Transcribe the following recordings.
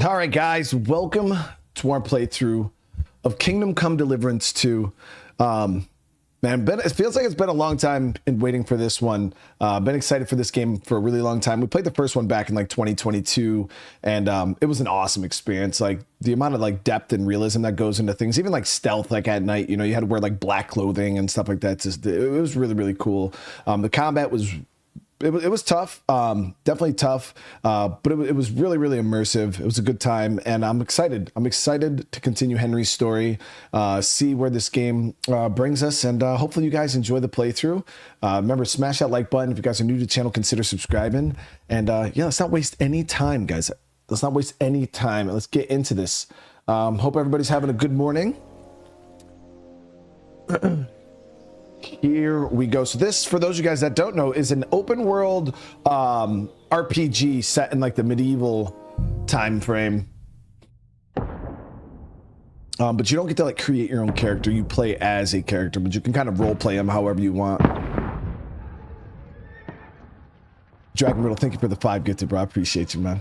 All right, guys, welcome to our playthrough of Kingdom Come Deliverance 2. Man, it feels like it's been a long time in waiting for this one. Been excited for this game for a really long time. We played the first one back in like 2022, and it was an awesome experience. Like the amount of like depth and realism that goes into things, even like stealth, like at night, you know, you had to wear like black clothing and stuff like that. Just, it was really, really cool. The combat was it was tough, definitely tough, but it was really, really immersive. It was a good time, and I'm excited. I'm excited to continue Henry's story, see where this game brings us, and hopefully you guys enjoy the playthrough. Remember, smash that like button. If you guys are new to the channel, consider subscribing. And yeah, let's not waste any time, guys. Let's not waste any time. Let's get into this. Hope everybody's having a good morning. Here we go. So this, for those of you guys that don't know, is an open world RPG set in like the medieval time frame. But you don't get to like create your own character. You play as a character, but you can kind of role play him however you want. Dragon Riddle, thank you for the 5 gifted, bro. I appreciate you, man.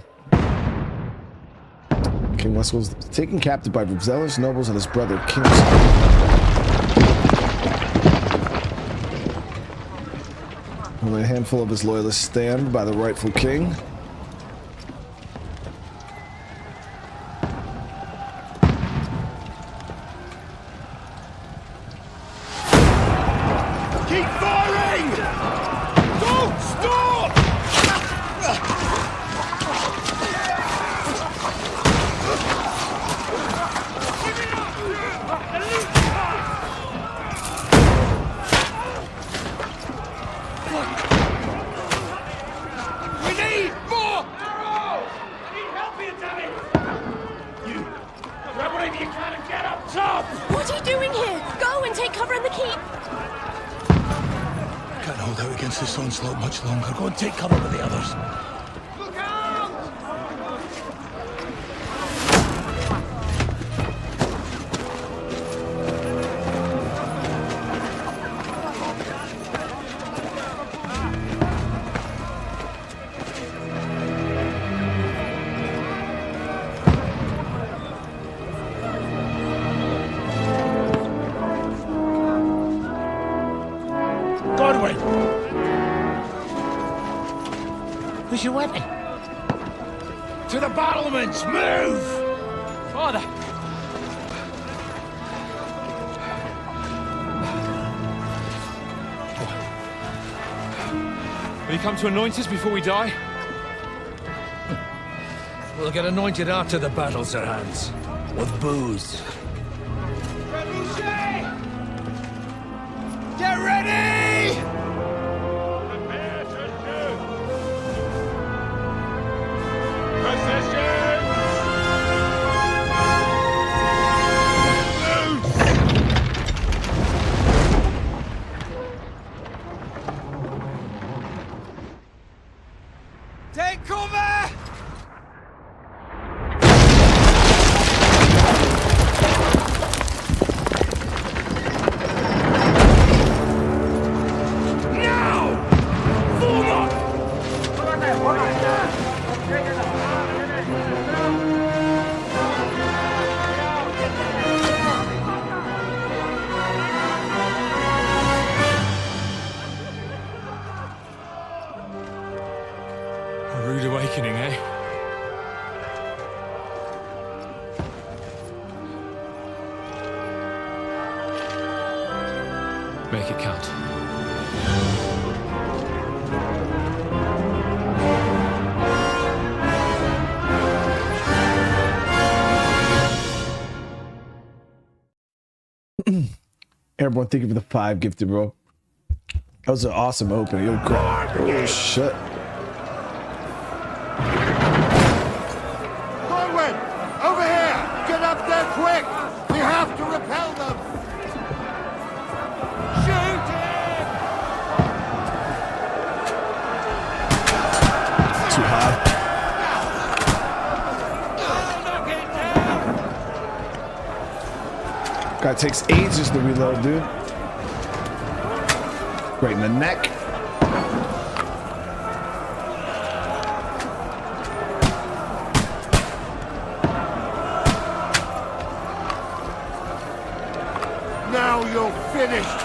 King West was taken captive by zealous nobles and his brother Kingston. Only a handful of his loyalists stand by the rightful king. Keep firing! Don't stop! What are you doing here? Go and take cover in the keep! Can't hold out against this onslaught much longer. Go and take cover with the others. Look out! Where's your weapon? To the battlements! Move! Father! Will you come to anoint us before we die? We'll get anointed after the battles are hands. With booze. Get ready! Take cover! Now! Forward! A rude awakening, eh? Make it count. Everyone, thank you for the 5 gifted, bro. That was an awesome opening. Oh shit. Forward! Over here! Get up there quick! We have to repel them! Shoot it! Too high. Knock it down! God, it takes ages to reload, dude. Right in the neck. finished!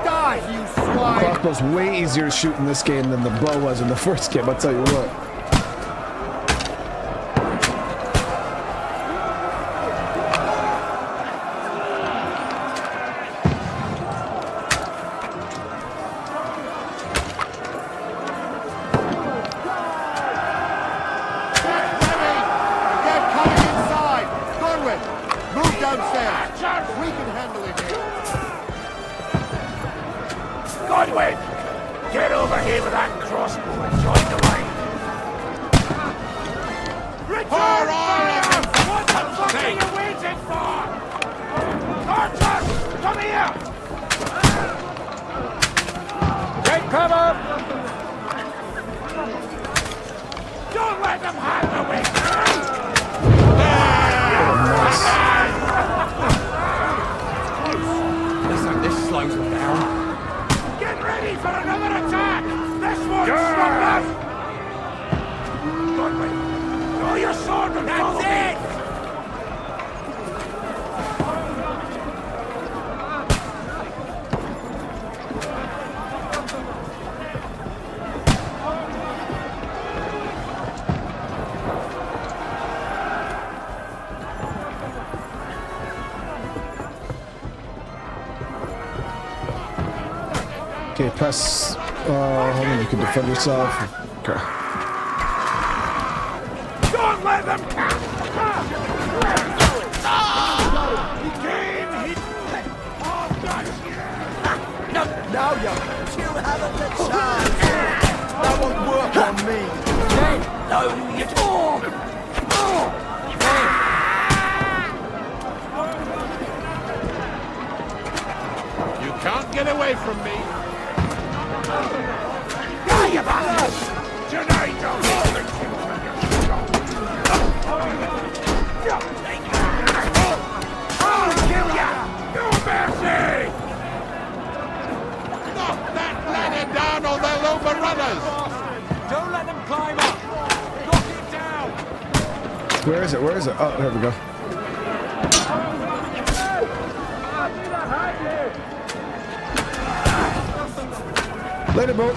Die, you swine! Crossbow's way easier to shoot in this game than the bow was in the first game, I'll tell you what. Godwin! Get over here with that crossbow and join the line! Return fire! What the fuck are you waiting for? Archers! Come here! Take cover! Don't let them have the wing! Looks like this slows them down. Ready for another attack! This one's stronger! Godwin, draw your sword and follow me! Okay, press. Hold on, you can defend yourself. Okay. Don't let them catch! He came, he... Oh, God! No, you haven't the chance! That won't work on me! No, you don't! You can't get away from me! Die, you bastard! Tonight, I'll kill ya! No mercy! Knock that ladder down or they'll overrun us! Don't let them climb up! Knock it down! Where is it? Where is it? Oh, there we go. Later, boat.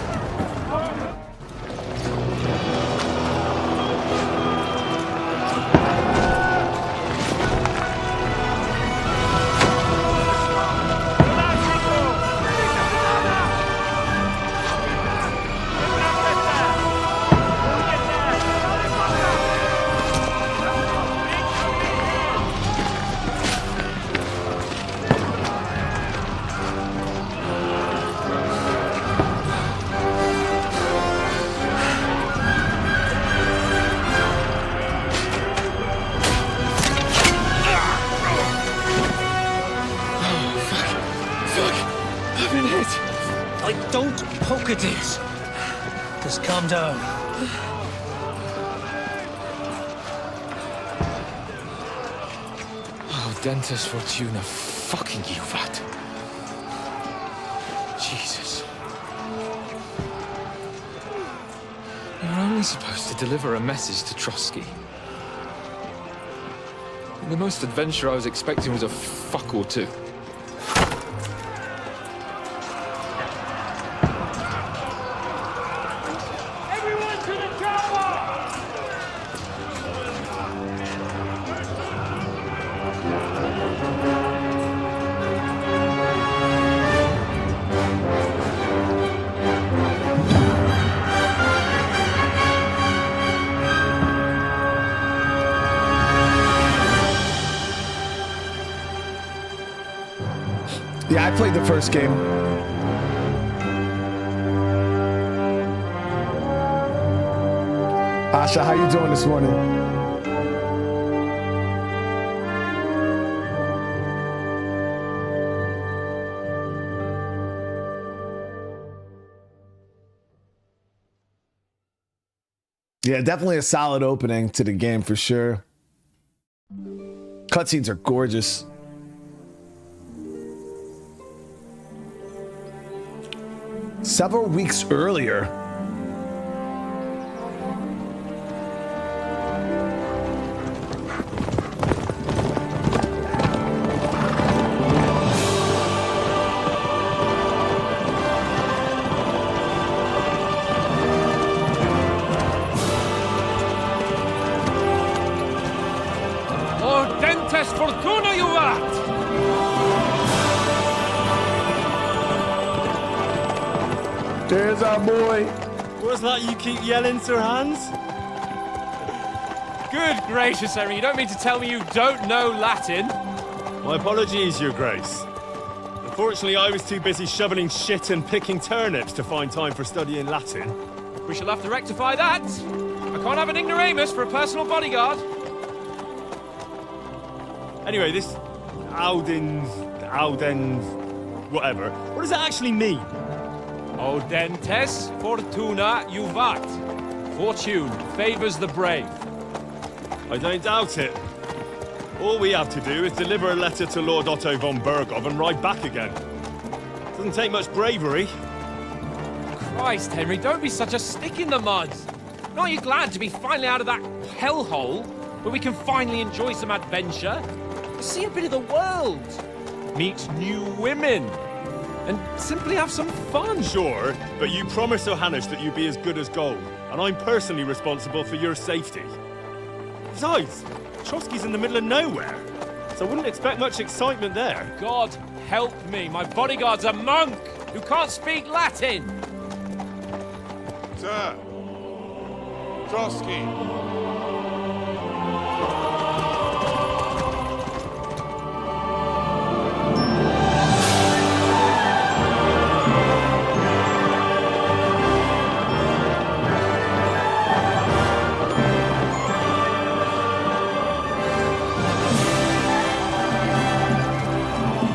Don't poke at it. Just calm down. Oh, Dentes Fortuna, fucking you, Vat. Jesus. You're only supposed to deliver a message to Trotsky. The most adventure I was expecting was a fuck or two. Yeah, I played the first game. Asha, how you doing this morning? Yeah, definitely a solid opening to the game for sure. Cutscenes are gorgeous. Several weeks earlier. fortuna juvat! There's our boy. What's that you keep yelling, Sir Hans? Good gracious, Henry, you don't mean to tell me you don't know Latin? My apologies, Your Grace. Unfortunately, I was too busy shoveling shit and picking turnips to find time for studying Latin. We shall have to rectify that. I can't have an ignoramus for a personal bodyguard. Anyway, this Audens, whatever. What does that actually mean? Audentes fortuna juvat. Fortune favors the brave. I don't doubt it. All we have to do is deliver a letter to Lord Otto von Bergov and ride back again. Doesn't take much bravery. Christ, Henry, don't be such a stick in the mud. Aren't you glad to be finally out of that hellhole where we can finally enjoy some adventure? See a bit of the world, meet new women, and simply have some fun. Sure, but you promised Johannes that you'd be as good as gold, and I'm personally responsible for your safety. Besides, Trotsky's in the middle of nowhere, so I wouldn't expect much excitement there. God help me, my bodyguard's a monk who can't speak Latin. Sir. Trotsky.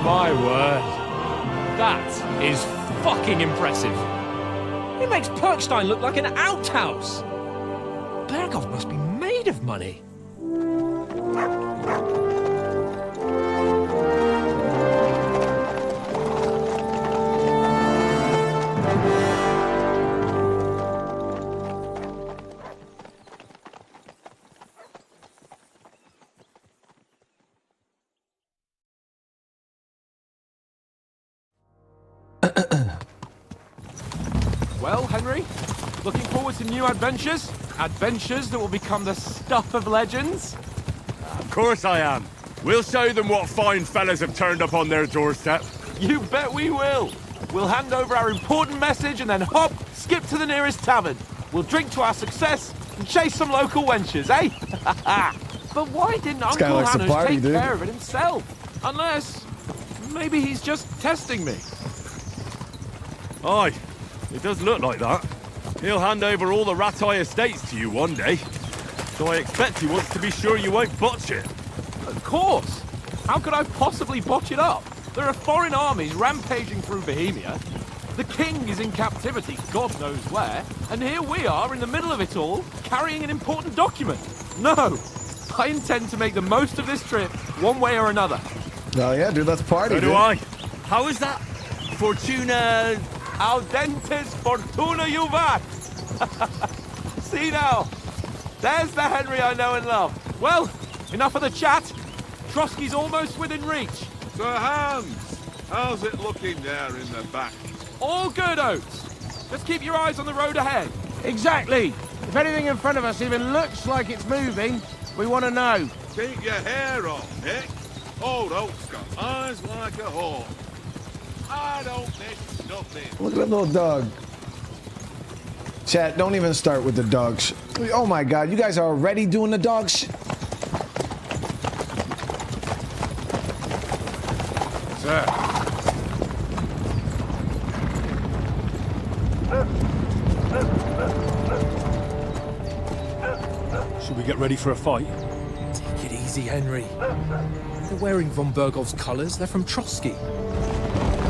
My word. That is fucking impressive. It makes Perkstein look like an outhouse. Bergov must be made of money. Well, Henry, looking forward to new adventures? Adventures that will become the stuff of legends? Of course I am. We'll show them what fine fellas have turned up on their doorstep. You bet we will. We'll hand over our important message and then hop, skip to the nearest tavern. We'll drink to our success and chase some local wenches, eh? But why didn't Uncle likes to Hannes party, take dude. care of it himself? Unless, maybe he's just testing me. Aye, it does look like that. He'll hand over all the Ratai estates to you one day. So I expect he wants to be sure you won't botch it. Of course. How could I possibly botch it up? There are foreign armies rampaging through Bohemia. The king is in captivity, God knows where. And here we are in the middle of it all, carrying an important document. No, I intend to make the most of this trip, one way or another. Oh yeah, dude, let's party. So dude. do I. How is that? Fortuna... Audentes fortuna juvat. See now, there's the Henry I know and love. Well, enough of the chat. Trotsky's almost within reach. Sir Hans, how's it looking there in the back? All good, Oates. Just keep your eyes on the road ahead. Exactly. If anything in front of us even looks like it's moving, we want to know. Keep your hair on, Nick. Old Oak's got eyes like a hawk. I don't miss nothing. Look at that little dog. Chat, don't even start with the dog sh. Oh my god, you guys are already doing the dog sh. Sir. Should we get ready for a fight? Take it easy, Henry. They're wearing von Bergov's colours. They're from Trotsky.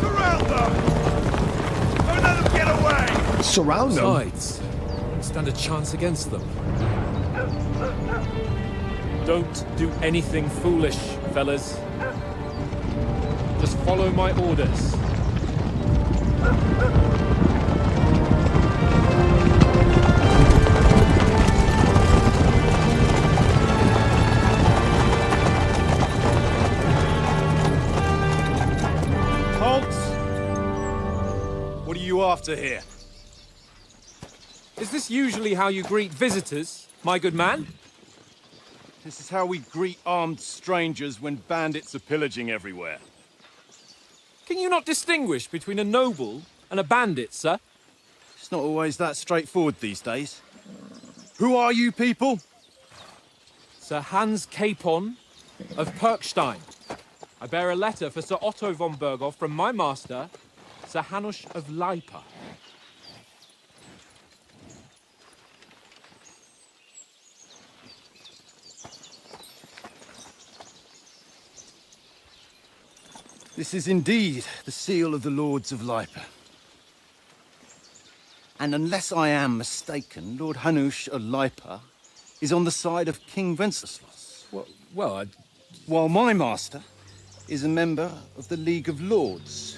Surround them! Don't let them get away! Surround them. Besides, stand a chance against them. Don't do anything foolish, fellas. Just follow my orders. What are you after here? Is this usually how you greet visitors, my good man? This is how we greet armed strangers when bandits are pillaging everywhere. Can you not distinguish between a noble and a bandit, sir? It's not always that straightforward these days. Who are you people? Sir Hans Capon of Perkstein. I bear a letter for Sir Otto von Berghoff from my master, Sir Hanush of Leipa. This is indeed the seal of the Lords of Leipa. And unless I am mistaken, Lord Hanush of Leipa is on the side of King Wenceslas. While my master is a member of the League of Lords,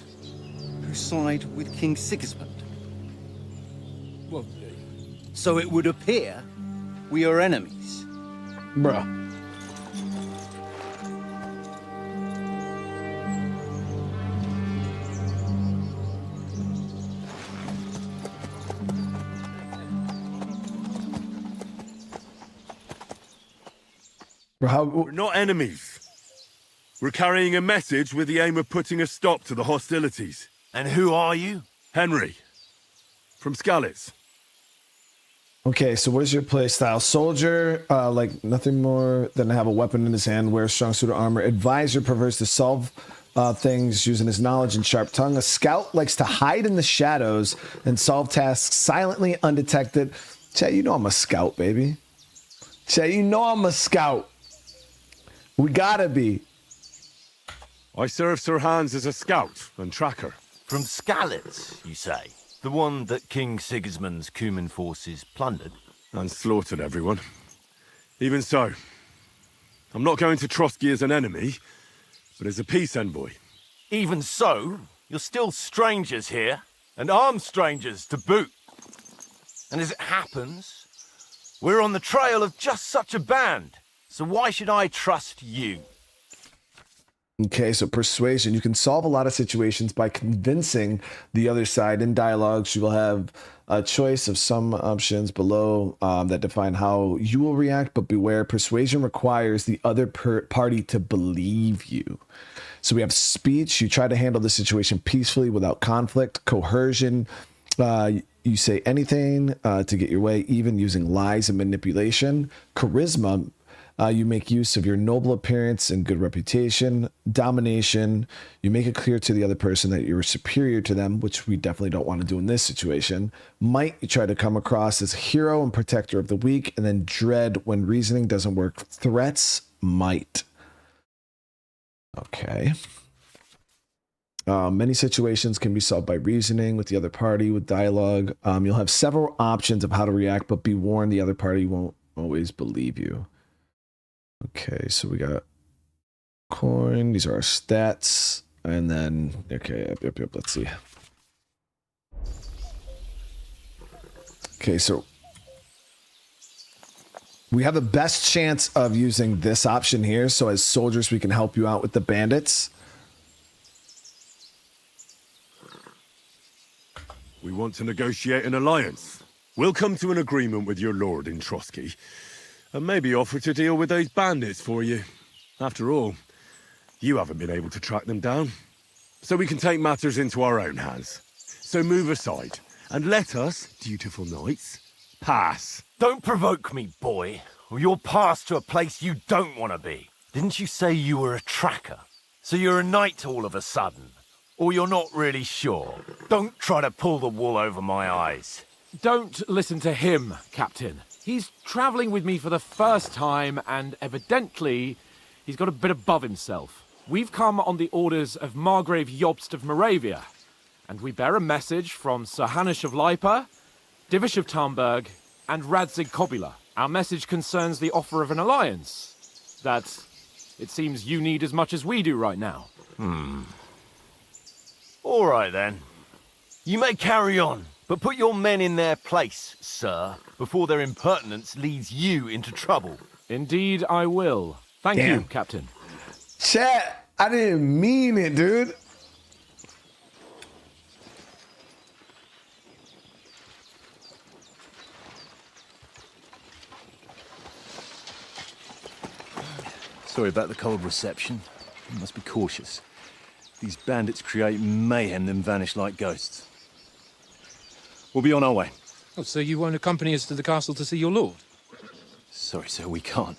who side with King Sigismund. Well, So it would appear we are enemies. Bruh. We're not enemies. We're carrying a message with the aim of putting a stop to the hostilities. And who are you? Henry. From Skalitz. Okay, so what is your play style? Soldier, like nothing more than to have a weapon in his hand, wear a strong suit of armor. Advisor prefers to solve things using his knowledge and sharp tongue. A scout likes to hide in the shadows and solve tasks silently, undetected. Chet, you know I'm a scout, baby. Chet, you know I'm a scout. We gotta be. I serve Sir Hans as a scout and tracker. From Skalitz, you say? The one that King Sigismund's Cuman forces plundered? And slaughtered everyone. Even so, I'm not going to Trotsky as an enemy, but as a peace envoy. Even so, you're still strangers here, and armed strangers to boot. And as it happens, we're on the trail of just such a band. So why should I trust you? Okay, so persuasion. You can solve a lot of situations by convincing the other side. In dialogues, you will have a choice of some options below that define how you will react, but beware, persuasion requires the other party to believe you. So we have speech. You try to handle the situation peacefully without conflict. Coercion. You say anything to get your way, even using lies and manipulation. Charisma. You make use of your noble appearance and good reputation. Domination, you make it clear to the other person that you're superior to them, which we definitely don't want to do in this situation. Might, you try to come across as a hero and protector of the weak. And then dread, when reasoning doesn't work. Threats, might. Okay. Many situations can be solved by reasoning with the other party, with dialogue. You'll have several options of how to react, but be warned, the other party won't always believe you. Okay, so we got coin. These are our stats. And then, okay, yep, let's see. Okay, so we have the best chance of using this option here. So as soldiers, we can help you out with the bandits. We want to negotiate an alliance. We'll come to an agreement with your lord in Trotsky. And maybe offer to deal with those bandits for you. After all, you haven't been able to track them down. So we can take matters into our own hands. So move aside, and let us, dutiful knights, pass. Don't provoke me, boy, or you'll pass to a place you don't want to be. Didn't you say you were a tracker? So you're a knight all of a sudden? Or you're not really sure? Don't try to pull the wool over my eyes. Don't listen to him, Captain. He's travelling with me for the first time, and evidently, he's got a bit above himself. We've come on the orders of Margrave Jobst of Moravia, and we bear a message from Sir Hanush of Leipa, Divish of Tarnberg, and Radzig Kobula. Our message concerns the offer of an alliance that it seems you need as much as we do right now. All right, then. You may carry on. But put your men in their place, sir, before their impertinence leads you into trouble. Indeed, I will. Thank you, Captain. Chat, I didn't mean it, dude. Sorry about the cold reception. You must be cautious. These bandits create mayhem, then vanish like ghosts. We'll be on our way. Oh, so you won't accompany us to the castle to see your lord? Sorry, sir, we can't.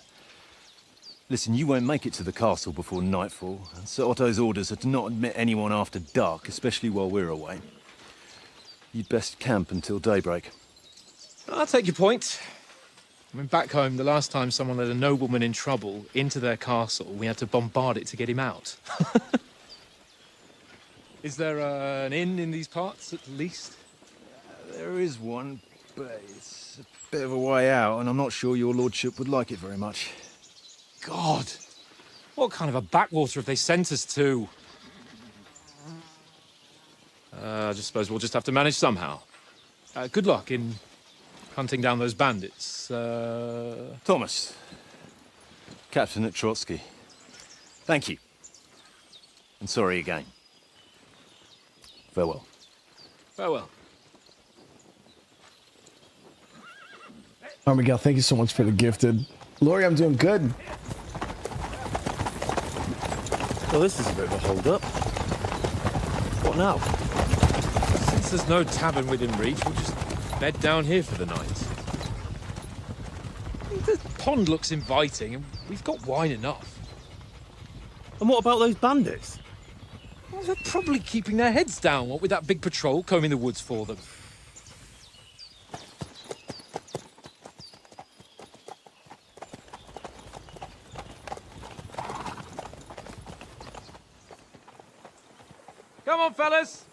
Listen, you won't make it to the castle before nightfall, and Sir Otto's orders are to not admit anyone after dark, especially while we're away. You'd best camp until daybreak. I'll take your point. I mean, back home, the last time someone let a nobleman in trouble into their castle, we had to bombard it to get him out. Is there an inn in these parts, at least? There is one, but it's a bit of a way out, and I'm not sure your lordship would like it very much. God! What kind of a backwater have they sent us to? I just suppose we'll just have to manage somehow. Good luck in hunting down those bandits. Thomas, Captain at Trotsky. Thank you. And sorry again. Farewell. Farewell. Oh, Miguel, thank you so much for the gifted. Lori, I'm doing good. Well, this is a bit of a hold-up. What now? Since there's no tavern within reach, we'll just bed down here for the night. The pond looks inviting, and we've got wine enough. And what about those bandits? Well, they're probably keeping their heads down, what with that big patrol combing the woods for them. Come on, fellas.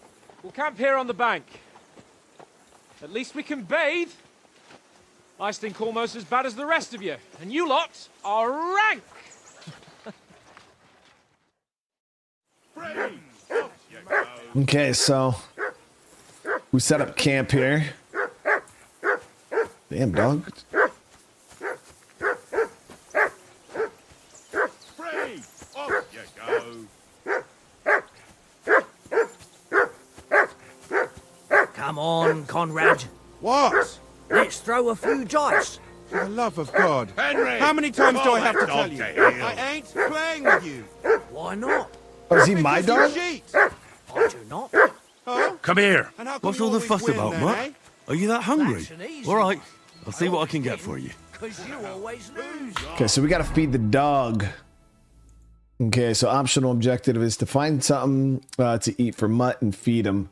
We'll camp here on the bank. At least we can bathe. I stink almost as bad as the rest of you, and you lot are rank. Okay, so we set up camp here. Damn, dog. Come on, Conrad. What? Let's throw a few dice. For the love of God. Henry! How many times do I have to dog tell you? to heel. I ain't playing with you. Why not? Oh, is he my Because dog? you cheat. I do not. Huh? Come here. And how can What's you all the always fuss win about, then, Mutt? eh? Are you that hungry? That's an easy All right. one. I'll see what I can get for you. Because you always lose. Okay, so we gotta feed the dog. Okay, so optional objective is to find something to eat for Mutt and feed him.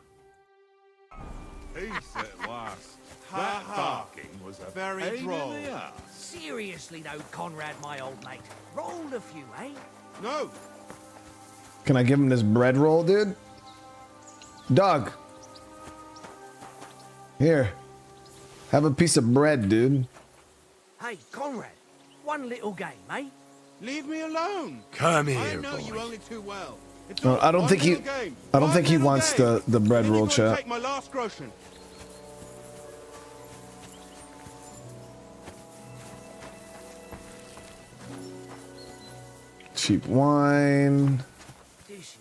Peace at last. That barking was a Very pain in droll. the ass. Seriously though, Conrad, my old mate. Roll a few, eh? No. Can I give him this bread roll, dude? Dog. Here. Have a piece of bread, dude. Hey, Conrad. One little game, eh? Leave me alone. Come I here, know you boy. only too well. It's No, not I don't one think he- little game. I don't One think he little wants game. the bread Then roll, you've got to chat. Take my last groschen. Cheap wine. This is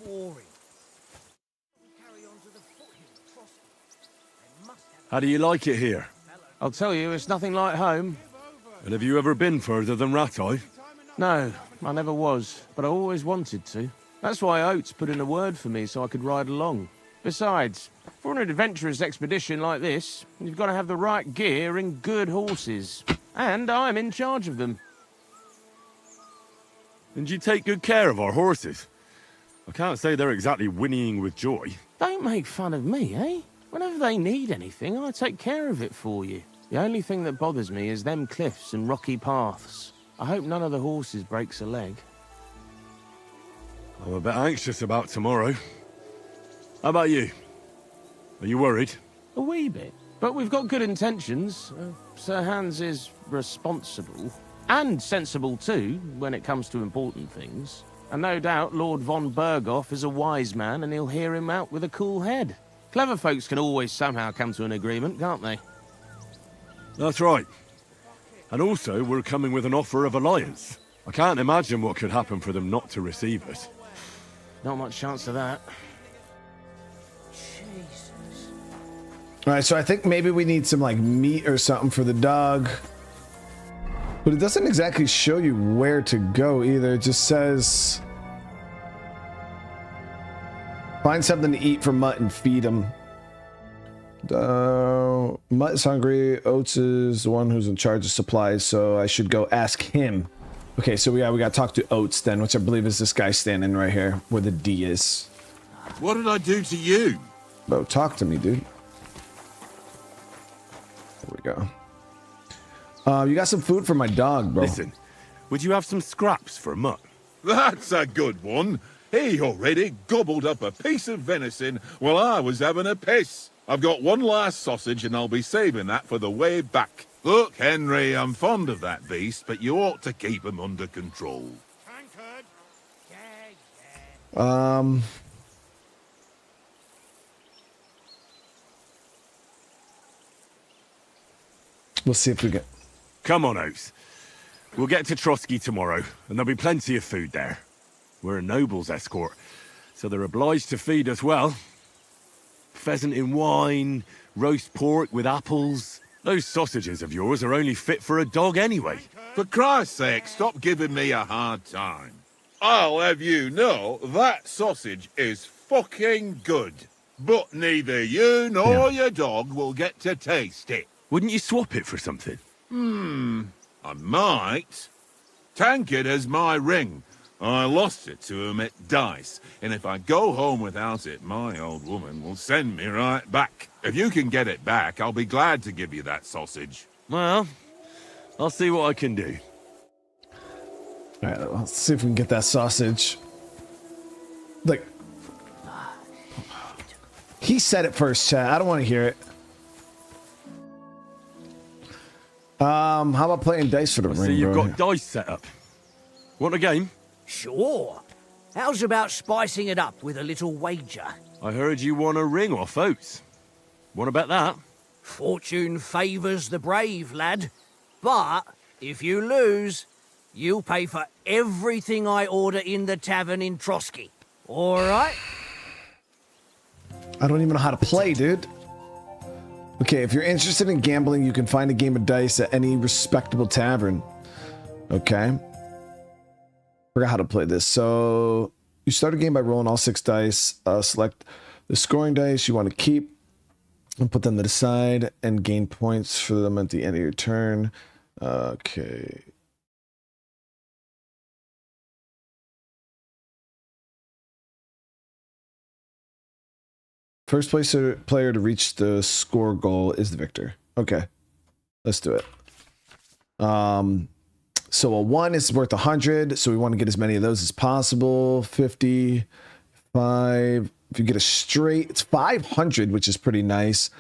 boring. Carry on to the foothill, Trosky. They must have How do you like it here? I'll tell you, it's nothing like home. And have you ever been further than Rattay? No, I never was, but I always wanted to. That's why Oates put in a word for me so I could ride along. Besides, for an adventurous expedition like this, you've got to have the right gear and good horses. And I'm in charge of them. And you take good care of our horses. I can't say they're exactly whinnying with joy. Don't make fun of me, eh? Whenever they need anything, I take care of it for you. The only thing that bothers me is them cliffs and rocky paths. I hope none of the horses breaks a leg. I'm a bit anxious about tomorrow. How about you? Are you worried? A wee bit. But we've got good intentions. Sir Hans is responsible. And sensible too, when it comes to important things. And no doubt Lord von Berghoff is a wise man and he'll hear him out with a cool head. Clever folks can always somehow come to an agreement, can't they? That's right. And also, we're coming with an offer of alliance. I can't imagine what could happen for them not to receive it. Not much chance of that. Jesus. All right, so I think maybe we need some like meat or something for the dog. But it doesn't exactly show you where to go either. It just says find something to eat for Mutt and feed him. Mutt is hungry. Oates is the one who's in charge of supplies, so I should go ask him. Okay, so we got to talk to Oates then, which I believe is this guy standing right here where the D is. What did I do to you? Bro, talk to me, dude. There we go. You got some food for my dog, bro. Listen, would you have some scraps for Mutt? That's a good one. He already gobbled up a piece of venison while I was having a piss. I've got one last sausage and I'll be saving that for the way back. Look, Henry, I'm fond of that beast, but you ought to keep him under control. We'll see if we get... Come on, Oates. We'll get to Trotsky tomorrow, and there'll be plenty of food there. We're a noble's escort, so they're obliged to feed us well. Pheasant in wine, roast pork with apples. Those sausages of yours are only fit for a dog anyway. For Christ's sake, stop giving me a hard time. I'll have you know that sausage is fucking good. But neither you nor your dog will get to taste it. Wouldn't you swap it for something? I might. Tankard has my ring. I lost it to him at dice, and if I go home without it, my old woman will send me right back. If you can get it back, I'll be glad to give you that sausage. Well, I'll see what I can do. All right, let's see if we can get that sausage. Like, he said it first, chat. I don't want to hear it. How about playing dice for the ring, See, you've bro? got dice set up. Want a game? Sure. How's about spicing it up with a little wager? I heard you won a ring off Oates. Want to bet that? Fortune favours the brave, lad. But if you lose, you'll pay for everything I order in the tavern in Trotsky. All right? I don't even know how to play, dude. Okay, if you're interested in gambling, you can find a game of dice at any respectable tavern. Okay. Forgot how to play this. So you start a game by rolling all 6 dice. Select the scoring dice you want to keep and put them to the side and gain points for them at the end of your turn. Okay. First player to reach the score goal is the victor. Okay, let's do it. So a 1 is worth 100, so we want to get as many of those as possible. 50, 5. If you get a straight, it's 500, which is pretty nice.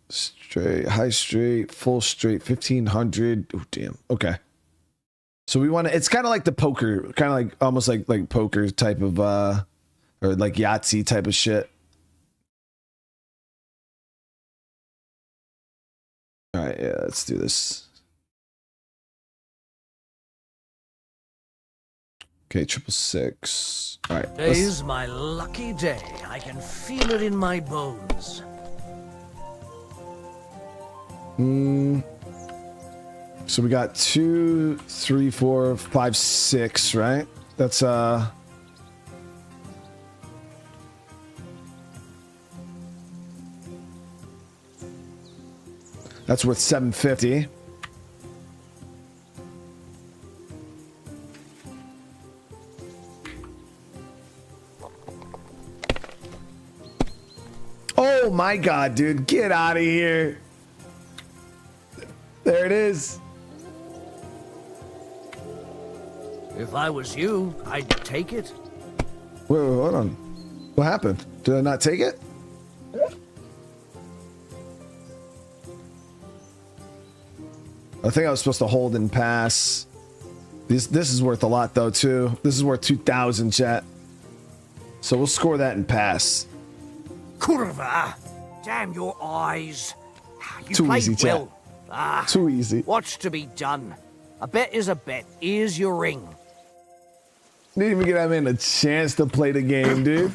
Straight, high straight, full straight, 1500. Oh damn. Okay. So we want to. It's kind of like the poker, kind of like almost like poker type of or like Yahtzee type of shit. All right, yeah, let's do this. Okay, 666. All right. Today's my lucky day. I can feel it in my bones. So we got 2, 3, 4, 5, 6, right? That's That's worth 750. Oh my god, dude. Get out of here. There it is. If I was you, I'd take it. Wait, hold on. What happened? Did I not take it? I think I was supposed to hold and pass. This is worth a lot though too. This is worth 2,000, chat. So we'll score that and pass. Curva! Damn your eyes. You Too played easy, chat. well. Ah, Too easy. what's to be done? A bet is a bet. Here's your ring. Didn't even give that man a chance to play the game, dude.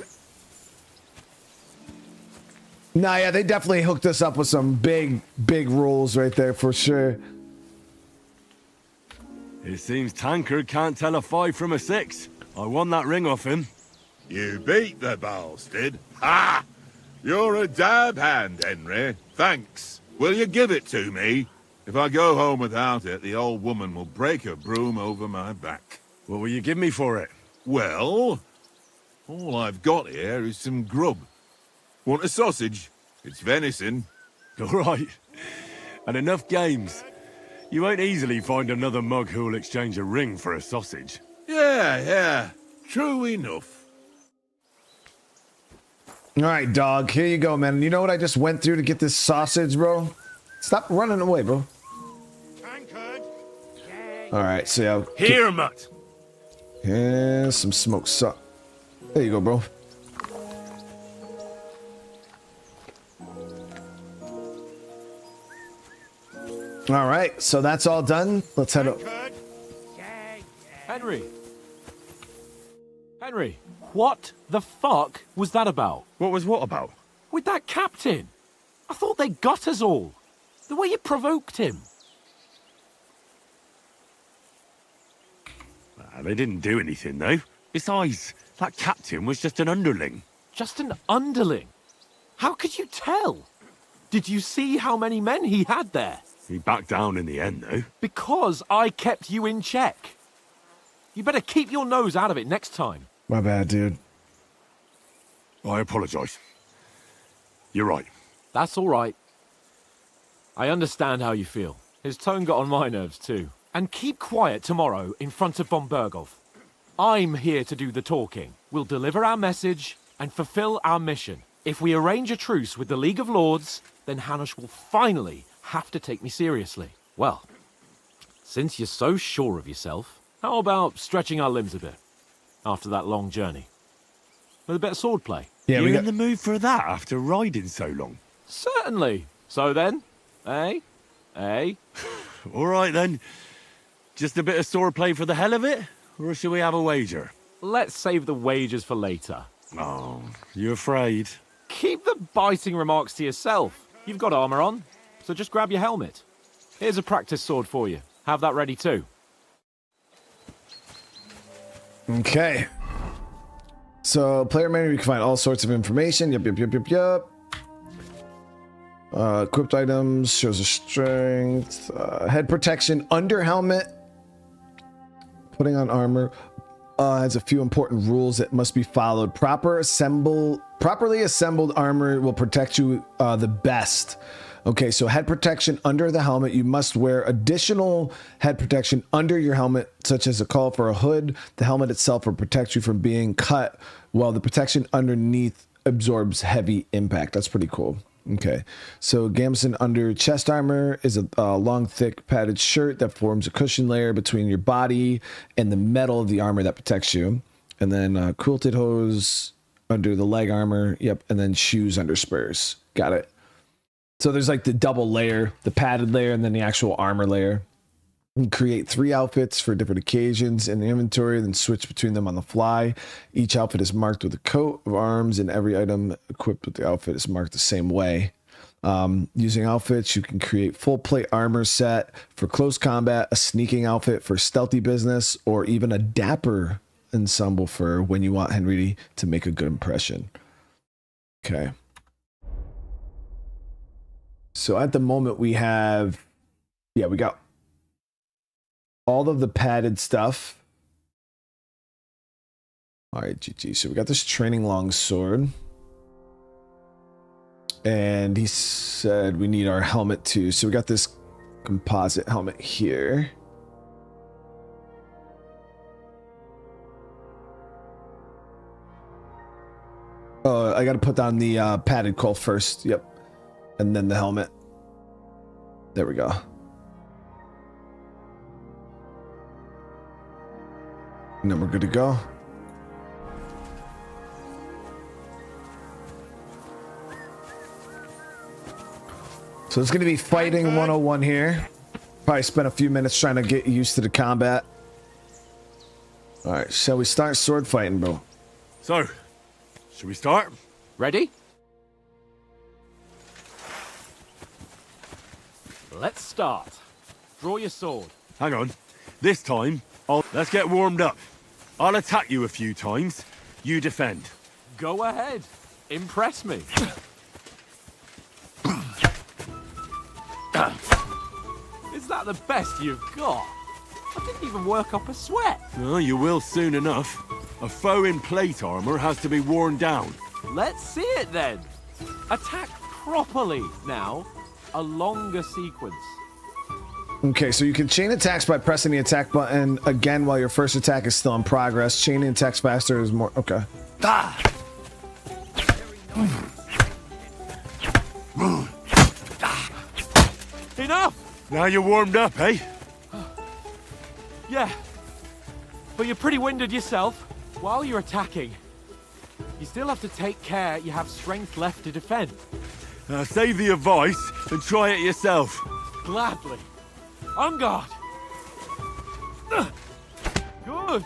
Nah, yeah, they definitely hooked us up with some big rules right there for sure. It seems Tankard can't tell a 5 from a 6. I won that ring off him. You beat the bastard. Ha! You're a dab hand, Henry. Thanks. Will you give it to me? If I go home without it, the old woman will break her broom over my back. What will you give me for it? Well, all I've got here is some grub. Want a sausage? It's venison. All right. And enough games. You won't easily find another mug who'll exchange a ring for a sausage. Yeah. True enough. All right, dog. Here you go, man. You know what I just went through to get this sausage, bro? Stop running away, bro. All right, so yeah. Here, Mutt. Yeah, some smoked sausage. There you go, bro. All right, so that's all done. Let's head up. Henry. Henry, what the fuck was that about? What was what about? With that captain. I thought they got us all. The way you provoked him. They didn't do anything, though. Besides, that captain was just an underling. Just an underling? How could you tell? Did you see how many men he had there? He backed down in the end, though. Because I kept you in check. You better keep your nose out of it next time. My bad, dude. I apologise. You're right. That's all right. I understand how you feel. His tone got on my nerves too. And keep quiet tomorrow in front of von Berghoff. I'm here to do the talking. We'll deliver our message and fulfill our mission. If we arrange a truce with the League of Lords, then Hanush will finally have to take me seriously. Well, since you're so sure of yourself, how about stretching our limbs a bit after that long journey? With a bit of swordplay. Yeah, You're in the mood for that after riding so long? Certainly. So then, eh? All right, then. Just a bit of swordplay for the hell of it? Or shall we have a wager? Let's save the wagers for later. Oh, you afraid? Keep the biting remarks to yourself. You've got armor on, so just grab your helmet. Here's a practice sword for you. Have that ready too. Okay. So, player menu, you can find all sorts of information. Yep. Equipped items, shows a strength, head protection under helmet, putting on armor, has a few important rules that must be followed. Properly assembled armor will protect you the best. Okay, so head protection under the helmet. You must wear additional head protection under your helmet, such as a call for a hood. The helmet itself will protect you from being cut, while the protection underneath absorbs heavy impact. That's pretty cool. Okay, so gambeson under chest armor is a long, thick, padded shirt that forms a cushion layer between your body and the metal of the armor that protects you. And then quilted hose under the leg armor. Yep, and then shoes under spurs. Got it. So there's like the double layer, the padded layer, and then the actual armor layer. You can create 3 outfits for different occasions in the inventory, then switch between them on the fly. Each outfit is marked with a coat of arms, and every item equipped with the outfit is marked the same way. Using outfits, you can create full plate armor set for close combat, a sneaking outfit for stealthy business, or even a dapper ensemble for when you want Henry to make a good impression. Okay. So at the moment we have, we got all of the padded stuff. All right, GG. So we got this training longsword. And he said we need our helmet too. So we got this composite helmet here. Oh, I got to put on the padded cowl first. Yep. And then the helmet. There we go. And then we're good to go. So it's going to be fighting 101 here. Probably spent a few minutes trying to get used to the combat. All right, shall we start sword fighting, bro? So, should we start? Ready? Let's start. Draw your sword. Hang on. This time, let's get warmed up. I'll attack you a few times. You defend. Go ahead. Impress me. Is that the best you've got? I didn't even work up a sweat. Oh, you will soon enough. A foe in plate armor has to be worn down. Let's see it then. Attack properly now. A longer sequence. Okay, so you can chain attacks by pressing the attack button again while your first attack is still in progress. Chaining attacks faster is more... Okay. Enough! Now you're warmed up, eh? Yeah. But you're pretty winded yourself. While you're attacking, you still have to take care you have strength left to defend. Save the advice and try it yourself. Gladly. On guard. Good.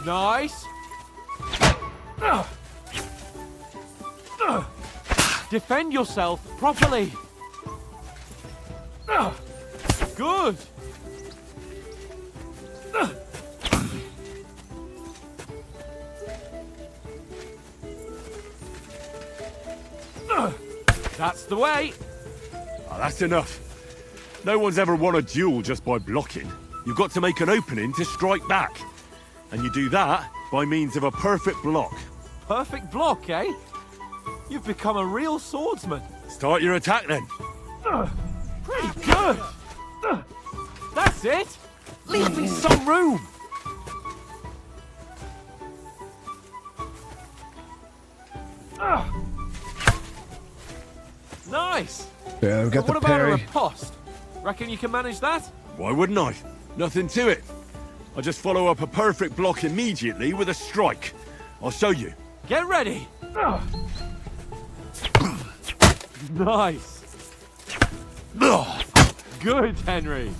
Nice. Defend yourself properly. Good. That's the way. Oh, that's enough. No one's ever won a duel just by blocking. You've got to make an opening to strike back. And you do that by means of a perfect block. Perfect block, eh? You've become a real swordsman. Start your attack then. Pretty good. That's it. Leave me some room. Nice. Yeah, we've got But the what about a parry. riposte? Reckon you can manage that? Why wouldn't I? Nothing to it. I just follow up a perfect block immediately with a strike. I'll show you. Get ready. Nice. Good, Henry.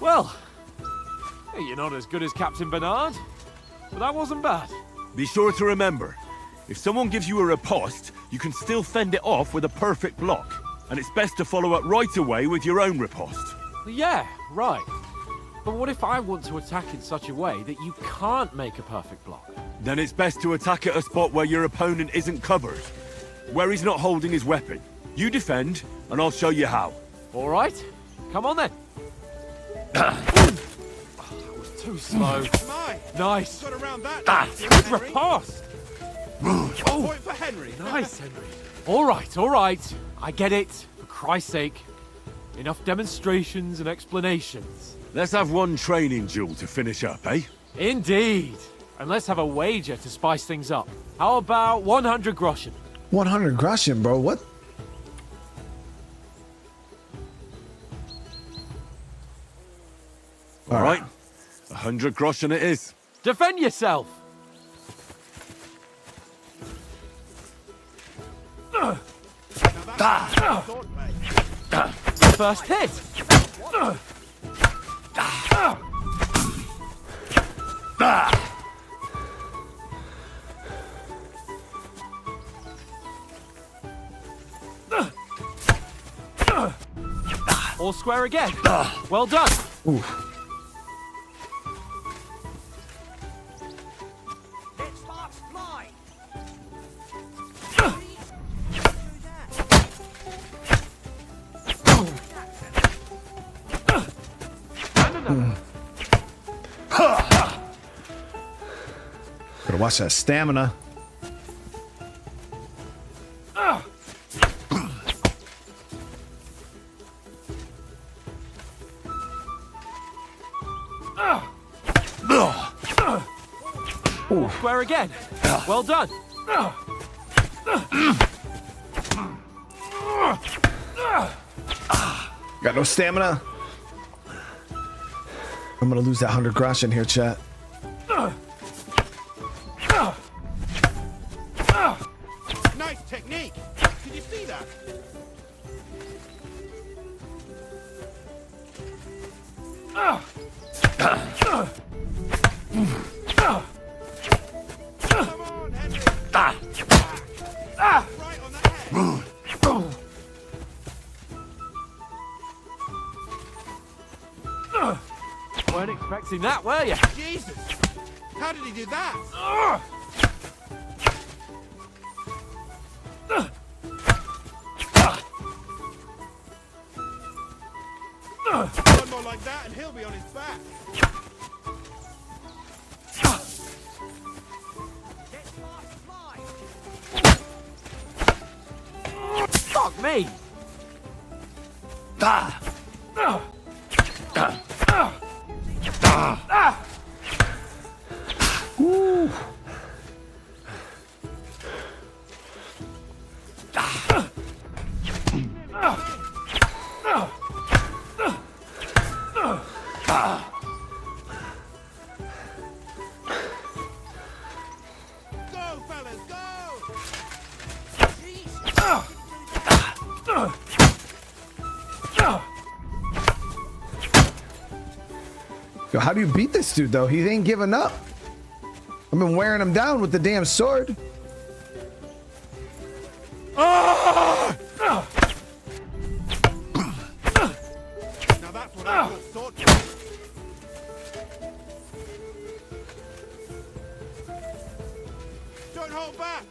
Well, hey, you're not as good as Captain Bernard, but that wasn't bad. Be sure to remember, if someone gives you a riposte, you can still fend it off with a perfect block. And it's best to follow up right away with your own riposte. Yeah, right. But what if I want to attack in such a way that you can't make a perfect block? Then it's best to attack at a spot where your opponent isn't covered, where he's not holding his weapon. You defend, and I'll show you how. All right, come on then. That was too slow. My, Nice. got around that. Good riposte. Point for Henry. Nice, Henry. All right. I get it. For Christ's sake. Enough demonstrations and explanations. Let's have one training duel to finish up, eh? Indeed. And let's have a wager to spice things up. How about 100 groschen? 100 groschen, bro. What? All right. 100 groschen it is. Defend yourself. First hit. All square again. Well done. Oof. Gotta watch that stamina. Square again. Well done. Got no stamina. I'm gonna lose that 100 groschen here, chat. Nice technique. Did you see that? Come on, Henry. expecting that, were you? Jesus! How did he do that? One more like that and he'll be on his back. Fuck me! Woo. Go, fellas, go! Yo, how do you beat this dude, though? He ain't giving up. I've been wearing him down with the damn sword. Now that's what I call swordplay. Don't hold back!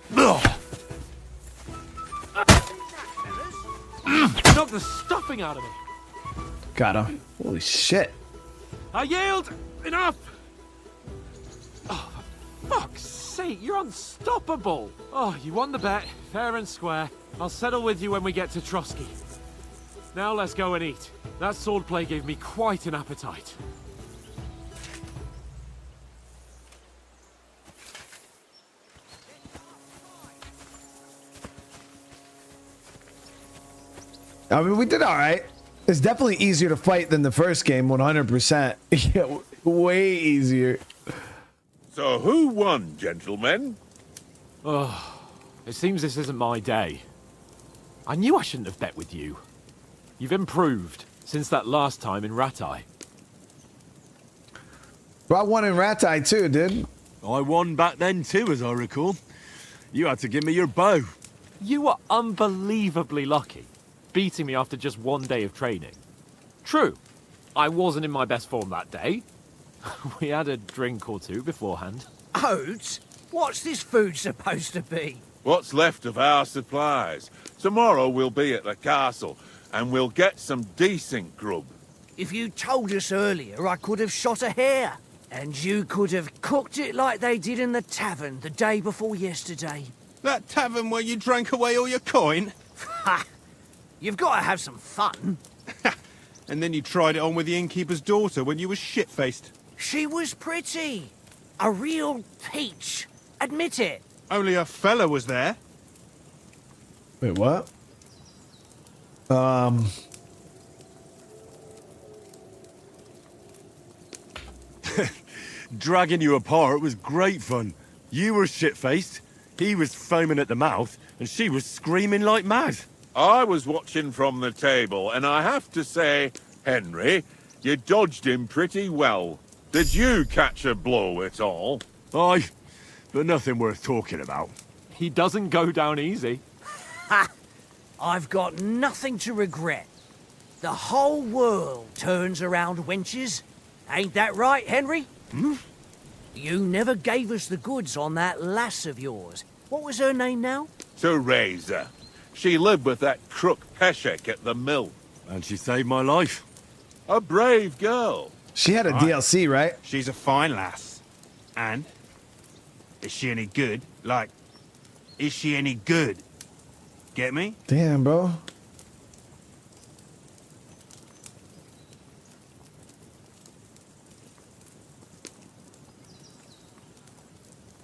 Knock the stuffing out of me. Got him. Holy shit. I yield! Enough! Oh, for fuck's sake, you're unstoppable! Oh, you won the bet, fair and square. I'll settle with you when we get to Trotsky. Now let's go and eat. That swordplay gave me quite an appetite. I mean, we did all right. It's definitely easier to fight than the first game, 100%. Yeah, way easier. So who won, gentlemen? Oh, it seems this isn't my day. I knew I shouldn't have bet with you. You've improved since that last time in Ratai. Bro, I won in Ratai too, dude. I won back then too, as I recall. You had to give me your bow. You were unbelievably lucky, beating me after just one day of training. True, I wasn't in my best form that day. We had a drink or two beforehand. Oats? What's this food supposed to be? What's left of our supplies. Tomorrow we'll be at the castle, and we'll get some decent grub. If you told us earlier, I could have shot a hare. And you could have cooked it like they did in the tavern the day before yesterday. That tavern where you drank away all your coin? Ha! You've got to have some fun. And then you tried it on with the innkeeper's daughter when you were shit-faced. She was pretty. A real peach. Admit it. Only a fella was there. Wait, what? Dragging you apart was great fun. You were shit-faced, he was foaming at the mouth, and she was screaming like mad. I was watching from the table, and I have to say, Henry, you dodged him pretty well. Did you catch a blow at all? Aye, but nothing worth talking about. He doesn't go down easy. Ha! I've got nothing to regret. The whole world turns around wenches. Ain't that right, Henry? Hmm? You never gave us the goods on that lass of yours. What was her name now? Teresa. She lived with that crook Peshek at the mill. And she saved my life. A brave girl. She had a DLC, right? She's a fine lass. And? Is she any good? Like, is she any good? Get me? Damn, bro.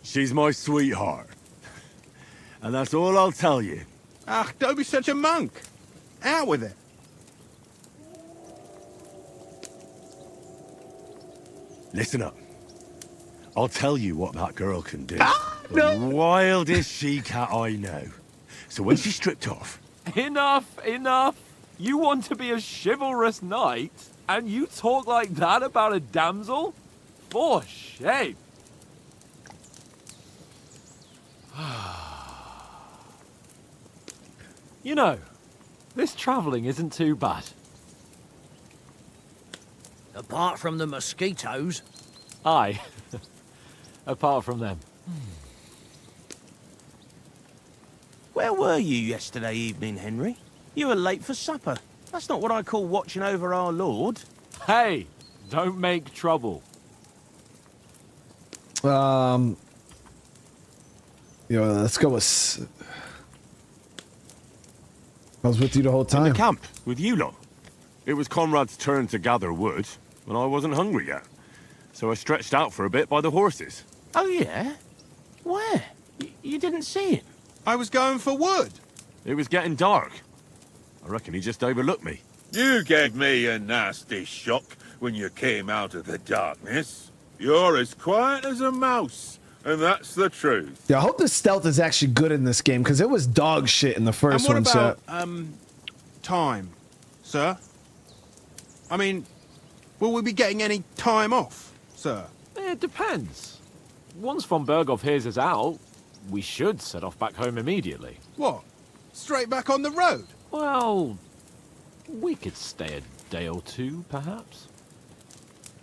She's my sweetheart. And that's all I'll tell you. Ah, don't be such a monk. Out with it. Listen up. I'll tell you what that girl can do. No. The wildest she-cat I know. So when she's stripped off... Enough, enough. You want to be a chivalrous knight, and you talk like that about a damsel? For shame. You know, this travelling isn't too bad. Apart from the mosquitoes. Aye. Apart from them. Where were you yesterday evening, Henry? You were late for supper. That's not what I call watching over our Lord. Hey, don't make trouble. Let's go with... I was with you the whole time. In the camp, with you lot. It was Conrad's turn to gather wood, and I wasn't hungry yet. So I stretched out for a bit by the horses. Oh, yeah? Where? You didn't see him? I was going for wood. It was getting dark. I reckon he just overlooked me. You gave me a nasty shock when you came out of the darkness. You're as quiet as a mouse, and that's the truth. Yeah, I hope the stealth is actually good in this game, because it was dog shit in the first one. And what about, time, sir? I mean, will we be getting any time off, sir? It depends. Once von Berghoff hears us out, we should set off back home immediately. What? Straight back on the road? Well, we could stay a day or two, perhaps.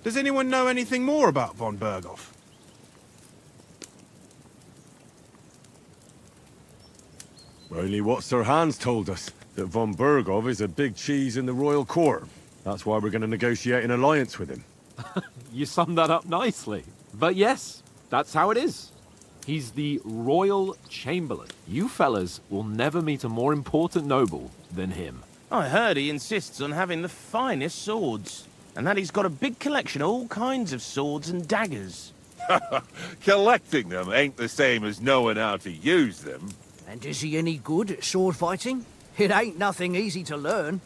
Does anyone know anything more about von Berghoff? Only what Sir Hans told us, that von Berghoff is a big cheese in the royal court. That's why we're going to negotiate an alliance with him. You summed that up nicely. But yes, that's how it is. He's the Royal Chamberlain. You fellas will never meet a more important noble than him. I heard he insists on having the finest swords, and that he's got a big collection of all kinds of swords and daggers. Collecting them ain't the same as knowing how to use them. And is he any good at sword fighting? It ain't nothing easy to learn.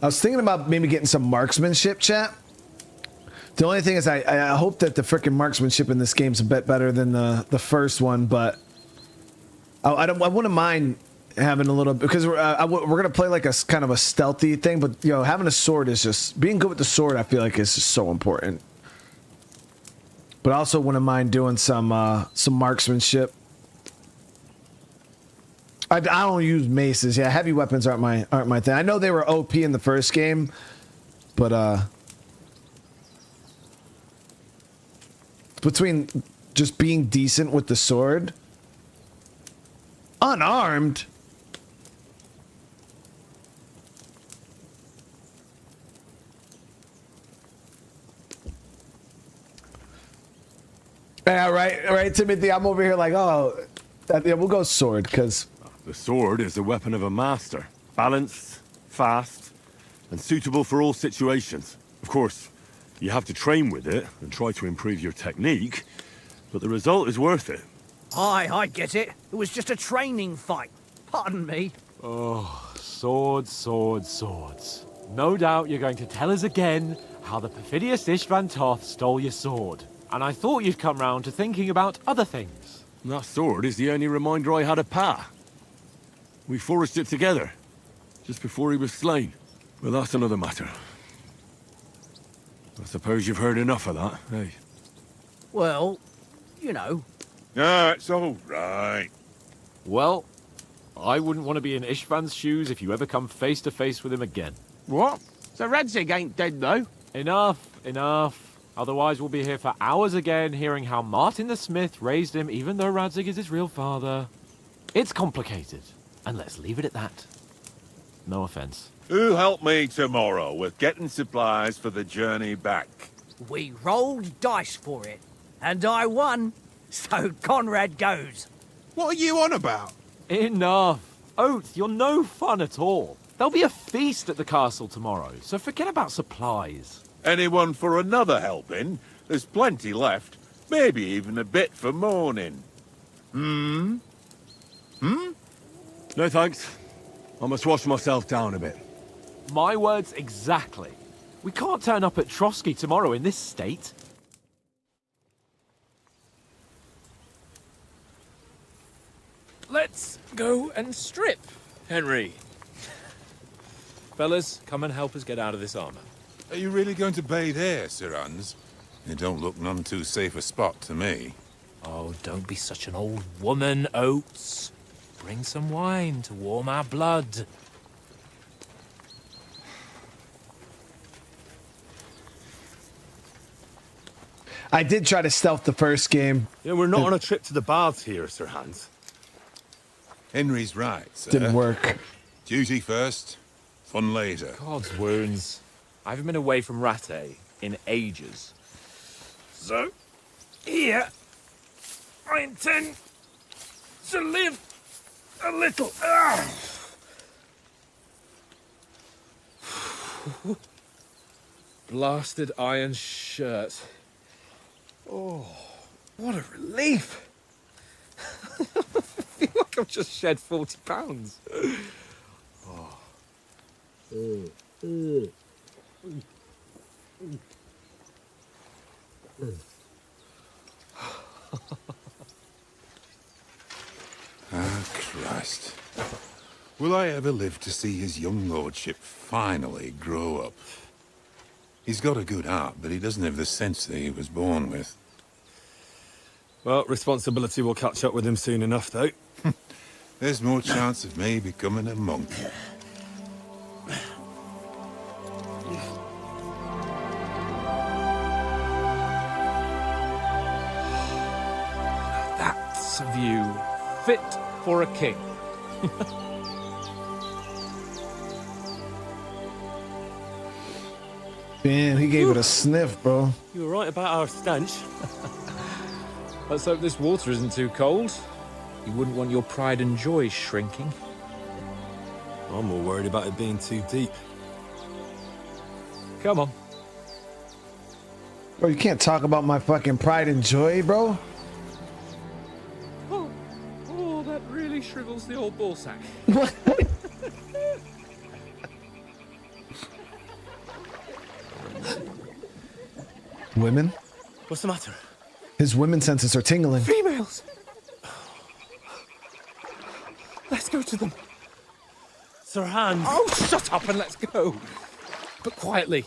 I was thinking about maybe getting some marksmanship, chat. The only thing is I hope that the frickin' marksmanship in this game's a bit better than the first one, but I wouldn't mind having a little, because we're gonna play like a kind of a stealthy thing, but having a sword is just, being good with the sword I feel like is just so important. But I also wouldn't mind doing some marksmanship. I don't use maces. Yeah, heavy weapons aren't my thing. I know they were OP in the first game, but between just being decent with the sword, unarmed. Yeah, right, Timothy. I'm over here like, oh, yeah, we'll go sword, because The sword is the weapon of a master. Balanced, fast, and suitable for all situations. Of course, you have to train with it and try to improve your technique, but the result is worth it. Aye, I get it. It was just a training fight. Pardon me. Oh, swords, swords, swords. No doubt you're going to tell us again how the perfidious Istvan Toth stole your sword. And I thought you'd come round to thinking about other things. That sword is the only reminder I had of Pa. We forged it together, just before he was slain. But that's another matter. I suppose you've heard enough of that, eh? Well, you know. No, it's all right. Well, I wouldn't want to be in Istvan's shoes if you ever come face to face with him again. What? So Radzig ain't dead, though? Enough, enough. Otherwise we'll be here for hours again hearing how Martin the Smith raised him even though Radzig is his real father. It's complicated, and let's leave it at that. No offense. Who'll help me tomorrow with getting supplies for the journey back? We rolled dice for it, and I won. So Conrad goes. What are you on about? Enough. Oath, you're no fun at all. There'll be a feast at the castle tomorrow, so forget about supplies. Anyone for another helping? There's plenty left. Maybe even a bit for morning. No thanks. I must wash myself down a bit. My words exactly. We can't turn up at Trotsky tomorrow in this state. Let's go and strip, Henry. Fellas, come and help us get out of this armor. Are you really going to bathe here, Sir Hans? It don't look none too safe a spot to me. Oh, don't be such an old woman, Oates. Bring some wine to warm our blood. I did try to stealth the first game. Yeah, we're not on a trip to the baths here, Sir Hans. Henry's right, sir. Didn't work. Duty first, fun later. God's wounds. I haven't been away from Rattay in ages. So, here, I intend to live a little. Blasted iron shirt. Oh, what a relief! I feel like I've just shed 40 pounds. Oh. Ah, Christ. Will I ever live to see his young lordship finally grow up? He's got a good heart, but he doesn't have the sense that he was born with. Well, responsibility will catch up with him soon enough, though. There's more chance of me becoming a monk. That's a view fit for a king. Man, he gave it a sniff, bro. You were right about our stench. Let's hope this water isn't too cold. You wouldn't want your pride and joy shrinking. I'm more worried about it being too deep. Come on. Bro, you can't talk about my fucking pride and joy, bro. Oh, that really shrivels the old ball sack. What? Women? What's the matter? His women senses are tingling. Females! Let's go to them. Sir Hans! Oh, shut up and let's go. But quietly.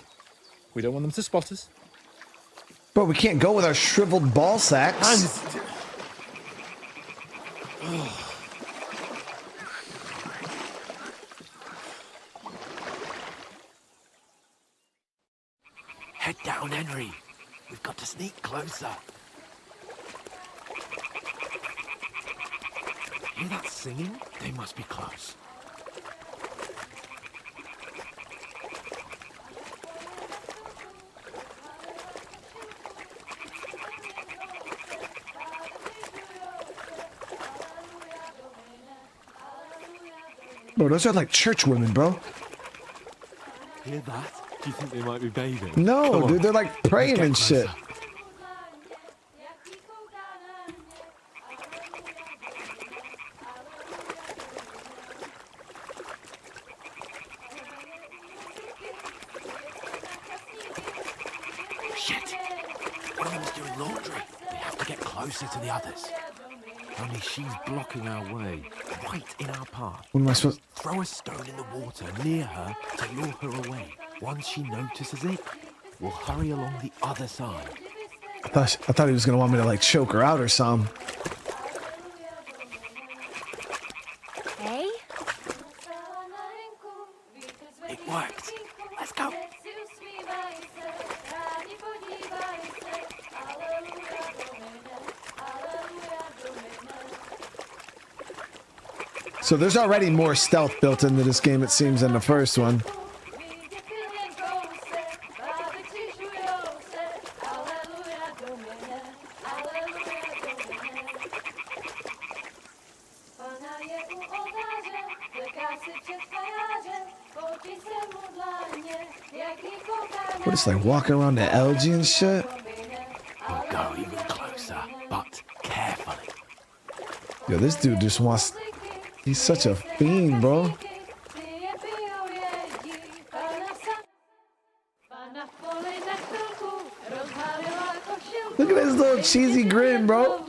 We don't want them to spot us. Bro, we can't go with our shriveled ball sacks. Hans! Head down, Henry. We've got to sneak closer. Hear that singing? They must be close. Bro, those are like church women, bro. Hear that? Do you think they might be bathing? No, dude, they're like praying and shit. Shit! One of them's doing laundry. We have to get closer to the others. Only she's blocking our way, right in our path. What am I supposed? Throw a stone in the water near her to lure her away. Once she notices it, we'll hurry along the other side. I thought he was gonna want me to like choke her out or something. Hey? It worked. Let's go. So there's already more stealth built into this game, it seems, than the first one. What, it's like walking around the algae and shit? We'll go even closer, but carefully. Yo, this dude just wants... He's such a fiend, bro. Look at this little cheesy grin, bro.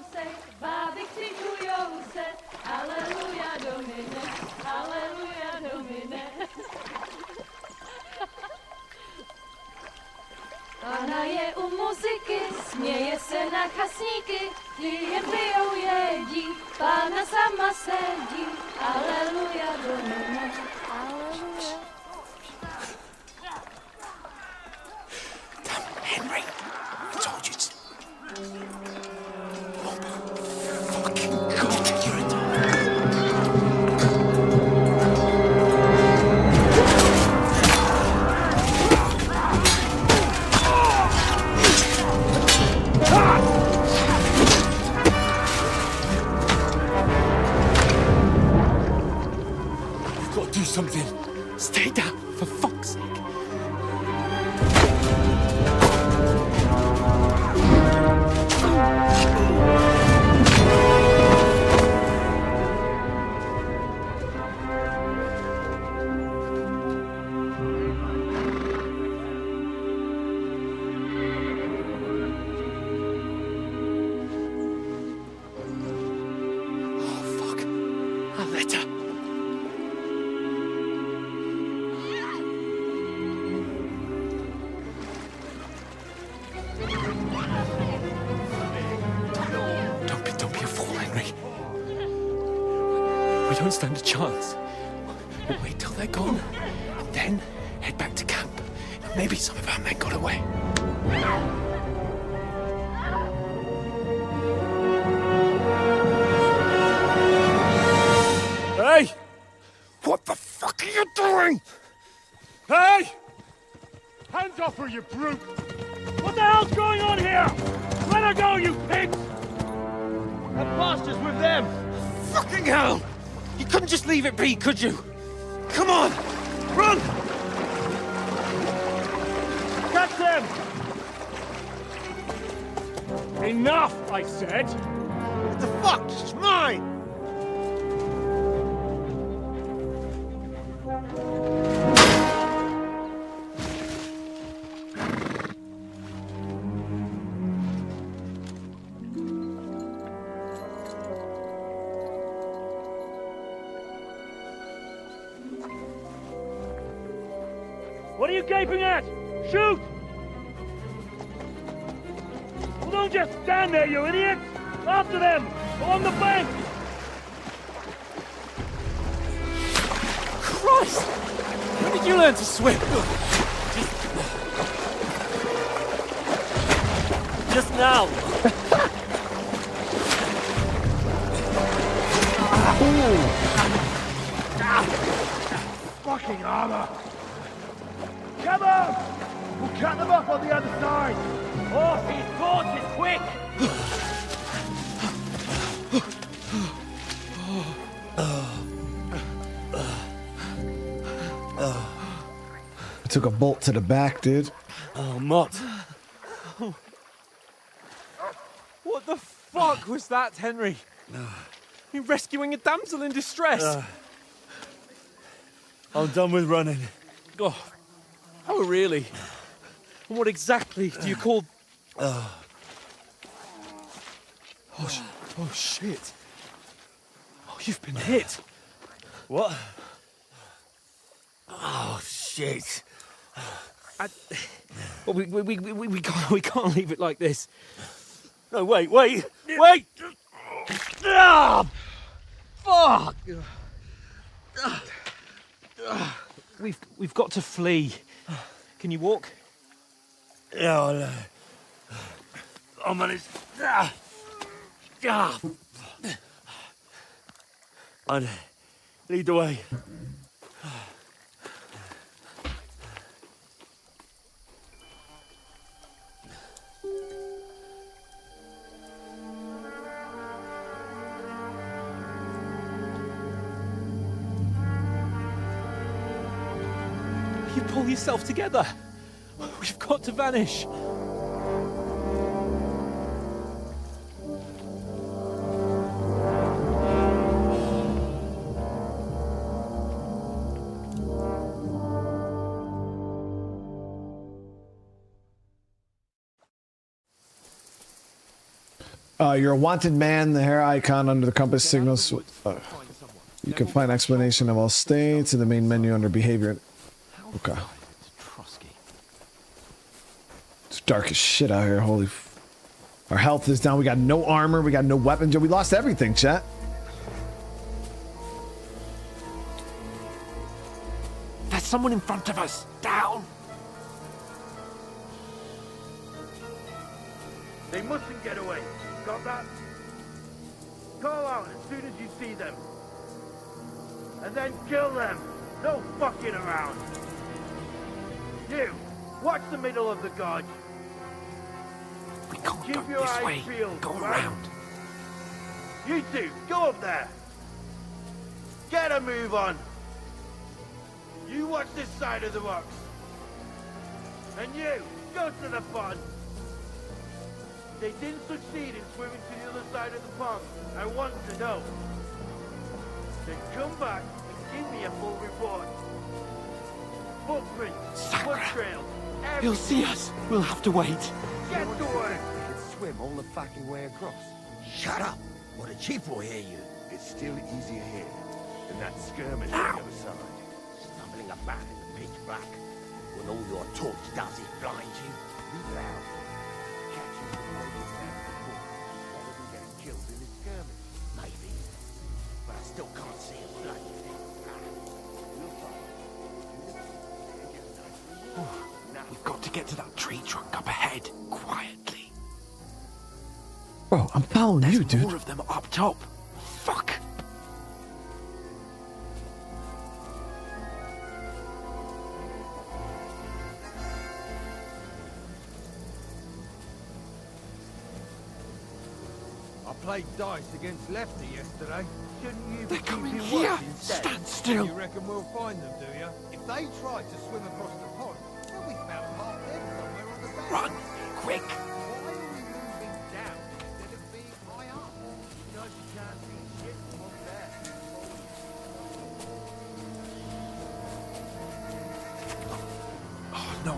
Ona je muzyky, směje se na chasníky, ty jen pijou jedí, Pána sama sedí, aleluja do nebe, aleluja. Damn, Henry, I told you to... Oh my fucking God, you're a... Do something. Stay down, for fuck's sake. Oh, fuck. A letter. We don't stand a chance. We'll wait till they're gone, and then head back to camp. Maybe some of our men got away. Hey! What the fuck are you doing? Hey! Hands off her, you brute! What the hell's going on here? Let her go, you pigs! That bastard's with them! Fucking hell! You couldn't just leave it be, could you? Come on! Run! Catch them! Enough, I said! What the fuck? It's mine! What are you gaping at? Shoot! Well, don't just stand there, you idiots! After them! Along the bank! Christ! When did you learn to swim? Just now! Fucking armor! Come on! We'll cut them off on the other side! Oh, his torch is quick! I took a bolt to the back, dude. Oh, Mott. What the fuck was that, Henry? You rescuing a damsel in distress? I'm done with running. Oh, oh, really? And what exactly do you call... Oh, oh, shit. Oh, you've been hit. What? Oh, shit. Well, we can't leave it like this. No, wait! Ah! Fuck! We've got to flee. Can you walk? Yeah, I'll manage. I'd lead the way. You pull yourself together. We've got to vanish. You're a wanted man. The hair icon under the compass signals. You can find explanation of all states in the main menu under behavior. Okay. It's dark as shit out here. Holy. Our health is down. We got no armor. We got no weapons. We lost everything, chat. There's someone in front of us. Down. They mustn't get away. Got that? Call out as soon as you see them. And then kill them. No fucking around. You, watch the middle of the gorge. We can't Keep go your this eyes way. peeled, Go right? around. You two, go up there. Get a move on. You watch this side of the rocks. And you, go to the pond. They didn't succeed in swimming to the other side of the pond. I want to know. Then come back and give me a full report. Footprints, foot trails, He'll see us. We'll have to wait. Get to work. Swim all the fucking way across. Shut up, or the chief will hear you. It's still easier here than that skirmish on the other side. Stumbling about in the pitch black, when all your torch does is blind you. Be loud. Catch you before you stand before. Rather than getting killed in a skirmish. Maybe, but I still can't see a bloody thing. We'll find We've got to get to that tree trunk up ahead, quietly. Bro, I'm following you, dude. More of them up top. Fuck. I played dice against Lefty yesterday. Shouldn't you be They're coming keeping here. watch instead? Stand still. You reckon we'll find them, do you? If they try to swim across the pond, then we found half dead somewhere on the bank. Run, quick. Why are we moving down instead of being high up? You know you can't see shit from up there. Oh, no.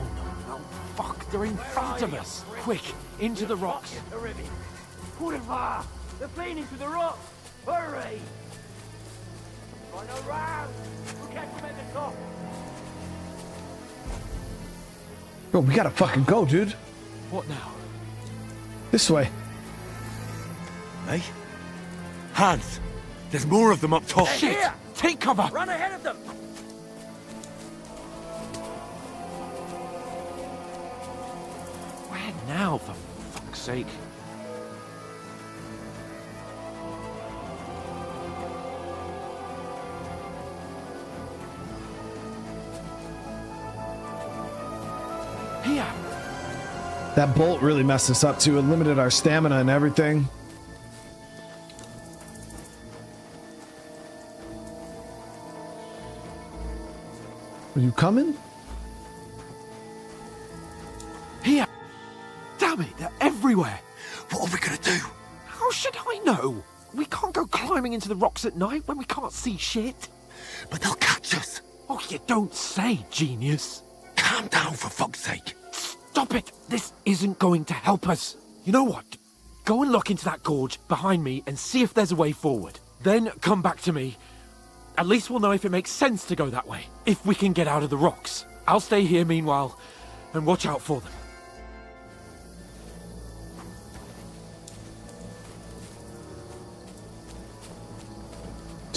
Fuck, they're in front of us. Quick, into the rocks. Terrific. Boulevard! They're fleeing into the rocks! Hurry! Run around! We'll catch them at the top! Bro, we gotta fucking go, dude. What now? This way. Hey? Hans! There's more of them up top. Shit! Here! Take cover! Run ahead of them! Where now, for fuck's sake? Here! That bolt really messed us up too. It limited our stamina and everything. Are you coming? Here! Damn it, they're everywhere! What are we gonna do? How should I know? We can't go climbing into the rocks at night when we can't see shit. But they'll catch us. Oh, you don't say, genius. Calm down, for fuck's sake. Stop it! This isn't going to help us. You know what? Go and look into that gorge behind me and see if there's a way forward. Then come back to me. At least we'll know if it makes sense to go that way. If we can get out of the rocks. I'll stay here meanwhile and watch out for them.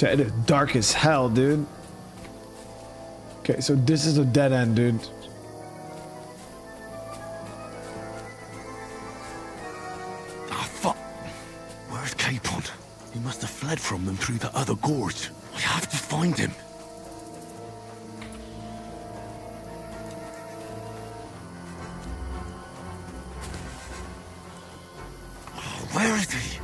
It is dark as hell, dude. Okay, so this is a dead end, dude. Ah, fuck. Where's Capon? He must have fled from them through the other gorge. I have to find him. Oh, where is he?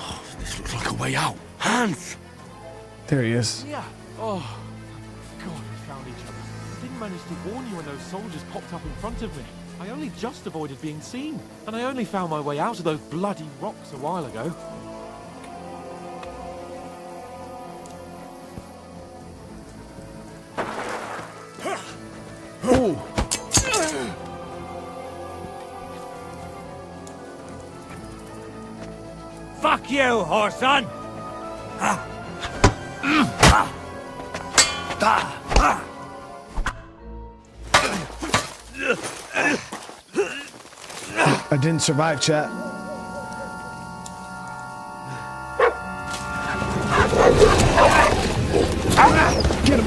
Oh, this looks like a way out. Hans! There he is. Yeah. Oh, God, we found each other. I didn't manage to warn you when those soldiers popped up in front of me. I only just avoided being seen. And I only found my way out of those bloody rocks a while ago. Oh! Fuck you, Horson! I didn't survive, chat. Get him.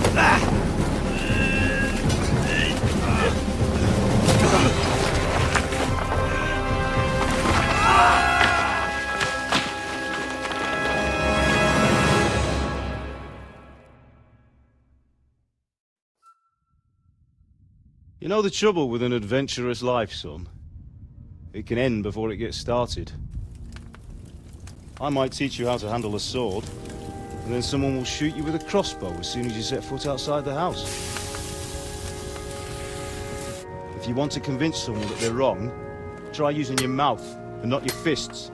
You know the trouble with an adventurous life, son? It can end before it gets started. I might teach you how to handle a sword, and then someone will shoot you with a crossbow as soon as you set foot outside the house. If you want to convince someone that they're wrong, try using your mouth and not your fists.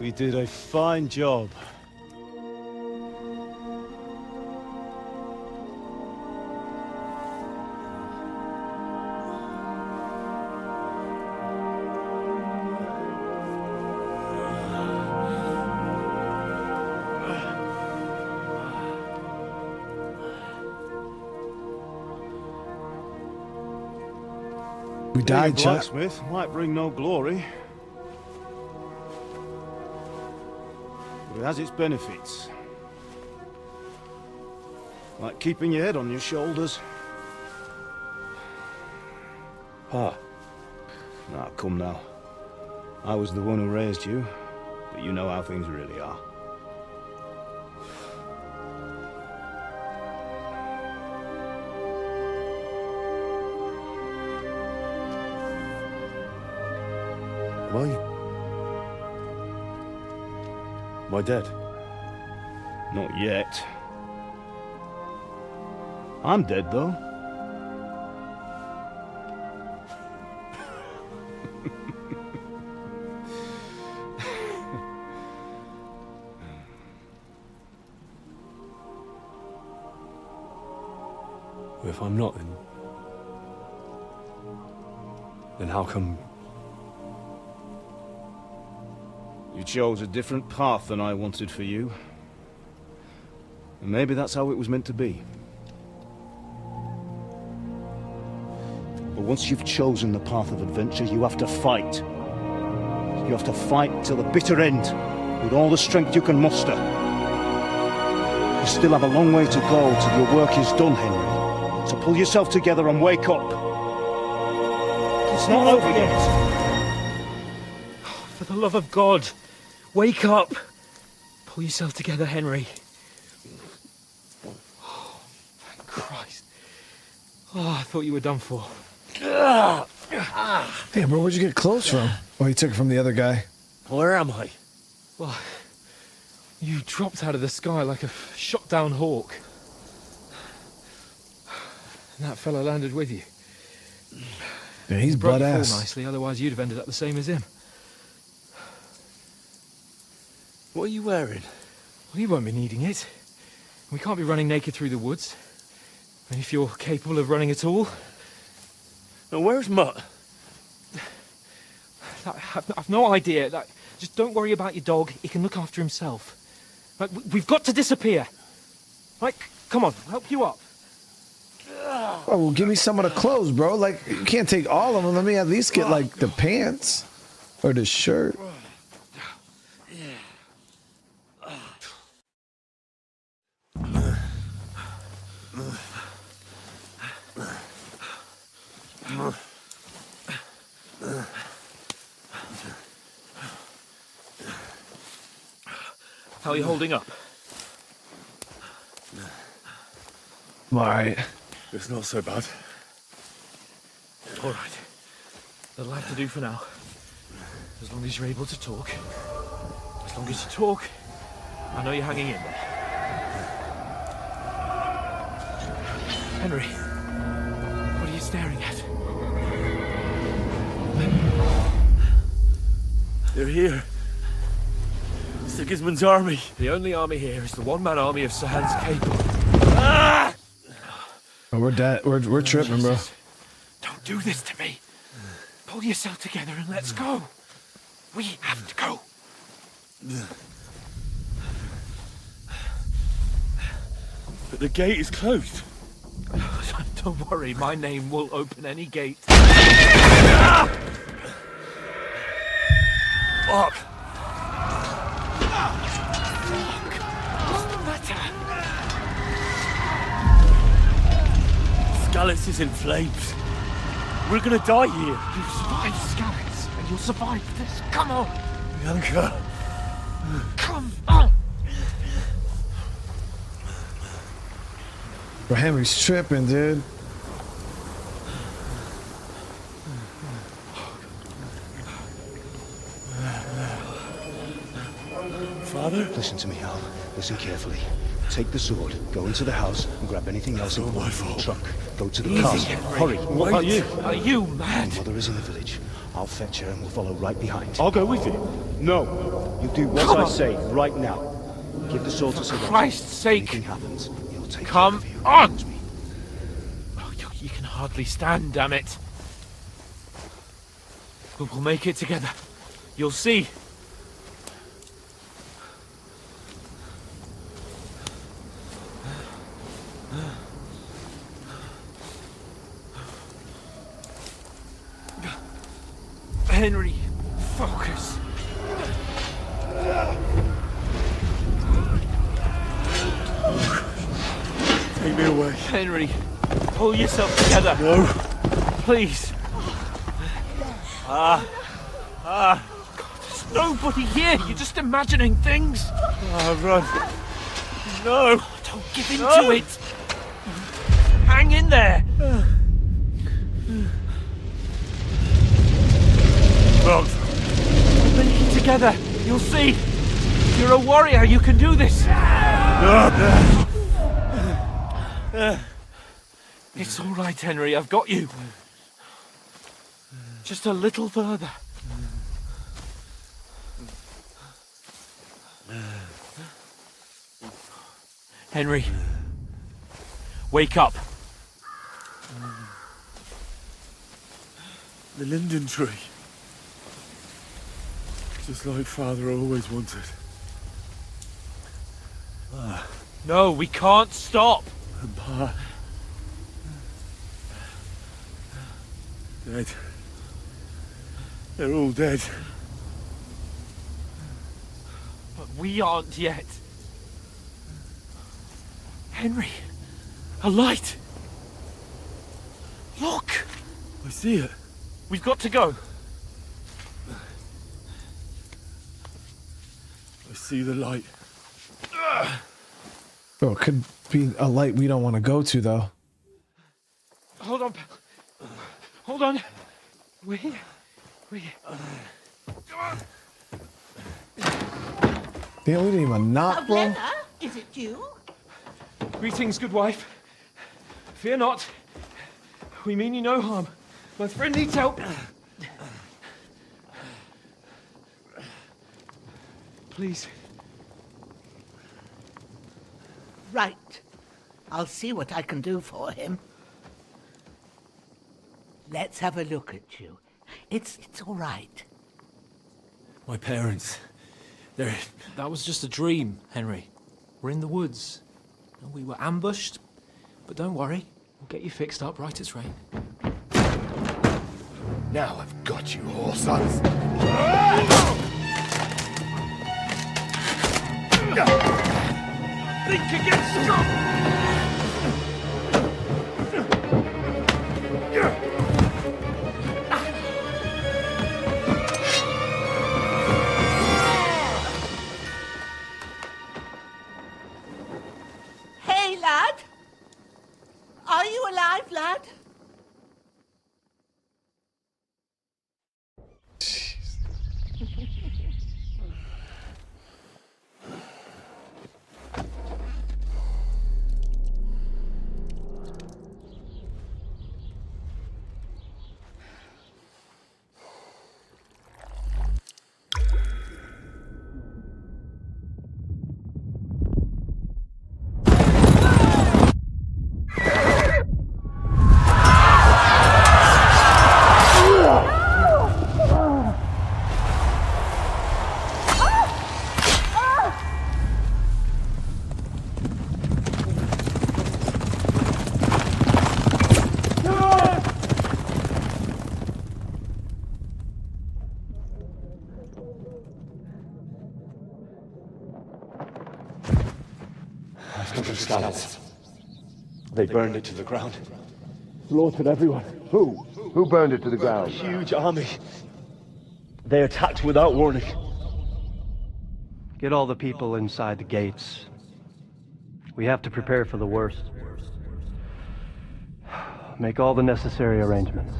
We did a fine job. We died, Being a blacksmith might bring no glory, but it has its benefits. Like keeping your head on your shoulders. Ah. Ah, come now. I was the one who raised you, but you know how things really are. Am I dead? Not yet. I'm dead, though. If I'm not, then how come... You chose a different path than I wanted for you. And maybe that's how it was meant to be. But once you've chosen the path of adventure, you have to fight. You have to fight till the bitter end, with all the strength you can muster. You still have a long way to go till your work is done, Henry. So pull yourself together and wake up. It's not over yet. For the love of God, wake up! Pull yourself together, Henry. Oh, thank Christ. Oh, I thought you were done for. Hey, bro, where'd you get clothes from? Oh, you took it from the other guy. Where am I? Well, you dropped out of the sky like a shot-down hawk. And that fella landed with you. Yeah, he's broke butt your fall ass. nicely, otherwise you'd have ended up the same as him. What are you wearing? Well, you won't be needing it. We can't be running naked through the woods. And if you're capable of running at all... Now, where's Mutt? I've no idea. Just don't worry about your dog. He can look after himself. We've got to disappear. Come on, I'll help you up. Oh, well, give me some of the clothes, bro. Like, you can't take all of them. Let me at least get, like, the pants. Or the shirt. How are you holding up? I'm alright. It's not so bad. All right. That'll have to do for now. As long as you're able to talk. As long as you talk, I know you're hanging in there. Henry, what are you staring at? They're here. Sigismund's army. The only army here is the one-man army of Sahan's Cape. Ah! Oh, we're dead. We're tripping, bro. Don't do this to me. Pull yourself together and let's go. We have to go. But the gate is closed. Don't worry, my name will open any gate. Fuck! What's the matter? Skalitz is in flames. We're gonna die here. You survived Skalitz, and you'll survive this. Come on! Bianca. Come on! Bro, Henry's tripping, dude. Father? Listen to me, Hal. Listen carefully. Take the sword, go into the house, and grab anything else in the trunk. Go to the Easy, castle. Henry. Hurry. What are you? Are you mad? My mother is in the village. I'll fetch her and we'll follow right behind. I'll go with you. No. You do what Come I on. say right now. Give the sword to For someone. Christ's sake! Anything happens, he'll take Come care of you. on! Promise me. Oh, you can hardly stand, damn it. But we'll make it together. You'll see. Henry, focus. Take me away. Henry, pull yourself together. No. Please. God, there's nobody here. You're just imagining things. Run. No. Don't give in to it. Hang in there. Bugs. We'll make it together. You'll see. You're a warrior. You can do this. It's all right, Henry. I've got you. Just a little further. Henry, wake up. The linden tree. Just like Father always wanted. No, we can't stop. And Pa. Dead. They're all dead. But we aren't yet. Henry, a light. Look. I see it. We've got to go. I see the light. Bro, it could be a light we don't want to go to, though. Hold on. Hold on. We're here. We're here. Come on. Damn, we didn't even knock, bro. Is it you? Greetings, good wife. Fear not. We mean you no harm. My friend needs help. Please. Right. I'll see what I can do for him. Let's have a look at you. It's all right. My parents. They're... That was just a dream, Henry. We're in the woods. We were ambushed, but don't worry. We'll get you fixed up right as rain. Now I've got you, whore sons. Think against strong. Hey, lad. Are you alive, lad? 100 scallops. They burned it to the ground. Slaughtered everyone. Who? Who burned it to the ground? A huge army. They attacked without warning. Get all the people inside the gates. We have to prepare for the worst. Make all the necessary arrangements.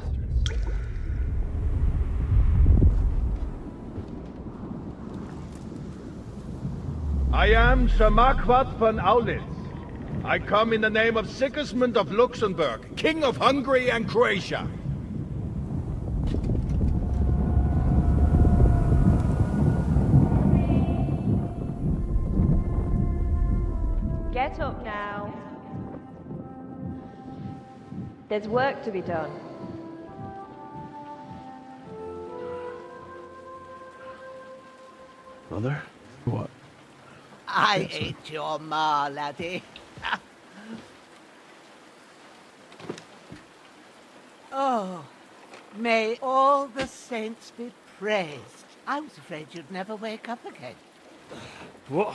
I am Sir Marquardt von Aulitz. I come in the name of Sigismund of Luxembourg, King of Hungary and Croatia. Get up now. There's work to be done. Mother? What? I ain't your ma, laddie. Oh, may all the saints be praised. I was afraid you'd never wake up again. What?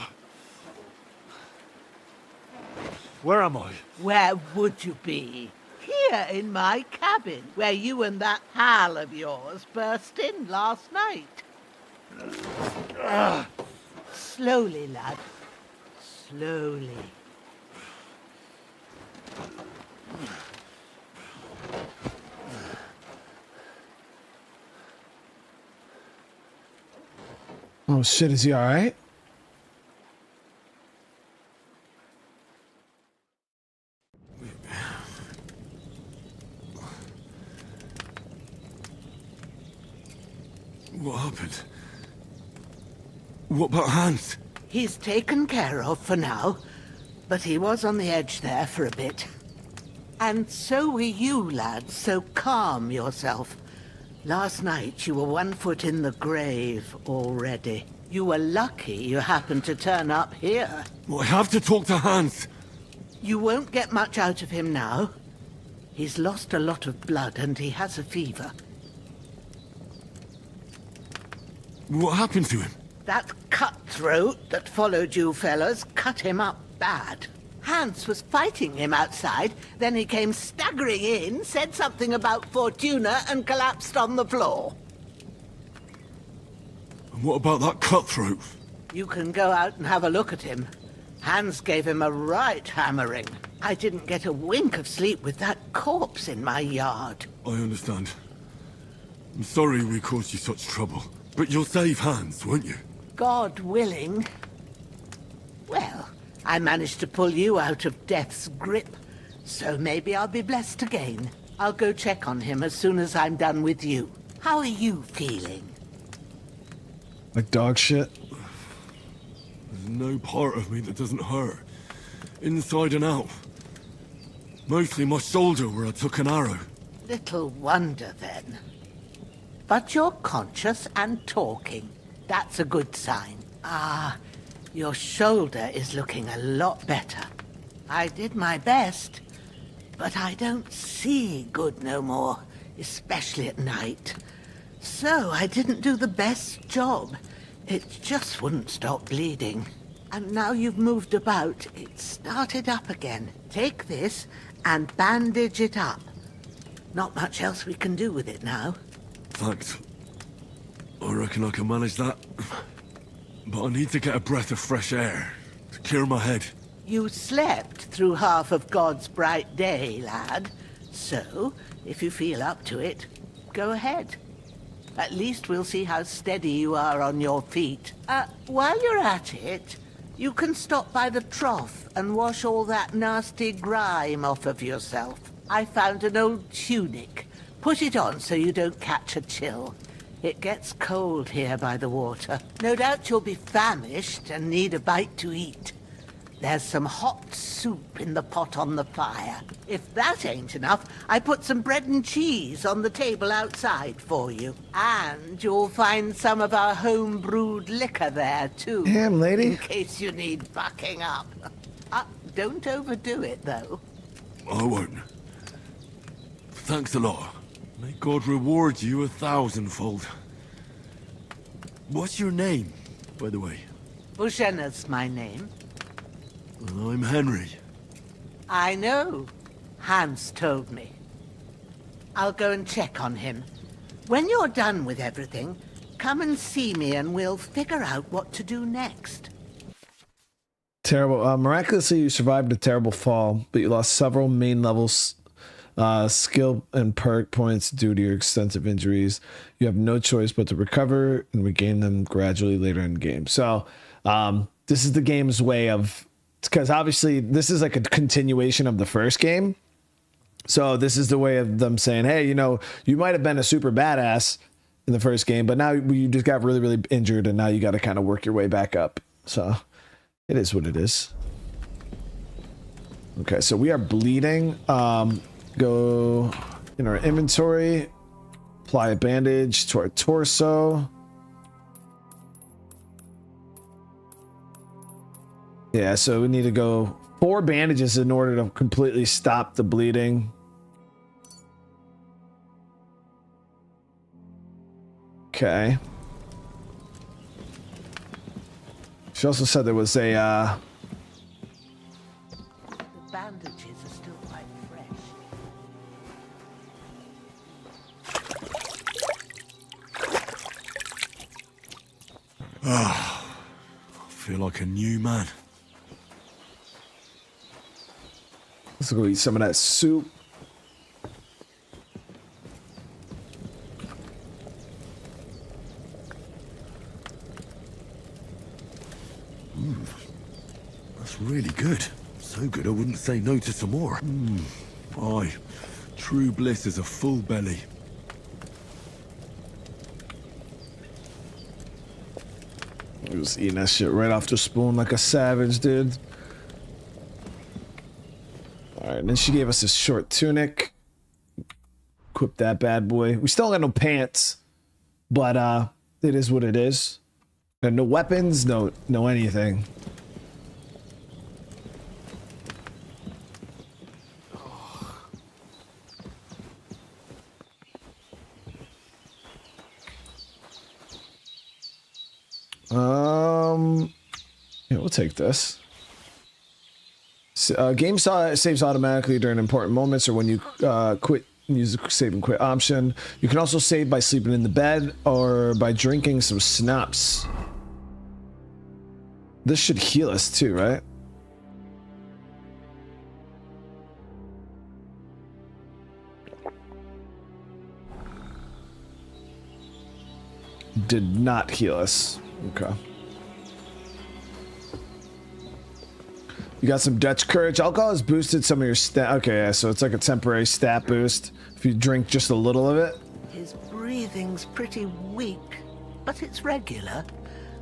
Where am I? Where would you be? Here in my cabin, where you and that pal of yours burst in last night. Slowly, lad. Slowly. Oh shit, is he alright? What happened? What about Hans? He's taken care of for now, but he was on the edge there for a bit. And so were you, lad, so calm yourself. Last night you were 1 foot in the grave already. You were lucky you happened to turn up here. Well, I have to talk to Hans. You won't get much out of him now. He's lost a lot of blood and he has a fever. What happened to him? That cutthroat that followed you fellas cut him up bad. Hans was fighting him outside, then he came staggering in, said something about Fortuna, and collapsed on the floor. And what about that cutthroat? You can go out and have a look at him. Hans gave him a right hammering. I didn't get a wink of sleep with that corpse in my yard. I understand. I'm sorry we caused you such trouble. But you'll save Hans, won't you? God willing. Well, I managed to pull you out of death's grip, so maybe I'll be blessed again. I'll go check on him as soon as I'm done with you. How are you feeling? Like dog shit? There's no part of me that doesn't hurt. Inside and out. Mostly my shoulder where I took an arrow. Little wonder then. But you're conscious and talking. That's a good sign. Ah, your shoulder is looking a lot better. I did my best, but I don't see good no more, especially at night. So I didn't do the best job. It just wouldn't stop bleeding. And now you've moved about, it started up again. Take this and bandage it up. Not much else we can do with it now. Thanks. I reckon I can manage that. But I need to get a breath of fresh air to clear my head. You slept through half of God's bright day, lad. So, if you feel up to it, go ahead. At least we'll see how steady you are on your feet. While you're at it, you can stop by the trough and wash all that nasty grime off of yourself. I found an old tunic. Put it on so you don't catch a chill. It gets cold here by the water. No doubt you'll be famished and need a bite to eat. There's some hot soup in the pot on the fire. If that ain't enough, I put some bread and cheese on the table outside for you. And you'll find some of our home-brewed liquor there, too. Damn, lady. In case you need bucking up. Don't overdo it, though. I won't. Thanks a lot. May God reward you 1,000-fold. What's your name, by the way? Bushenna's my name. And I'm Henry. I know. Hans told me. I'll go and check on him. When you're done with everything, come and see me and we'll figure out what to do next. Terrible. Miraculously, you survived a terrible fall, but you lost several main levels skill and perk points due to your extensive injuries. You have no choice but to recover and regain them gradually later in the game. So this is the game's way of, because obviously this is like a continuation of the first game. So this is the way of them saying, hey, you know, you might have been a super badass in the first game, but now you just got really, really injured and now you got to kind of work your way back up. So it is what it is. Okay, so we are bleeding. Go in our inventory, apply a bandage to our torso. Yeah, so we need to go 4 bandages in order to completely stop the bleeding. Okay. She also said there was a The bandages are still quite fresh. I feel like a new man. Let's go eat some of that soup. That's really good. So good I wouldn't say no to some more. Aye, true bliss is a full belly. I was eating that shit right off the spoon like a savage, dude. Alright, and then she gave us this short tunic. Equip that bad boy. We still got no pants, but it is what it is. And no weapons, no anything. Yeah, we'll take this. Game saves automatically during important moments or when you quit. Use the save and quit option. You can also save by sleeping in the bed or by drinking some schnapps. This should heal us too, right? Did not heal us. Okay. You got some Dutch courage. Alcohol has boosted some of your stat. Okay, yeah, so it's like a temporary stat boost if you drink just a little of it. His breathing's pretty weak, but it's regular.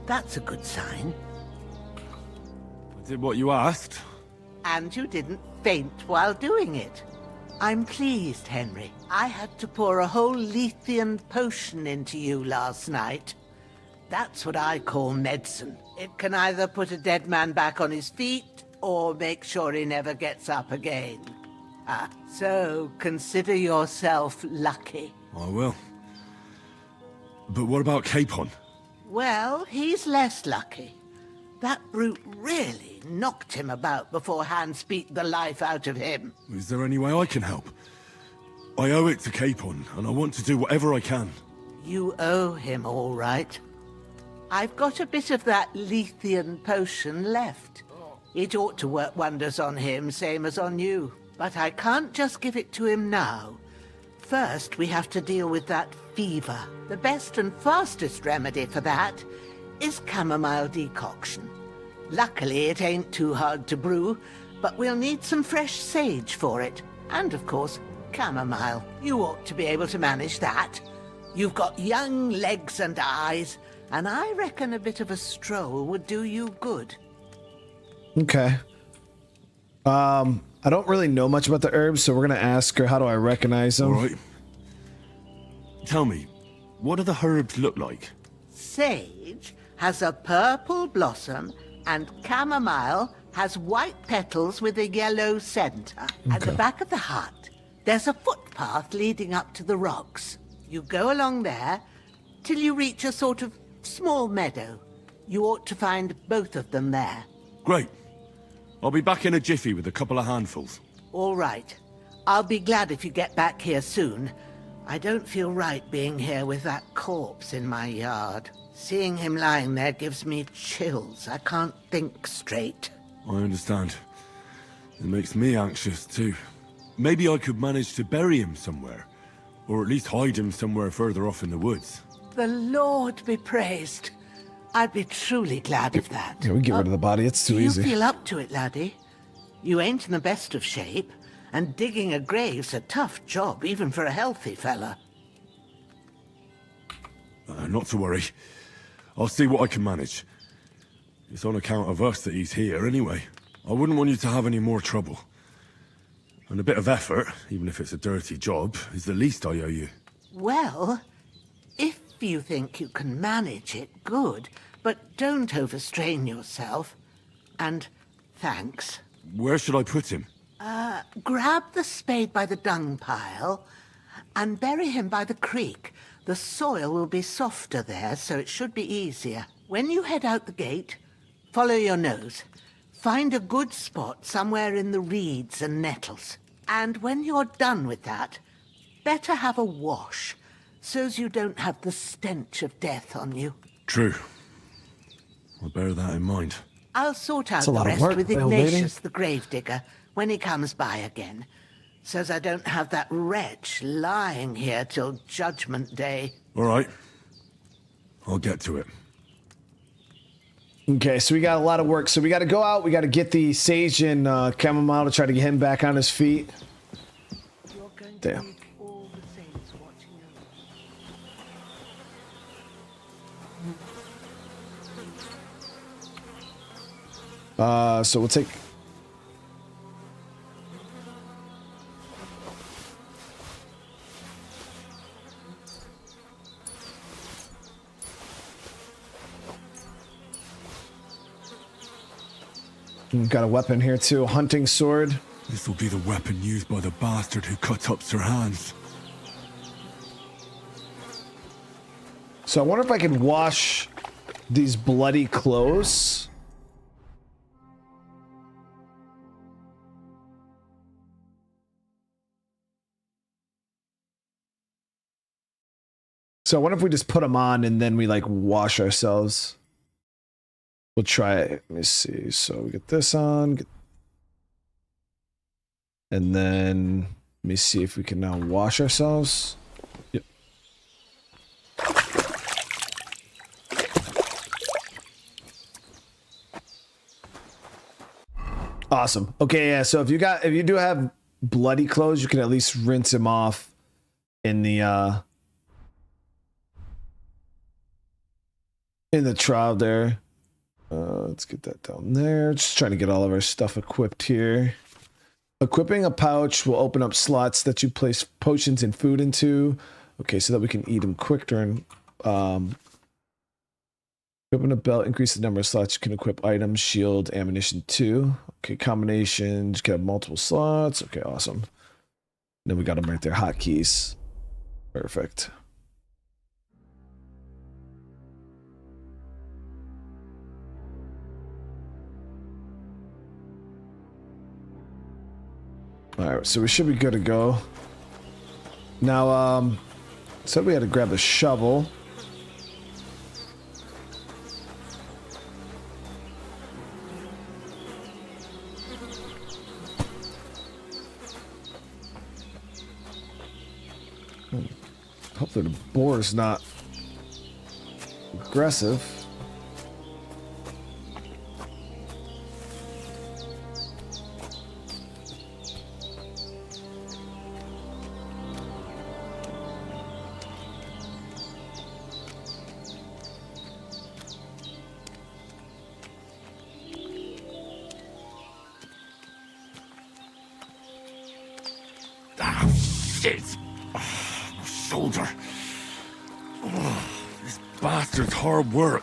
That's a good sign. I did what you asked. And you didn't faint while doing it. I'm pleased, Henry. I had to pour a whole Lethean potion into you last night. That's what I call medicine. It can either put a dead man back on his feet or make sure he never gets up again. So consider yourself lucky. I will. But what about Capon? Well, he's less lucky. That brute really knocked him about before Hans beat the life out of him. Is there any way I can help? I owe it to Capon, and I want to do whatever I can. You owe him, all right. I've got a bit of that Lethean potion left. It ought to work wonders on him, same as on you. But I can't just give it to him now. First, we have to deal with that fever. The best and fastest remedy for that is chamomile decoction. Luckily, it ain't too hard to brew, but we'll need some fresh sage for it. And, of course, chamomile. You ought to be able to manage that. You've got young legs and eyes, and I reckon a bit of a stroll would do you good. Okay. I don't really know much about the herbs, so we're gonna ask her how do I recognize them. All right. Tell me, what do the herbs look like? Sage has a purple blossom, and chamomile has white petals with a yellow center. Okay. At the back of the hut, there's a footpath leading up to the rocks. You go along there till you reach a sort of small meadow. You ought to find both of them there. Great. I'll be back in a jiffy with a couple of handfuls. All right. I'll be glad if you get back here soon. I don't feel right being here with that corpse in my yard. Seeing him lying there gives me chills. I can't think straight. I understand. It makes me anxious too. Maybe I could manage to bury him somewhere. Or at least hide him somewhere further off in the woods. The Lord be praised. I'd be truly glad of that. Yeah, we get rid of the body. It's too Do easy. you feel up to it, laddie? You ain't in the best of shape, and digging a grave's a tough job, even for a healthy fella. Not to worry. I'll see what I can manage. It's on account of us that he's here anyway. I wouldn't want you to have any more trouble. And a bit of effort, even if it's a dirty job, is the least I owe you. Well, if you think you can manage it, good. But don't overstrain yourself. And thanks. Where should I put him? Grab the spade by the dung pile and bury him by the creek. The soil will be softer there, so it should be easier. When you head out the gate, follow your nose. Find a good spot somewhere in the reeds and nettles. And when you're done with that, better have a wash, so's you don't have the stench of death on you. True. I'll bear that in mind. I'll sort out That's a the lot of rest work, with old lady. Ignatius the gravedigger when he comes by again, so's I don't have that wretch lying here till Judgment Day. All right. I'll get to it. Okay, so we got a lot of work. So we got to go out. We got to get the sage and chamomile to try to get him back on his feet. Damn. So we'll take... We've got a weapon here too, a hunting sword. This will be the weapon used by the bastard who cut up Sir Hans. So I wonder if I can wash these bloody clothes. So I wonder if we just put them on and then we like wash ourselves. We'll try it. Let me see. So we get this on. And then let me see if we can now wash ourselves. Yep. Awesome. Okay, yeah. So if you do have bloody clothes, you can at least rinse them off in the trial there. Let's get that down there. Just trying to get all of our stuff equipped here. Equipping a pouch will open up slots that you place potions and food into. Okay, so that we can eat them quick during... Equipping a belt, increase the number of slots you can equip items, shield, ammunition too. Okay, combinations, you can have multiple slots. Okay, awesome. Then we got them right there, hotkeys. Perfect. All right, so we should be good to go. Now, said we had to grab the shovel. Hopefully the boar is not aggressive. Shoulder. This bastard's hard work.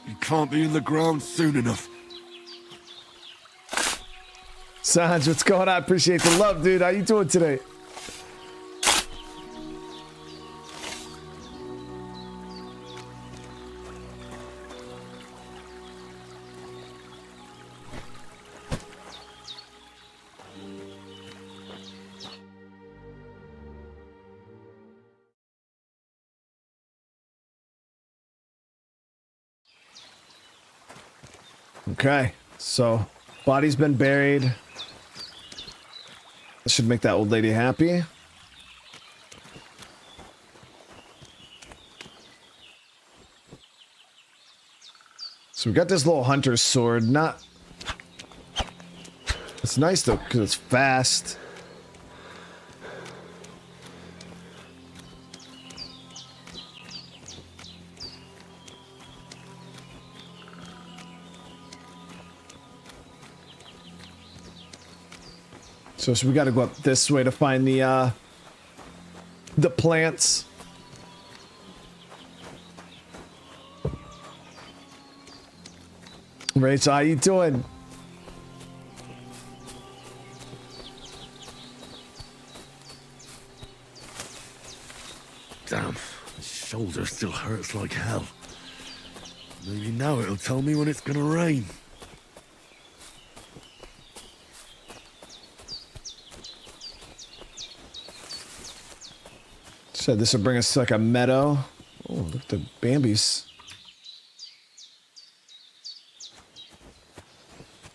You can't be in the ground soon enough. Sanj, what's going on? I appreciate the love, dude. How you doing today? Okay, so body's been buried. This should make that old lady happy. So we got this little hunter's sword. Not. It's nice though because it's fast. So we got to go up this way to find the plants. Rachel, how you doing? Damn, my shoulder still hurts like hell. Maybe now it'll tell me when it's gonna rain. So this will bring us to like a meadow. Oh, look at the Bambies.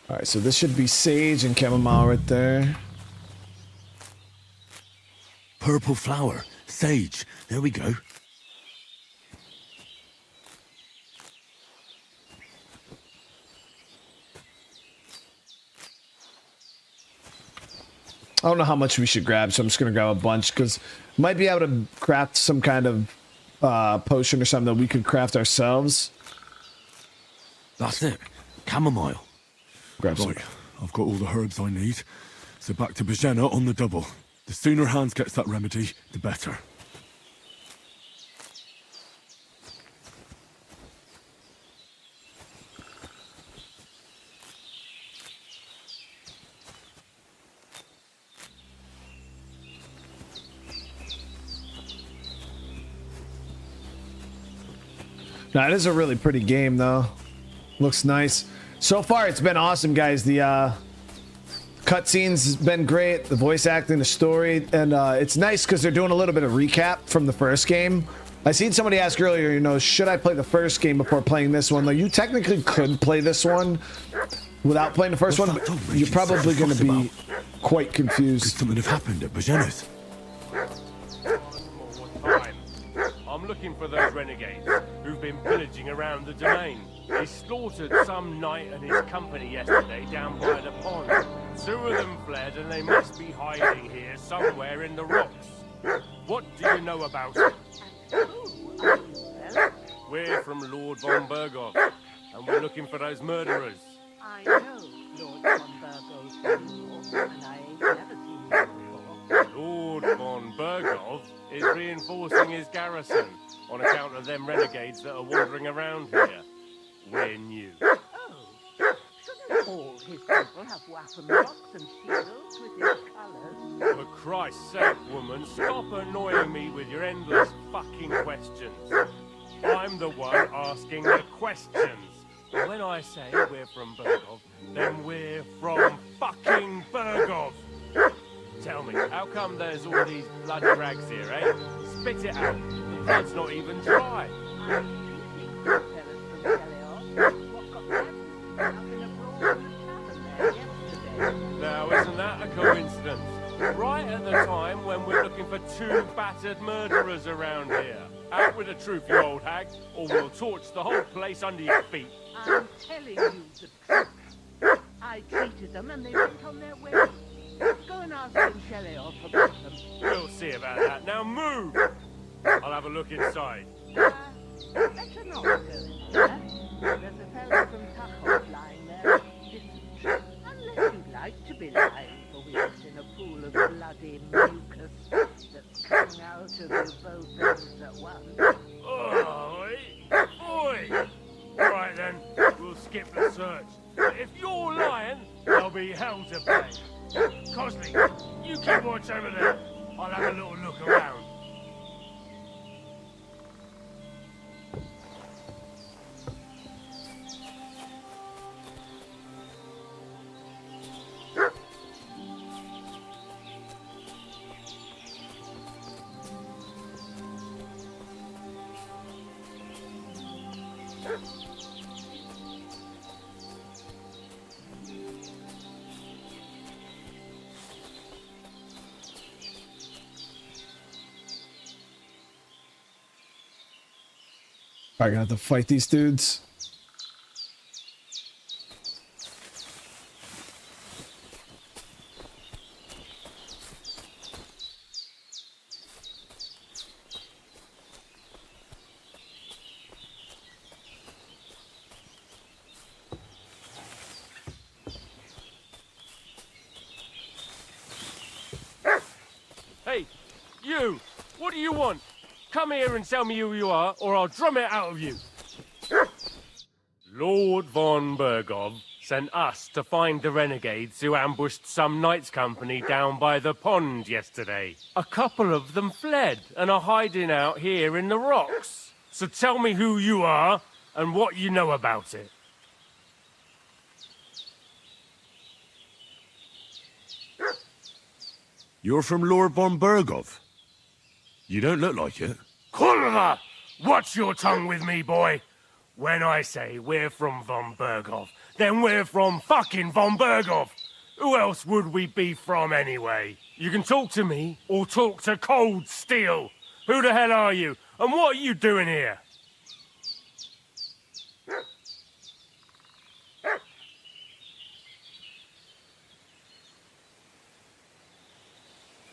All right, so this should be sage and chamomile right there. Purple flower, sage. There we go. I don't know how much we should grab, so I'm just gonna grab a bunch because might be able to craft some kind of potion or something that we could craft ourselves. That's it. Chamomile. Grab some. Right, I've got all the herbs I need. So back to Bajena on the double. The sooner Hans gets that remedy, the better. Now, it is a really pretty game, though. Looks nice. So far, it's been awesome, guys. The cutscenes has been great. The voice acting, the story, and it's nice because they're doing a little bit of recap from the first game. I seen somebody ask earlier, you know, should I play the first game before playing this one? Like, you technically could play this one without playing the first one. You're probably going to be quite confused. Could something have happened at Bajena's? I'm looking for those renegades who've been pillaging around the domain. They slaughtered some knight and his company yesterday down by the pond. 2 of them fled and they must be hiding here somewhere in the rocks. What do you know about it? We're from Lord von Berghoff, and we're looking for those murderers. I know Lord von Berghoff, and I ain't never seen him before. Lord von Berghoff is reinforcing his garrison on account of them renegades that are wandering around here. We're new. Oh, shouldn't all his people have waffen rocks and shields with his colours? For Christ's sake, woman, stop annoying me with your endless fucking questions. I'm the one asking the questions. And when I say we're from Berghoff, then we're from fucking Berghoff. Tell me, how come there's all these bloody rags here, eh? Spit it out. The blood's not even dry. Now, isn't that a coincidence? Right at the time when we're looking for 2 battered murderers around here. Out with the truth, you old hag, or we'll torch the whole place under your feet. I'm telling you the truth. I treated them and they went on their way. Go and ask them Shelley-off about them. We'll see about that. Now move! I'll have a look inside. Better not go in there. There's a fellow from Tachov lying there. Unless you'd like to be lying for weeks in a pool of bloody mucus that's coming out of you both ends at once. Oi! Oi! Right then, we'll skip the search. But if you're lying, there'll be hell to pay. Cosley, you keep watch over there. I'll have a little look around. Probably gonna have to fight these dudes. Hey, you! What do you want? Come here and tell me who you are, or I'll drum it out of you. Lord von Bergov sent us to find the renegades who ambushed some knights' company down by the pond yesterday. A couple of them fled and are hiding out here in the rocks. So tell me who you are and what you know about it. You're from Lord von Bergov? You don't look like it. Kurva! Watch your tongue with me, boy. When I say we're from von Bergov, then we're from fucking von Bergov. Who else would we be from anyway? You can talk to me or talk to cold steel. Who the hell are you? And what are you doing here?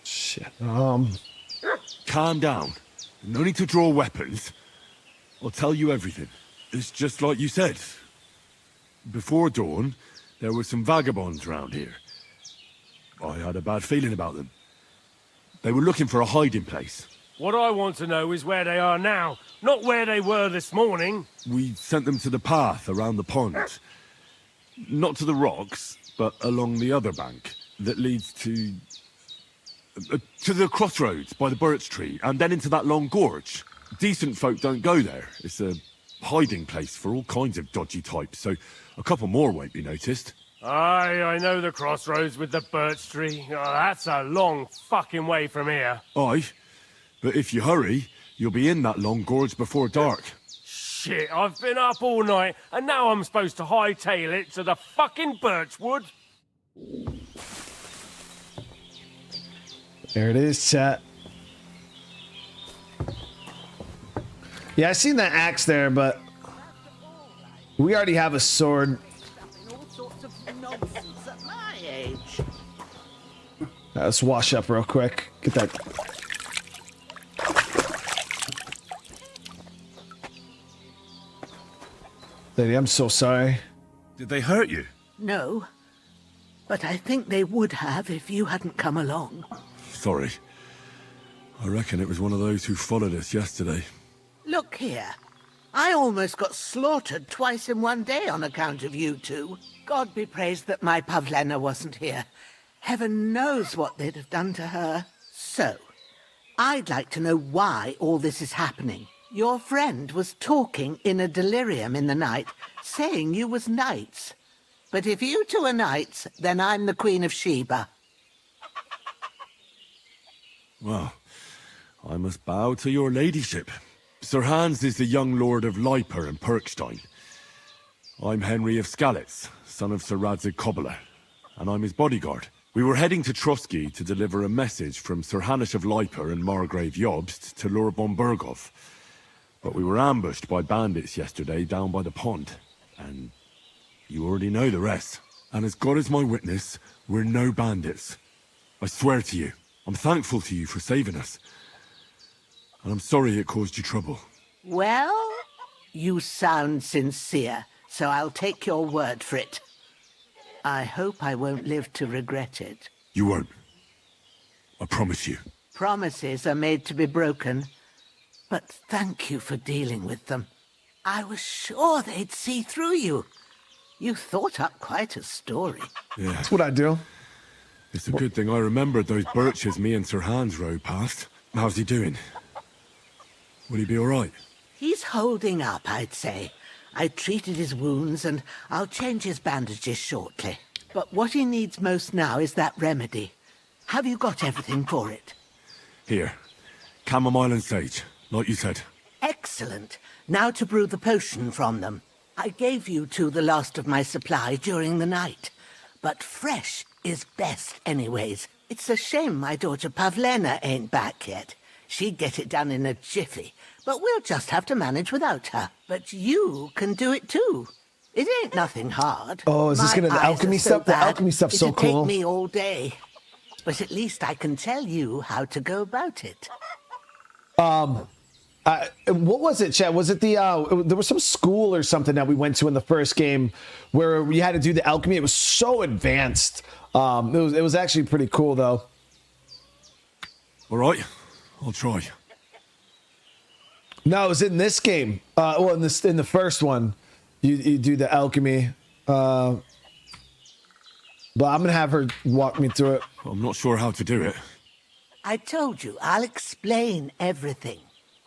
Shit. Calm down. No need to draw weapons. I'll tell you everything. It's just like you said. Before dawn, there were some vagabonds round here. I had a bad feeling about them. They were looking for a hiding place. What I want to know is where they are now, not where they were this morning. We sent them to the path around the pond. Not to the rocks, but along the other bank that leads to the crossroads by the birch tree, and then into that long gorge. Decent folk don't go there. It's a hiding place for all kinds of dodgy types, so a couple more won't be noticed. Aye, I know the crossroads with the birch tree. Oh, that's a long fucking way from here. Aye, but if you hurry, you'll be in that long gorge before dark. Shit, I've been up all night, and now I'm supposed to hightail it to the fucking birchwood? There it is, chat. Yeah, I seen that axe there, but we already have a sword. All sorts of nonsense at my age. Let's wash up real quick. Get that. Lady, I'm so sorry. Did they hurt you? No, but I think they would have if you hadn't come along. Sorry. I reckon it was one of those who followed us yesterday. Look here. I almost got slaughtered twice in one day on account of you two. God be praised that my Pavlena wasn't here. Heaven knows what they'd have done to her. So, I'd like to know why all this is happening. Your friend was talking in a delirium in the night, saying you was knights. But if you two are knights, then I'm the Queen of Sheba. Well, I must bow to your ladyship. Sir Hans is the young lord of Leiper and Perkstein. I'm Henry of Skalitz, son of Sir Radzig Cobbler, and I'm his bodyguard. We were heading to Trotsky to deliver a message from Sir Hanish of Leiper and Margrave Jobst to Lord von Bergov. But we were ambushed by bandits yesterday down by the pond, and you already know the rest. And as God is my witness, we're no bandits. I swear to you, I'm thankful to you for saving us. And I'm sorry it caused you trouble. Well, you sound sincere, so I'll take your word for it. I hope I won't live to regret it. You won't. I promise you. Promises are made to be broken, but thank you for dealing with them. I was sure they'd see through you. You thought up quite a story. Yeah. That's what I do. It's a good thing I remembered those birches me and Sir Hans rode past. How's he doing? Will he be all right? He's holding up, I'd say. I treated his wounds, and I'll change his bandages shortly. But what he needs most now is that remedy. Have you got everything for it? Here. Chamomile and sage, like you said. Excellent. Now to brew the potion from them. I gave you two the last of my supply during the night. But fresh is best anyways. It's a shame my daughter Pavlena ain't back yet. She'd get it done in a jiffy, but we'll just have to manage without her. But you can do it too. It ain't nothing hard. Oh, is this My gonna the eyes alchemy are so stuff? The bad, alchemy stuff's so it'd cool. take me all day. But at least I can tell you how to go about it. What was it, Chad? Was it the there was some school or something that we went to in the first game where we had to do the alchemy? It was so advanced. It was actually pretty cool though. All right, I'll try. No, it was in this game. Well, in the first one, you do the alchemy. But I'm gonna have her walk me through it. I'm not sure how to do it. I told you, I'll explain everything.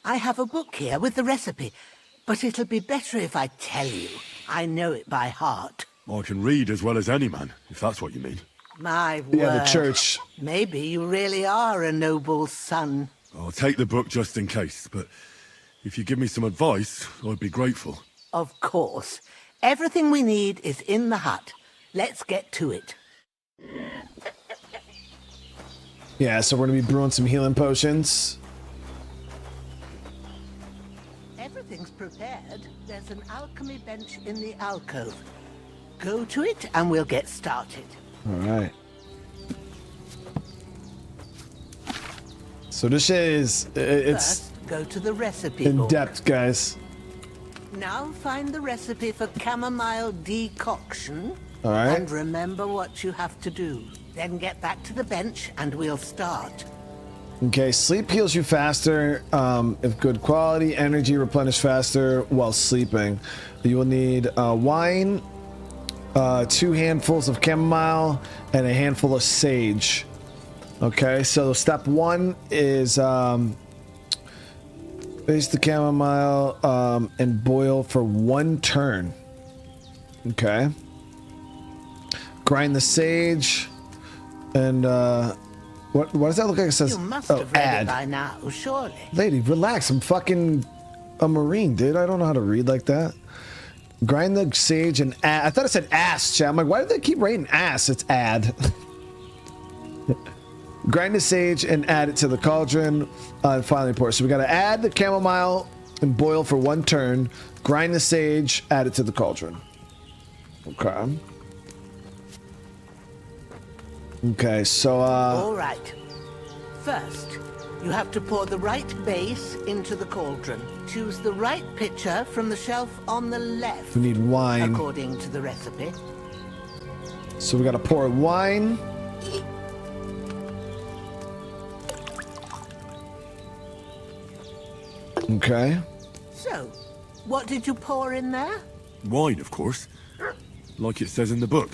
I have a book here with the recipe, but it'll be better if I tell you. I know it by heart. I can read as well as any man, if that's what you mean. My word. Yeah, the church. Maybe you really are a noble son. I'll take the book just in case, but if you give me some advice, I'd be grateful. Of course. Everything we need is in the hut. Let's get to it. Yeah, so we're gonna be brewing some healing potions. Everything's prepared. There's an alchemy bench in the alcove. Go to it and we'll get started. All right. So this is it's First, go to the recipe in book. depth, guys. Now find the recipe for chamomile decoction. All right. And remember what you have to do. Then get back to the bench and we'll start. Okay, sleep heals you faster. If good quality, energy replenish faster while sleeping. You will need wine, 2 handfuls of chamomile, and a handful of sage. Okay, so step 1 is base the chamomile and boil for 1 turn. Okay. Grind the sage and what does that look like? It says You must have read add. it by now, surely. Lady, relax. I'm fucking a Marine, dude. I don't know how to read like that. Grind the sage and add. I thought it said ass, chat. I'm like, why did they keep writing ass? It's add. Grind the sage and add it to the cauldron and finally pour. So we got to add the chamomile and boil for 1 turn. Grind the sage, add it to the cauldron. Okay. Okay, so All right. First, you have to pour the right base into the cauldron. Choose the right pitcher from the shelf on the left. we need wine. According to the recipe. So we got to pour wine. Okay. So, what did you pour in there? Wine, of course. Like it says in the book.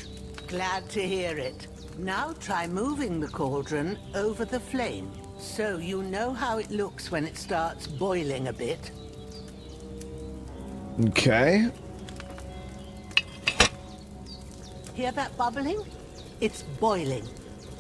Glad to hear it. Now try moving the cauldron over the flame, so you know how it looks when it starts boiling a bit. Okay. Hear that bubbling? It's boiling.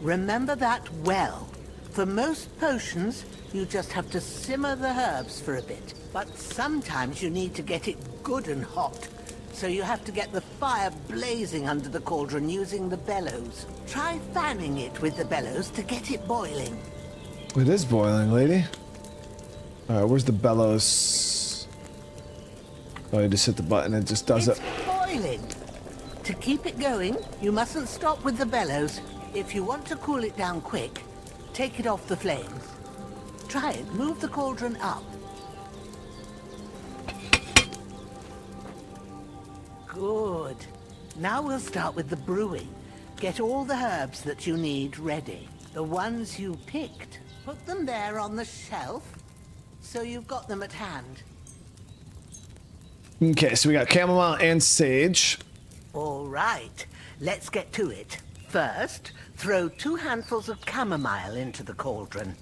Remember that well. For most potions, you just have to simmer the herbs for a bit. But sometimes you need to get it good and hot. So you have to get the fire blazing under the cauldron using the bellows. Try fanning it with the bellows to get it boiling. It is boiling, lady. All right, where's the bellows? Oh, you just hit the button. It just does it. Boiling. To keep it going, you mustn't stop with the bellows. If you want to cool it down quick, take it off the flames. Try it. Move the cauldron up. Good. Now we'll start with the brewing. Get all the herbs that you need ready. The ones you picked. Put them there on the shelf, so you've got them at hand. Okay, so we got chamomile and sage. All right, let's get to it. First, throw 2 handfuls of chamomile into the cauldron.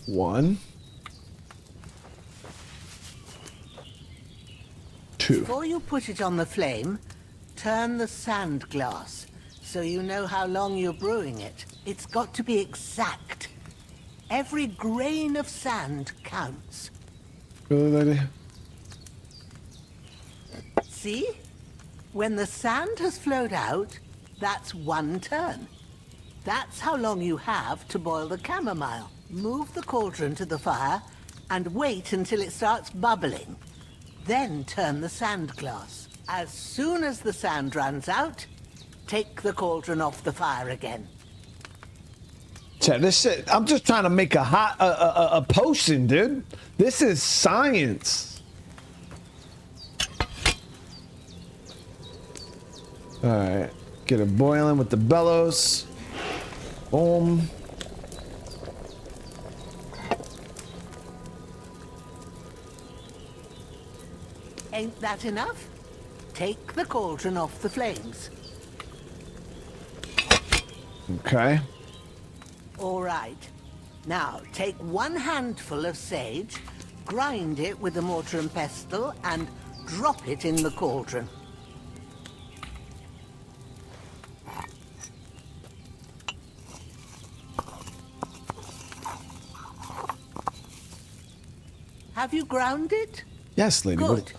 One. 2. Before you put it on the flame, turn the sand glass so you know how long you're brewing it. It's got to be exact. Every grain of sand counts. Really, lady? See? When the sand has flowed out, that's 1 turn. That's how long you have to boil the chamomile. Move the cauldron to the fire and wait until it starts bubbling. Then turn the sand glass. As soon as the sand runs out, take the cauldron off the fire again. Chat, this shit, I'm just trying to make a potion, dude. This is science. All right, get it boiling with the bellows. Boom. Ain't that enough? Take the cauldron off the flames. Okay. All right. Now, take 1 handful of sage, grind it with a mortar and pestle, and drop it in the cauldron. Have you ground it? Yes, lady. Good.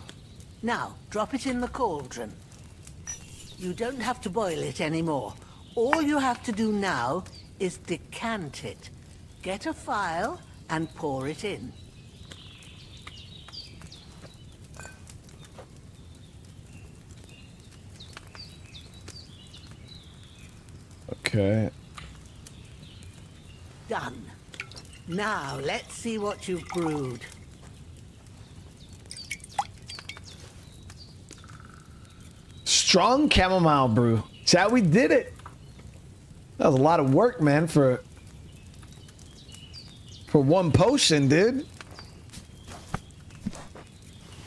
Now, drop it in the cauldron. You don't have to boil it anymore. All you have to do now is decant it. Get a phial and pour it in. Okay. Done. Now, let's see what you've brewed. Strong chamomile brew. Chat, we did it. That was a lot of work, man, for 1 potion, dude.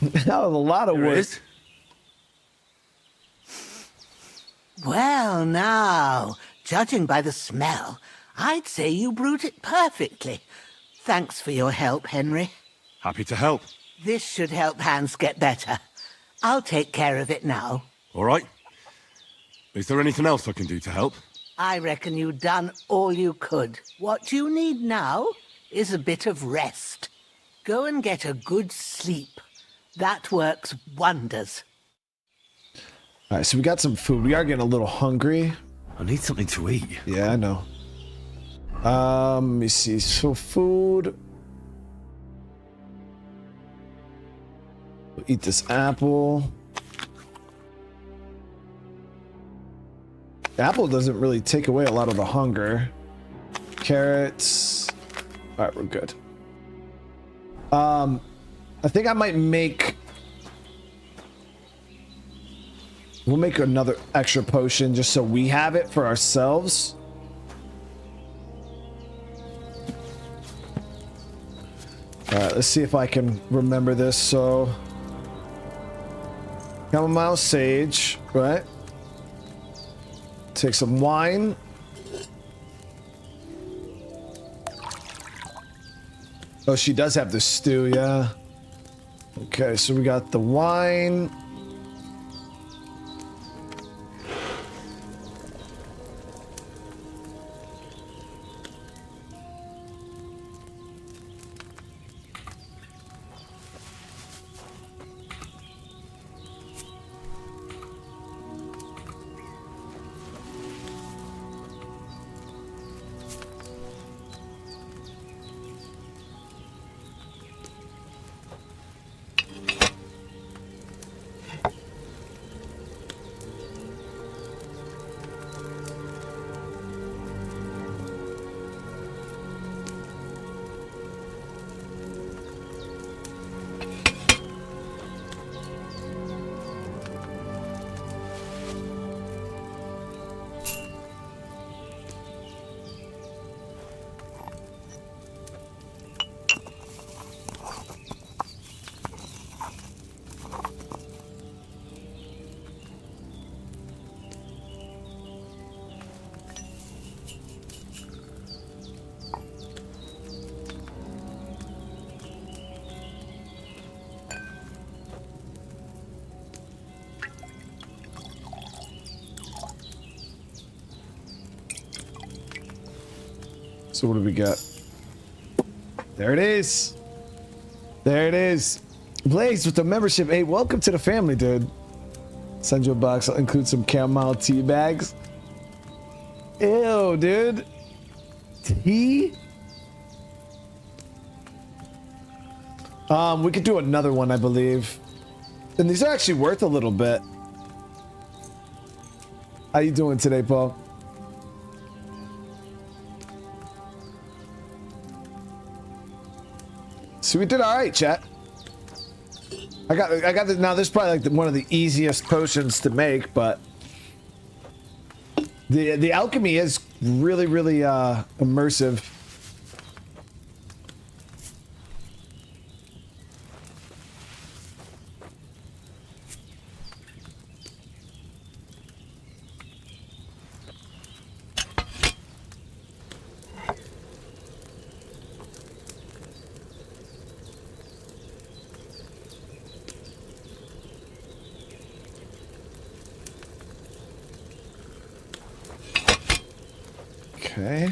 That was a lot of work. Well, now, judging by the smell, I'd say you brewed it perfectly. Thanks for your help, Henry. Happy to help. This should help Hans get better. I'll take care of it now. All right. Is there anything else I can do to help? I reckon you've done all you could. What you need now is a bit of rest. Go and get a good sleep. That works wonders. All right, so we got some food. We are getting a little hungry. I need something to eat. Yeah, I know. Let me see. So food. We'll eat this apple. Apple doesn't really take away a lot of the hunger. Carrots. All right, we're good. I think I might make... We'll make another extra potion just so we have it for ourselves. All right, let's see if I can remember this. So, chamomile, sage, right? Take some wine. Oh, she does have the stew, yeah. Okay, so we got the wine. So what do we got? There it is. There it is. Blaze with the membership. Hey, welcome to the family, dude. Send you a box. I'll include some chamomile tea bags. Ew, dude. Tea? We could do another one, I believe. And these are actually worth a little bit. How you doing today, Paul? So we did all right, chat. I got this. Now this is probably like one of the easiest potions to make, but the alchemy is really immersive. Okay.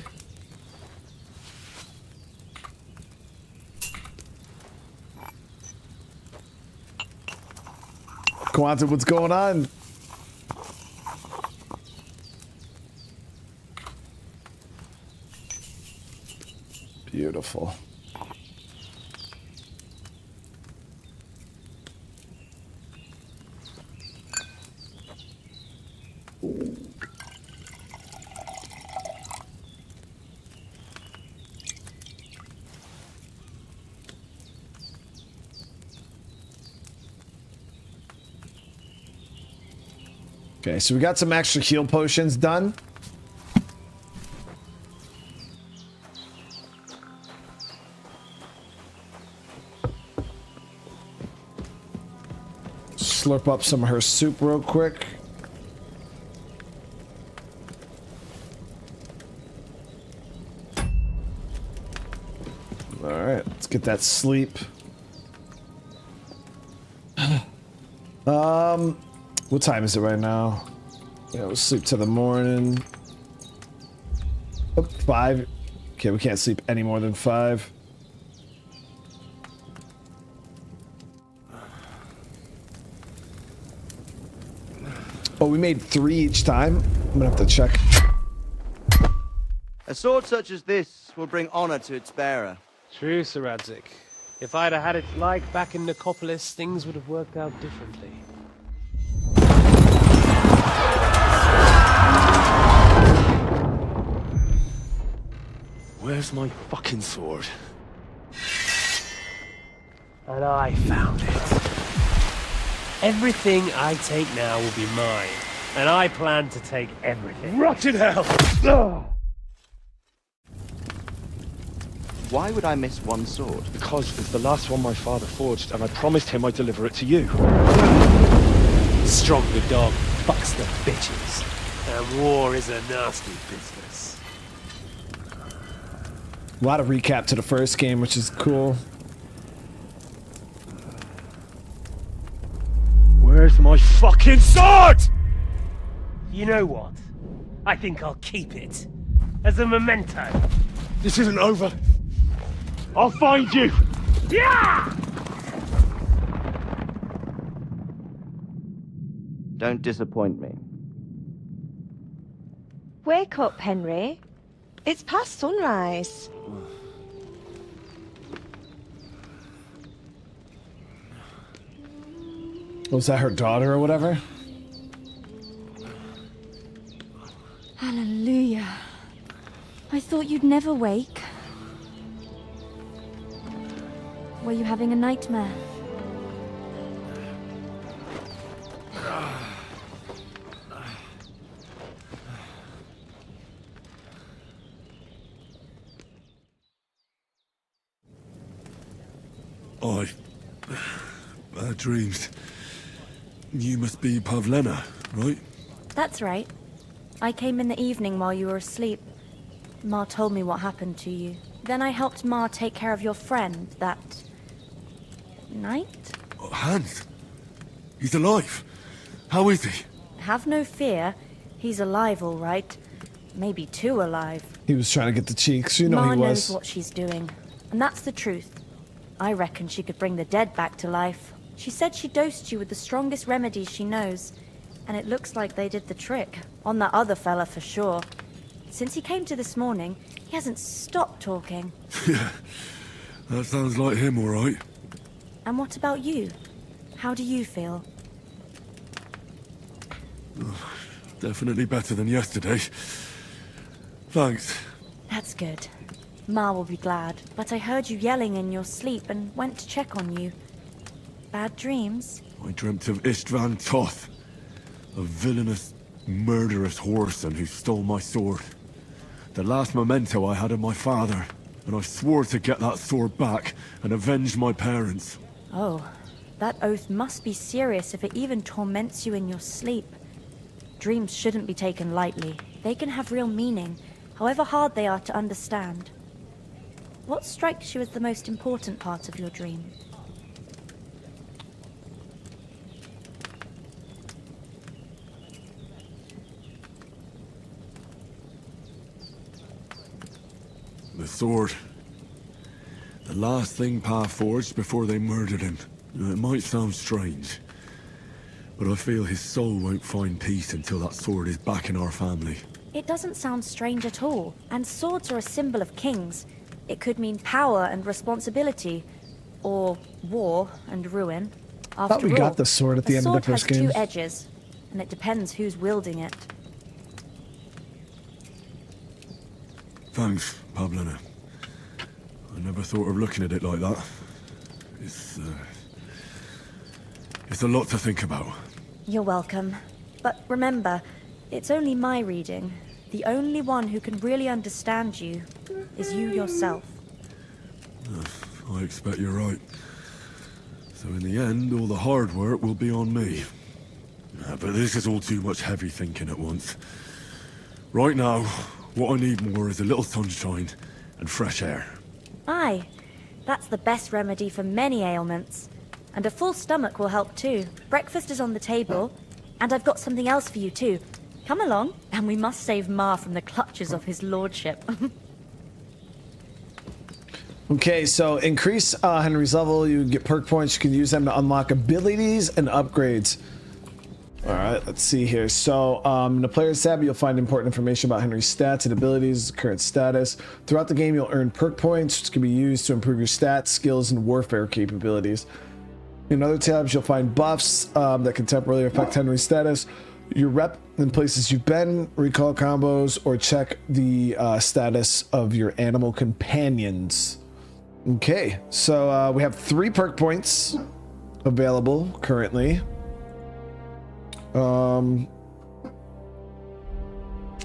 Quantum, what's going on? Beautiful. Okay, so we got some extra heal potions done. Slurp up some of her soup real quick. All right, let's get that sleep. What time is it right now? Yeah, we'll sleep till the morning. Oh, 5. Okay, we can't sleep any more than 5. Oh, we made 3 each time? I'm gonna have to check. A sword such as this will bring honor to its bearer. True, Sir Radzik. If I'd have had it like back in Nicopolis, things would have worked out differently. Where's my fucking sword? And I found it. Everything I take now will be mine, and I plan to take everything. Rot in hell! Why would I miss one sword? Because it's the last one my father forged, and I promised him I'd deliver it to you. Stronger dog fucks the bitches, and war is a nasty business. A lot of recap to the first game, which is cool. Where's my fucking sword? You know what? I think I'll keep it. As a memento. This isn't over. I'll find you! Yeah! Don't disappoint me. Wake up, Henry. It's past sunrise. Was that her daughter or whatever? Hallelujah. I thought you'd never wake. Were you having a nightmare? Bad dreams. You must be Pavlena, right? That's right. I came in the evening while you were asleep. Ma told me what happened to you. Then I helped Ma take care of your friend that night? Hans? He's alive. How is he? Have no fear. He's alive, all right. Maybe too alive. He was trying to get the cheeks. You know Ma he knows was. what she's doing. And that's the truth. I reckon she could bring the dead back to life. She said she dosed you with the strongest remedies she knows. And it looks like they did the trick. On that other fella for sure. Since he came to this morning, he hasn't stopped talking. Yeah, that sounds like him, all right. And what about you? How do you feel? Definitely better than yesterday. Thanks. That's good. Ma will be glad, but I heard you yelling in your sleep and went to check on you. Bad dreams? I dreamt of Istvan Toth, a villainous, murderous whoreson who stole my sword. The last memento I had of my father, and I swore to get that sword back and avenge my parents. Oh, that oath must be serious if it even torments you in your sleep. Dreams shouldn't be taken lightly. They can have real meaning, however hard they are to understand. What strikes you as the most important part of your dream? The sword. The last thing Pa forged before they murdered him. It might sound strange, but I feel his soul won't find peace until that sword is back in our family. It doesn't sound strange at all, and swords are a symbol of kings. It could mean power and responsibility, or war and ruin. I thought we got the sword at the end of the first game. A sword has two edges, and it depends who's wielding it. Thanks, Pavlina. I never thought of looking at it like that. It's a lot to think about. You're welcome. But remember, it's only my reading. The only one who can really understand you is you yourself. I expect you're right. So in the end, all the hard work will be on me. But this is all too much heavy thinking at once. Right now, what I need more is a little sunshine and fresh air. Aye, that's the best remedy for many ailments. And a full stomach will help too. Breakfast is on the table, and I've got something else for you too. Come along, and we must save Ma from the clutches of his lordship. Okay, so increase Henry's level. You get perk points. You can use them to unlock abilities and upgrades. All right, let's see here. So in the player's tab, you'll find important information about Henry's stats and abilities, current status. Throughout the game, you'll earn perk points, which can be used to improve your stats, skills, and warfare capabilities. In other tabs, you'll find buffs that can temporarily affect Henry's status, your rep in places you've been, recall combos, or check the status of your animal companions. Okay, so we have 3 perk points available currently. Or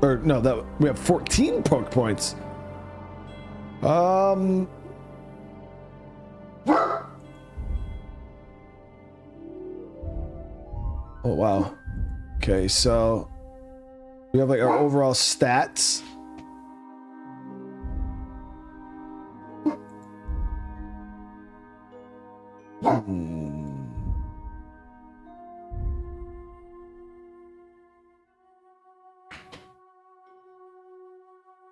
no, that we have 14 perk points. Oh wow. Okay, so we have like our overall stats.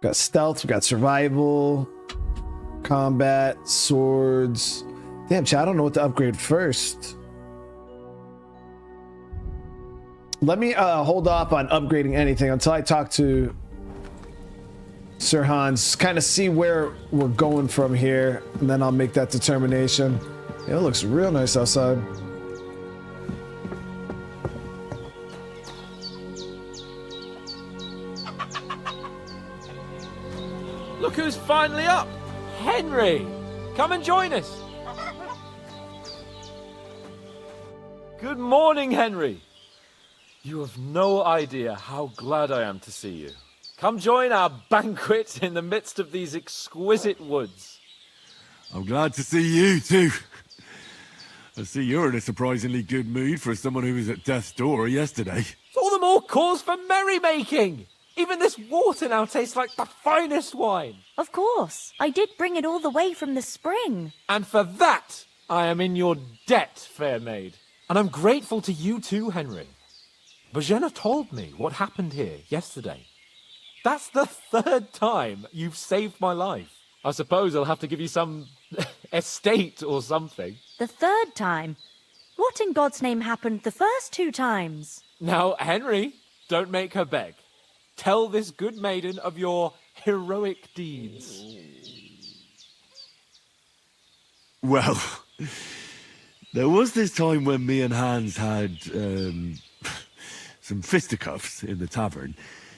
Got stealth, we got survival, combat, swords. Damn, chat, I don't know what to upgrade first. Let me hold off on upgrading anything until I talk to Sir Hans, kind of see where we're going from here, and then I'll make that determination. Yeah, it looks real nice outside. Look who's finally up! Henry! Come and join us! Good morning, Henry! You have no idea how glad I am to see you. Come join our banquet in the midst of these exquisite woods. I'm glad to see you too. I see you're in a surprisingly good mood for someone who was at death's door yesterday. It's all the more cause for merrymaking! Even this water now tastes like the finest wine. Of course. I did bring it all the way from the spring. And for that, I am in your debt, fair maid. And I'm grateful to you too, Henry. Bojena told me what happened here yesterday. That's the 3rd time you've saved my life. I suppose I'll have to give you some estate or something. The 3rd time? What in God's name happened the first 2 times? Now, Henry, don't make her beg. Tell this good maiden of your heroic deeds. Well, there was this time when me and Hans had some fisticuffs in the tavern,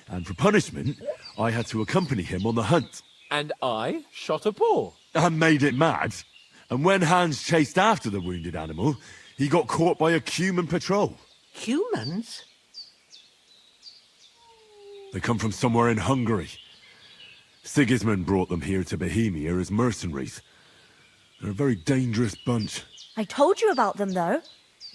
and for punishment, I had to accompany him on the hunt. And I shot a boar. And made it mad. And when Hans chased after the wounded animal, he got caught by a human patrol. Humans? They come from somewhere in Hungary. Sigismund brought them here to Bohemia as mercenaries. They're a very dangerous bunch. I told you about them, though.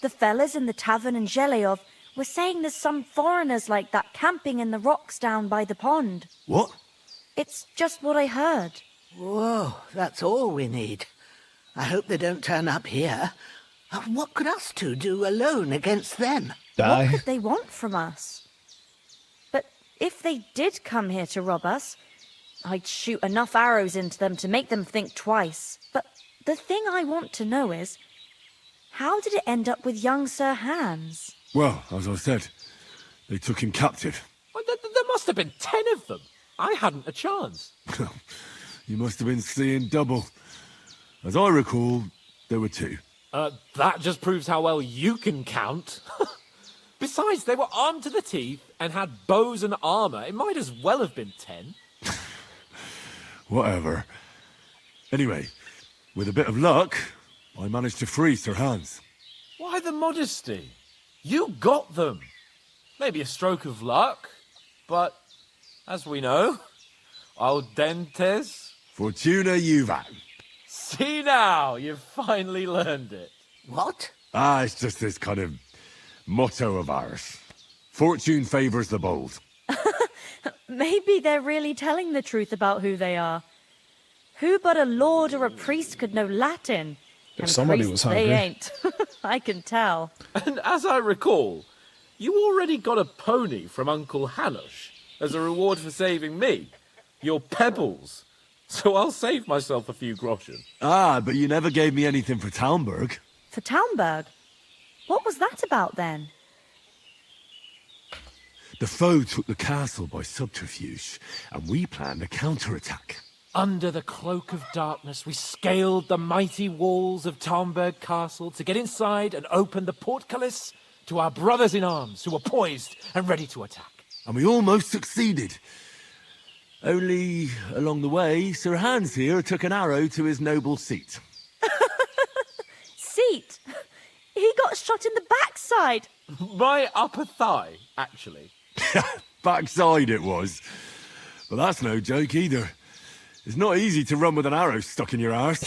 The fellas in the tavern in Zheleyov were saying there's some foreigners like that camping in the rocks down by the pond. What? It's just what I heard. Whoa, that's all we need. I hope they don't turn up here. What could us two do alone against them? What could they want from us? But if they did come here to rob us, I'd shoot enough arrows into them to make them think twice. But the thing I want to know is, how did it end up with young Sir Hans? Well, as I said, they took him captive. Well, there must have been 10 of them. I hadn't a chance. You must have been seeing double. As I recall, there were 2. That just proves how well you can count. Besides, they were armed to the teeth and had bows and armor. It might as well have been 10. Whatever. Anyway, with a bit of luck, I managed to free Sir Hans. Why the modesty? You got them. Maybe a stroke of luck, but as we know, audentes Fortuna juvat. See now, you've finally learned it. What? It's just this kind of motto of ours. Fortune favours the bold. Maybe they're really telling the truth about who they are. Who but a lord or a priest could know Latin? If And somebody priests, was hungry. they ain't. I can tell. And as I recall, you already got a pony from Uncle Hanush as a reward for saving me. Your pebbles. So I'll save myself a few groschen. But you never gave me anything for Talmberg. For Talmberg? What was that about then? The foe took the castle by subterfuge, and we planned a counterattack. Under the cloak of darkness, we scaled the mighty walls of Talmberg Castle to get inside and open the portcullis to our brothers in arms who were poised and ready to attack. And we almost succeeded. Only, along the way, Sir Hans here took an arrow to his noble seat. Seat? He got shot in the backside. My upper thigh, actually. Backside it was. But that's no joke either. It's not easy to run with an arrow stuck in your arse.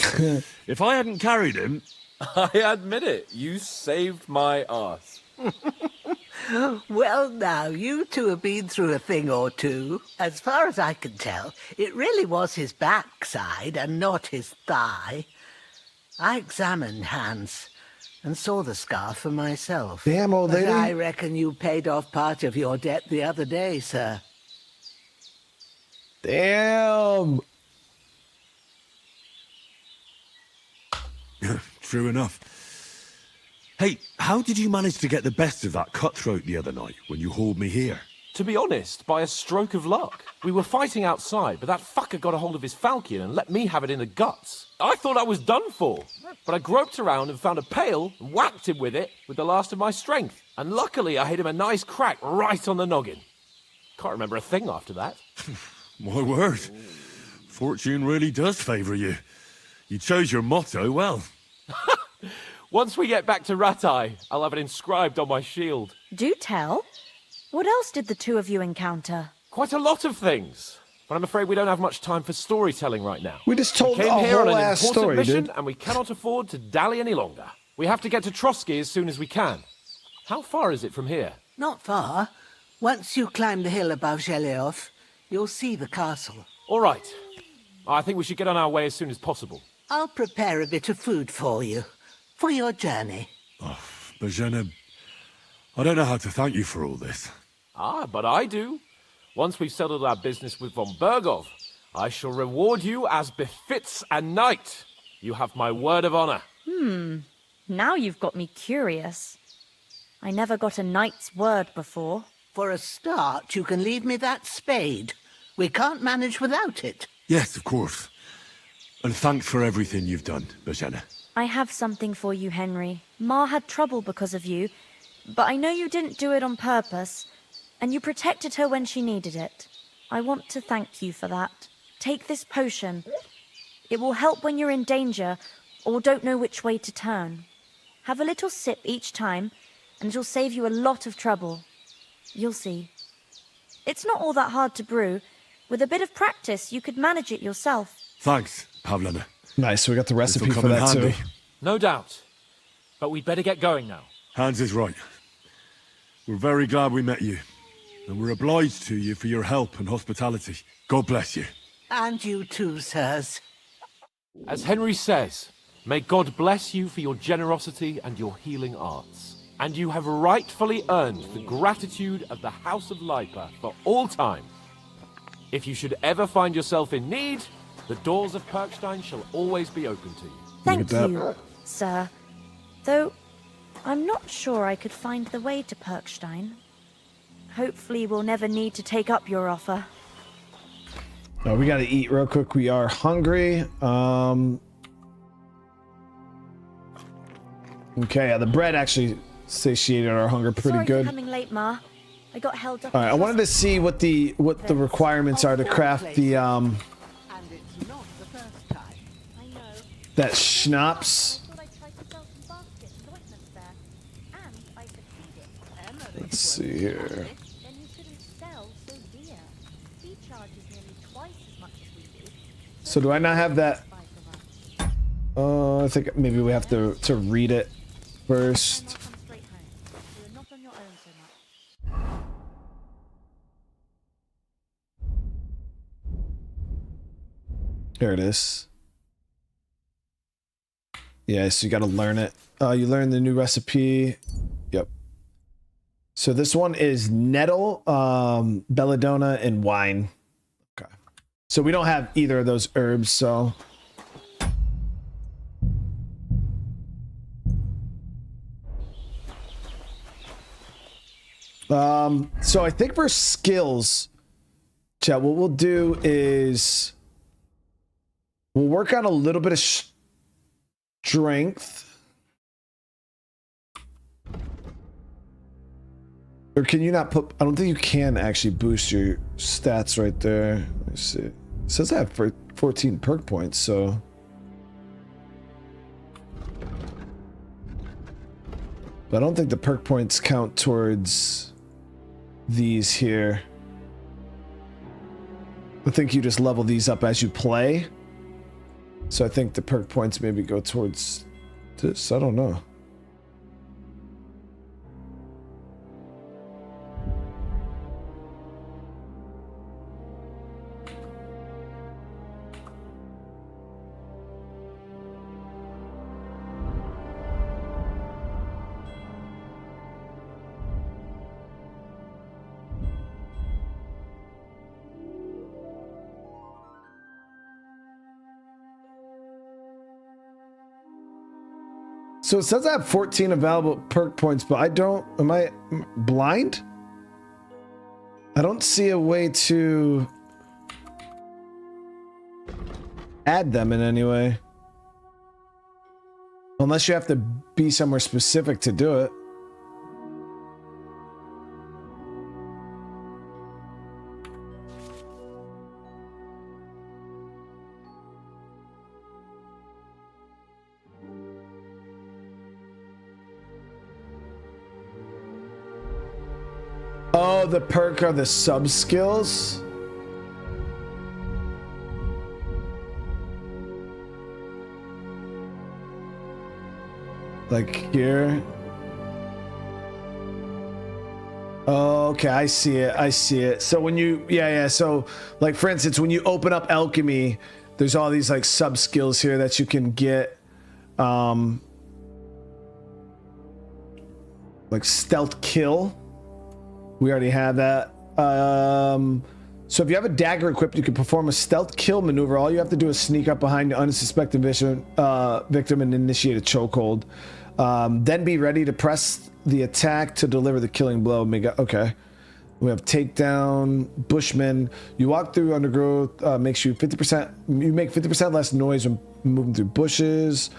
If I hadn't carried him... I admit it, you saved my arse. Well, now, you two have been through a thing or two. As far as I can tell, it really was his backside and not his thigh. I examined Hans and saw the scar for myself. Damn, old But lady. I reckon you paid off part of your debt the other day, sir. Damn. True enough. Hey, how did you manage to get the best of that cutthroat the other night when you hauled me here? To be honest, by a stroke of luck. We were fighting outside, but that fucker got a hold of his falchion and let me have it in the guts. I thought I was done for, but I groped around and found a pail and whacked him with it with the last of my strength. And luckily I hit him a nice crack right on the noggin. Can't remember a thing after that. My word. Fortune really does favour you. You chose your motto well. Once we get back to Ratai, I'll have it inscribed on my shield. Do tell. What else did the two of you encounter? Quite a lot of things. But I'm afraid we don't have much time for storytelling right now. We just told we came a here on whole an ass important story, mission, dude. and we cannot afford to dally any longer. We have to get to Trotsky as soon as we can. How far is it from here? Not far. Once you climb the hill above Zheleyov, you'll see the castle. All right. I think we should get on our way as soon as possible. I'll prepare a bit of food for you, for your journey. Bajena, I don't know how to thank you for all this. But I do. Once we've settled our business with von Bergov, I shall reward you as befits a knight. You have my word of honor. Now you've got me curious. I never got a knight's word before. For a start, you can leave me that spade. We can't manage without it. Yes, of course. And thanks for everything you've done, Bajana. I have something for you, Henry. Ma had trouble because of you, but I know you didn't do it on purpose, and you protected her when she needed it. I want to thank you for that. Take this potion. It will help when you're in danger or don't know which way to turn. Have a little sip each time, and it'll save you a lot of trouble. You'll see. It's not all that hard to brew. With a bit of practice, you could manage it yourself. Thanks, Pavlana. Nice, so we got the recipe This'll for come in that handy. too. No doubt. But we'd better get going now. Hans is right. We're very glad we met you. And we're obliged to you for your help and hospitality. God bless you. And you too, sirs. As Henry says, may God bless you for your generosity and your healing arts. And you have rightfully earned the gratitude of the House of Lipa for all time. If you should ever find yourself in need, the doors of Perkstein shall always be open to you. Thank you, sir. Though, I'm not sure I could find the way to Perkstein. Hopefully we'll never need to take up your offer. Oh, we gotta eat real quick. We are hungry. Okay, the bread actually satiated our hunger pretty Sorry good. for coming late, Ma. I got held up. All right, I wanted to see what the requirements are to craft the that schnapps. Let's see here. So do I not have that? I think maybe we have to read it first. Here it is. Yeah, so you got to learn it. You learn the new recipe. Yep. So this one is nettle, belladonna, and wine. Okay. So we don't have either of those herbs, so. So I think for skills, chat, what we'll do is we'll work on a little bit of strength. Or can you not put, I don't think you can actually boost your stats right there. Let's see. It says I have 14 perk points, so. But I don't think the perk points count towards these here. I think you just level these up as you play. So I think the perk points maybe go towards this. I don't know. So it says I have 14 available perk points, but I don't, am I blind? I don't see a way to add them in any way. Unless you have to be somewhere specific to do it. Oh, the perk are the sub skills. Like here. Oh, okay, I see it. I see it. So when you, yeah. So like, for instance, when you open up alchemy, there's all these like sub skills here that you can get. Like stealth kill. We already have that. So if you have a dagger equipped, you can perform a stealth kill maneuver. All you have to do is sneak up behind the unsuspecting victim and initiate a chokehold. Then be ready to press the attack to deliver the killing blow. Okay. We have takedown, bushman. You walk through undergrowth, makes you 50%. You make 50% less noise when moving through bushes.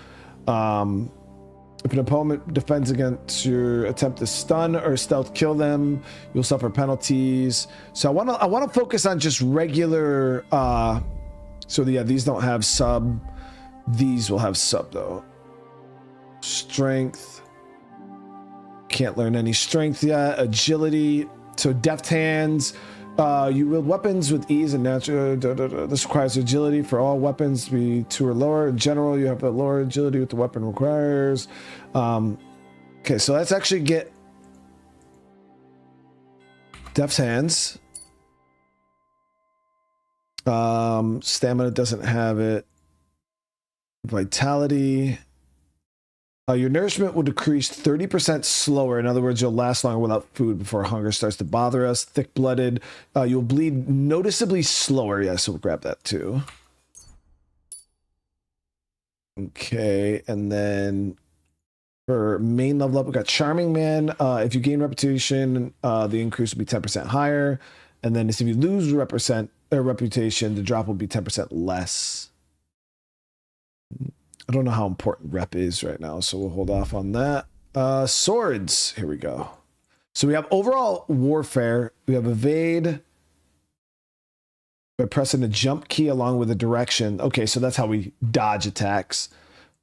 If an opponent defends against your attempt to stun or stealth kill them, you'll suffer penalties. So I want to focus on just regular. So yeah, these don't have sub. These will have sub though. Strength. Can't learn any strength yet. Agility. So deft hands. You wield weapons with ease and natural. This requires agility for all weapons to be 2 or lower. In general, you have a lower agility with the weapon requires. Okay, so let's actually get deft hands. Stamina doesn't have it. Vitality. Your nourishment will decrease 30% slower. In other words, you'll last longer without food before hunger starts to bother us. Thick-blooded. You'll bleed noticeably slower. Yeah, so we'll grab that too. Okay, and then for main level up, we got Charming Man. If you gain reputation, the increase will be 10% higher. And then if you lose reputation, the drop will be 10% less. I don't know how important rep is right now, so we'll hold off on that. Swords. Here we go. So we have overall warfare. We have evade by pressing the jump key along with the direction. Okay, so that's how we dodge attacks.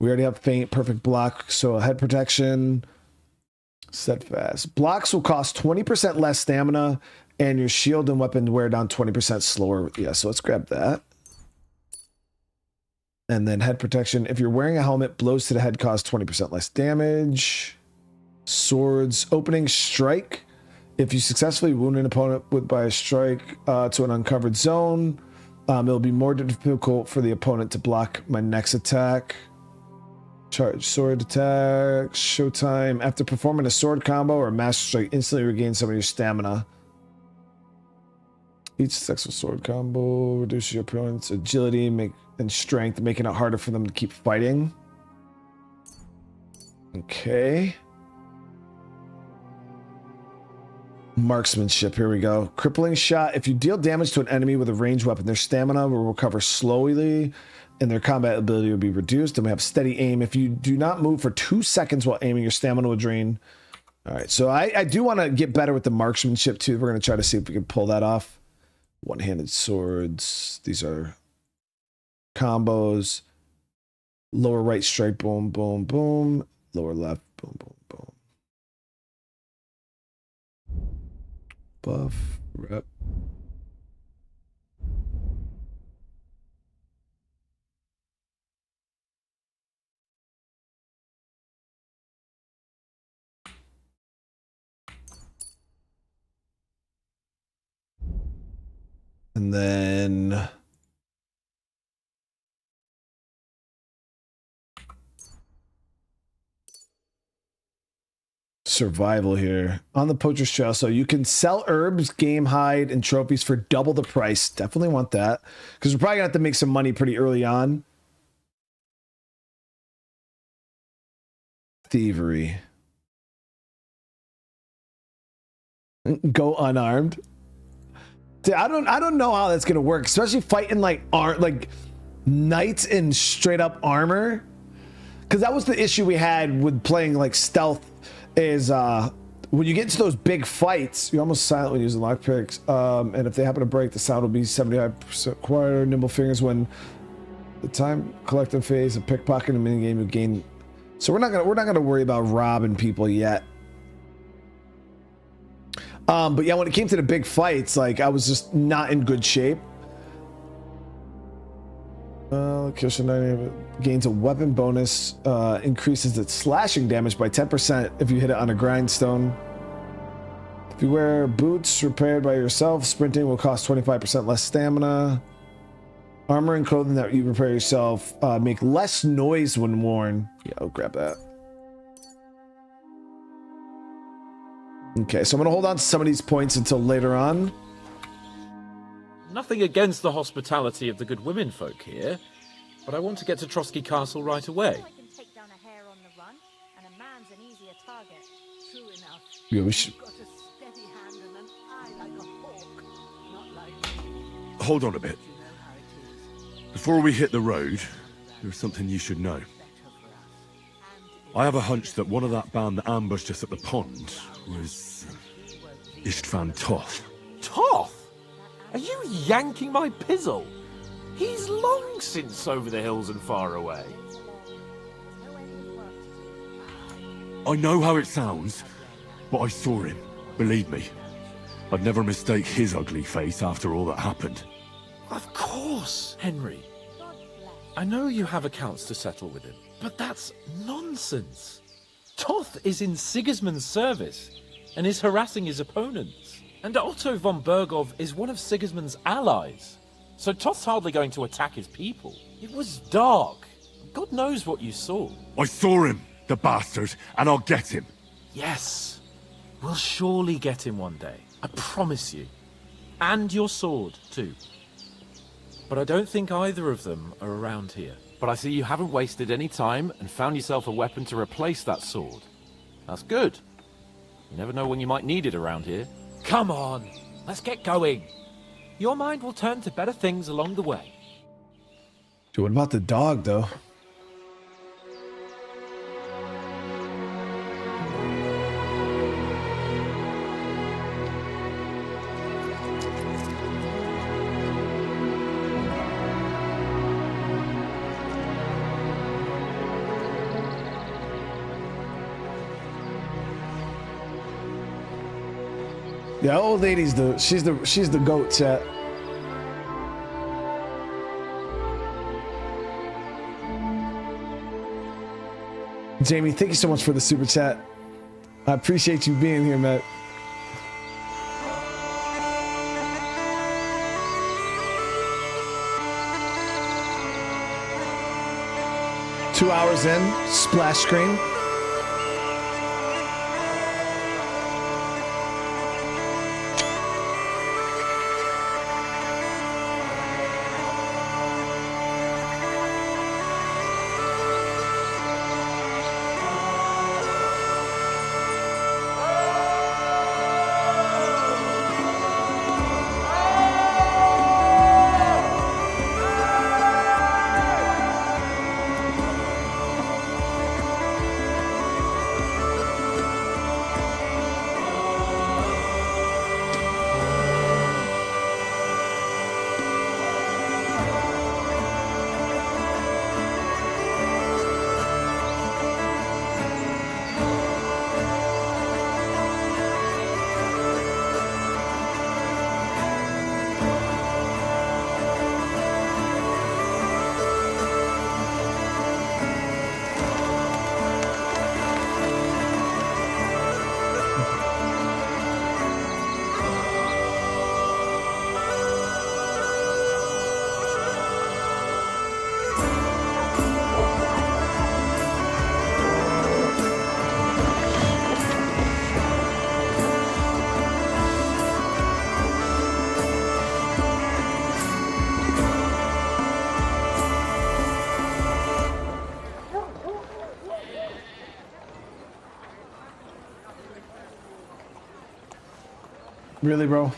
We already have feint, perfect block, so head protection, steadfast. Blocks will cost 20% less stamina, and your shield and weapon wear down 20% slower. Yeah, so let's grab that. And then head protection. If you're wearing a helmet, blows to the head cause 20% less damage. Swords. Opening strike. If you successfully wound an opponent by a strike to an uncovered zone, it'll be more difficult for the opponent to block my next attack. Charge sword attack. Showtime. After performing a sword combo or a master strike, instantly regain some of your stamina. Each successful sword combo reduces your opponent's agility and strength, making it harder for them to keep fighting. Okay. Marksmanship, here we go. Crippling shot. If you deal damage to an enemy with a ranged weapon, their stamina will recover slowly and their combat ability will be reduced. And we have steady aim. If you do not move for 2 seconds while aiming, your stamina will drain. All right, so I do want to get better with the marksmanship too. We're going to try to see if we can pull that off. One-handed swords. These are combos. Lower right strike, boom, boom, boom. Lower left, boom, boom, boom. Buff, rep. And then survival here on the poacher's trail. So you can sell herbs, game hide, and trophies for double the price. Definitely want that because we're probably gonna have to make some money pretty early on. Thievery. Go unarmed. Dude, I don't know how that's gonna work, especially fighting like knights in straight up armor. Because that was the issue we had with playing like stealth. Is when you get into those big fights, you're almost silent when using lockpicks. And if they happen to break, the sound will be 75% quieter. Nimble fingers when the time collecting phase of pickpocket and minigame you gain. So we're not gonna worry about robbing people yet. But yeah, when it came to the big fights, like I was just not in good shape. Gains a weapon bonus, increases its slashing damage by 10% if you hit it on a grindstone. If you wear boots repaired by yourself, sprinting will cost 25% less stamina. Armor and clothing that you repair yourself make less noise when worn. Yeah, I'll grab that. Okay, so I'm gonna hold on to some of these points until later on. Nothing against the hospitality of the good women folk here, but I want to get to Trotsky Castle right away. I can take down a hare on the run and a man True enough. Yeah, we should. Got a steady hand and an eye like a hawk. Not like me. Hold on a bit. Before we hit the road, there's something you should know. I have a hunch that one of that band that ambushed us at the pond was Istvan Toth. Toth? Are you yanking my pizzle? He's long since over the hills and far away. I know how it sounds, but I saw him. Believe me. I'd never mistake his ugly face after all that happened. Of course, Henry. I know you have accounts to settle with him, but that's nonsense. Toth is in Sigismund's service and is harassing his opponents. And Otto von Bergov is one of Sigismund's allies. So Toth's hardly going to attack his people. It was dark. God knows what you saw. I saw him, the bastard, and I'll get him. Yes. We'll surely get him one day. I promise you. And your sword, too. But I don't think either of them are around here. But I see you haven't wasted any time and found yourself a weapon to replace that sword. That's good. You never know when you might need it around here. Come on, let's get going. Your mind will turn to better things along the way. Dude, what about the dog, though? Yeah, old lady's she's the goat, chat. Jamie, thank you so much for the super chat. I appreciate you being here, Matt. Two hours in, splash screen. Really, bro?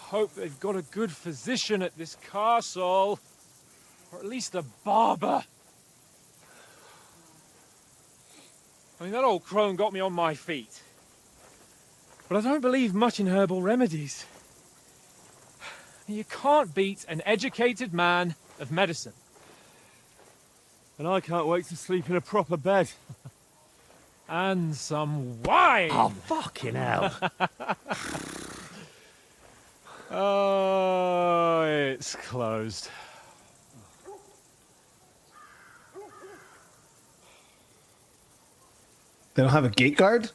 Hope they've got a good physician at this castle. Or at least a barber. I mean, that old crone got me on my feet. But I don't believe much in herbal remedies. You can't beat an educated man of medicine. And I can't wait to sleep in a proper bed. And some wine! Oh, fucking hell. Oh, it's closed. They don't have a gate guard?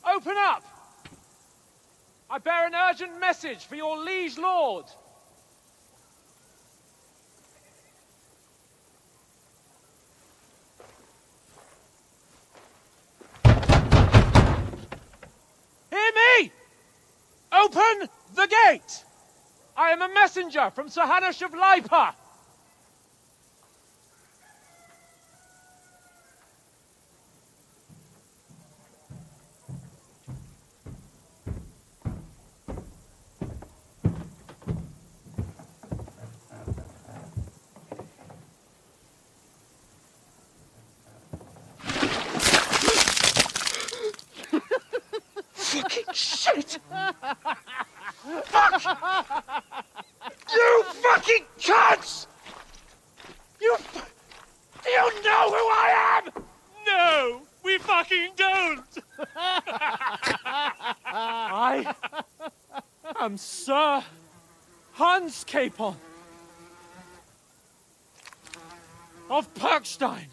Open up! I bear an urgent message for your liege lord. Hear me! Open the gate! I am a messenger from Sir Hanush of Lipa. Fucking shit! Fuck! You fucking cunts! Do you know who I am? No, we fucking don't! I am Sir Hans Capon of Perkstein,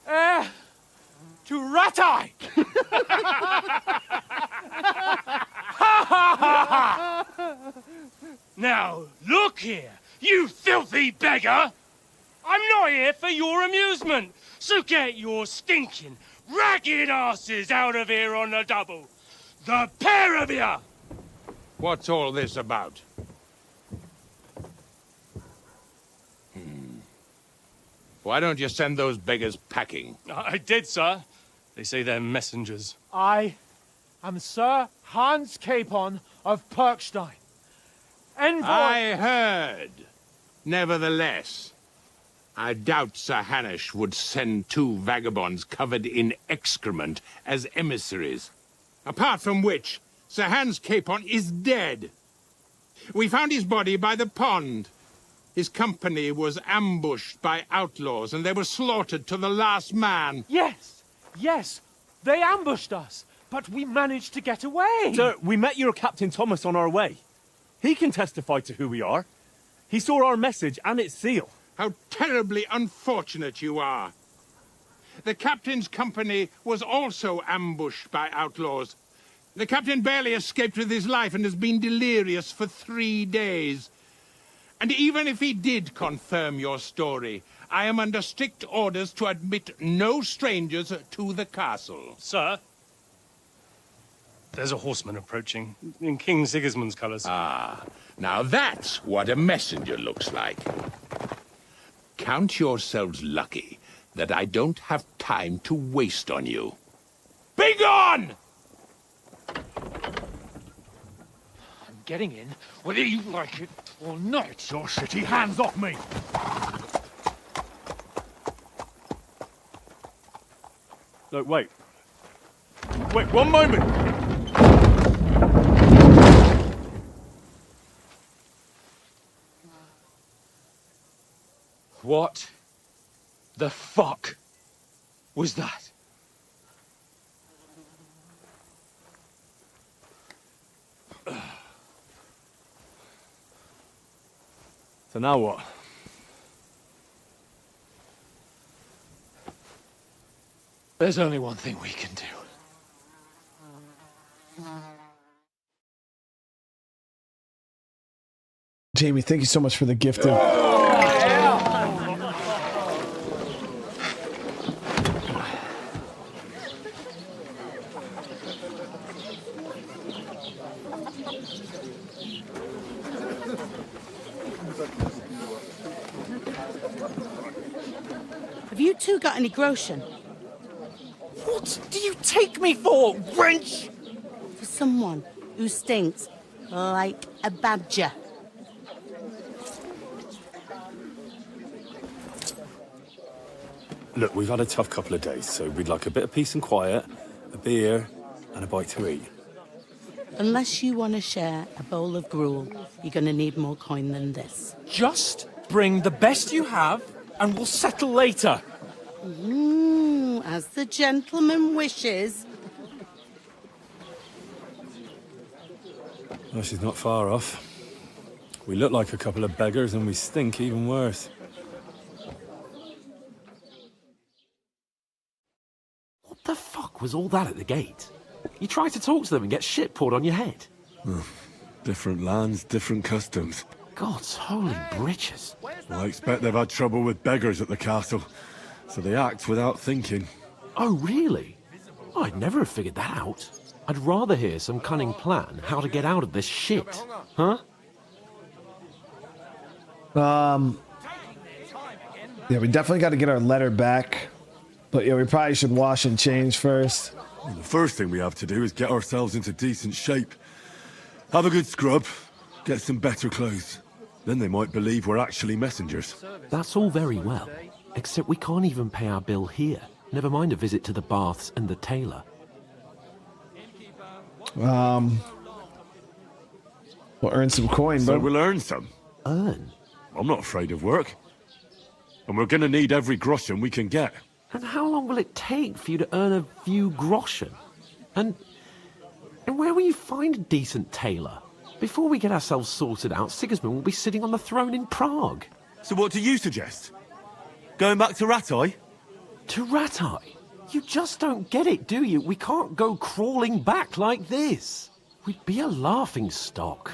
heir to Ratai! Now, look here, you filthy beggar! I'm not here for your amusement, so get your stinking, ragged asses out of here on the double. The pair of you! What's all this about? Why don't you send those beggars packing? I did, sir. They say they're messengers. I am Sir Hans Capon of Perkstein. Envoy... I heard. Nevertheless, I doubt Sir Hanush would send two vagabonds covered in excrement as emissaries. Apart from which, Sir Hans Capon is dead. We found his body by the pond. His company was ambushed by outlaws, and they were slaughtered to the last man. Yes, yes, they ambushed us, but we managed to get away. Sir, we met your Captain Thomas on our way. He can testify to who we are. He saw our message and its seal. How terribly unfortunate you are. The captain's company was also ambushed by outlaws. The captain barely escaped with his life and has been delirious for 3 days. And even if he did confirm your story, I am under strict orders to admit no strangers to the castle. Sir? There's a horseman approaching, in King Sigismund's colours. Ah, now that's what a messenger looks like. Count yourselves lucky that I don't have time to waste on you. Be gone! I'm getting in, whether you like it or not. Your shitty hands off me! Look, wait. Wait, one moment! What the fuck was that? So now what? There's only one thing we can do. Jamie, thank you so much for the gift of... Have you two got any groschen? What do you take me for, wench? For someone who stinks like a badger. Look, we've had a tough couple of days, so we'd like a bit of peace and quiet, a beer, and a bite to eat. Unless you want to share a bowl of gruel, you're going to need more coin than this. Just bring the best you have, and we'll settle later. As the gentleman wishes. Well, she's not far off. We look like a couple of beggars and we stink even worse. What the fuck was all that at the gate? You try to talk to them and get shit poured on your head. Different lands, different customs. God's holy britches. Well, I expect they've had trouble with beggars at the castle, so they act without thinking. Oh, really? I'd never have figured that out. I'd rather hear some cunning plan how to get out of this shit. Huh? Yeah, we definitely got to get our letter back. But yeah, we probably should wash and change first. Well, the first thing we have to do is get ourselves into decent shape. Have a good scrub, get some better clothes. Then they might believe we're actually messengers. That's all very well, except we can't even pay our bill here. Never mind a visit to the baths and the tailor. We'll earn some coin, So but we'll earn some. Earn? I'm not afraid of work. And we're gonna need every groschen we can get. And how long will it take for you to earn a few groschen? And where will you find a decent tailor? Before we get ourselves sorted out, Sigismund will be sitting on the throne in Prague. So what do you suggest? Going back to Ratai? To Ratai? You just don't get it, do you? We can't go crawling back like this. We'd be a laughing stock.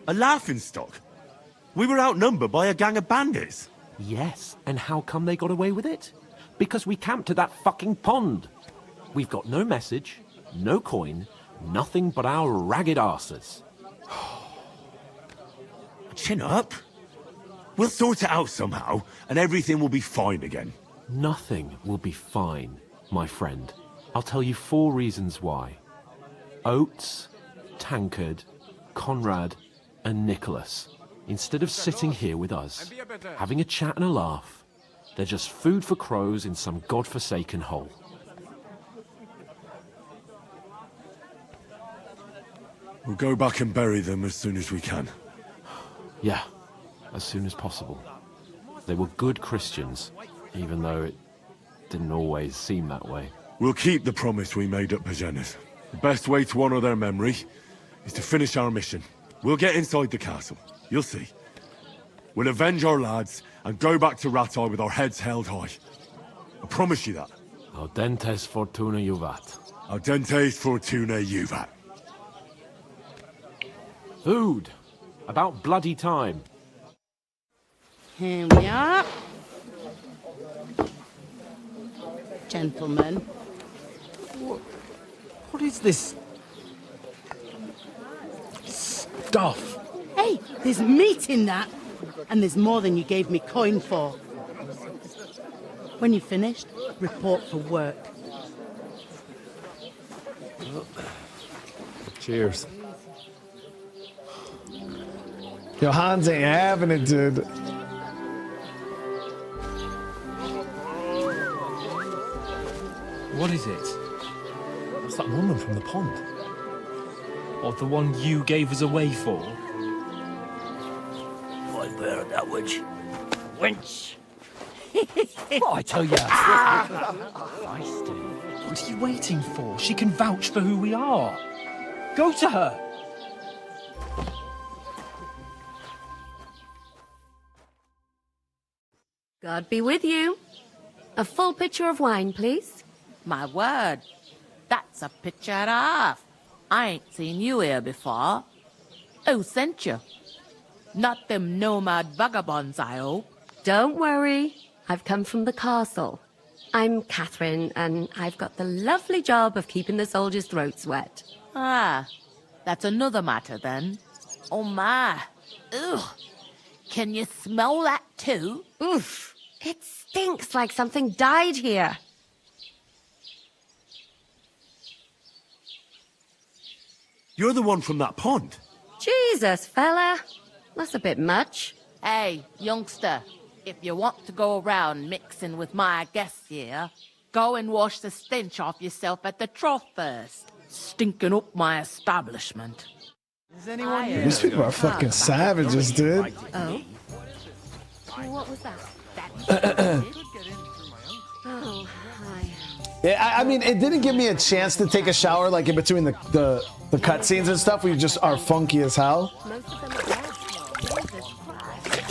A laughing stock? We were outnumbered by a gang of bandits. Yes, and how come they got away with it? Because we camped at that fucking pond. We've got no message, no coin, nothing but our ragged arses. Chin up. We'll sort it out somehow, and everything will be fine again. Nothing will be fine, my friend. I'll tell you 4 reasons why. Oates, Tankard, Conrad, and Nicholas. Instead of sitting here with us, having a chat and a laugh, they're just food for crows in some godforsaken hole. We'll go back and bury them as soon as we can. Yeah, as soon as possible. They were good Christians, even though it didn't always seem that way. We'll keep the promise we made at Pagenes. The best way to honor their memory is to finish our mission. We'll get inside the castle. You'll see. We'll avenge our lads and go back to Ratai with our heads held high. I promise you that. Audentes fortuna juvat. Audentes fortuna juvat. Food. About bloody time. Here we are. Gentlemen. What is this stuff? Hey, there's meat in that. And there's more than you gave me coin for. When you're finished, report for work. Cheers. Yo, Hans ain't having it, dude. What is it? What's that woman from the pond? Or the one you gave us away for? I bear that witch. Wench! What I tell you? What are you waiting for? She can vouch for who we are. Go to her. God be with you. A full pitcher of wine, please. My word, that's a picture and a half. I ain't seen you here before. Who sent you? Not them nomad vagabonds, I hope. Don't worry. I've come from the castle. I'm Catherine, and I've got the lovely job of keeping the soldiers' throats wet. Ah, that's another matter then. Oh my. Ugh. Can you smell that too? Oof. It stinks like something died here. You're the one from that pond. Jesus, fella. That's a bit much. Hey, youngster, if you want to go around mixing with my guests here, go and wash the stench off yourself at the trough first. Stinking up my establishment. Is anyone here? These people are fucking savages, dude. Oh? What was that? Oh, hi. I mean, it didn't give me a chance to take a shower like in between the cutscenes and stuff. We just are funky as hell. Most of them are dead. Jesus Christ.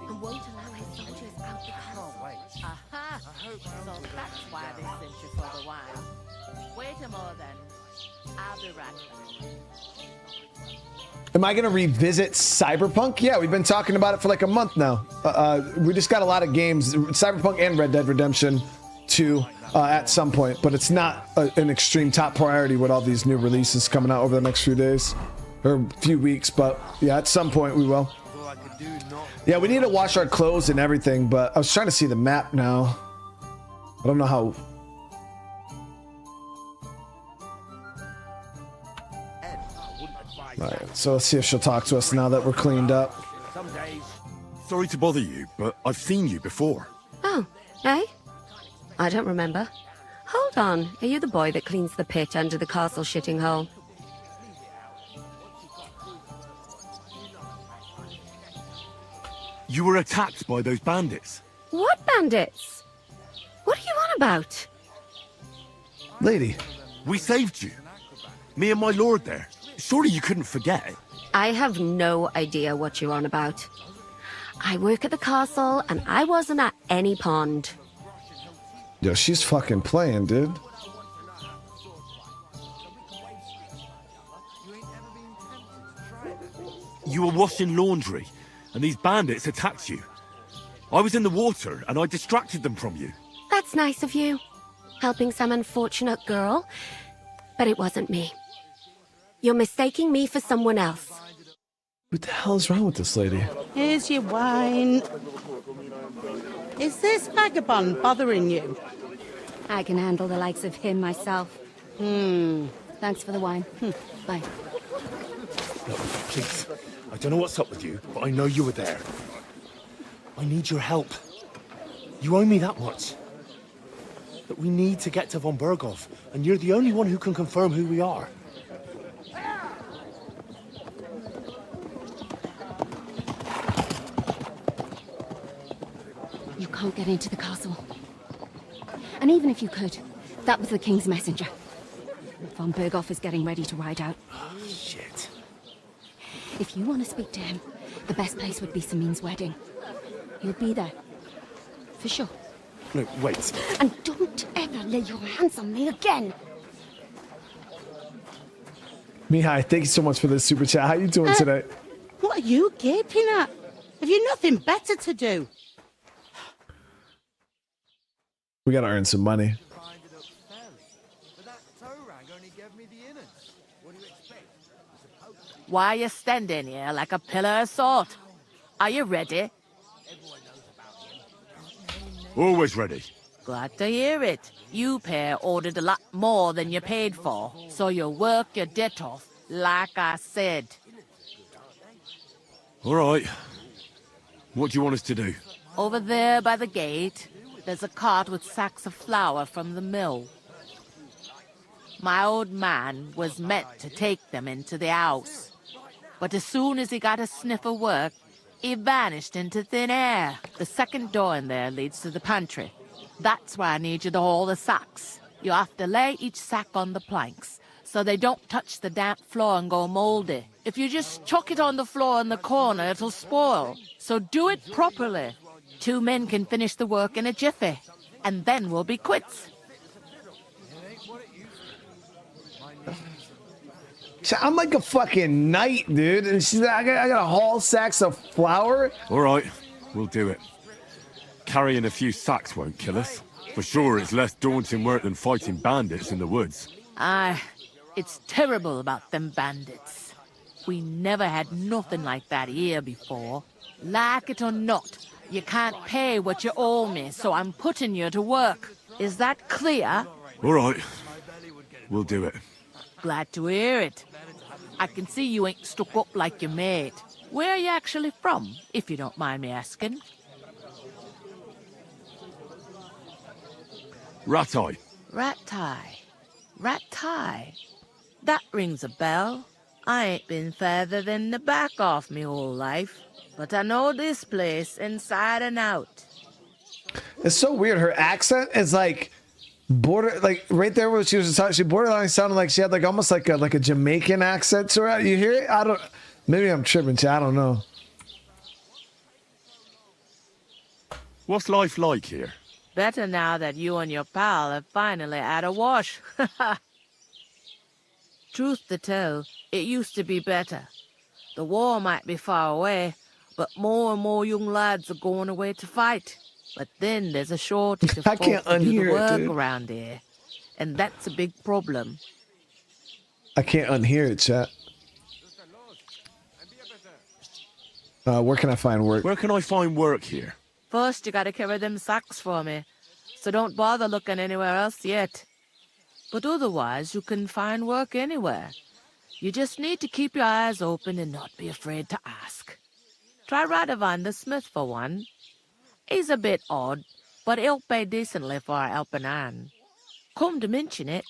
And won't allow his soldiers out the castle. Aha! So that's why they sent you for the wine. Wait a moment then. I'll be right back. Am I going to revisit Cyberpunk? Yeah, we've been talking about it for like a month now. We just got a lot of games, Cyberpunk and Red Dead Redemption 2 at some point, but it's not an extreme top priority with all these new releases coming out over the next few days or few weeks. But yeah, at some point we will. Yeah, we need to wash our clothes and everything, but I was trying to see the map now. I don't know how. All right, so let's see if she'll talk to us now that we're cleaned up. Sorry to bother you, but I've seen you before. Oh, eh? I don't remember. Hold on. Are you the boy that cleans the pit under the castle shitting hole? You were attacked by those bandits. What bandits? What are you on about? Lady. We saved you. Me and my lord there. Surely you couldn't forget. I have no idea what you're on about. I work at the castle, and I wasn't at any pond. Yo, she's fucking playing, dude. You were washing laundry, and these bandits attacked you. I was in the water, and I distracted them from you. That's nice of you. Helping some unfortunate girl. But it wasn't me. You're mistaking me for someone else. What the hell is wrong with this lady? Here's your wine. Is this vagabond bothering you? I can handle the likes of him myself. Thanks for the wine. Bye. No, please. I don't know what's up with you, but I know you were there. I need your help. You owe me that much. But we need to get to von Berghoff, and you're the only one who can confirm who we are. You can't get into the castle. And even if you could, that was the King's messenger. Von Berghoff is getting ready to ride out. Oh, shit. If you want to speak to him, the best place would be Samin's wedding. He'll be there. For sure. No, wait. And don't ever lay your hands on me again! Mihai, thank you so much for this super chat. How you doing today? What are you gaping at? Have you nothing better to do? We gotta earn some money. Why are you standing here like a pillar of salt? Are you ready? Always ready. Glad to hear it. You pair ordered a lot more than you paid for, so you'll work your debt off, like I said. All right. What do you want us to do? Over there by the gate, there's a cart with sacks of flour from the mill. My old man was meant to take them into the house. But as soon as he got a sniff of work, he vanished into thin air. The second door in there leads to the pantry. That's why I need you to haul the sacks. You have to lay each sack on the planks, so they don't touch the damp floor and go moldy. If you just chuck it on the floor in the corner, it'll spoil. So do it properly. 2 men can finish the work in a jiffy, and then we'll be quits. I'm like a fucking knight, dude. And she's like, I got to haul sacks of flour. All right, we'll do it. Carrying a few sacks won't kill us. For sure, it's less daunting work than fighting bandits in the woods. It's terrible about them bandits. We never had nothing like that here before. Like it or not, you can't pay what you owe me, so I'm putting you to work. Is that clear? All right, we'll do it. Glad to hear it. I can see you ain't stuck up like your mate. Where are you actually from, if you don't mind me asking? Ratai. Ratai. That rings a bell. I ain't been further than the back off me whole life, but I know this place inside and out. It's so weird. Her accent is like like right there where she was talking. She borderline sounded like she had like almost like a Jamaican accent to her. You hear it? I don't. Maybe I'm tripping. I don't know. What's life like here? Better now that you and your pal have finally had a wash. Truth to tell, it used to be better. The war might be far away, but more and more young lads are going away to fight. But then there's a shortage of I folk can't to do the unhear it, work dude. around here. And that's a big problem. I can't unhear it, chat. Where can I find work? Where can I find work here? First, you gotta carry them sacks for me, so don't bother looking anywhere else yet. But otherwise, you can find work anywhere. You just need to keep your eyes open and not be afraid to ask. Try Radovan the smith for one. He's a bit odd, but he'll pay decently for a helping hand. Come to mention it,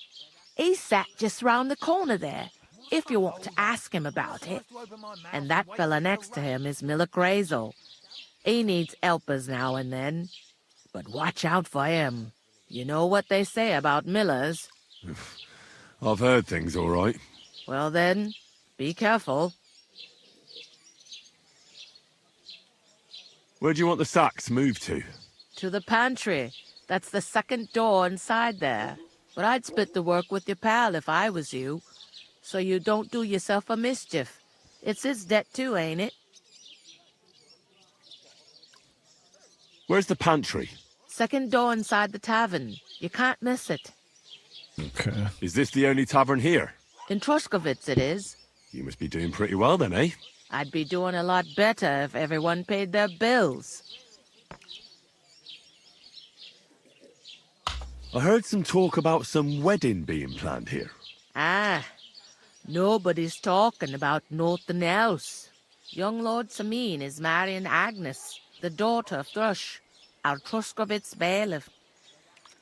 he's sat just round the corner there, if you want to ask him about it. And that fella next to him is Miller Crazel. He needs helpers now and then, but watch out for him. You know what they say about Millers. I've heard things, all right. Well then, be careful. Where do you want the sacks moved to? To the pantry. That's the second door inside there. But I'd split the work with your pal if I was you, so you don't do yourself a mischief. It's his debt too, ain't it? Where's the pantry? Second door inside the tavern. You can't miss it. Okay. Is this the only tavern here? In Troskovitz it is. You must be doing pretty well then, eh? I'd be doing a lot better if everyone paid their bills. I heard some talk about some wedding being planned here. Ah, nobody's talking about nothing else. Young Lord Samin is marrying Agnes, the daughter of Thrush, our Troskovitz bailiff.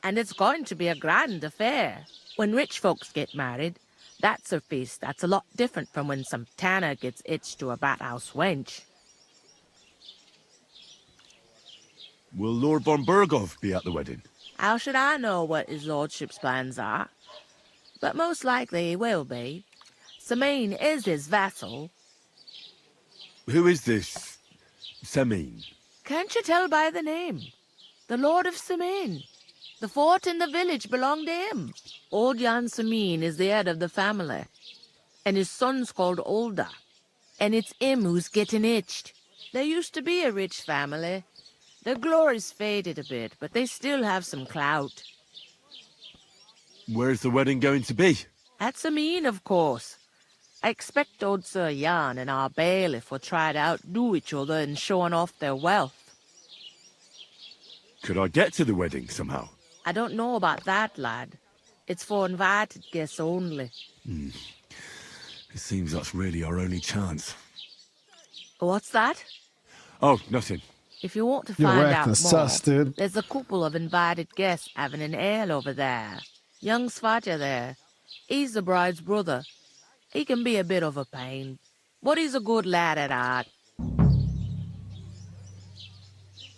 And it's going to be a grand affair. When rich folks get married, that's a feast that's a lot different from when some tanner gets hitched to a bathouse wench. Will Lord von Burgov be at the wedding? How should I know what his lordship's plans are? But most likely he will be. Samin is his vassal. Who is this Semin? Can't you tell by the name? The Lord of Samin. The fort in the village belonged to him. Old Jan Samin is the head of the family. And his son's called Olda. And it's him who's getting itched. There used to be a rich family. Their glory's faded a bit, but they still have some clout. Where's the wedding going to be? At Samin, of course. I expect old Sir Jan and our bailiff will try to outdo each other in showing off their wealth. Could I get to the wedding somehow? I don't know about that, lad. It's for invited guests only. It seems that's really our only chance. What's that? Oh, nothing. If you want to You're find acting out more, sus, dude. there's a couple of invited guests having an ale over there. Young Svatja there. He's the bride's brother. He can be a bit of a pain, but he's a good lad at heart.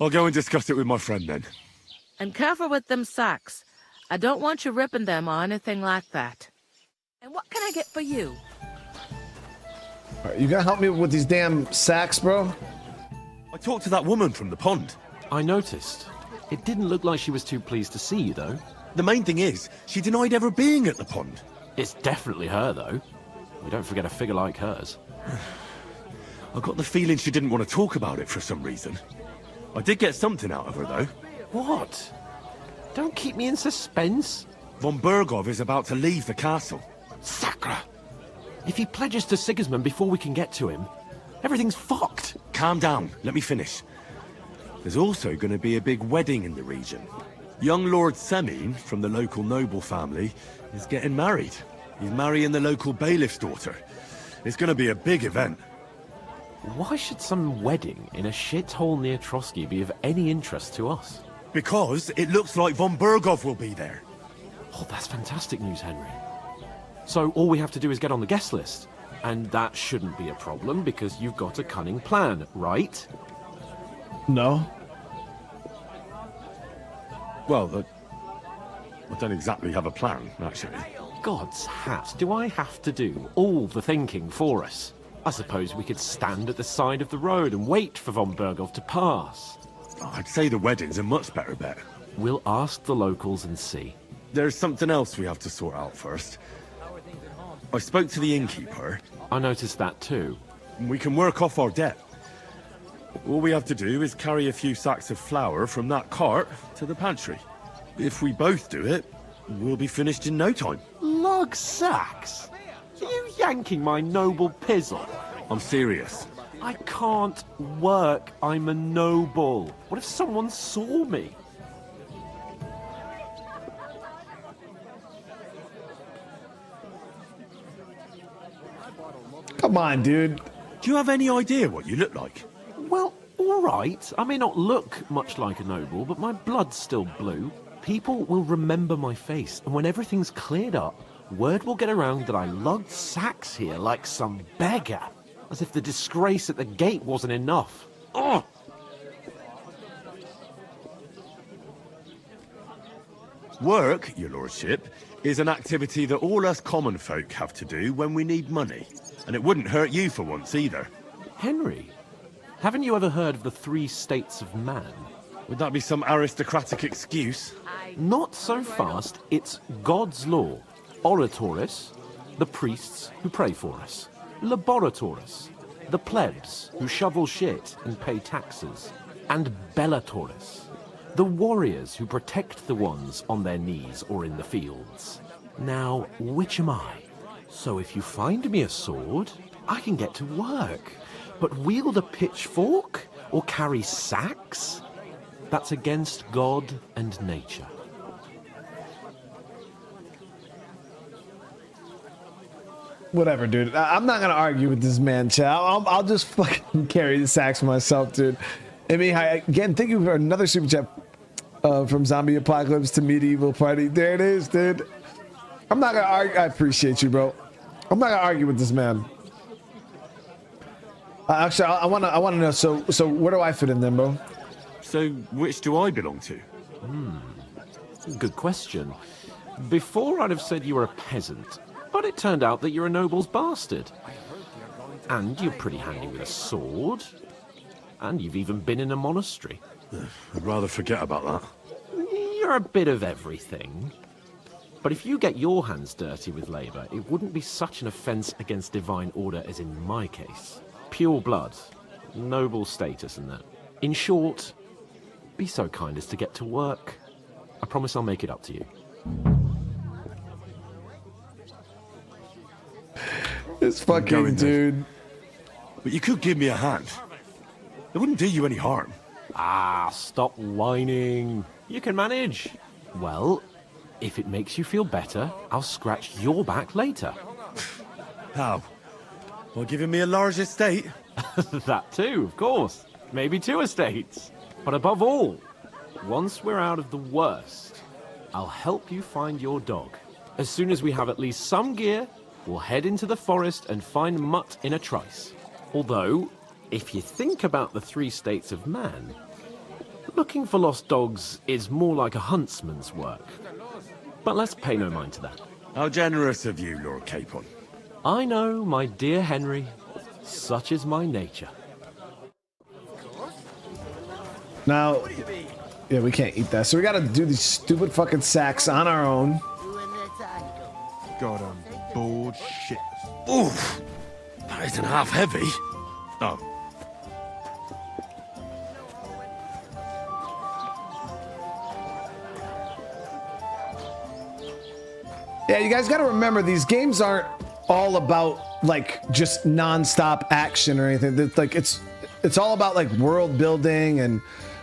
I'll go and discuss it with my friend then. And careful with them sacks. I don't want you ripping them or anything like that. And what can I get for you? All right, you gonna help me with these damn sacks, bro? I talked to that woman from the pond. I noticed. It didn't look like she was too pleased to see you, though. The main thing is, she denied ever being at the pond. It's definitely her, though. We don't forget a figure like hers. I got the feeling she didn't want to talk about it for some reason. I did get something out of her, though. What? Don't keep me in suspense. Von Burgov is about to leave the castle. Sacra! If he pledges to Sigismund before we can get to him, everything's fucked. Calm down. Let me finish. There's also going to be a big wedding in the region. Young Lord Semin, from the local noble family, is getting married. He's marrying the local bailiff's daughter. It's going to be a big event. Why should some wedding in a shithole near Trotsky be of any interest to us? Because it looks like von Burgov will be there. Oh, that's fantastic news, Henry. So all we have to do is get on the guest list. And that shouldn't be a problem because you've got a cunning plan, right? No. Well, I don't exactly have a plan, actually. God's hat, do I have to do all the thinking for us? I suppose we could stand at the side of the road and wait for von Berghoff to pass. I'd say the wedding's a much better bet. We'll ask the locals and see. There's something else we have to sort out first. I spoke to the innkeeper. I noticed that too. We can work off our debt. All we have to do is carry a few sacks of flour from that cart to the pantry. If we both do it, we'll be finished in no time. Lug sacks? Are you yanking my noble pizzle? I'm serious. I can't work. I'm a noble. What if someone saw me? Come on, dude. Do you have any idea what you look like? Well, all right. I may not look much like a noble, but my blood's still blue. People will remember my face, and when everything's cleared up, word will get around that I lugged sacks here like some beggar. As if the disgrace at the gate wasn't enough. Oh! Work, your lordship, is an activity that all us common folk have to do when we need money. And it wouldn't hurt you for once either. Henry, haven't you ever heard of the 3 states of man? Would that be some aristocratic excuse? Not so fast. It's God's law. Oratoris, the priests who pray for us. Laboratoris, the plebs who shovel shit and pay taxes. And Bellatoris, the warriors who protect the ones on their knees or in the fields. Now, which am I? So if you find me a sword, I can get to work. But wield a pitchfork or carry sacks? That's against God and nature. Whatever, dude. I'm not gonna argue with this man, child. I'll just fucking carry the sacks myself, dude. I mean, again, thank you for another super chat from Zombie Apocalypse to Medieval Party. There it is, dude. I'm not gonna argue. I appreciate you, bro. I'm not gonna argue with this man. Actually, I wanna know. So where do I fit in then, bro? So which do I belong to? Good question. Before I'd have said you were a peasant, but it turned out that you're a noble's bastard. And you're pretty handy with a sword. And you've even been in a monastery. I'd rather forget about that. You're a bit of everything. But if you get your hands dirty with labour, it wouldn't be such an offence against divine order as in my case. Pure blood, noble status and that. In short, be so kind as to get to work. I promise I'll make it up to you. This fucking dude. But you could give me a hand. It wouldn't do you any harm. Ah, stop whining. You can manage. Well, if it makes you feel better, I'll scratch your back later. How? Well, giving me a large estate? That too, of course. Maybe 2 estates. But above all, once we're out of the worst, I'll help you find your dog. As soon as we have at least some gear, we'll head into the forest and find Mutt in a trice. Although, if you think about the 3 states of man, looking for lost dogs is more like a huntsman's work. But let's pay no mind to that. How generous of you, Lord Capon. I know, my dear Henry. Such is my nature. Now, yeah, we can't eat that. So we gotta do these stupid fucking sacks on our own. God, I'm bored shit. Oof! That isn't half heavy. Oh. Yeah, you guys gotta remember, these games aren't all about like just non-stop action or anything. It's all about like world building and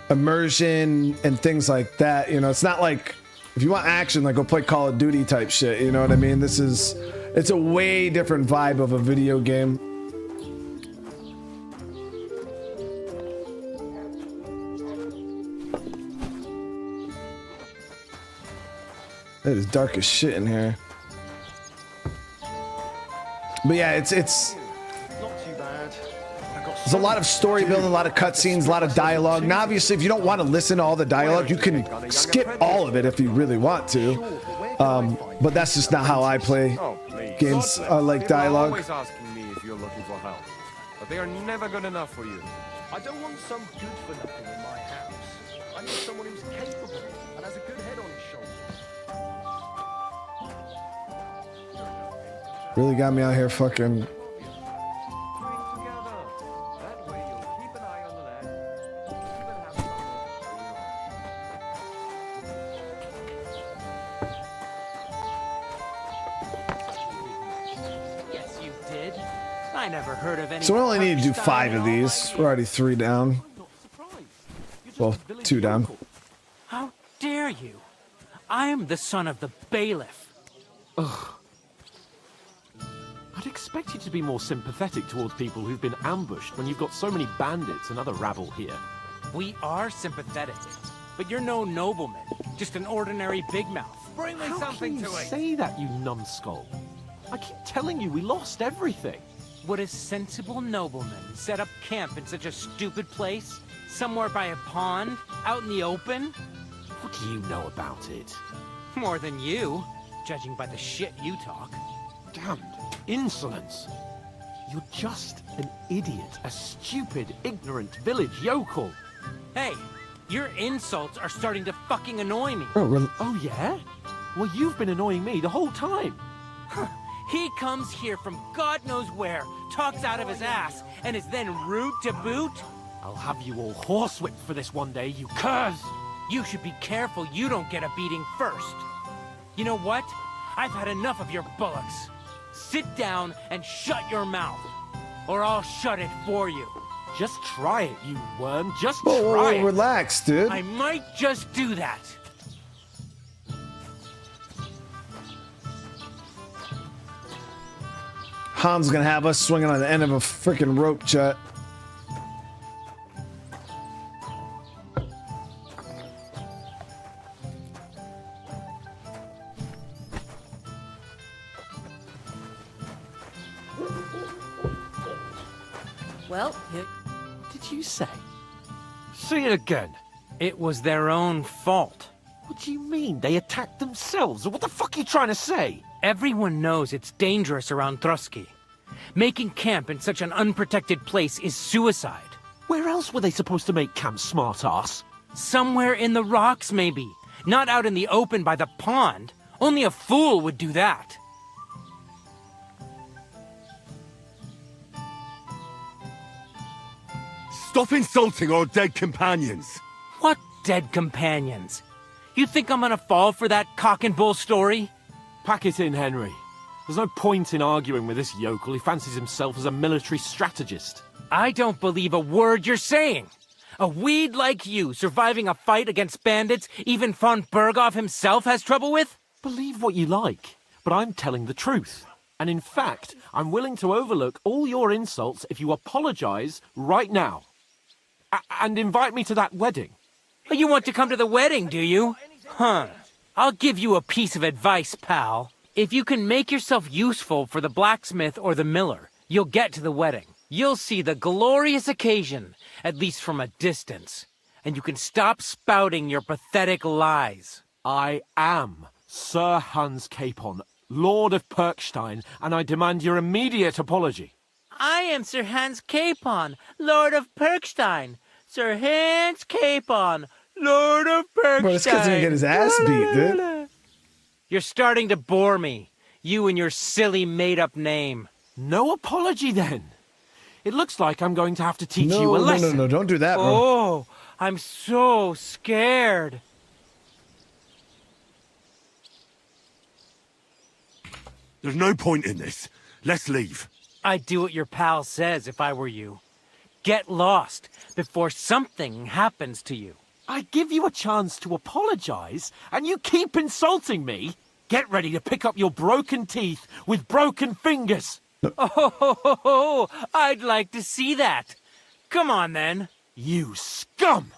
immersion and things like that. You know, it's not like if you want action, like go play Call of Duty type shit. You know what I mean? It's a way different vibe of a video game. It is dark as shit in here. But yeah, it's not too bad. I got There's a lot of story building, a lot of cutscenes, a lot of dialogue. Now, obviously, if you don't want to listen to all the dialogue, you can skip all of it if you really want to. But that's just not how I play games like dialogue. Always asking me if you're looking for help, but they are never good enough for you. I don't want some good for nothing in my house. I need someone who's capable and has a good head on his shoulders. Really got me out here fucking. Yes, you did. I never heard of any. So we only need to do 5 of these. We're already 3 down. Well, 2 down. How dare you? I am the son of the bailiff. Ugh. I'd expect you to be more sympathetic towards people who've been ambushed when you've got so many bandits and other rabble here. We are sympathetic, but you're no nobleman, just an ordinary big mouth. Bring me How something can to you eat. say that, you numbskull? I keep telling you we lost everything. Would a sensible nobleman set up camp in such a stupid place? Somewhere by a pond? Out in the open? What do you know about it? More than you, judging by the shit you talk. Damned insolence. You're just an idiot, a stupid, ignorant village yokel. Hey, your insults are starting to fucking annoy me. Oh yeah? Well, you've been annoying me the whole time. He comes here from God knows where, talks out of his ass, and is then rude to boot? I'll have you all horsewhipped for this one day, you curs! You should be careful you don't get a beating first. You know what? I've had enough of your bullocks. Sit down and shut your mouth, or I'll shut it for you. Just try it, you worm. Just Whoa, try it. Relax, dude. I might just do that. Han's gonna have us swinging on the end of a freaking rope, chat. Well, What did you say? Say it again. It was their own fault. What do you mean? They attacked themselves? Or what the fuck are you trying to say? Everyone knows it's dangerous around Trotsky. Making camp in such an unprotected place is suicide. Where else were they supposed to make camp, smart-ass? Somewhere in the rocks, maybe. Not out in the open by the pond. Only a fool would do that. Stop insulting our dead companions. What dead companions? You think I'm gonna fall for that cock and bull story? Pack it in, Henry. There's no point in arguing with this yokel. He fancies himself as a military strategist. I don't believe a word you're saying. A weed like you surviving a fight against bandits even von Berghoff himself has trouble with? Believe what you like, but I'm telling the truth. And in fact, I'm willing to overlook all your insults if you apologize right now. And invite me to that wedding. You want to come to the wedding, do you? Huh. I'll give you a piece of advice, pal. If you can make yourself useful for the blacksmith or the miller, you'll get to the wedding. You'll see the glorious occasion, at least from a distance. And you can stop spouting your pathetic lies. I am Sir Hans Capon, Lord of Perkstein, and I demand your immediate apology. I am Sir Hans Capon, Lord of Perkstein. Sir Hans Capon, Lord of Perkstein. Bro, this guy's gonna get his ass beat, dude. You're starting to bore me. You and your silly made-up name. No apology, then. It looks like I'm going to have to teach you a lesson. No, don't do that, bro. Oh, I'm so scared. There's no point in this. Let's leave. I'd do what your pal says if I were you. Get lost before something happens to you. I give you a chance to apologize, and you keep insulting me? Get ready to pick up your broken teeth with broken fingers. Oh, I'd like to see that. Come on, then. You scum!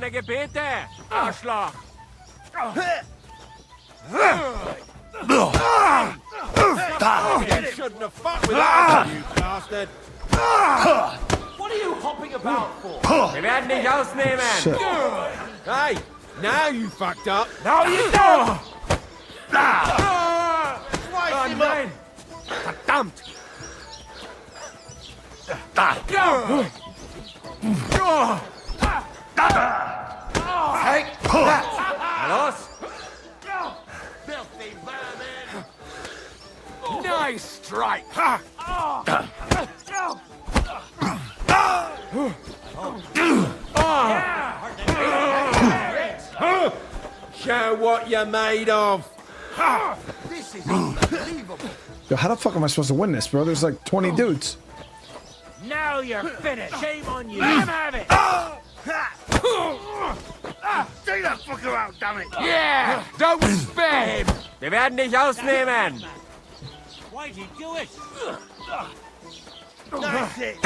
Keine Gebete, Arschloch! You shouldn't have fucked with us, you bastard! What are you hopping about for? Wir werden dich ausnehmen! Shit. Hey, now you fucked up! No, you don't! Slice him up! Verdammt! Take that! Los! Filthy vermin! Nice strike! Show what you're made of! This is unbelievable. Yo, how the fuck am I supposed to win this, bro? There's like 20 dudes. Now you're finished. Shame on you. Let him have it. Take that fucker out, damn it! Yeah! Don't spare him! Wir werden dich ausnehmen! Why'd he do it? That's it!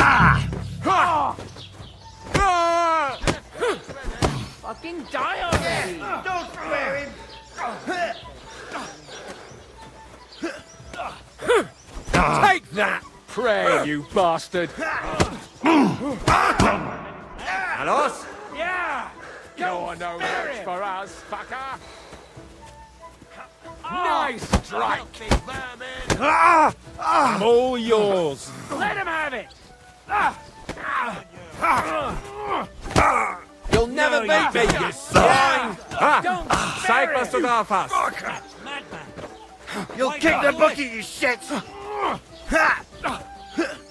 Fucking die already! Don't spare him! Take that! Pray, you bastard! Los! Yeah! You're no match for us, fucker! Nice strike! I'm all yours! Let him have it! You'll never beat me, you swine! Don't Zeig, was du drauf hast! Madman! You'll kick the bucket, you shit!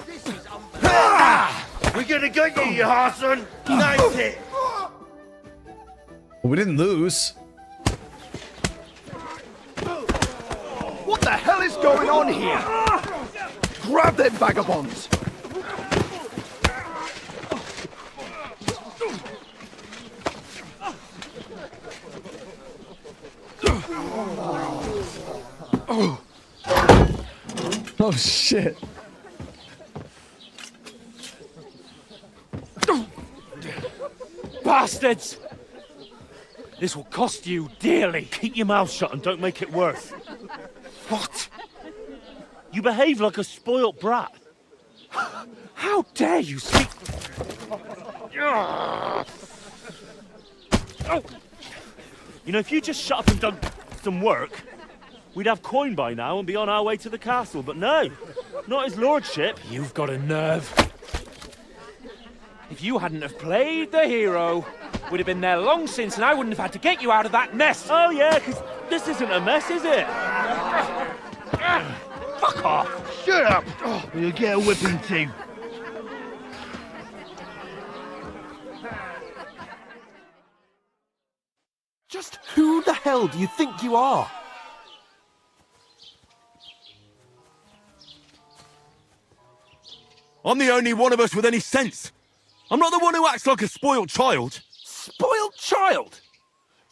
This is unbelievable! We're gonna get you, you arson! Nice hit! Well, we didn't lose. What the hell is going on here? Grab them vagabonds! Oh shit. Bastards! This will cost you dearly. Keep your mouth shut and don't make it worse. What? You behave like a spoilt brat. How dare you speak? You know, if you just shut up and done some work, we'd have coin by now and be on our way to the castle. But no, not his lordship. You've got a nerve. If you hadn't have played the hero, we'd have been there long since and I wouldn't have had to get you out of that mess. Oh yeah, because this isn't a mess, is it? Fuck off. Shut up! Or you'll get a whipping too. Just who the hell do you think you are? I'm the only one of us with any sense. I'm not the one who acts like a spoiled child. Spoiled child?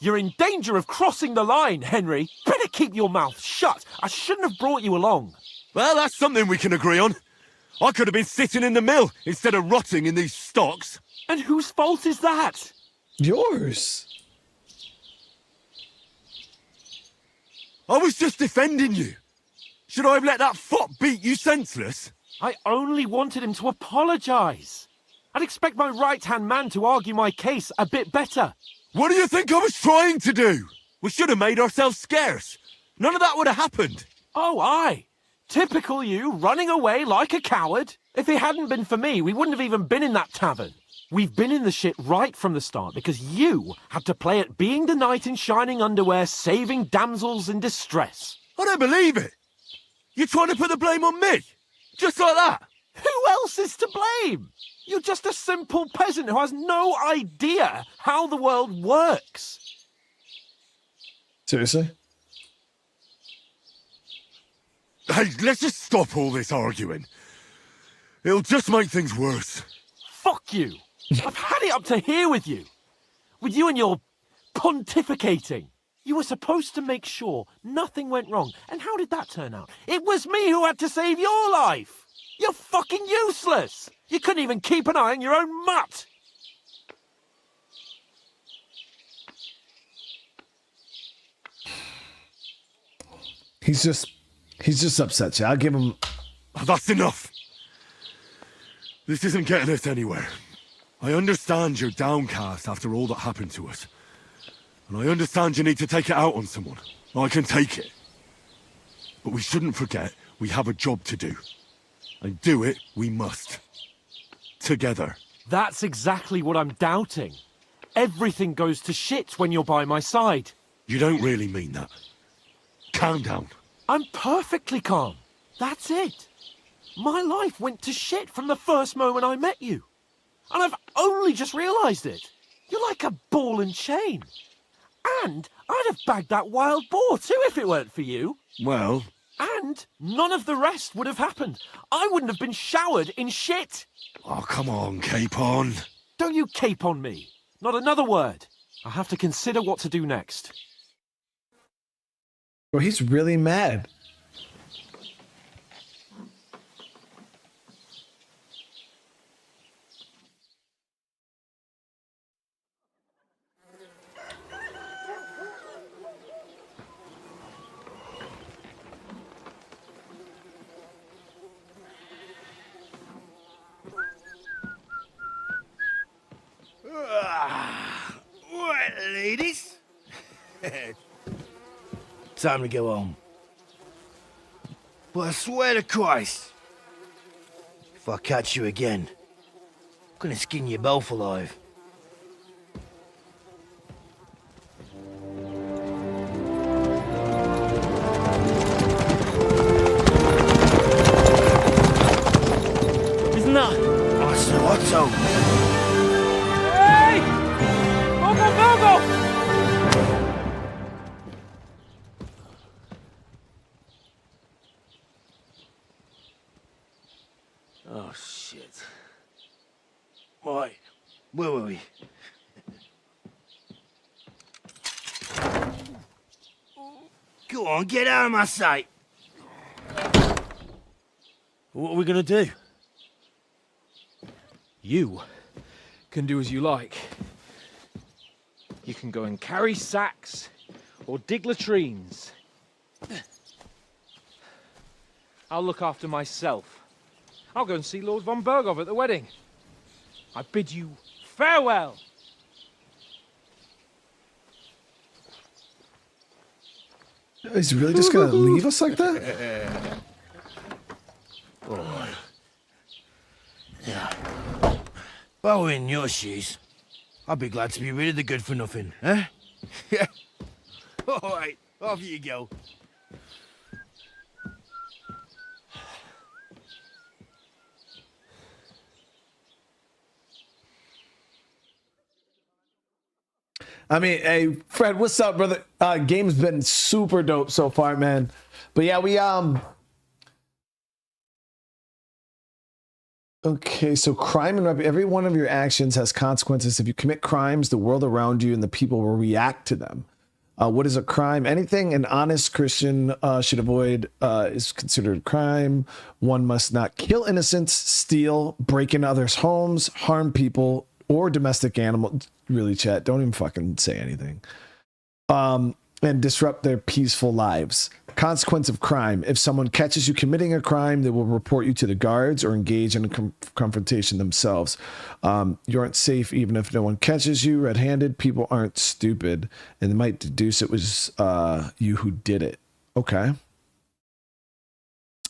You're in danger of crossing the line, Henry. Better keep your mouth shut. I shouldn't have brought you along. Well, that's something we can agree on. I could have been sitting in the mill instead of rotting in these stocks. And whose fault is that? Yours. I was just defending you. Should I have let that fop beat you senseless? I only wanted him to apologise. I'd expect my right-hand man to argue my case a bit better. What do you think I was trying to do? We should have made ourselves scarce. None of that would have happened. Oh, aye. Typical you, running away like a coward. If it hadn't been for me, we wouldn't have even been in that tavern. We've been in the shit right from the start because you had to play at being the knight in shining underwear, saving damsels in distress. I don't believe it. You're trying to put the blame on me? Just like that? Who else is to blame? You're just a simple peasant who has no idea how the world works. Seriously? Hey, let's just stop all this arguing. It'll just make things worse. Fuck you. I've had it up to here with you. With you and your pontificating. You were supposed to make sure nothing went wrong. And how did that turn out? It was me who had to save your life. You're fucking useless. You couldn't even keep an eye on your own mutt. He's just upset, Chad. I'll give him... Oh, that's enough. This isn't getting us anywhere. I understand you're downcast after all that happened to us. And I understand you need to take it out on someone. I can take it. But we shouldn't forget we have a job to do. And do it we must. Together. That's exactly what I'm doubting. Everything goes to shit when you're by my side. You don't really mean that. Calm down. I'm perfectly calm. That's it. My life went to shit from the first moment I met you. And I've only just realised it. You're like a ball and chain. And I'd have bagged that wild boar too if it weren't for you. Well... And none of the rest would have happened. I wouldn't have been showered in shit. Oh, come on, Capon. Don't you cape on me. Not another word. I have to consider what to do next. Bro, he's really mad. Right, ladies. Time to go home. But I swear to Christ, if I catch you again, I'm gonna skin you both alive. Isn't that? Otto. Hey! Go! Oh, shit. Right, where were we? Go on, get out of my sight. What are we gonna do? You can do as you like. You can go and carry sacks or dig latrines. I'll look after myself. I'll go and see Lord von Berghoff at the wedding. I bid you farewell. He's really just gonna leave us like that? Oh. Yeah. If I were in your shoes, I'd be glad to be rid of the good for nothing, eh? Yeah. All right, off you go. I mean, hey, Fred, what's up, brother? Game's been super dope so far, man. But yeah, we okay, so crime and every one of your actions has consequences. If you commit crimes, the world around you and the people will react to them. What is a crime? Anything an honest Christian should avoid is considered a crime. One must not kill innocents, steal, break into others' homes, harm people, or domestic animals. Really, chat, don't even fucking say anything. And disrupt their peaceful lives. Consequence of crime. If someone catches you committing a crime, they will report you to the guards or engage in a confrontation themselves. You aren't safe even if no one catches you red-handed. People aren't stupid, and they might deduce it was you who did it. Okay.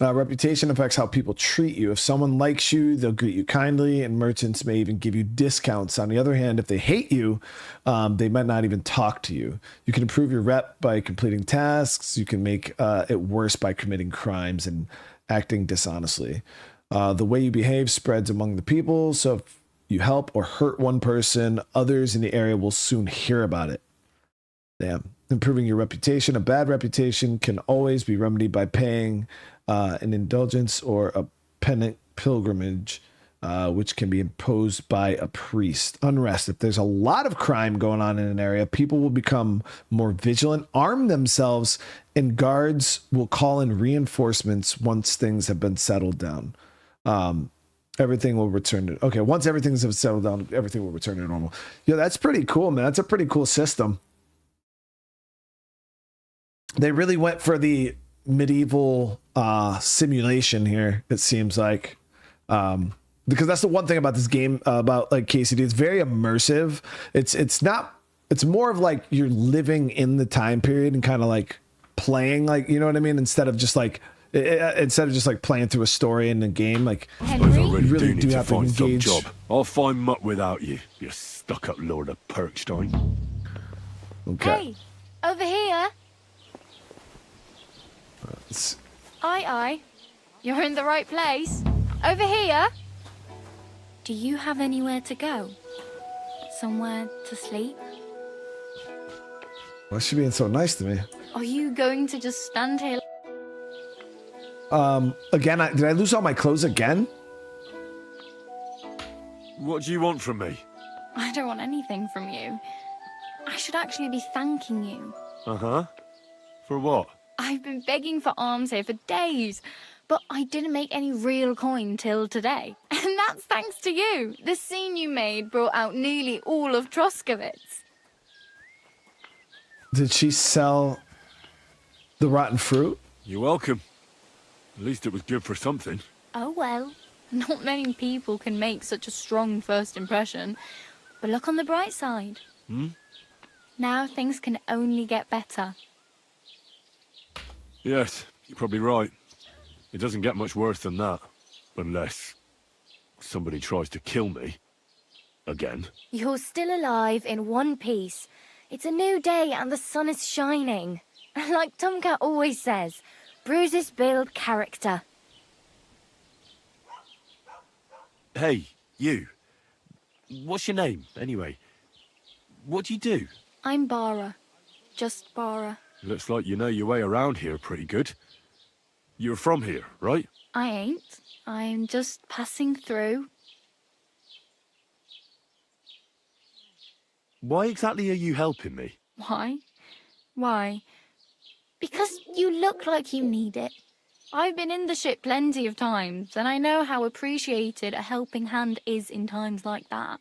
Reputation affects how people treat you. If someone likes you, they'll greet you kindly, and merchants may even give you discounts. On the other hand, if they hate you, they might not even talk to you. You can improve your rep by completing tasks. You can make it worse by committing crimes and acting dishonestly. The way you behave spreads among the people, so if you help or hurt one person, others in the area will soon hear about it. Damn. Improving your reputation. A bad reputation can always be remedied by paying an indulgence or a penance pilgrimage, which can be imposed by a priest. Unrest. If there's a lot of crime going on in an area, people will become more vigilant, arm themselves, and guards will call in reinforcements once things have been settled down. Everything will return to... Okay, once everything's settled down, everything will return to normal. Yeah, that's pretty cool, man. That's a pretty cool system. They really went for the medieval simulation here, it seems like. Because that's the one thing about this game, about like KCD, it's very immersive. It's more of like you're living in the time period and kind of like playing, like, you know what I mean? Instead of just like playing through a story in the game, like Suppose I really, really do do need to have to find some engage. job. I'll find mutt without you, you stuck-up Lord of Perkstein. Okay. Hey, over here. Aye. You're in the right place. Over here. Do you have anywhere to go? Somewhere to sleep? Why is she being so nice to me? Are you going to just stand here? Again, did I lose all my clothes again? What do you want from me? I don't want anything from you. I should actually be thanking you. Uh-huh. For what? I've been begging for alms here for days, but I didn't make any real coin till today. And that's thanks to you. The scene you made brought out nearly all of Troskowitz. Did she sell the rotten fruit? You're welcome. At least it was good for something. Oh well, not many people can make such a strong first impression. But look on the bright side. Now things can only get better. Yes, you're probably right. It doesn't get much worse than that. Unless somebody tries to kill me. Again. You're still alive in one piece. It's a new day and the sun is shining. Like Tomcat always says, bruises build character. Hey, you. What's your name, anyway? What do you do? I'm Bara. Just Bara. Looks like you know your way around here pretty good. You're from here, right? I ain't. I'm just passing through. Why exactly are you helping me? Why? Why? Because you look like you need it. I've been in the ship plenty of times, and I know how appreciated a helping hand is in times like that.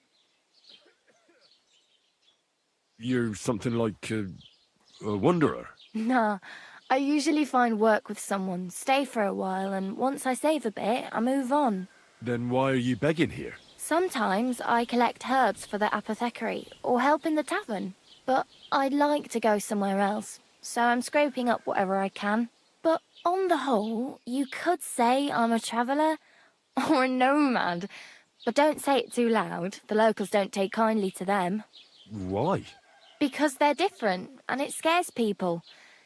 You're something like a wanderer. Nah, I usually find work with someone, stay for a while, and once I save a bit, I move on. Then why are you begging here? Sometimes I collect herbs for the apothecary, or help in the tavern. But I'd like to go somewhere else, so I'm scraping up whatever I can. But on the whole, you could say I'm a traveller, or a nomad. But don't say it too loud, the locals don't take kindly to them. Why? Because they're different, and it scares people.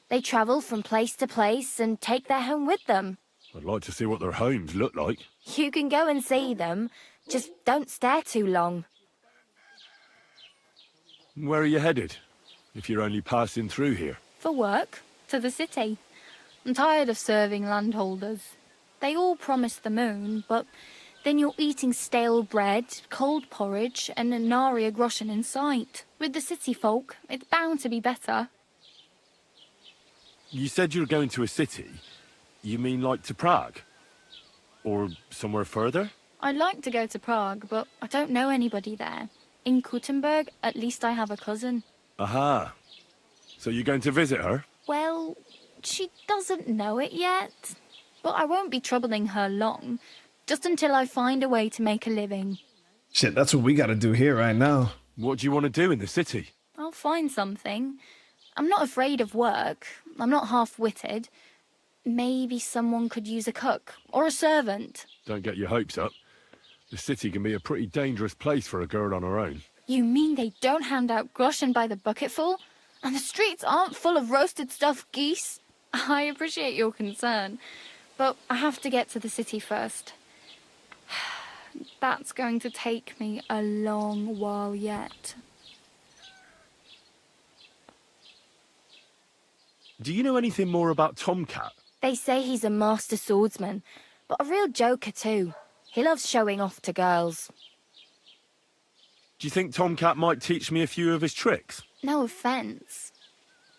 They travel from place to place and take their home with them. I'd like to see what their homes look like. You can go and see them, just don't stare too long. Where are you headed? If you're only passing through here. For work, to the city. I'm tired of serving landholders. They all promise the moon, but then you're eating stale bread, cold porridge, and a nary a groschen in sight. With the city folk, it's bound to be better. You said you're going to a city. You mean like to Prague? Or somewhere further? I'd like to go to Prague, but I don't know anybody there. In Kuttenberg, at least I have a cousin. Aha. So you're going to visit her? Well, she doesn't know it yet. But I won't be troubling her long. Just until I find a way to make a living. Shit, that's what we gotta do here right now. What do you want to do in the city? I'll find something. I'm not afraid of work. I'm not half-witted. Maybe someone could use a cook or a servant. Don't get your hopes up. The city can be a pretty dangerous place for a girl on her own. You mean they don't hand out groschen by the bucketful? And the streets aren't full of roasted stuffed geese? I appreciate your concern, but I have to get to the city first. That's going to take me a long while yet. Do you know anything more about Tomcat? They say he's a master swordsman, but a real joker too. He loves showing off to girls. Do you think Tomcat might teach me a few of his tricks? No offence,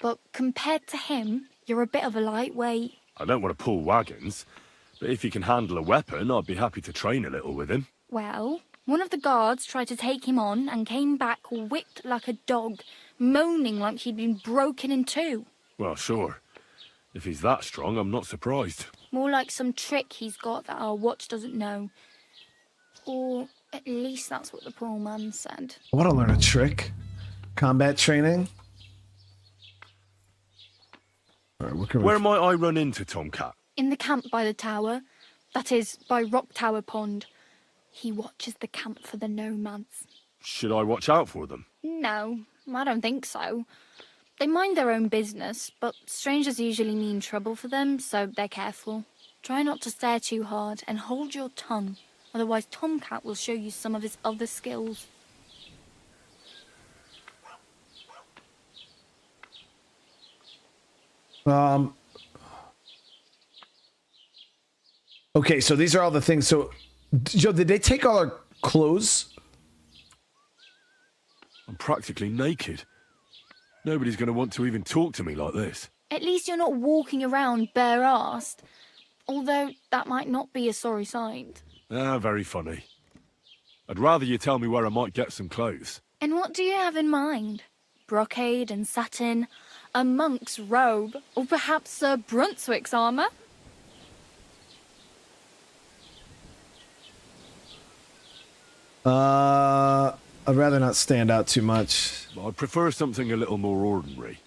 but compared to him, you're a bit of a lightweight. I don't want to pull wagons, but if he can handle a weapon, I'd be happy to train a little with him. Well, one of the guards tried to take him on and came back whipped like a dog, moaning like he'd been broken in two. Well, sure. If he's that strong, I'm not surprised. More like some trick he's got that our watch doesn't know. Or at least that's what the poor man said. I want to learn a trick. Combat training. All right, what can Where might I run into Tomcat? In the camp by the tower. That is, by Rock Tower Pond. He watches the camp for the nomads. Should I watch out for them? No, I don't think so. They mind their own business, but strangers usually mean trouble for them, so they're careful. Try not to stare too hard and hold your tongue. Otherwise, Tomcat will show you some of his other skills. Okay, so these are all the things. So, Joe, did they take all our clothes? I'm practically naked. Nobody's going to want to even talk to me like this. At least you're not walking around bare-assed. Although, that might not be a sorry sight. Ah, very funny. I'd rather you tell me where I might get some clothes. And what do you have in mind? Brocade and satin? A monk's robe? Or perhaps Sir Brunswick's armour? I'd rather not stand out too much. I'd prefer something a little more ordinary.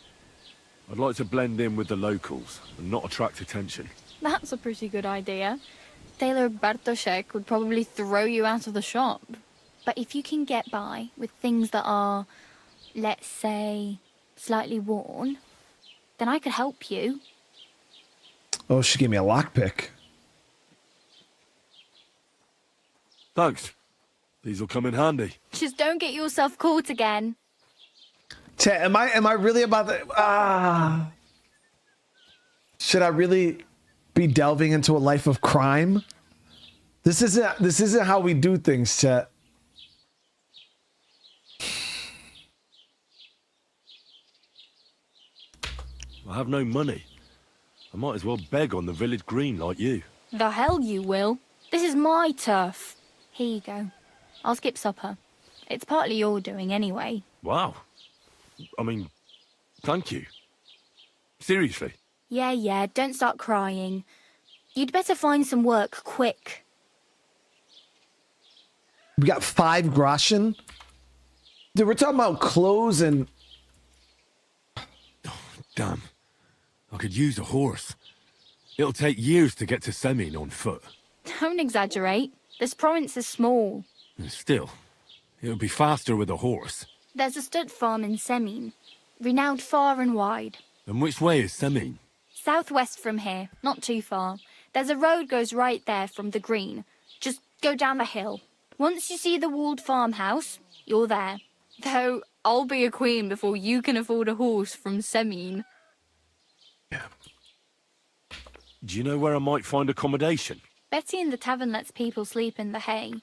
I'd like to blend in with the locals and not attract attention. That's a pretty good idea. Tailor Bartoszek would probably throw you out of the shop. But if you can get by with things that are, let's say, slightly worn, then I could help you. Oh, she gave me a lockpick. Thanks. These will come in handy. Just don't get yourself caught again. Am I really about the... Should I really be delving into a life of crime? This isn't how we do things, Chet. I have no money. I might as well beg on the village green like you. The hell you will. This is my turf. Here you go. I'll skip supper. It's partly your doing anyway. Wow. I mean, thank you. Seriously. Yeah, don't start crying. You'd better find some work quick. We got 5 groschen? Dude, we're talking about clothes and... Damn. I could use a horse. It'll take years to get to Semin on foot. Don't exaggerate. This province is small. Still, it'll be faster with a horse. There's a stud farm in Semin, renowned far and wide. And which way is Semin? Southwest from here, not too far. There's a road goes right there from the green. Just go down the hill. Once you see the walled farmhouse, you're there. Though, I'll be a queen before you can afford a horse from Semin. Do you know where I might find accommodation? Betty in the tavern lets people sleep in the hay.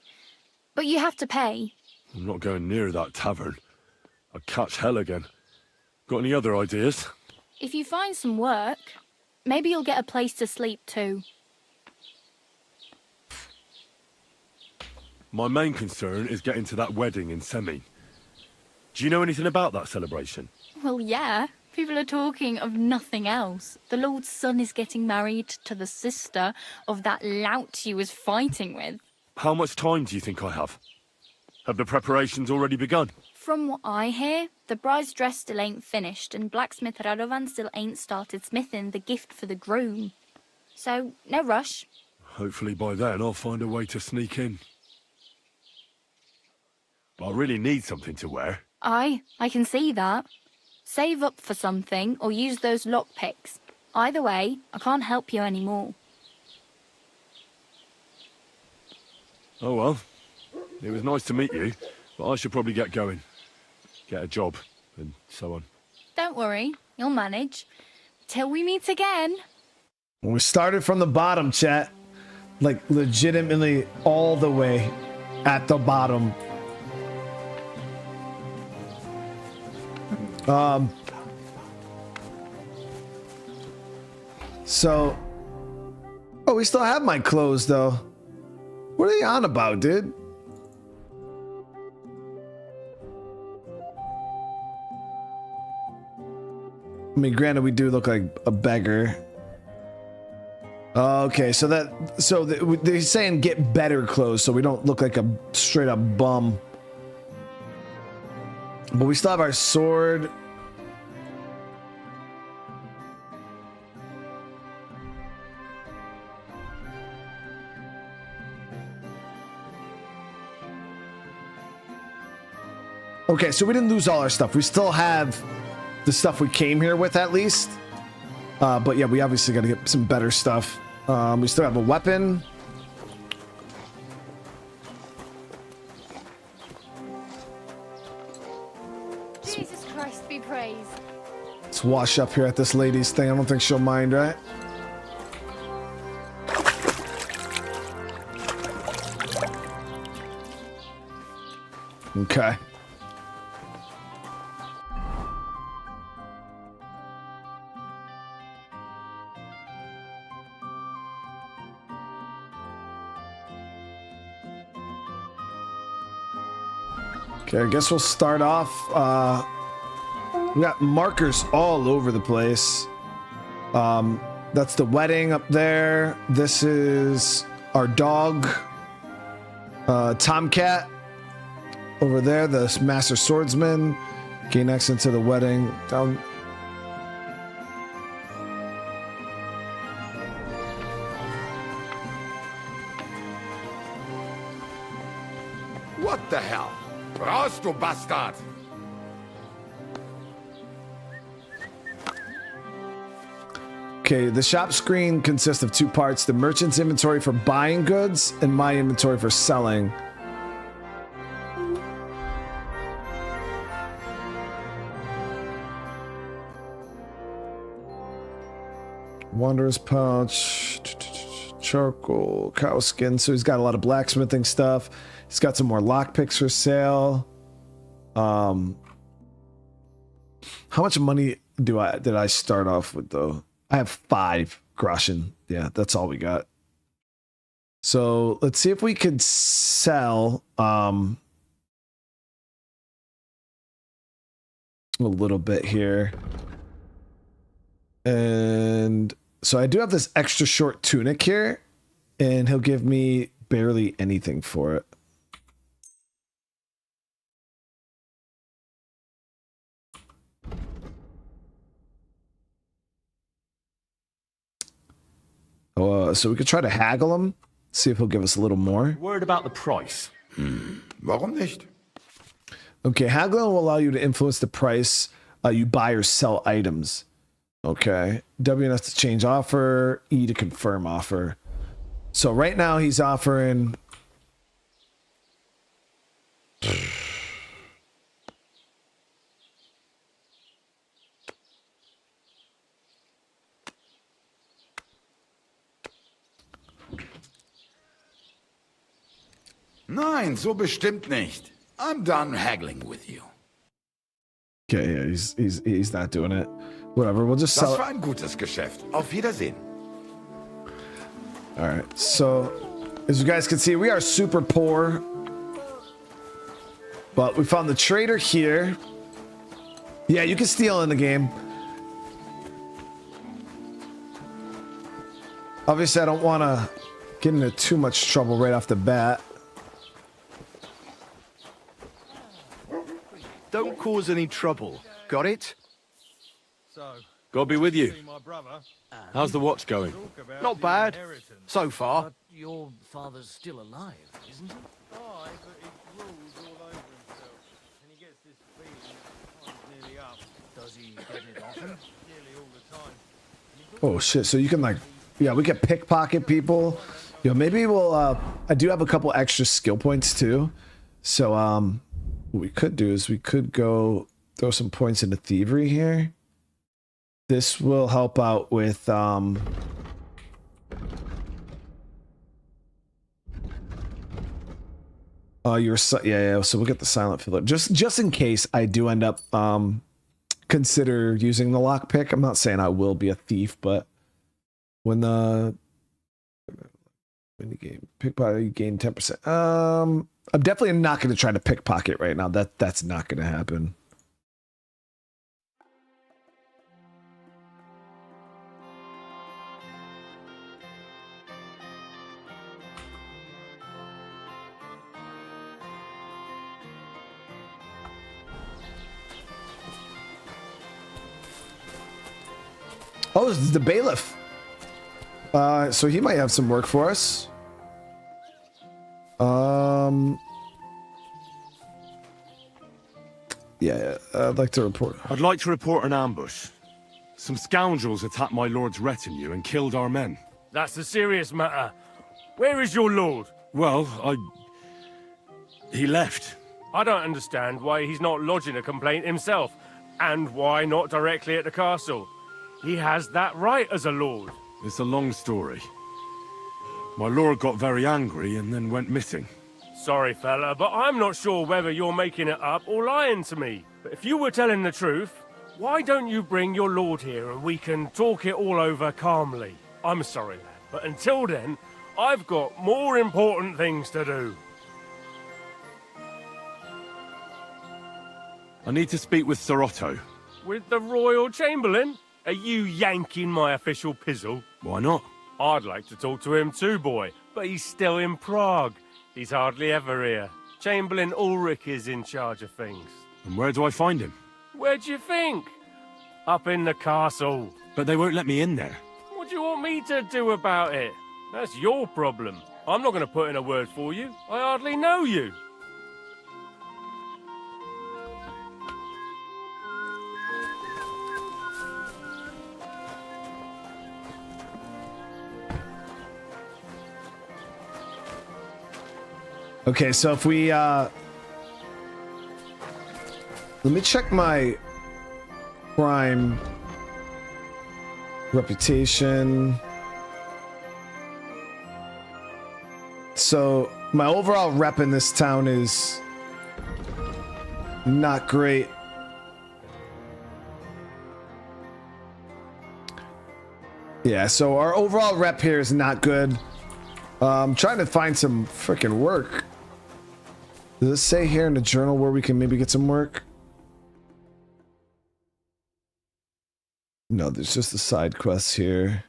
But you have to pay. I'm not going near that tavern. I'd catch hell again. Got any other ideas? If you find some work, maybe you'll get a place to sleep too. My main concern is getting to that wedding in Semin. Do you know anything about that celebration? Well, yeah. People are talking of nothing else. The Lord's son is getting married to the sister of that lout you was fighting with. How much time do you think I have? Have the preparations already begun? From what I hear, the bride's dress still ain't finished, and blacksmith Radovan still ain't started smithing the gift for the groom. So, no rush. Hopefully by then I'll find a way to sneak in. I really need something to wear. I can see that. Save up for something, or use those lockpicks. Either way, I can't help you anymore. Oh well. It was nice to meet you, but I should probably get going. Get a job, and so on. Don't worry, you'll manage. Till we meet again. We started from the bottom, chat. Like, legitimately all the way at the bottom. So, oh, we still have my clothes though. What are you on about, dude? I mean, granted, we do look like a beggar. Okay, so they're saying get better clothes so we don't look like a straight up bum. But we still have our sword. Okay, so we didn't lose all our stuff. We still have the stuff we came here with at least. But yeah, we obviously got to get some better stuff. We still have a weapon. Jesus Christ be praised. Let's wash up here at this lady's thing. I don't think she'll mind, right? Okay. Okay, I guess we'll start off. We got markers all over the place. That's the wedding up there. This is our dog, Tomcat. Over there, the master swordsman. Gain access to the wedding. Down. What the hell? Raus, du Bastard! Okay, the shop screen consists of two parts: the merchant's inventory for buying goods and my inventory for selling. Wanderer's pouch, charcoal, cow skin. So he's got a lot of blacksmithing stuff. He's got some more lockpicks for sale. How much money did I start off with though? I have 5 groschen. Yeah, that's all we got. So let's see if we could sell a little bit here. And so I do have this extra short tunic here, and he'll give me barely anything for it. So we could try to haggle him, see if he'll give us a little more. Worried about the price? Warum nicht? Okay, haggling will allow you to influence the price you buy or sell items. Okay, WNS to change offer, E to confirm offer. So right now he's offering... Nein, so bestimmt nicht. I'm done haggling with you. Okay, yeah, he's not doing it. Whatever, we'll just sell Das it. war ein gutes Geschäft. Auf Wiedersehen. All right, so as you guys can see, we are super poor, but we found the trader here. Yeah, you can steal in the game. Obviously, I don't want to get into too much trouble right off the bat. Don't cause any trouble. Got it? God be with you. How's the watch going? Not bad. So far. But your father's still alive, isn't he? Aye, but he rules all over himself. And he gets this feeling that time's nearly up. Does he get it often? Nearly all the time. Oh shit! So you can like, yeah, we can pickpocket people. Yo, maybe we'll. I do have a couple extra skill points too. So what we could do is we could go throw some points into thievery here. This will help out with yeah, so we'll get the silent filler just in case I do end up consider using the lockpick. I'm not saying I will be a thief, but when the game pickpocket, you gain 10%. I'm definitely not going to try to pickpocket right now. That's not going to happen. Oh, this is the bailiff. So he might have some work for us. Yeah, I'd like to report. I'd like to report an ambush. Some scoundrels attacked my lord's retinue and killed our men. That's a serious matter. Where is your lord? Well, he left. I don't understand why he's not lodging a complaint himself, and why not directly at the castle. He has that right as a lord. It's a long story. My lord got very angry and then went missing. Sorry, fella, but I'm not sure whether you're making it up or lying to me. But if you were telling the truth, why don't you bring your lord here and we can talk it all over calmly? I'm sorry, lad, but until then, I've got more important things to do. I need to speak with Sir Otto. With the Royal Chamberlain? Are you yanking my official pizzle? Why not? I'd like to talk to him too, boy, but he's still in Prague. He's hardly ever here. Chamberlain Ulrich is in charge of things. And where do I find him? Where do you think? Up in the castle. But they won't let me in there. What do you want me to do about it? That's your problem. I'm not going to put in a word for you. I hardly know you. Okay, so if we let me check my crime reputation. So my overall rep in this town is not great. Yeah, so our overall rep here is not good. I'm trying to find some freaking work. Does it say here in the journal where we can maybe get some work? No, there's just the side quests here.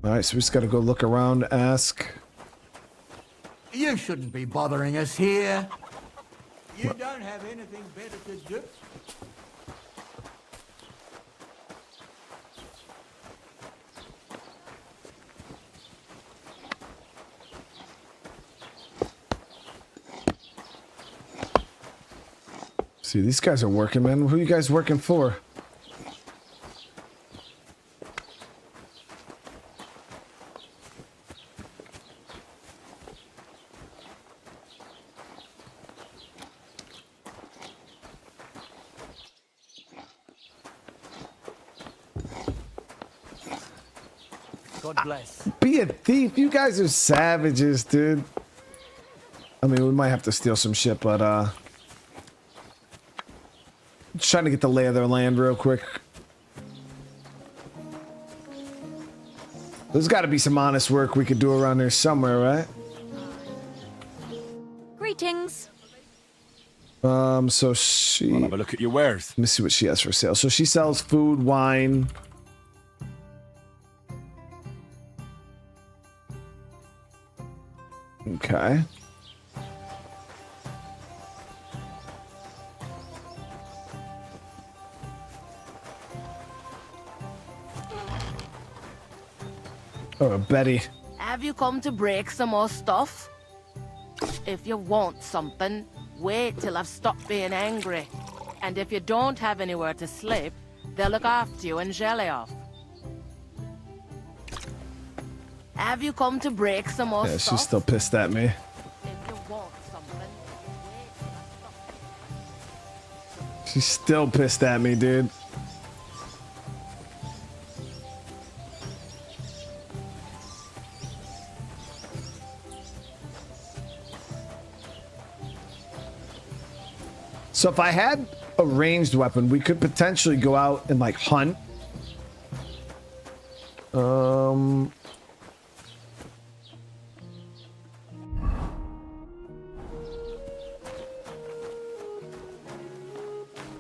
All right, so we just got to go look around, ask. You shouldn't be bothering us here. You don't have anything better to do. See, these guys are working, man. Who are you guys working for? God bless. Be a thief. You guys are savages, dude. I mean, we might have to steal some shit, but just trying to get the lay of their land real quick. There's got to be some honest work we could do around there somewhere, right? Greetings. So she... I'll have a look at your wares. Let me see what she has for sale. So she sells food, wine. Okay. Oh, Betty. Have you come to break some more stuff? If you want something, wait till I've stopped being angry. And if you don't have anywhere to sleep, they'll look after you and jelly off. Have you come to break some more Yeah, stuff? she's still pissed at me. If you want something, wait till I've stopped. She's still pissed at me, dude. So if I had a ranged weapon, we could potentially go out and like hunt.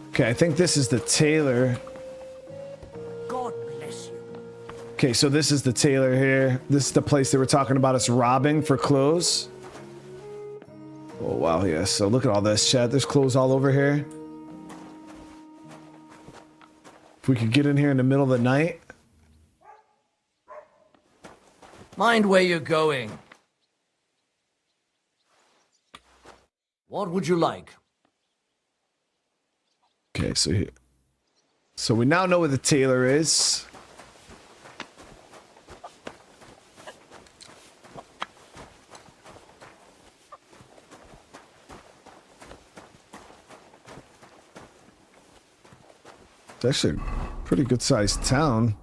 Okay, I think this is the tailor. God bless you. Okay, so this is the tailor here. This is the place they were talking about us robbing for clothes. Oh, wow, yeah. So look at all this, Chad. There's clothes all over here. If we could get in here in the middle of the night. Mind where you're going. What would you like? Okay, so we now know where the tailor is. It's actually a pretty good sized town.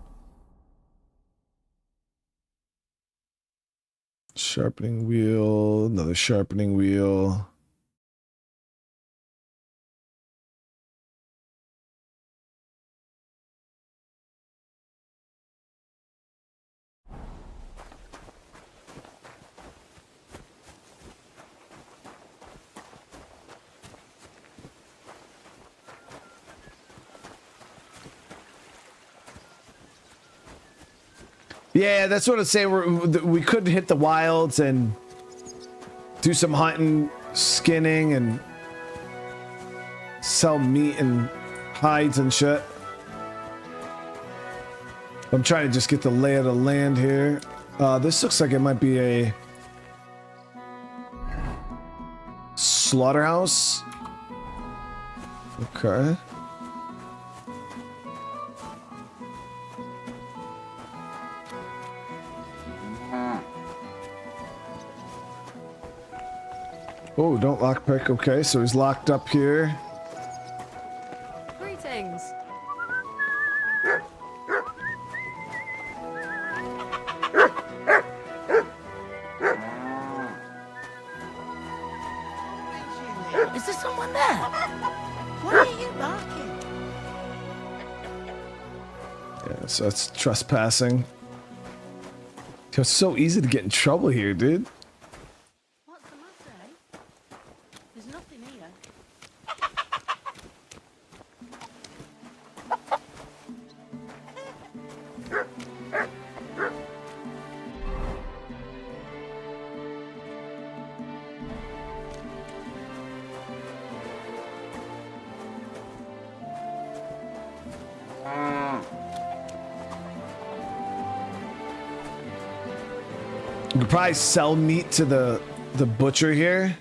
Sharpening wheel, another sharpening wheel. Yeah, that's what I'm saying. We could hit the wilds and do some hunting, skinning, and sell meat and hides and shit. I'm trying to just get the lay of the land here. This looks like it might be a slaughterhouse. Okay. Oh, don't lockpick. Okay, so he's locked up here. Greetings. Is there someone there? Why are you barking? Yeah, so that's trespassing. It's so easy to get in trouble here, dude. What's the matter, eh? There's nothing here. You could probably sell meat to the butcher here.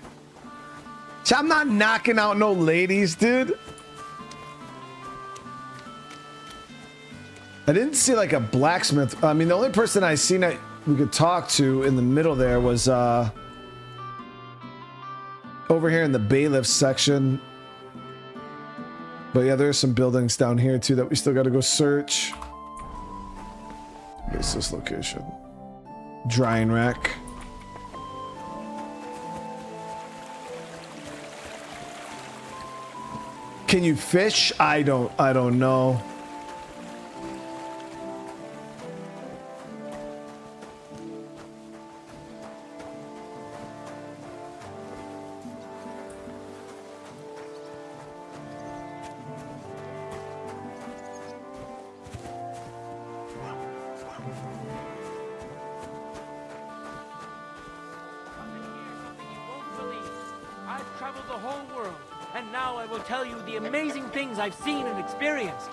So I'm not knocking out no ladies, dude. I didn't see like a blacksmith. I mean, the only person I seen that we could talk to in the middle there was over here in the bailiff section. But yeah, there's some buildings down here too that we still got to go search. What is this location? Drying rack. Can you fish? I don't know. I've traveled the whole world, and now I will tell you the amazing things I've seen and experienced.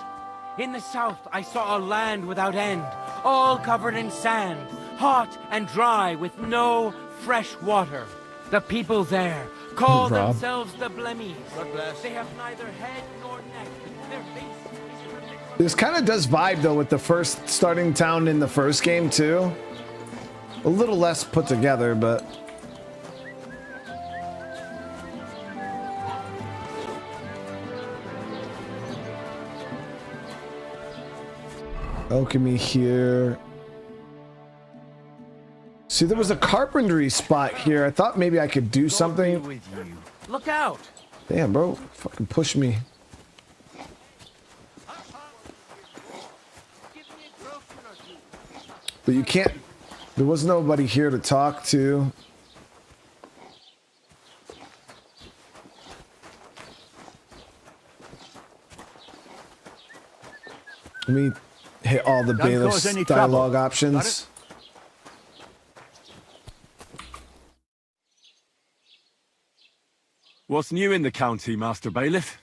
In the south, I saw a land without end, all covered in sand, hot and dry with no fresh water. The people there call Rob. themselves the Blemies. They have neither head nor neck. Their face is ridiculous. This kind of does vibe though with the first starting town in the first game too. A little less put together, but alchemy here. See, there was a carpentry spot here. I thought maybe I could do something. Look out! Damn, bro. Fucking push me. But you can't... There was nobody here to talk to. Let me hit all the Don't cause bailiff's any dialogue trouble. options. What's new in the county, Master Bailiff?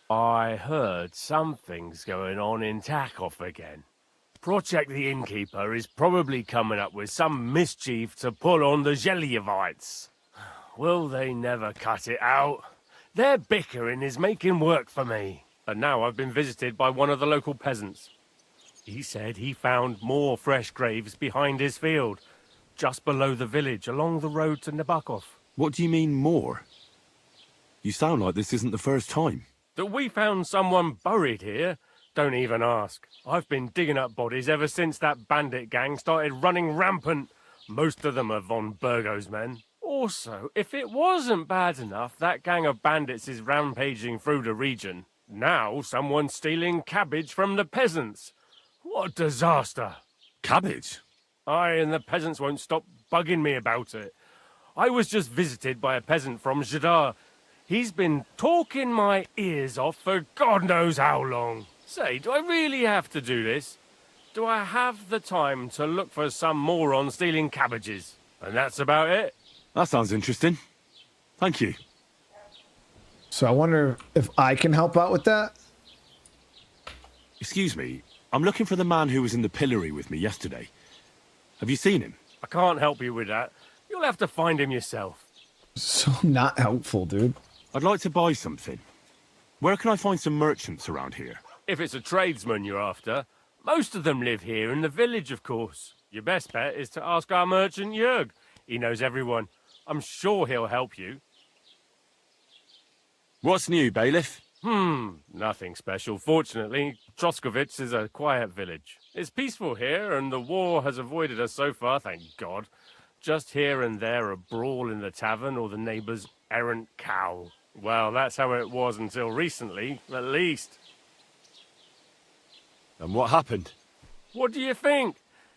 I heard something's going on in Takoff again. Project the Innkeeper is probably coming up with some mischief to pull on the Gelievites. Will they never cut it out? Their bickering is making work for me. And now I've been visited by one of the local peasants. He said he found more fresh graves behind his field, just below the village, along the road to Nabokov. What do you mean, more? You sound like this isn't the first time. That we found someone buried here? Don't even ask. I've been digging up bodies ever since that bandit gang started running rampant. Most of them are von Burgo's men. Also, if it wasn't bad enough that gang of bandits is rampaging through the region, now someone's stealing cabbage from the peasants. What a disaster. Cabbage? Aye, and the peasants won't stop bugging me about it. I was just visited by a peasant from Jadar. He's been talking my ears off for God knows how long. Say, do I really have to do this? Do I have the time to look for some moron stealing cabbages? And that's about it. That sounds interesting. Thank you. So I wonder if I can help out with that? Excuse me, I'm looking for the man who was in the pillory with me yesterday. Have you seen him? I can't help you with that. You'll have to find him yourself. So not helpful, dude. I'd like to buy something. Where can I find some merchants around here? If it's a tradesman you're after, most of them live here in the village, of course. Your best bet is to ask our merchant Jörg. He knows everyone. I'm sure he'll help you. What's new, bailiff? Nothing special. Fortunately, Troskovitz is a quiet village. It's peaceful here, and the war has avoided us so far, thank God. Just here and there a brawl in the tavern or the neighbour's errant cow. Well, that's how it was until recently, at least. And what happened? What do you think?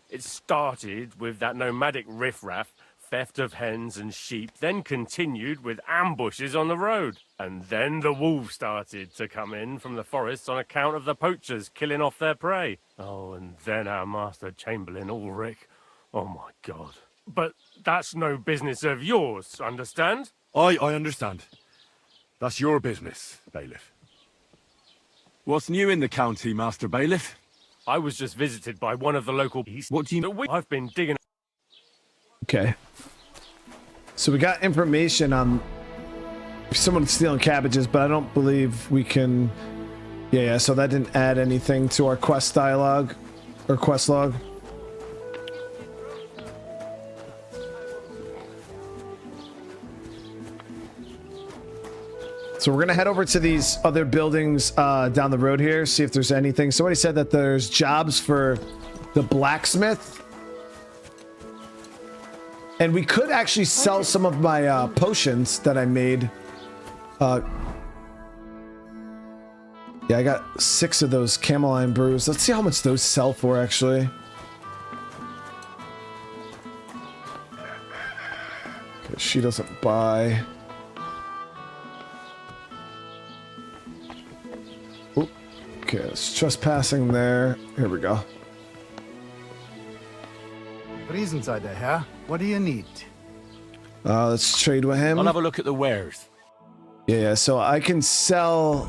It started with that nomadic riffraff, theft of hens and sheep, then continued with ambushes on the road. And then the wolves started to come in from the forests on account of the poachers killing off their prey. Oh, and then our master Chamberlain Ulrich. Oh my God. But that's no business of yours, understand? I understand. That's your business, bailiff. What's new in the county, Master Bailiff? I was just visited by one of the local beasts. What do you... I've been digging... Okay. So we got information on someone stealing cabbages, but I don't believe we can... Yeah, so that didn't add anything to our quest dialogue or quest log. So we're gonna head over to these other buildings down the road here, see if there's anything. Somebody said that there's jobs for the blacksmith. And we could actually sell some of my potions that I made. Yeah, I got 6 of those Cameline brews. Let's see how much those sell for, actually. Okay, she doesn't buy. Oop. Okay, it's trespassing there. Here we go. Riesenseite, Herr. What do you need? Let's trade with him. I'll have a look at the wares. Yeah, so I can sell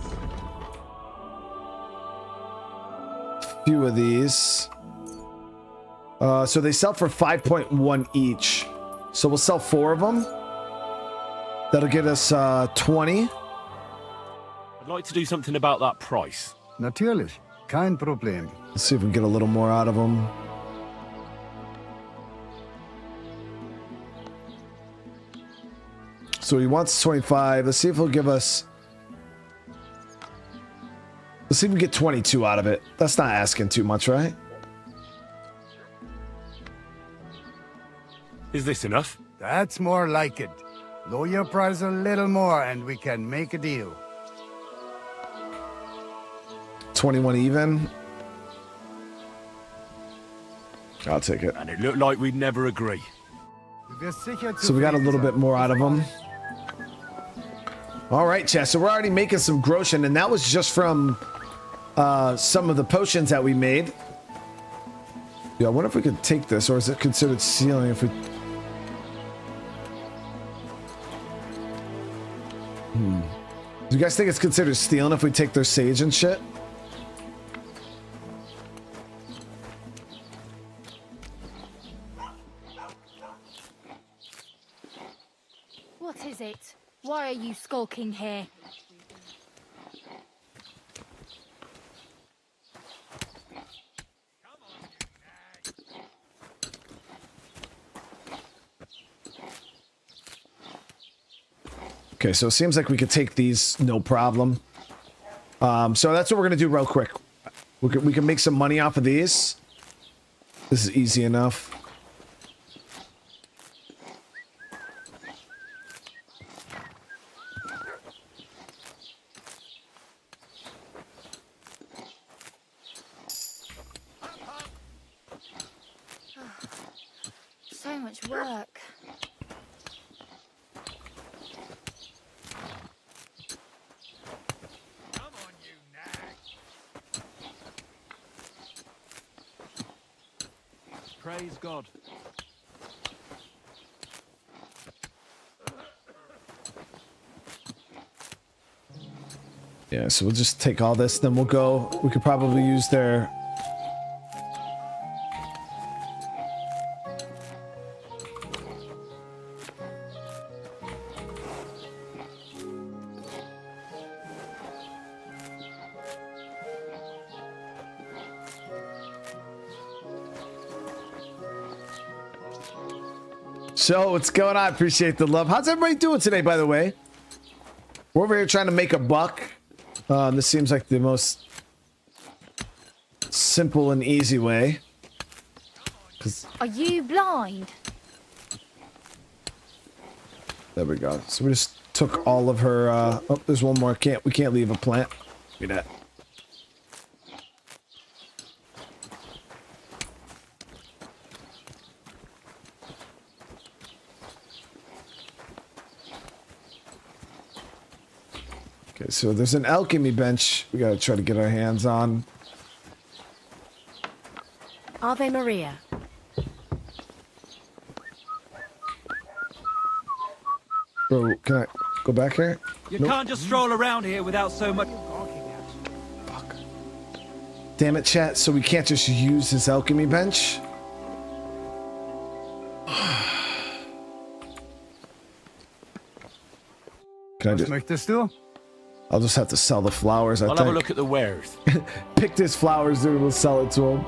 a few of these. So they sell for 5.1 each. So we'll sell 4 of them. That'll get us 20. I'd like to do something about that price. Natürlich. Kein Problem. Let's see if we can get a little more out of them. So he wants 25. Let's see if he'll give us... Let's see if we get 22 out of it. That's not asking too much, right? Is this enough? That's more like it. Lower your price a little more and we can make a deal. 21 even. I'll take it. And it looked like we'd never agree. So we got a little bit more out of them. All right, chat. So we're already making some groschen, and that was just from some of the potions that we made. Yeah, I wonder if we could take this, or is it considered stealing if we... Do you guys think it's considered stealing if we take their sage and shit? What is it? Why are you skulking here? Okay, so it seems like we could take these no problem. So that's what we're gonna do real quick. We can make some money off of these. This is easy enough. So much work. Praise God. Yeah, so we'll just take all this, then we'll go. We could probably use their... So, what's going on? Appreciate the love. How's everybody doing today, by the way? We're over here trying to make a buck. This seems like the most simple and easy way. Are you blind? There we go. So we just took all of her. Oh, there's one more. We can't leave a plant. Look at that. Okay, so there's an alchemy bench we gotta try to get our hands on. Ave Maria. Bro, can I go back here? You Nope. can't just stroll around here without so much. Damn it, chat. So we can't just use his alchemy bench? Can I just... Möchtest du? I'll just have to sell the flowers, I I'll think. have a look at the wares. Picked his flowers, dude. We'll sell it to him.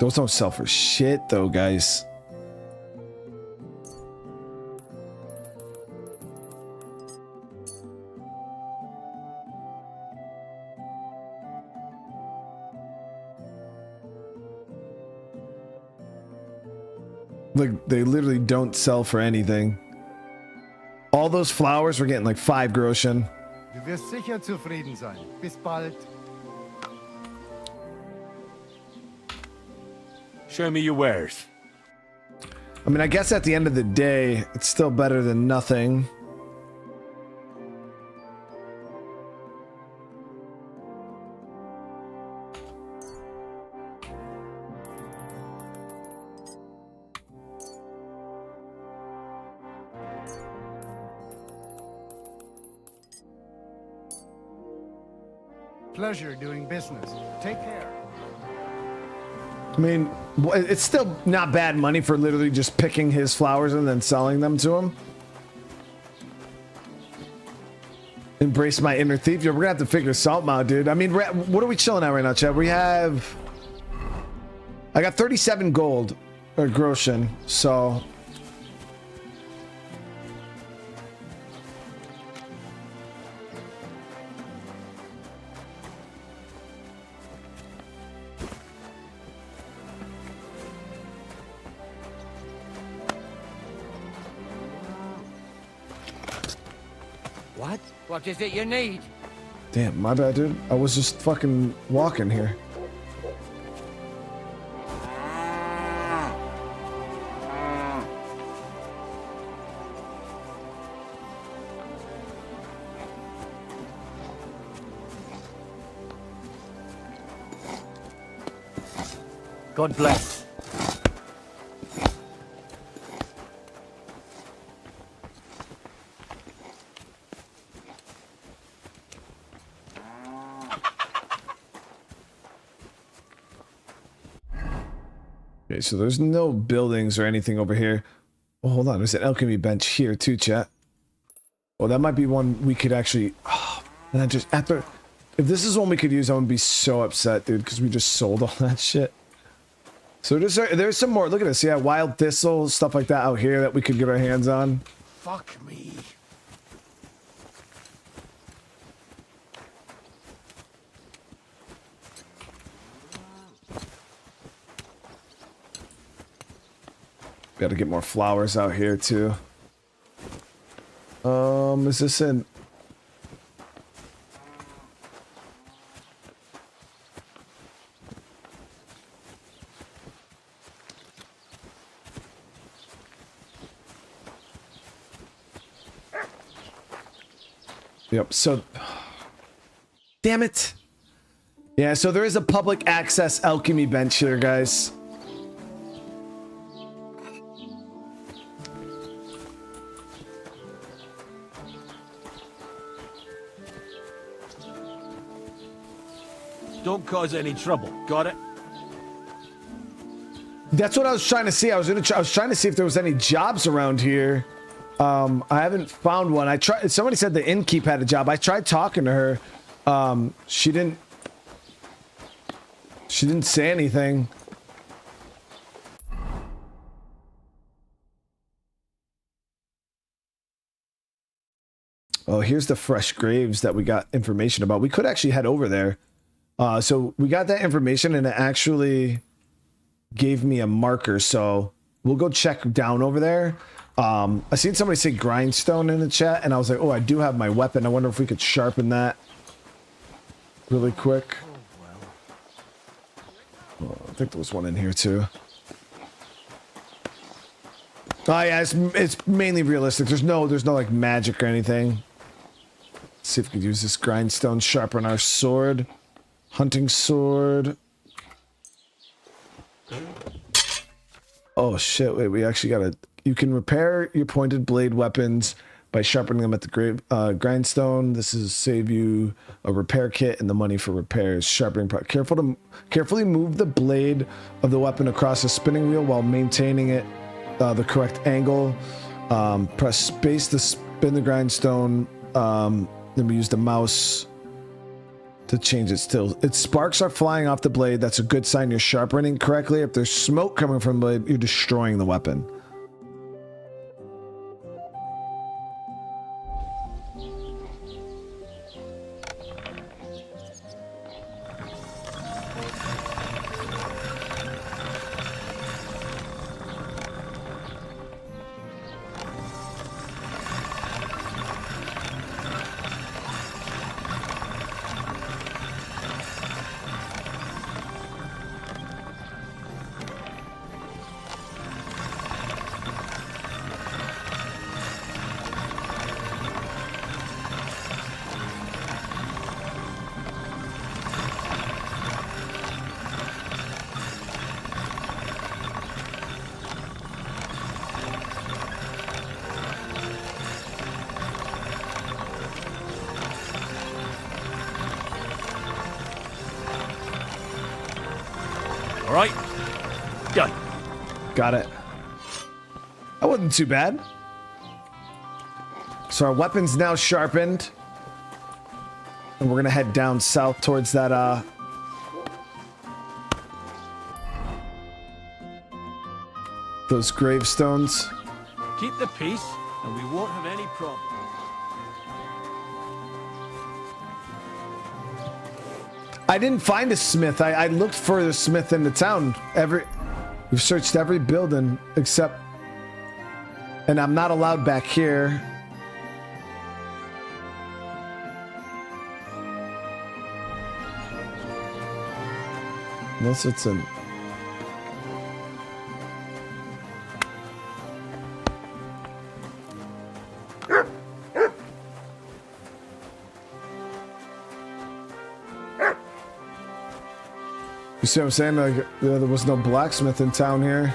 Those don't sell for shit, though, guys. Like, they literally don't sell for anything. All those flowers were getting like 5 Groschen. Du wirst sicher zufrieden sein. Bis bald. Show me your wares. I mean, I guess at the end of the day, it's still better than nothing. Pleasure doing business. Take care. I mean, it's still not bad money for literally just picking his flowers and then selling them to him. Embrace my inner thief. We're gonna have to figure something out, dude. I mean, what are we chilling at right now, Chad? We have... I got 37 gold, or Groschen, so... What is it you need? Damn, my bad, dude. I was just fucking walking here. God bless. Okay, so there's no buildings or anything over here. Oh, hold on. There's an alchemy bench here too, chat. Well, that might be one we could actually... Oh, and then just after... If this is one we could use, I'm gonna be so upset, dude, because we just sold all that shit. So there's some more. Look at this. Yeah, wild thistle, stuff like that out here that we could get our hands on. Fuck me. Got to get more flowers out here too. Is this in? Yep. So, damn it. Yeah. So there is a public access alchemy bench here, guys. Don't cause any trouble. Got it? That's what I was trying to see. I was trying to see if there was any jobs around here. I haven't found one. I tried. Somebody said the innkeep had a job. I tried talking to her. She didn't say anything. Oh, here's the fresh graves that we got information about. We could actually head over there. So we got that information and it actually gave me a marker. So we'll go check down over there. I seen somebody say grindstone in the chat and I was like, oh, I do have my weapon. I wonder if we could sharpen that really quick. Oh, I think there was one in here too. Oh yeah, it's mainly realistic. There's no like magic or anything. Let's see if we could use this grindstone, sharpen our sword. Hunting sword. Oh shit, wait, we actually gotta... You can repair your pointed blade weapons by sharpening them at the grindstone. This is save you a repair kit and the money for repairs. Sharpening part. Carefully move the blade of the weapon across a spinning wheel while maintaining it the correct angle. Press space to spin the grindstone. Then we use the mouse to change it still. Its sparks are flying off the blade. That's a good sign you're sharpening correctly. If there's smoke coming from the blade, you're destroying the weapon. Right. Done. Got it. That wasn't too bad. So our weapon's now sharpened. And we're gonna head down south towards that those gravestones. Keep the peace, and we won't have any problems. I didn't find a smith. I looked for the smith in the town. We've searched every building except, and I'm not allowed back here. Unless it's in. You see what I'm saying? Like, there was no blacksmith in town here.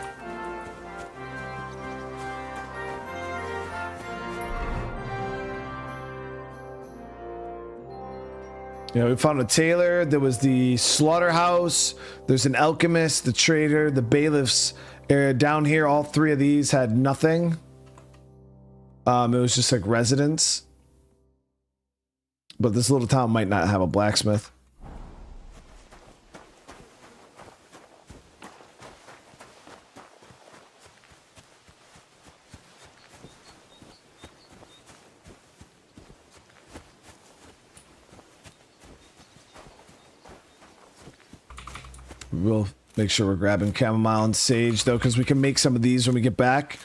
Yeah, we found a tailor. There was the slaughterhouse. There's an alchemist, the trader, the bailiffs area down here. All three of these had nothing. It was just like residents. But this little town might not have a blacksmith. We'll make sure we're grabbing chamomile and sage, though, because we can make some of these when we get back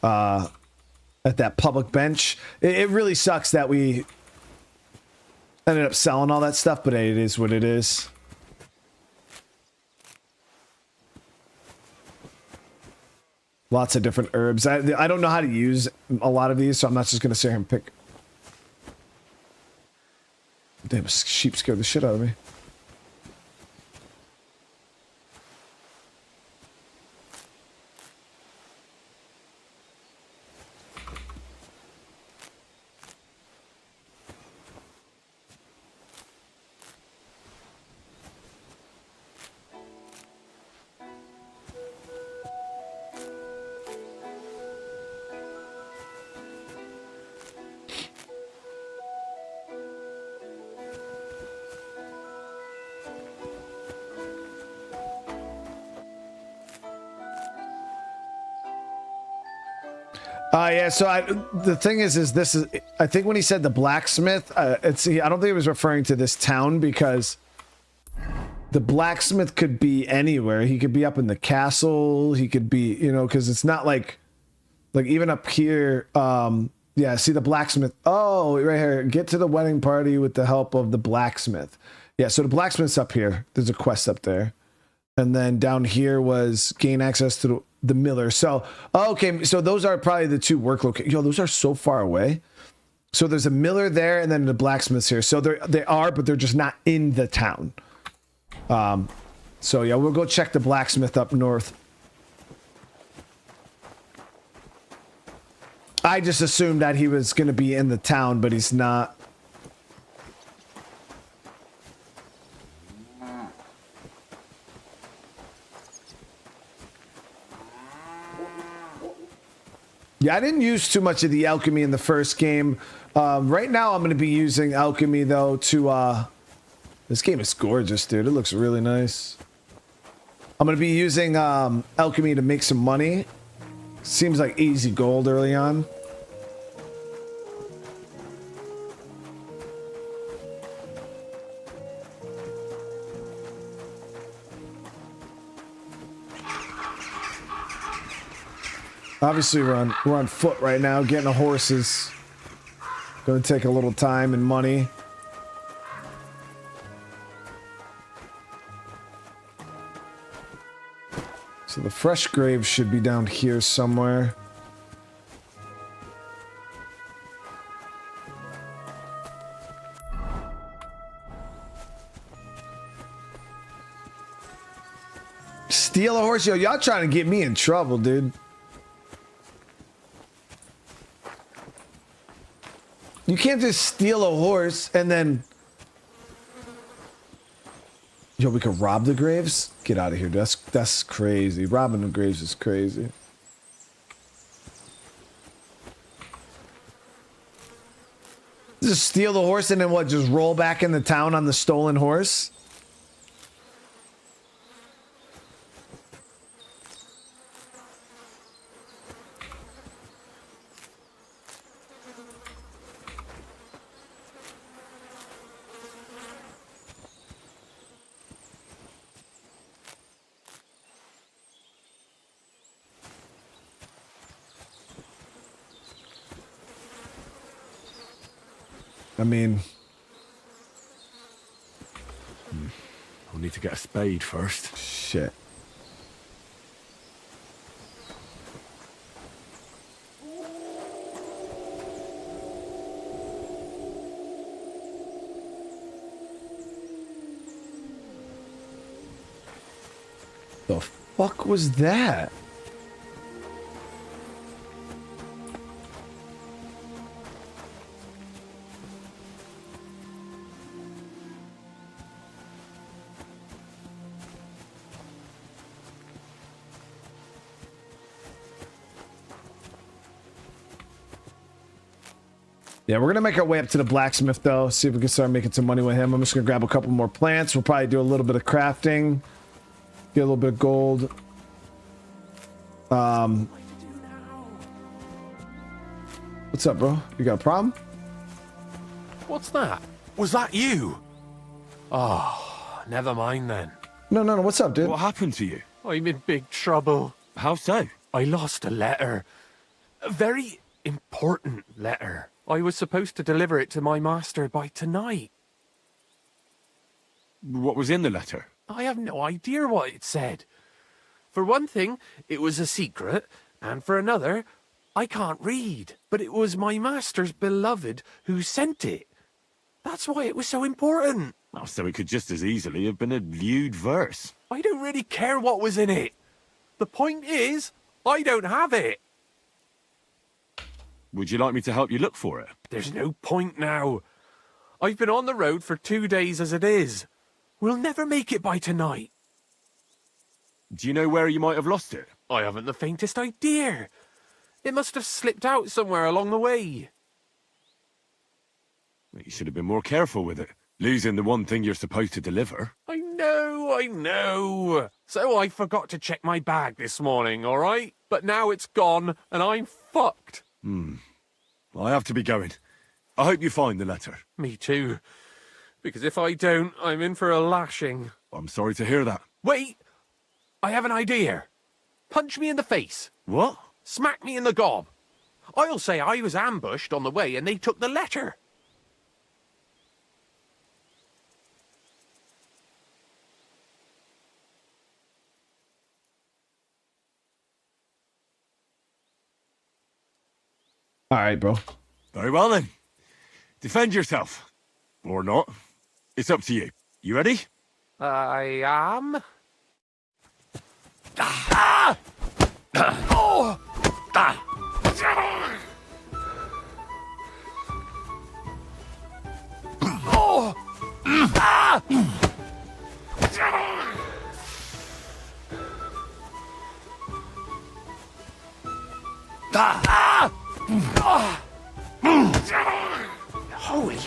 at that public bench. It really sucks that we ended up selling all that stuff, but hey, it is what it is. Lots of different herbs. I don't know how to use a lot of these, so I'm not just going to sit here and pick. Damn, a sheep scared the shit out of me. Yeah, so the thing is this is, I think when he said the blacksmith, I don't think he was referring to this town, because the blacksmith could be anywhere. He could be up in the castle. He could be, you know, because it's not like even up here. Yeah, see the blacksmith. Oh, right here. Get to the wedding party with the help of the blacksmith. Yeah, so the blacksmith's up here. There's a quest up there. And then down here was gain access to the miller. So, okay, so those are probably the two work locations. Yo, those are so far away. So there's a miller there, and then the blacksmith's here. So they are, but they're just not in the town. So yeah, we'll go check the blacksmith up north. I just assumed that he was going to be in the town, but he's not. Yeah, I didn't use too much of the alchemy in the first game. Right now, I'm going to be using alchemy, though, to... This game is gorgeous, dude. It looks really nice. I'm going to be using alchemy to make some money. Seems like easy gold early on. Obviously, we're on foot right now. Getting a horse is going to take a little time and money. So the fresh grave should be down here somewhere. Steal a horse? Yo, y'all trying to get me in trouble, dude. You can't just steal a horse and then... Yo, we could rob the graves? Get out of here. That's crazy. Robbing the graves is crazy. Just steal the horse and then what? Just roll back in the town on the stolen horse? I mean... I'll need to get a spade first. Shit. The fuck was that? Yeah, we're gonna make our way up to the blacksmith though, see if we can start making some money with him. I'm just gonna grab a couple more plants. We'll probably do a little bit of crafting, get a little bit of gold. What's up, bro? You got a problem? What's that? Was that you? Oh, never mind then. No. What's up, dude? What happened to you? I'm in big trouble. How so? I lost a letter. A very important letter. I was supposed to deliver it to my master by tonight. What was in the letter? I have no idea what it said. For one thing, it was a secret, and for another, I can't read. But it was my master's beloved who sent it. That's why it was so important. Oh, so it could just as easily have been a lewd verse. I don't really care what was in it. The point is, I don't have it. Would you like me to help you look for it? There's no point now. I've been on the road for 2 days as it is. We'll never make it by tonight. Do you know where you might have lost it? I haven't the faintest idea. It must have slipped out somewhere along the way. You should have been more careful with it. Losing the one thing you're supposed to deliver. I know. So I forgot to check my bag this morning, all right? But now it's gone, and I'm fucked. I have to be going. I hope you find the letter. Me too. Because if I don't, I'm in for a lashing. I'm sorry to hear that. Wait! I have an idea. Punch me in the face. What? Smack me in the gob. I'll say I was ambushed on the way and they took the letter. All right, bro. Very well then. Defend yourself. Or not. It's up to you. You ready? I am. Holy.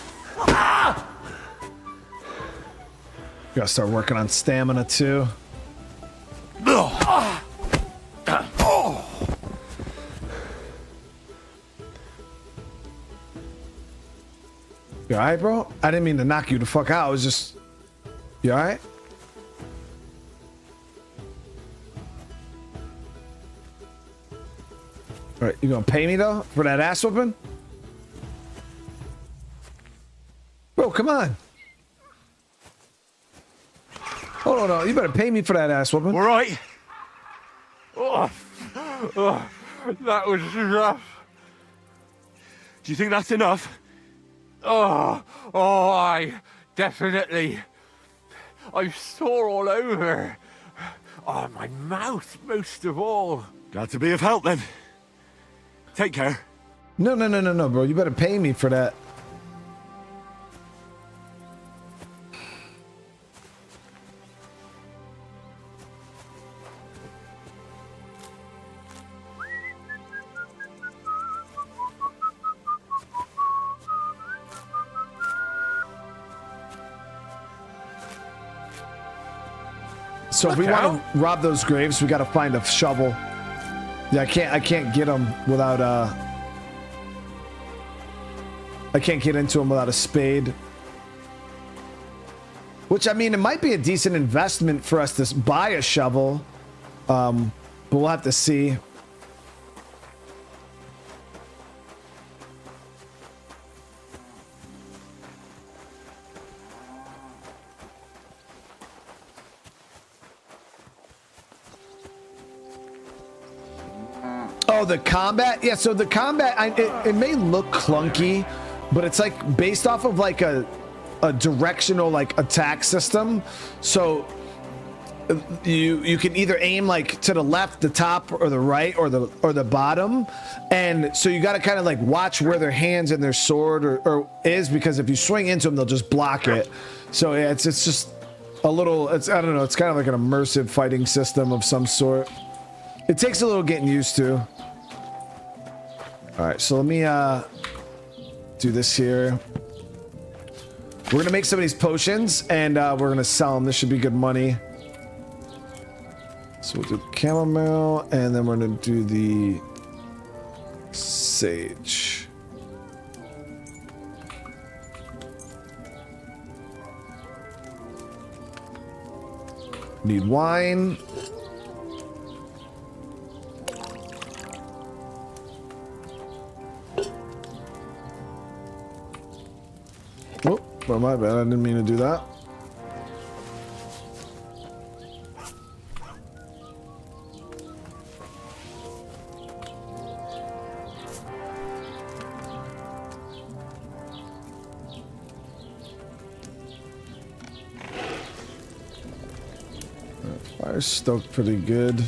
Gotta start working on stamina too. You alright, bro? I didn't mean to knock you the fuck out. I was just... You alright? Alright, you gonna pay me though for that ass whooping? Bro, come on. Hold on, you better pay me for that ass whooping. All right. That was rough. Do you think that's enough? I definitely. I'm sore all over. Oh, my mouth most of all. Glad to be of help then. Take care. No, bro. You better pay me for that. So if we want to rob those graves, we got to find a shovel. Yeah, I can't get them without I can't get into them without a spade. Which, I mean, it might be a decent investment for us to buy a shovel. But we'll have to see. Oh, the combat? Yeah, so the combat, it may look clunky, but it's like based off of like a directional like attack system. So you can either aim like to the left, the top, or the right, or the bottom, and so you got to kind of like watch where their hands and their sword or is, because if you swing into them, they'll just block it. So yeah, it's just a little. I don't know. It's kind of like an immersive fighting system of some sort. It takes a little getting used to. All right, so let me do this here. We're gonna make some of these potions, and we're gonna sell them. This should be good money. So we'll do chamomile, and then we're gonna do the sage. Need wine. Oh, well, my bad. I didn't mean to do that. Fire's stoked pretty good.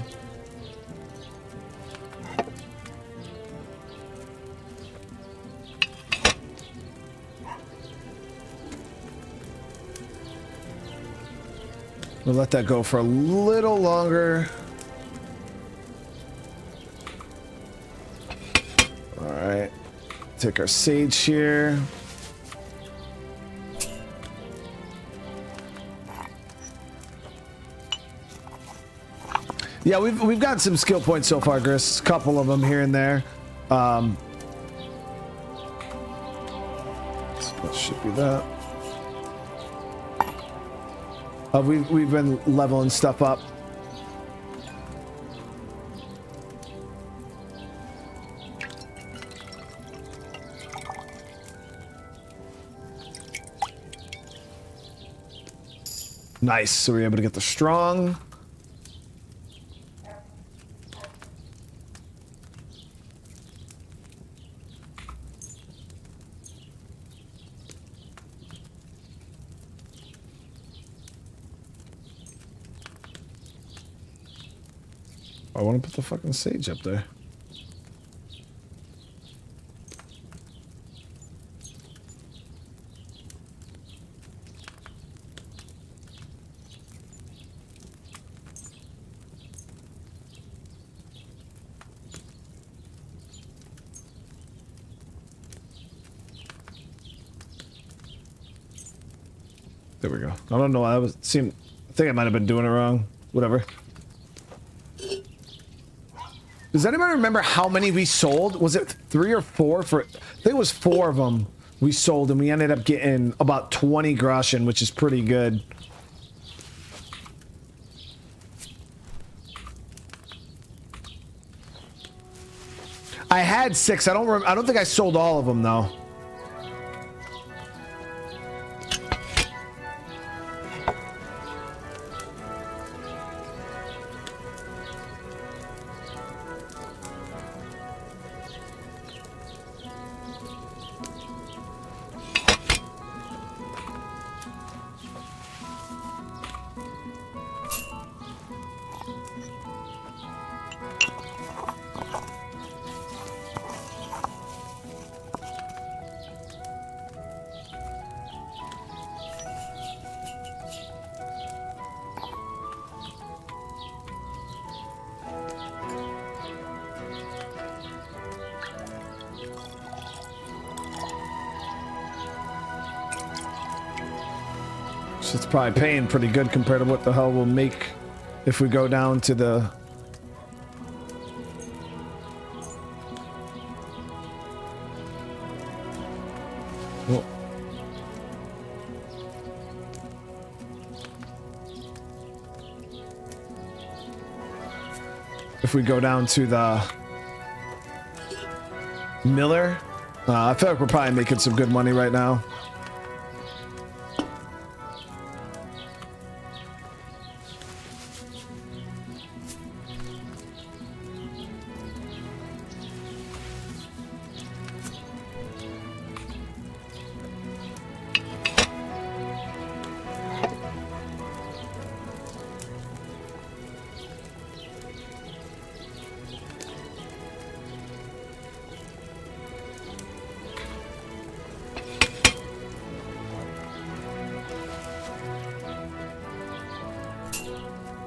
We'll let that go for a little longer. All right, take our sage here. Yeah, we've got some skill points so far, Chris. A couple of them here and there. So that should be that. We've been leveling stuff up. Nice. So we're able to get the strong. I want to put the fucking sage up there. There we go. I don't know why I think I might have been doing it wrong. Whatever. Does anybody remember how many we sold? Was it 3 or 4 for... I think it was 4 of them we sold, and we ended up getting about 20 groschen, which is pretty good. I had 6. I don't think I sold all of them, though. It's probably paying pretty good compared to what the hell we'll make if we go down to the... Well, if we go down to the miller, I feel like we're probably making some good money right now.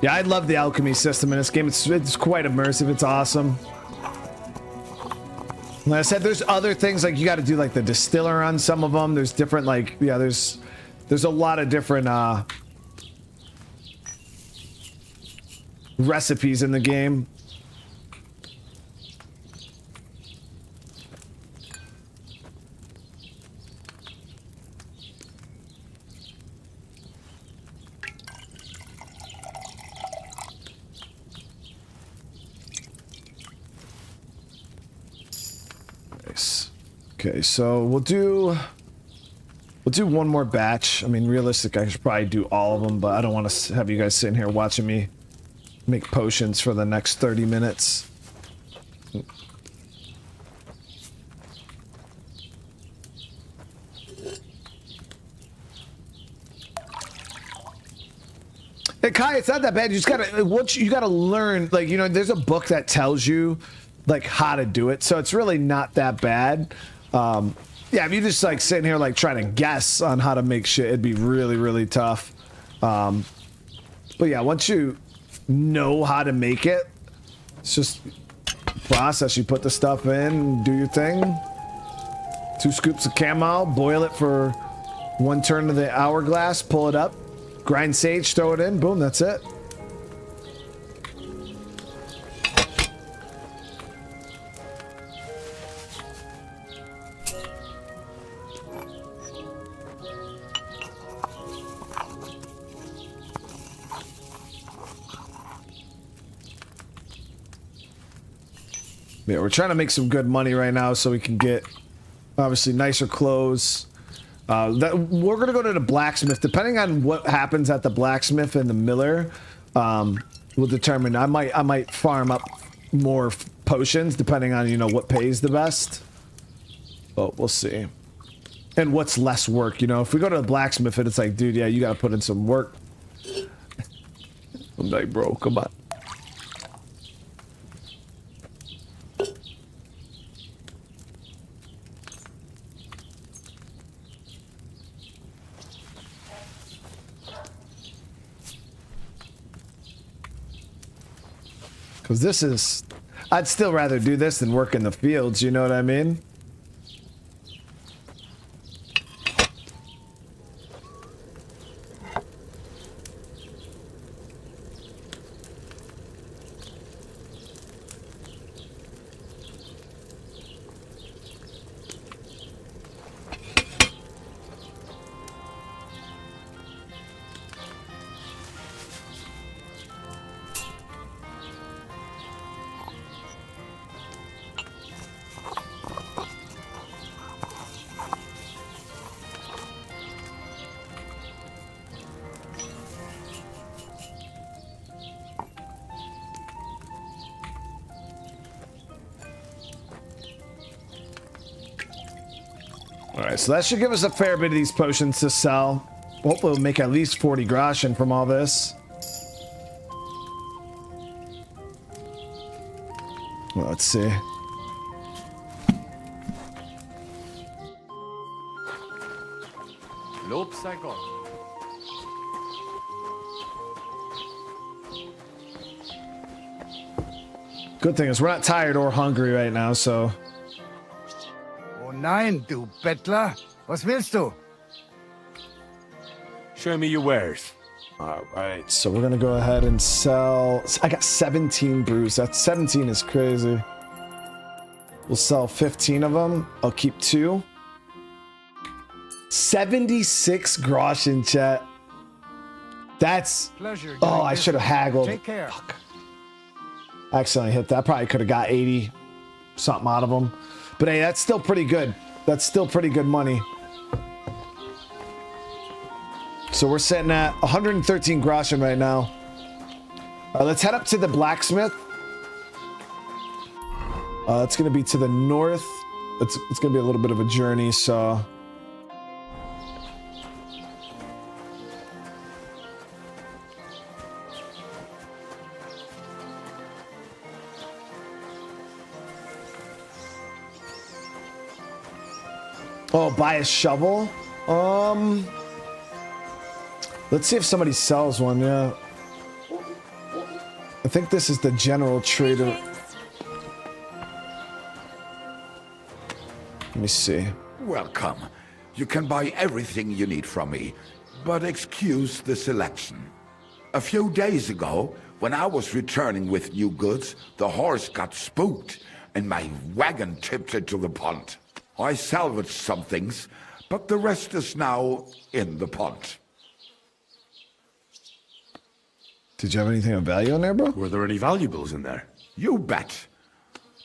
Yeah, I love the alchemy system in this game. It's quite immersive. It's awesome. Like I said, there's other things like you got to do like the distiller on some of them. There's different like yeah, there's a lot of different recipes in the game. Okay, so we'll do one more batch. I mean, realistic, I should probably do all of them, but I don't want to have you guys sitting here watching me make potions for the next 30 minutes. Hey, Kai, it's not that bad. You just gotta learn, like, you know, there's a book that tells you like how to do it, so it's really not that bad. Yeah, if you just like sitting here like trying to guess on how to make shit, it'd be really tough. But yeah, once you know how to make it, it's just process. You put the stuff in, do your thing. 2 scoops of camel, boil it for 1 turn of the hourglass, pull it up, grind sage, throw it in, boom, that's it. Yeah, we're trying to make some good money right now so we can get, obviously, nicer clothes. We're going to go to the blacksmith. Depending on what happens at the blacksmith and the miller, will determine. I might farm up more potions, depending on, you know, what pays the best. But we'll see. And what's less work, you know. If we go to the blacksmith and it's like, dude, yeah, you got to put in some work. I'm like, bro, come on. Because this is... I'd still rather do this than work in the fields, you know what I mean? Alright, so that should give us a fair bit of these potions to sell. Hopefully we'll make at least 40 groschen from all this. Well, let's see. Lob sei Gott. Good thing is we're not tired or hungry right now, so... Oh nein, du Bettler. Was willst du? Show me your wares. All right, so we're gonna go ahead and sell. I got 17 brews. That 17 is crazy. We'll sell 15 of them. I'll keep 2. 76 groschen, chat. That's... Pleasure. Oh, I should have haggled. Take care. Fuck. I accidentally hit that. I probably could have got 80 something out of them. But hey, that's still pretty good. That's still pretty good money. So we're sitting at 113 groschen right now. Let's head up to the blacksmith. It's going to be to the north. It's going to be a little bit of a journey, so... Oh, buy a shovel? Let's see if somebody sells one, yeah. I think this is the general trader. Let me see. Welcome. You can buy everything you need from me, but excuse the selection. A few days ago, when I was returning with new goods, the horse got spooked and my wagon tipped into the pond. I salvaged some things, but the rest is now in the pond. Did you have anything of value in there, bro? Were there any valuables in there? You bet.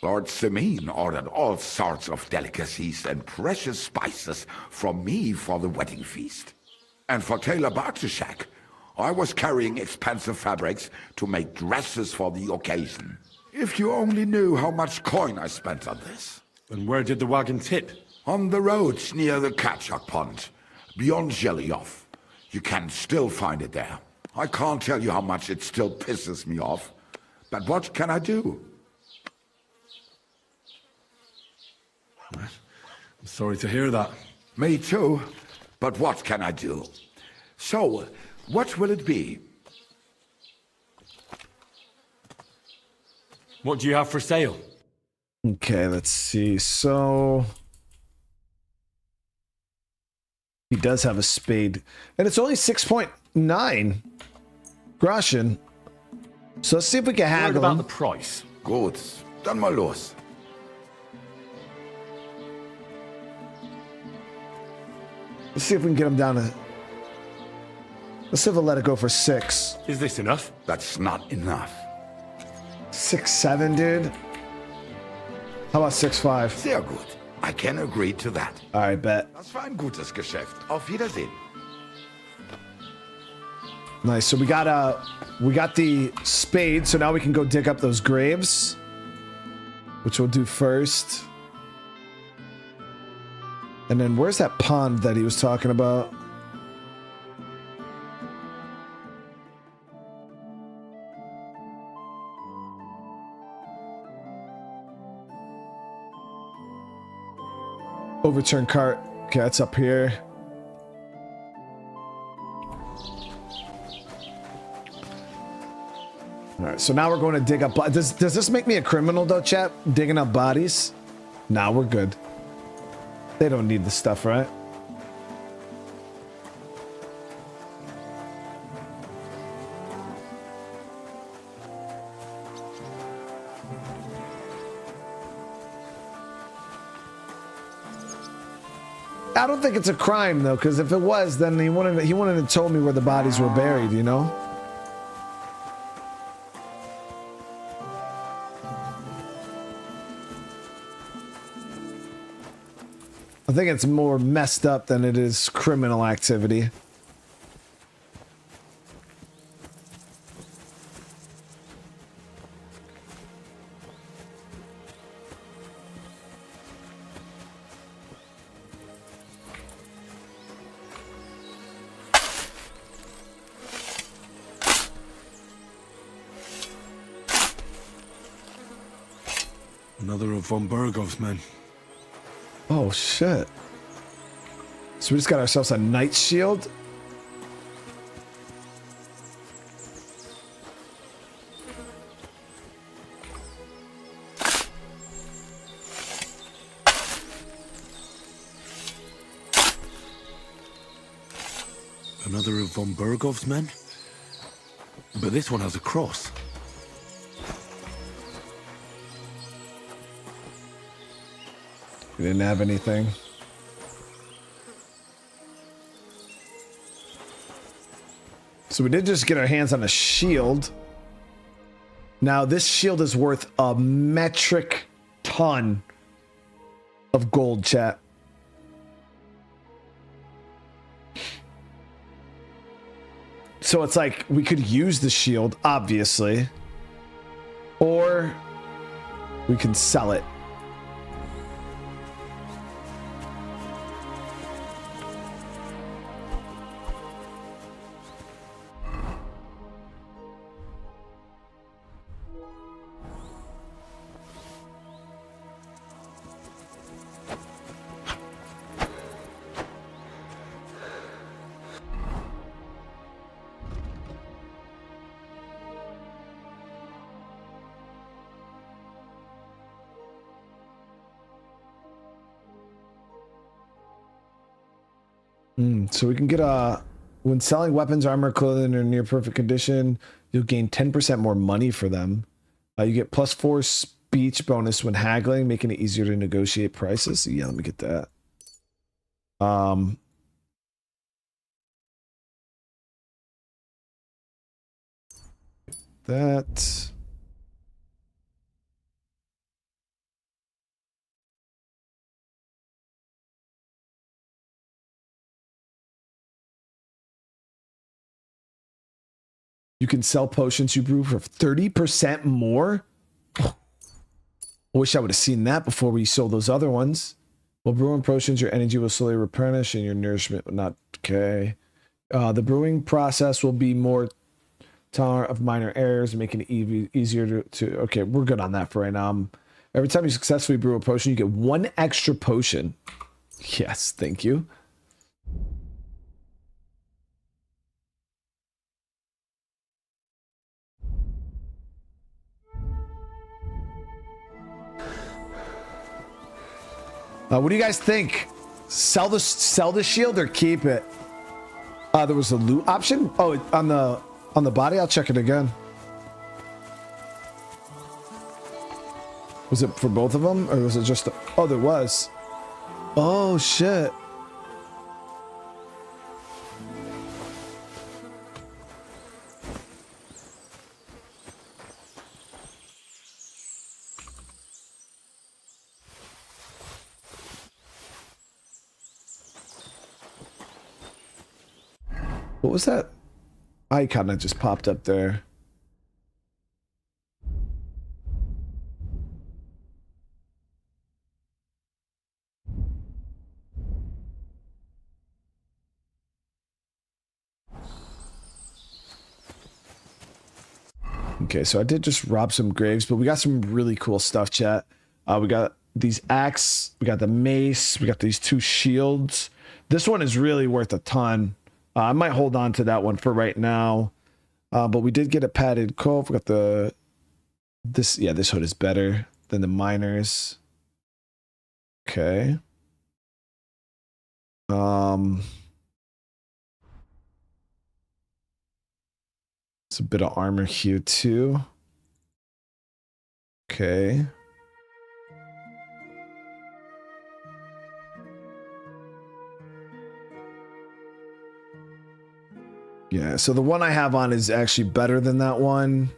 Lord Simeon ordered all sorts of delicacies and precious spices from me for the wedding feast. And for Taylor Bartishak, I was carrying expensive fabrics to make dresses for the occasion. If you only knew how much coin I spent on this. And where did the wagon tip? On the roads near the Katchak Pond, beyond Jelioff. You can still find it there. I can't tell you how much it still pisses me off. But what can I do? I'm sorry to hear that. Me too. But what can I do? So, what will it be? What do you have for sale? Okay, let's see. So he does have a spade, and it's only 6.9 groschen. So let's see if we can haggle about him. the price. Gut, dann mal los. Let's see if we can get him down to. Let's see if we'll let it go for 6. Is this enough? That's not enough. 6.7, dude. How about 6.5? Sehr gut. I can agree to that. All right, bet. Das war ein gutes Geschäft. Auf Wiedersehen. Nice. So we got the spade. So now we can go dig up those graves, which we'll do first. And then where's that pond that he was talking about? Overturned cart. Okay, that's up here. All right, so now we're going to dig up. Does this make me a criminal though, chat? Digging up bodies? Nah, we're good. They don't need the stuff, right? I don't think it's a crime though, because if it was, then he wouldn't have told me where the bodies were buried, you know? I think it's more messed up than it is criminal activity. Another of von Bergov's men. Oh, shit. So we just got ourselves a knight shield. Another of von Bergov's men? But this one has a cross. We didn't have anything. So we did just get our hands on a shield. Now this shield is worth a metric ton of gold, chat. So it's like we could use the shield, obviously, or we can sell it. So we can get when selling weapons, armor, clothing in near perfect condition, you'll gain 10% more money for them. You get +4 speech bonus when haggling, making it easier to negotiate prices. So yeah, let me get that. That. You can sell potions you brew for 30% more. I wish I would have seen that before we sold those other ones. While brewing potions, your energy will slowly replenish and your nourishment will not decay. The brewing process will be more tolerant of minor errors, making it easier to... Okay, we're good on that for right now. Every time you successfully brew a potion, you get 1 extra potion. Yes, thank you. What do you guys think? Sell the shield or keep it? There was a loot option. Oh, on the body. I'll check it again. Was it for both of them, or was it just? Oh, there was. Oh shit. What was that icon that just popped up there? Okay, so I did just rob some graves, but we got some really cool stuff, chat. We got these axe, we got the mace, we got these 2 shields. This one is really worth a ton. I might hold on to that one for right now. But we did get a padded coat. We got this hood is better than the miners. Okay. It's a bit of armor here too. Okay. Yeah, so the one I have on is actually better than that one.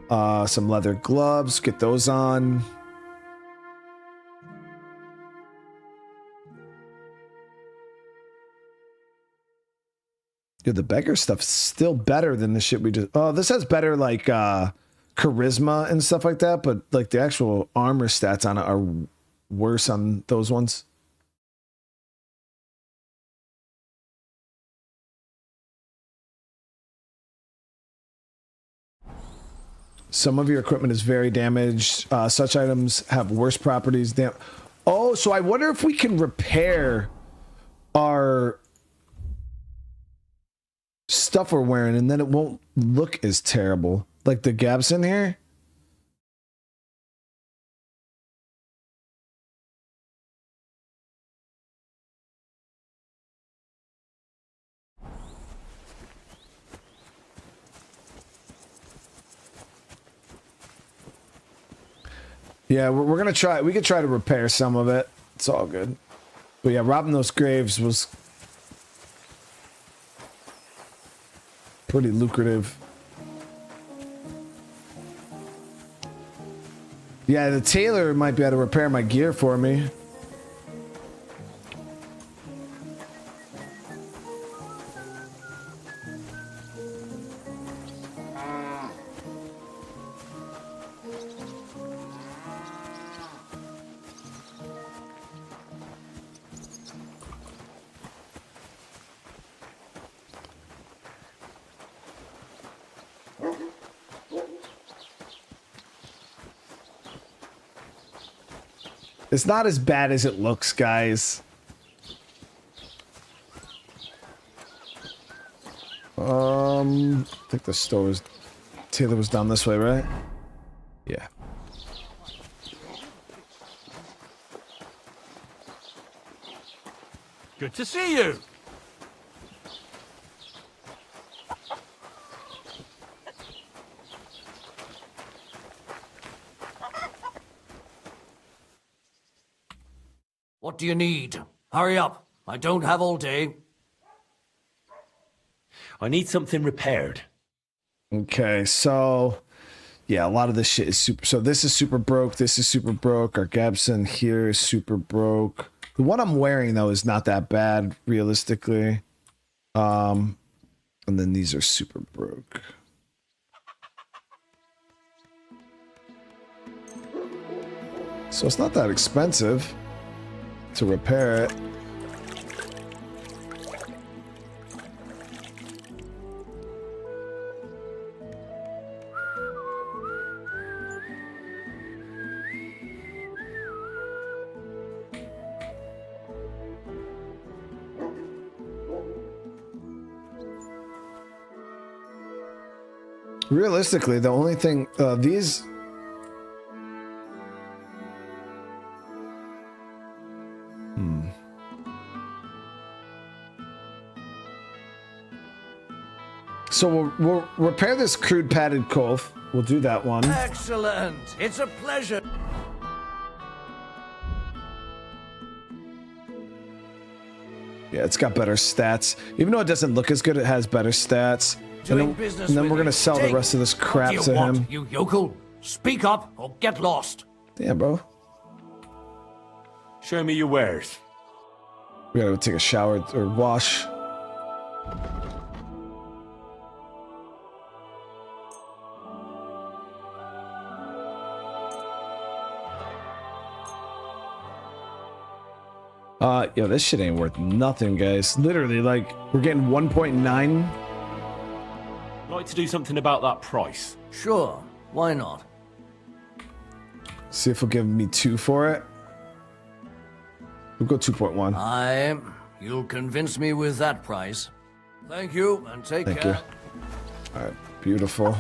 Some leather gloves, get those on. Yeah, the beggar stuff's still better than the shit we just... Oh, this has better, like, charisma and stuff like that, but, like, the actual armor stats on it are worse on those ones. Some of your equipment is very damaged. Such items have worse properties. Oh, so I wonder if we can repair our stuff we're wearing and then it won't look as terrible. Like the gaps in here. Yeah, we're gonna try. We could try to repair some of it. It's all good. But yeah, robbing those graves was pretty lucrative. Yeah, the tailor might be able to repair my gear for me. It's not as bad as it looks, guys. I think the store was... Taylor was down this way, right? Yeah. Good to see you. What do you need? Hurry up. I don't have all day. I need something repaired. Okay, so yeah, a lot of this shit is super. So this is super broke. This is super broke. Our Gabson here is super broke. The one I'm wearing though is not that bad, realistically. And then these are super broke. So it's not that expensive to repair it. Realistically, the only thing these So we'll repair this crude padded Kolth. We'll do that one. Excellent. It's a pleasure. Yeah, it's got better stats. Even though it doesn't look as good, it has better stats. Doing And then we're gonna sell the rest of this crap to him. You yokel? Speak up or get lost. Damn, bro. Show me your wares. We gotta go take a shower or wash. Yo, this shit ain't worth nothing, guys. Literally, like, we're getting 1.9. I'd like to do something about that price. Sure, why not? See if he'll give me 2 for it. We'll go 2.1. You'll convince me with that price. Thank you, and take Thank care. you. All right, beautiful.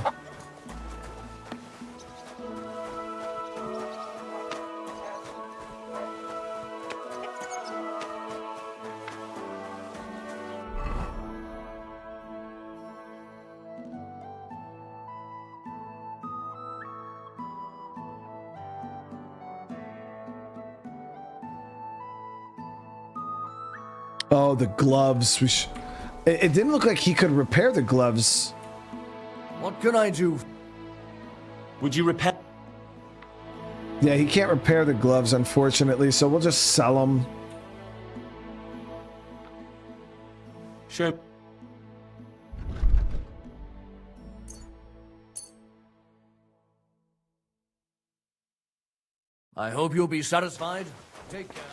Oh, the gloves. It didn't look like he could repair the gloves. What can I do? Would you repair? Yeah, he can't repair the gloves, unfortunately, so we'll just sell them. Sure. I hope you'll be satisfied. Take care.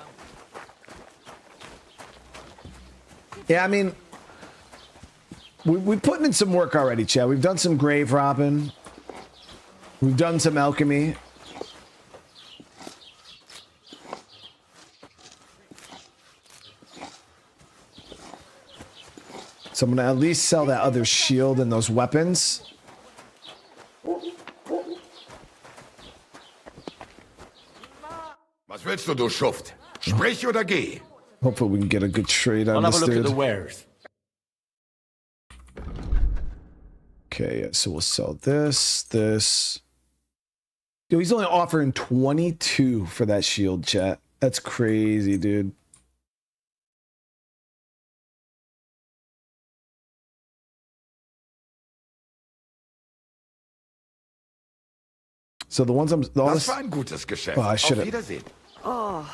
Yeah, I mean, we're putting in some work already, Chad. We've done some grave robbing. We've done some alchemy. So I'm going to at least sell that other shield and those weapons. Was willst du, Schuft? Sprich oder geh? Hopefully we can get a good trade on I'll this have a look dude. at the wares. Okay, yeah, so we'll sell this. Yo, he's only offering 22 for that shield, chat. That's crazy, dude. So the ones I'm... Das war ein gutes Geschäft. Oh, I Auf should've... Wiedersehen. Oh,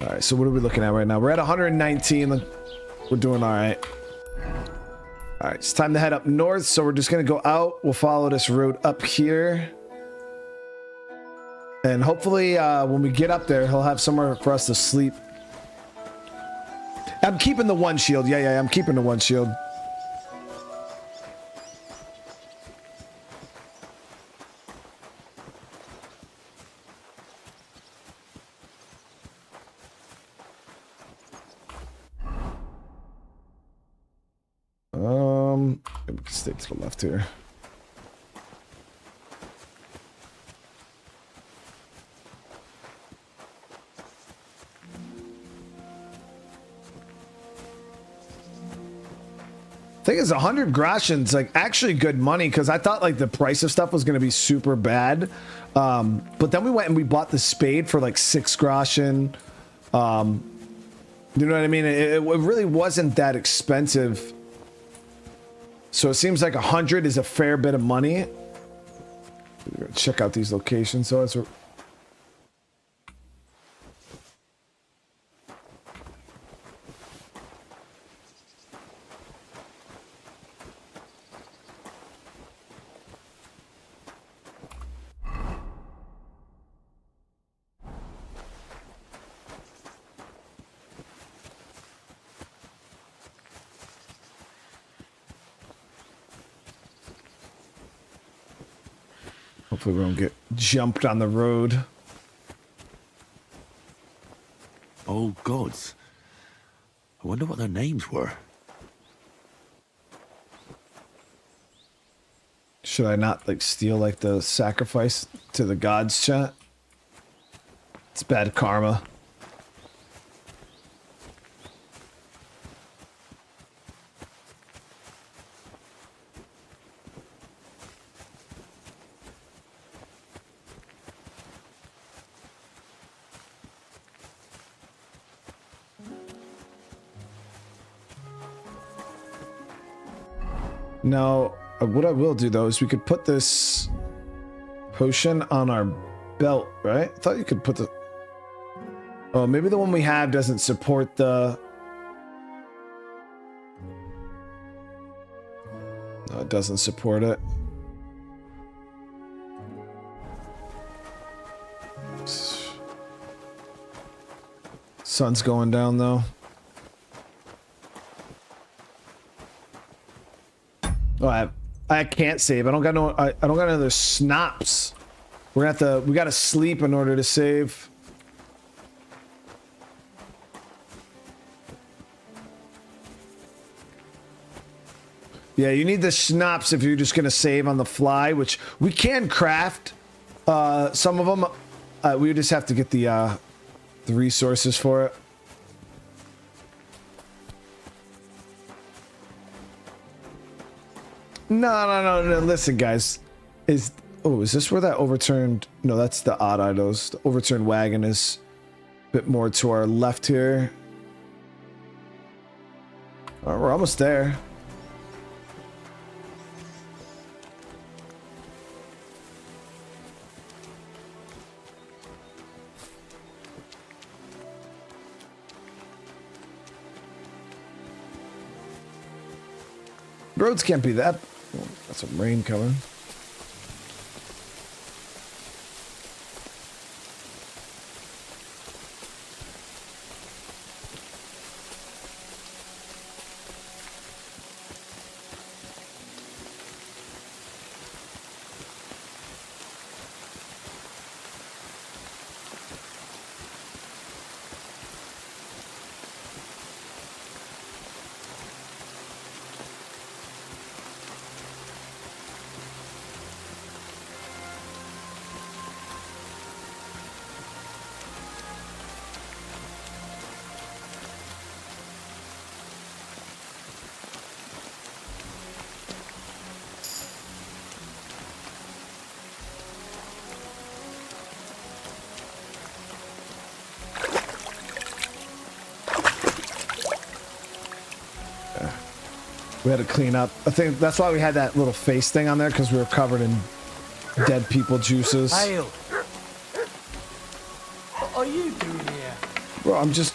All right, so what are we looking at right now? We're at 119. We're doing all right. All right, it's time to head up north. So we're just going to go out. We'll follow this road up here. And hopefully when we get up there, he'll have somewhere for us to sleep. I'm keeping the one shield. Yeah, I'm keeping the one shield. Maybe we can stay to the left here. Thing is, 100 groschen's like actually good money because I thought like the price of stuff was going to be super bad. But then we went and we bought the spade for like 6 groschen. You know what I mean? It really wasn't that expensive. So it seems like 100 is a fair bit of money. Check out these locations. So it's hopefully we don't get jumped on the road. Oh, gods. I wonder what their names were. Should I not like steal like the sacrifice to the gods, chat? It's bad karma. Now, what I will do though is we could put this potion on our belt, right? I thought you could put the... Oh, maybe the one we have doesn't support the... No, it doesn't support it. Sun's going down though. Oh, I can't save. I don't got no. I don't got another snaps. We're gonna have to. We gotta sleep in order to save. Yeah, you need the schnapps if you're just gonna save on the fly, which we can craft. Some of them, we just have to get the resources for it. No. Listen, guys. Is this where that overturned? No, that's the odd idols. The overturned wagon is a bit more to our left here. All right, we're almost there. Roads can't be that. Oh, got some rain coming. We had to clean up. I think that's why we had that little face thing on there, because we were covered in dead people juices. Hale. What are you doing here? Bro, I'm here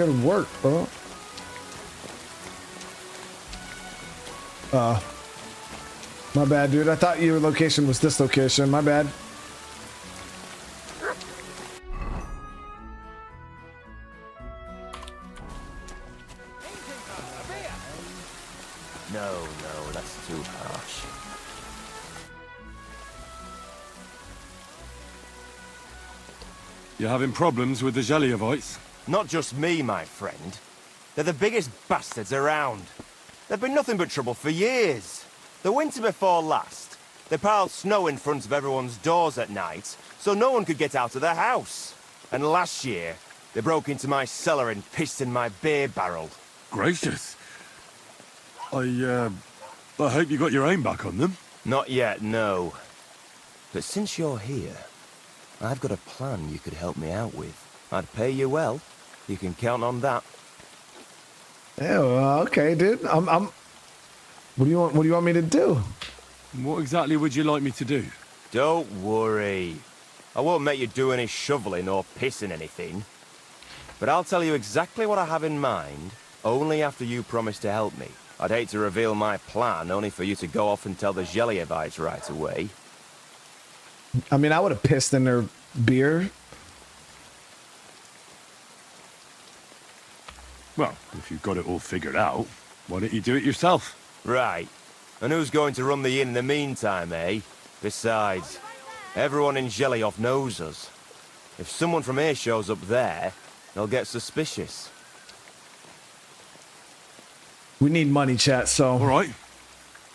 to work, bro. My bad, dude. I thought your location was this location. My bad. No, that's too harsh. You having problems with the Jeliovites? Not just me, my friend. They're the biggest bastards around. They've been nothing but trouble for years. The winter before last, they piled snow in front of everyone's doors at night, so no one could get out of their house. And last year, they broke into my cellar and pissed in my beer barrel. gracious. I hope you got your aim back on them. Not yet, no. But since you're here, I've got a plan you could help me out with. I'd pay you well. You can count on that. Yeah, well, okay, dude. What do you want me to do? What exactly would you like me to do? Don't worry. I won't make you do any shoveling or pissing anything. But I'll tell you exactly what I have in mind, only after you promise to help me. I'd hate to reveal my plan, only for you to go off and tell the Gelievites right away. I mean, I would have pissed in their beer. Well, if you've got it all figured out, why don't you do it yourself? Right. And who's going to run the inn in the meantime, eh? Besides, everyone in Gelioff knows us. If someone from here shows up there, they'll get suspicious. We need money, chat, so... All right.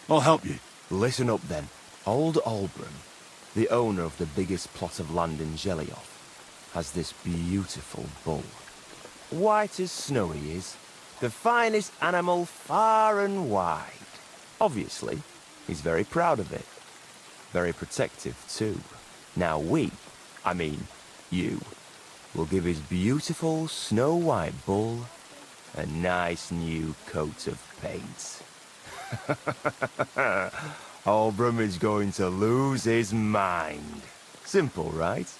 I'll help you. Listen up, then. Old Albram, the owner of the biggest plot of land in Gelioff, has this beautiful bull. White as snow he is. The finest animal far and wide. Obviously, he's very proud of it. Very protective, too. Now I mean, you, will give his beautiful snow-white bull a nice new coat of paint. Albram is going to lose his mind. Simple, right?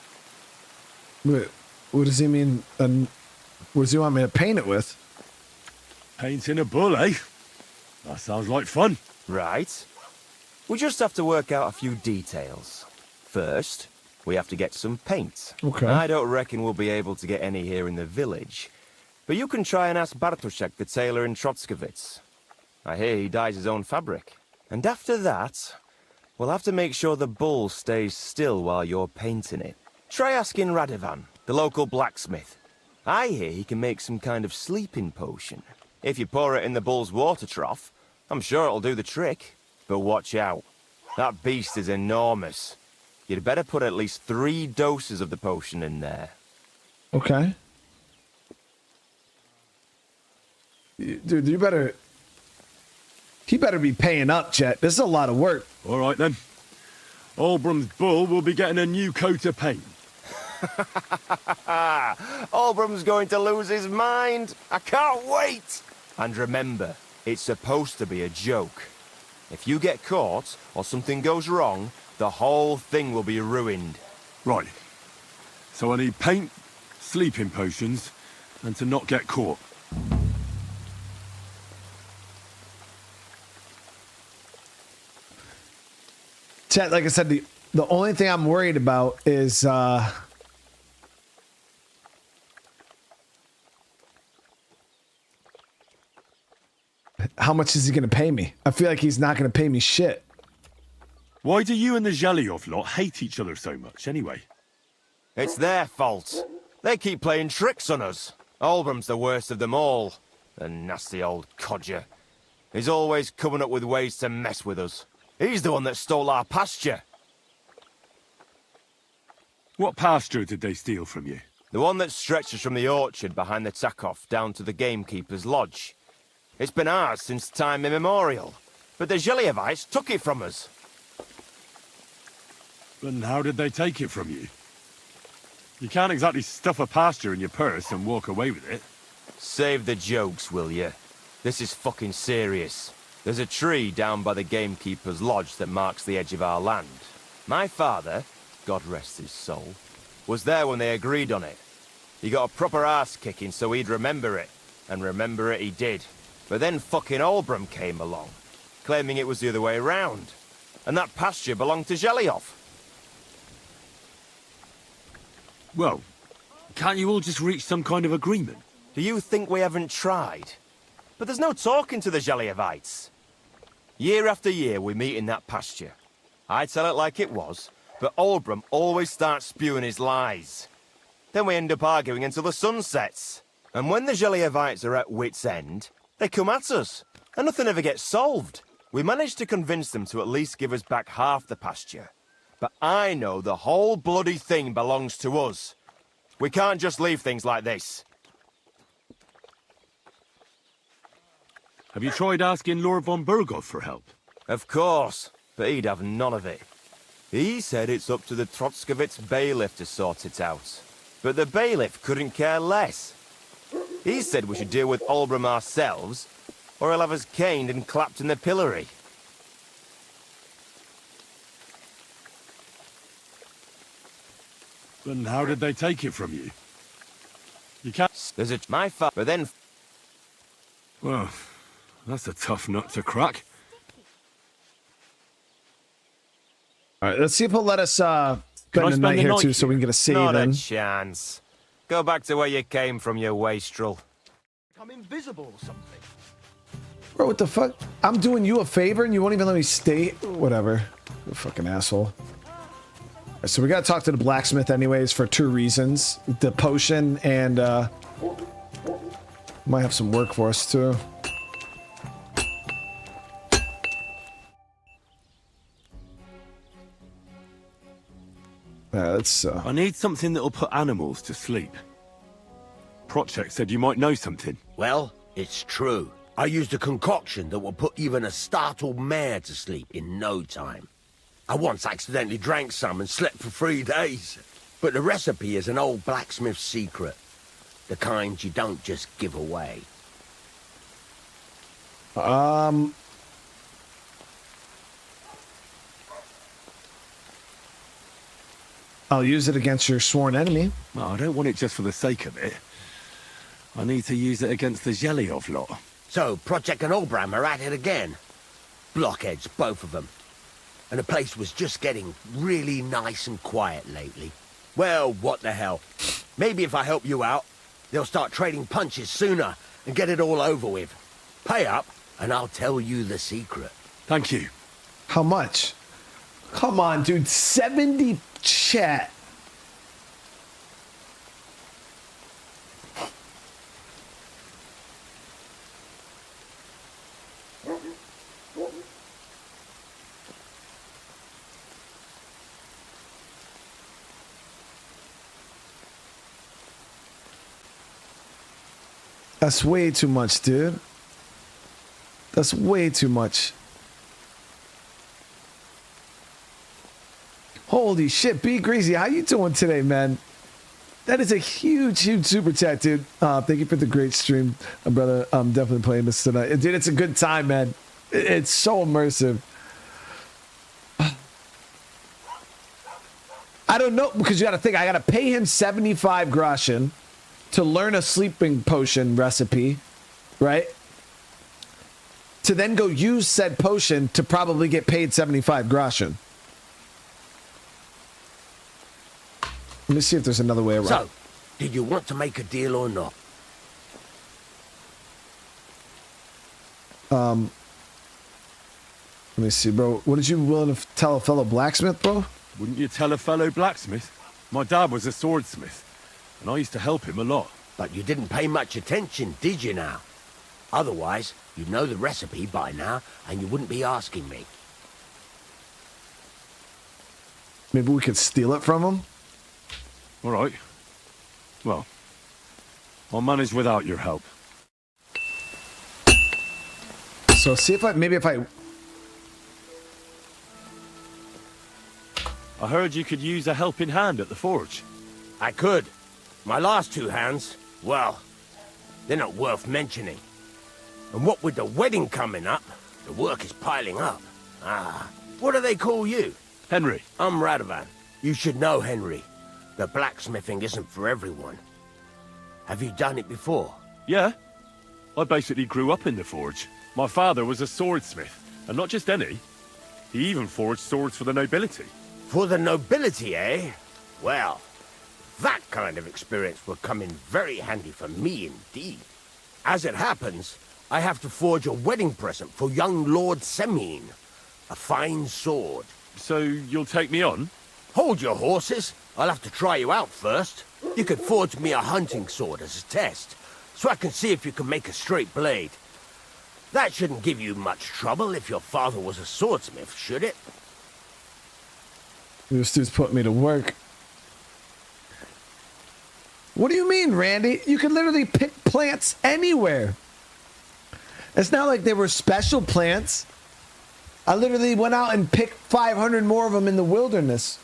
Wait, what does he mean? What does he want me to paint it with? Painting a bull, eh? That sounds like fun. Right. We just have to work out a few details. First, we have to get some paint. Okay. I don't reckon we'll be able to get any here in the village. But you can try and ask Bartoszek, the tailor in Trotskovitz. I hear he dyes his own fabric. And after that, we'll have to make sure the bull stays still while you're painting it. Try asking Radovan, the local blacksmith. I hear he can make some kind of sleeping potion. If you pour it in the bull's water trough, I'm sure it'll do the trick. But watch out. That beast is enormous. You'd better put at least 3 doses of the potion in there. Okay. Dude, he better be paying up, Chet. This is a lot of work. All right, then. Albram's bull will be getting a new coat of paint. Albram's going to lose his mind. I can't wait. And remember, it's supposed to be a joke. If you get caught or something goes wrong, the whole thing will be ruined. Right. So I need paint, sleeping potions, and to not get caught. Chat, like I said, the only thing I'm worried about is how much is he going to pay me? I feel like he's not going to pay me shit. Why do you and the Zhelyov lot hate each other so much, anyway? It's their fault. They keep playing tricks on us. Albram's the worst of them all. The nasty old codger. He's always coming up with ways to mess with us. He's the one that stole our pasture. What pasture did they steal from you? The one that stretches from the orchard behind the Takov down to the gamekeeper's lodge. It's been ours since time immemorial, but the Gelievites took it from us. And how did they take it from you? You can't exactly stuff a pasture in your purse and walk away with it. Save the jokes, will you? This is fucking serious. There's a tree down by the gamekeeper's lodge that marks the edge of our land. My father, God rest his soul, was there when they agreed on it. He got a proper arse-kicking so he'd remember it. And remember it he did. But then fucking Albram came along, claiming it was the other way round. And that pasture belonged to Zhelyov. Well, can't you all just reach some kind of agreement? Do you think we haven't tried? But there's no talking to the Gelievites. Year after year we meet in that pasture. I tell it like it was, but Albram always starts spewing his lies. Then we end up arguing until the sun sets. And when the Gelievites are at wit's end, they come at us, and nothing ever gets solved. We managed to convince them to at least give us back half the pasture. But I know the whole bloody thing belongs to us. We can't just leave things like this. Have you tried asking Lord von Burgov for help? Of course, but he'd have none of it. He said it's up to the Trotskovitz bailiff to sort it out. But the bailiff couldn't care less. He said we should deal with Olbram ourselves, or he'll have us caned and clapped in the pillory. And how did they take it from you? You can't... There's but then... Well, that's a tough nut to crack. All right, let's see if he'll let us spend the night here too, so we can get a save in. Not a chance. Go back to where you came from, you wastrel. Become invisible or something. Bro, what the fuck? I'm doing you a favor and you won't even let me stay. Whatever. You fucking asshole. Right, so we gotta talk to the blacksmith anyways for 2 reasons. The potion and might have some work for us too. Let's I need something that'll put animals to sleep. Project said you might know something. Well, it's true. I used a concoction that will put even a startled mare to sleep in no time. I once accidentally drank some and slept for 3 days. But the recipe is an old blacksmith's secret. The kind you don't just give away. I'll use it against your sworn enemy. Well, I don't want it just for the sake of it. I need to use it against the Zhelyov lot. So, Project and Olbram are at it again. Blockheads, both of them. And the place was just getting really nice and quiet lately. Well, what the hell. Maybe if I help you out, they'll start trading punches sooner and get it all over with. Pay up, and I'll tell you the secret. Thank you. How much? Come on, dude. 70 chat. That's way too much, dude. That's way too much. Holy shit, B Greasy, how you doing today, man? That is a huge, huge super chat, dude. Thank you for the great stream, brother. I'm definitely playing this tonight. Dude, it's a good time, man. It's so immersive. I don't know, because you got to think, I got to pay him 75 groschen to learn a sleeping potion recipe, right? To then go use said potion to probably get paid 75 groschen. Let me see if there's another way around. So, did you want to make a deal or not? Let me see, bro. What did you willing to tell a fellow blacksmith, bro? Wouldn't you tell a fellow blacksmith? My dad was a swordsmith, and I used to help him a lot. But you didn't pay much attention, did you now? Otherwise, you'd know the recipe by now, and you wouldn't be asking me. Maybe we could steal it from him? All right. Well, I'll manage without your help. So see if I I heard you could use a helping hand at the forge. I could. My last 2 hands, well, they're not worth mentioning. And what with the wedding coming up, the work is piling up. What do they call you? Henry. I'm Radovan. You should know Henry. The blacksmithing isn't for everyone. Have you done it before? Yeah. I basically grew up in the forge. My father was a swordsmith, and not just any. He even forged swords for the nobility. For the nobility, eh? Well, that kind of experience will come in very handy for me indeed. As it happens, I have to forge a wedding present for young Lord Semine. A fine sword. So you'll take me on? Hold your horses. I'll have to try you out first. You could forge me a hunting sword as a test, so I can see if you can make a straight blade. That shouldn't give you much trouble if your father was a swordsmith, should it? This dude's putting me to work. What do you mean, Randy? You can literally pick plants anywhere. It's not like they were special plants. I literally went out and picked 500 more of them in the wilderness.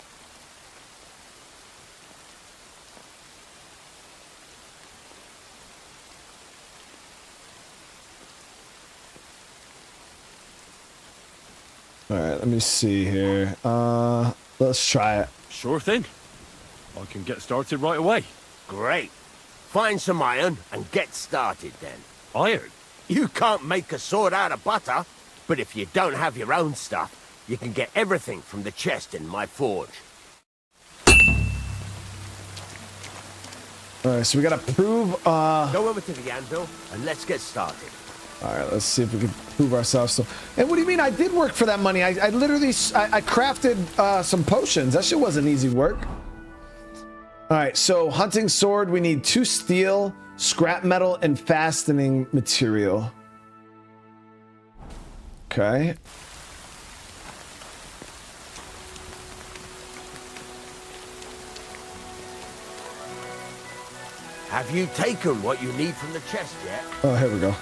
All right, let me see here. Let's try it. Sure thing. I can get started right away. Great. Find some iron and get started then. Iron? You can't make a sword out of butter, but if you don't have your own stuff, you can get everything from the chest in my forge. All right, so we gotta prove. Go over to the anvil and let's get started. All right, let's see if we can prove ourselves. So, and what do you mean? I did work for that money. I literally I crafted some potions. That shit wasn't easy work. All right, so hunting sword, we need 2 steel, scrap metal, and fastening material. Okay. Have you taken what you need from the chest yet? Oh, here we go. Are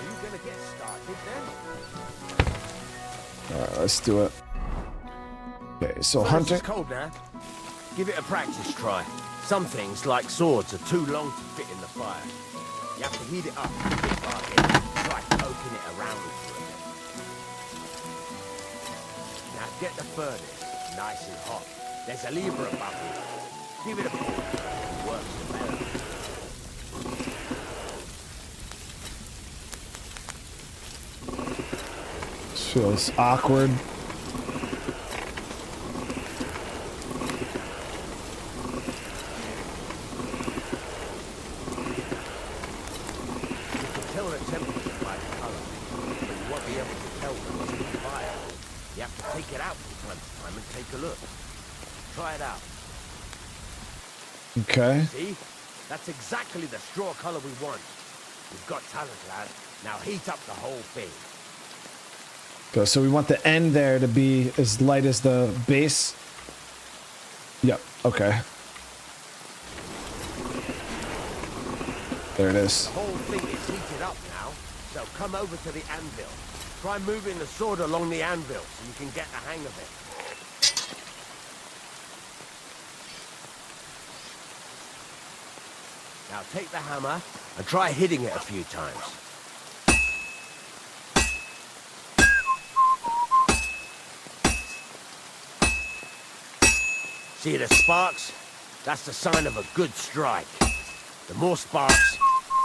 you gonna get started then? All right, let's do it. Okay, so First, hunting. it's cold now. Give it a practice try. Some things, like swords, are too long to fit in the fire. You have to heat it up with a bit bargain. Try poking it around for a bit. Now get the furnace nice and hot. There's a lever above you. Give it a pull. It works the better. This feels awkward. Take it out from time to time and take a look. Try it out. Okay. See? That's exactly the straw color we want. We've got talent, lad. Now heat up the whole thing. Okay, so we want the end there to be as light as the base. Yep, okay. There it is. The whole thing is heated up now, so come over to the anvil. Try moving the sword along the anvil so you can get the hang of it. Now take the hammer and try hitting it a few times. See the sparks? That's the sign of a good strike. The more sparks,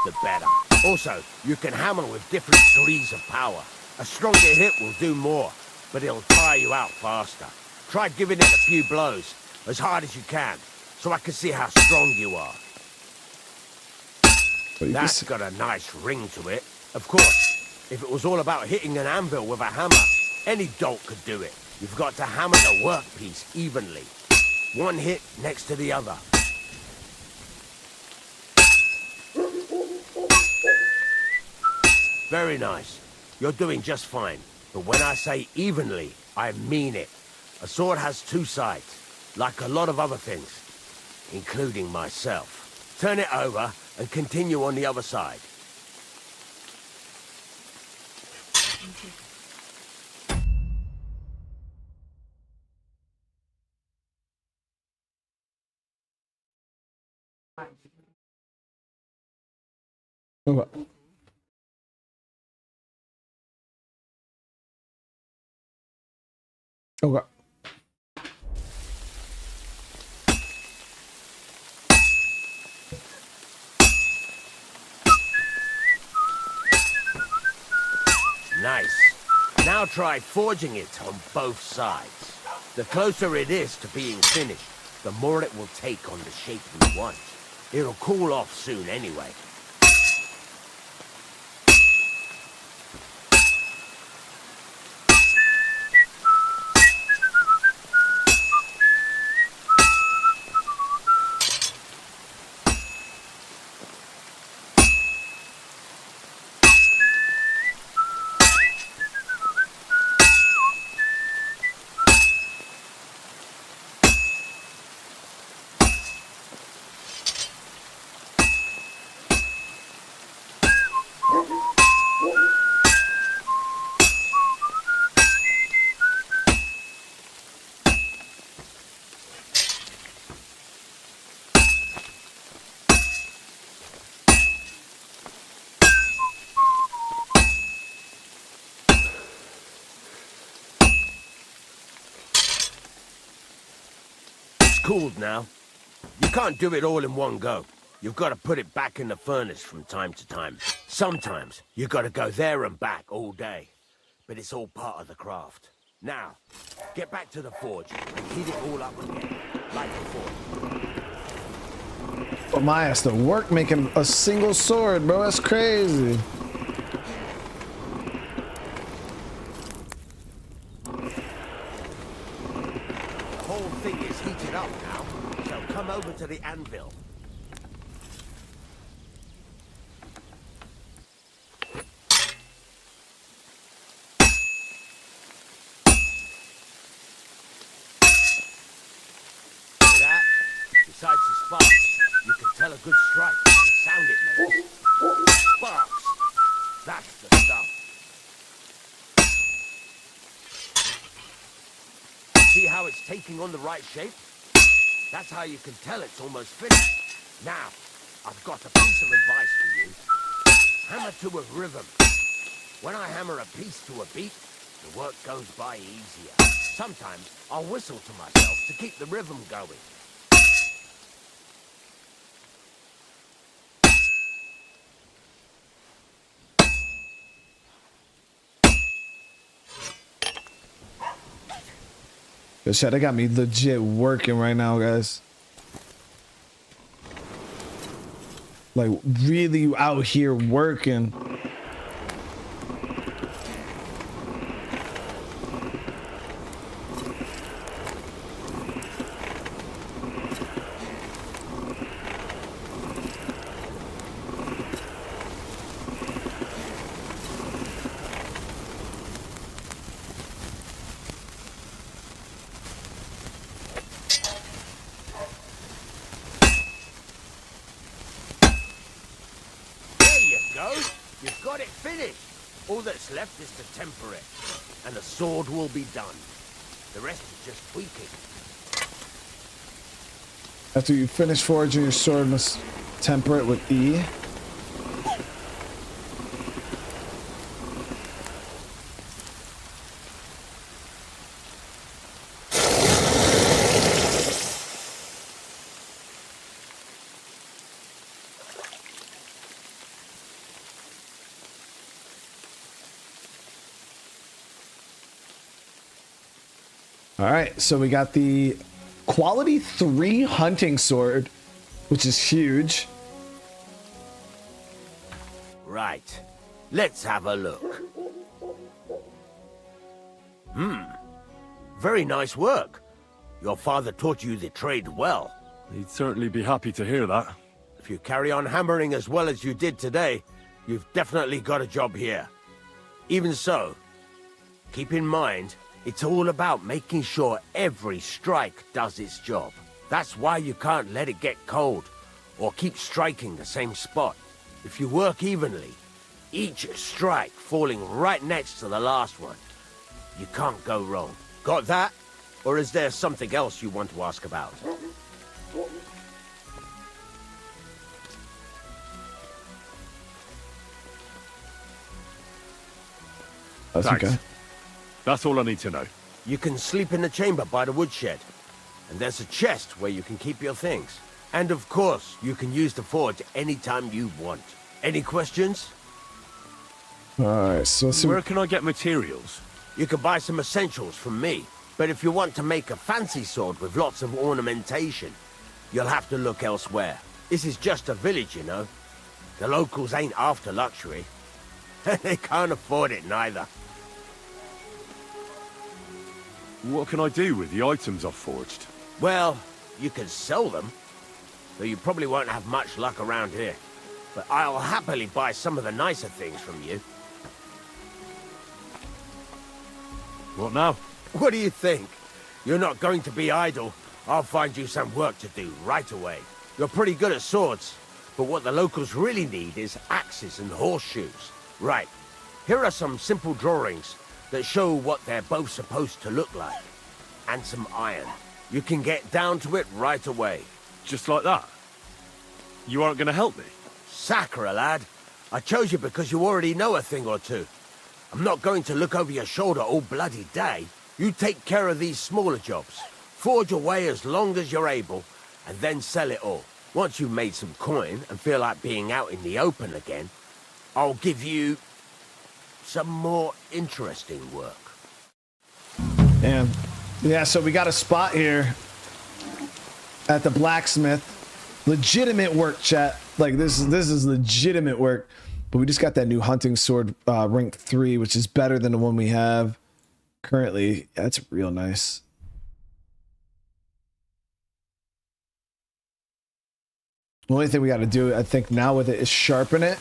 the better. Also, you can hammer with different degrees of power. A stronger hit will do more, but it'll tire you out faster. Try giving it a few blows, as hard as you can, so I can see how strong you are. That's got a nice ring to it. Of course, if it was all about hitting an anvil with a hammer, any dolt could do it. You've got to hammer the workpiece evenly. One hit next to the other. Very nice. You're doing just fine. But when I say evenly, I mean it. A sword has 2 sides, like a lot of other things, including myself. Turn it over and continue on the other side. Okay. Okay. Nice. Now try forging it on both sides. The closer it is to being finished, the more it will take on the shape you want. It'll cool off soon anyway. cooled now. You can't do it all in one go. You've got to put it back in the furnace from time to time. Sometimes you got to go there and back all day. But it's all part of the craft. Now, get back to the forge and heat it all up again, like before. But my ass to work making a single sword, bro. That's crazy. The whole thing is heated up now, so come over to the anvil. Besides the sparks, you can tell a good strike by the sound it makes. Sparks! That's the stuff. See how it's taking on the right shape? That's how you can tell it's almost finished. Now, I've got a piece of advice for you. Hammer to a rhythm. When I hammer a piece to a beat, the work goes by easier. Sometimes I'll whistle to myself to keep the rhythm going. Yo, shit, that got me legit working right now, guys. Like, really out here working. You've got it finished. All that's left is to temper it, and the sword will be done. The rest is just tweaking. After you finish forging your sword, must temper it with E. All right, so we got the quality 3 hunting sword, which is huge. Right. Let's have a look. Very nice work. Your father taught you the trade well. He'd certainly be happy to hear that. If you carry on hammering as well as you did today, you've definitely got a job here. Even so, keep in mind, it's all about making sure every strike does its job. That's why you can't let it get cold, or keep striking the same spot. If you work evenly, each strike falling right next to the last one, you can't go wrong. Got that? Or is there something else you want to ask about? That's Thanks. okay. That's all I need to know. You can sleep in the chamber by the woodshed. And there's a chest where you can keep your things. And of course, you can use the forge anytime you want. Any questions? Alright, so where can I get materials? You can buy some essentials from me. But if you want to make a fancy sword with lots of ornamentation, you'll have to look elsewhere. This is just a village, you know. The locals ain't after luxury. They can't afford it neither. What can I do with the items I've forged? Well, you can sell them, though you probably won't have much luck around here. But I'll happily buy some of the nicer things from you. What now? What do you think? You're not going to be idle. I'll find you some work to do right away. You're pretty good at swords, but what the locals really need is axes and horseshoes. Right, here are some simple drawings that show what they're both supposed to look like. And some iron. You can get down to it right away. Just like that? You aren't going to help me? Sacre, lad. I chose you because you already know a thing or two. I'm not going to look over your shoulder all bloody day. You take care of these smaller jobs. Forge away as long as you're able, and then sell it all. Once you've made some coin and feel like being out in the open again, I'll give you some more interesting work. Damn. Yeah, so we got a spot here at the blacksmith. Legitimate work, chat. Like this is legitimate work. But we just got that new hunting sword, rank 3, which is better than the one we have currently. Yeah, that's real nice. The only thing we got to do, I think, now with it is sharpen it.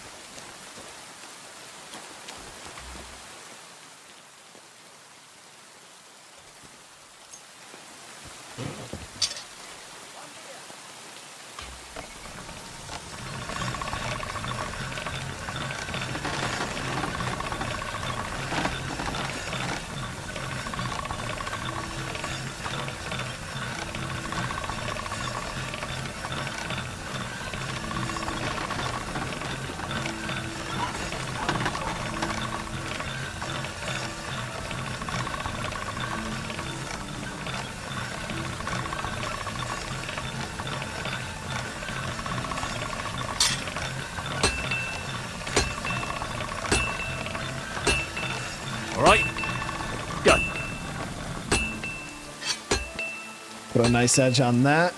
Put a nice edge on that.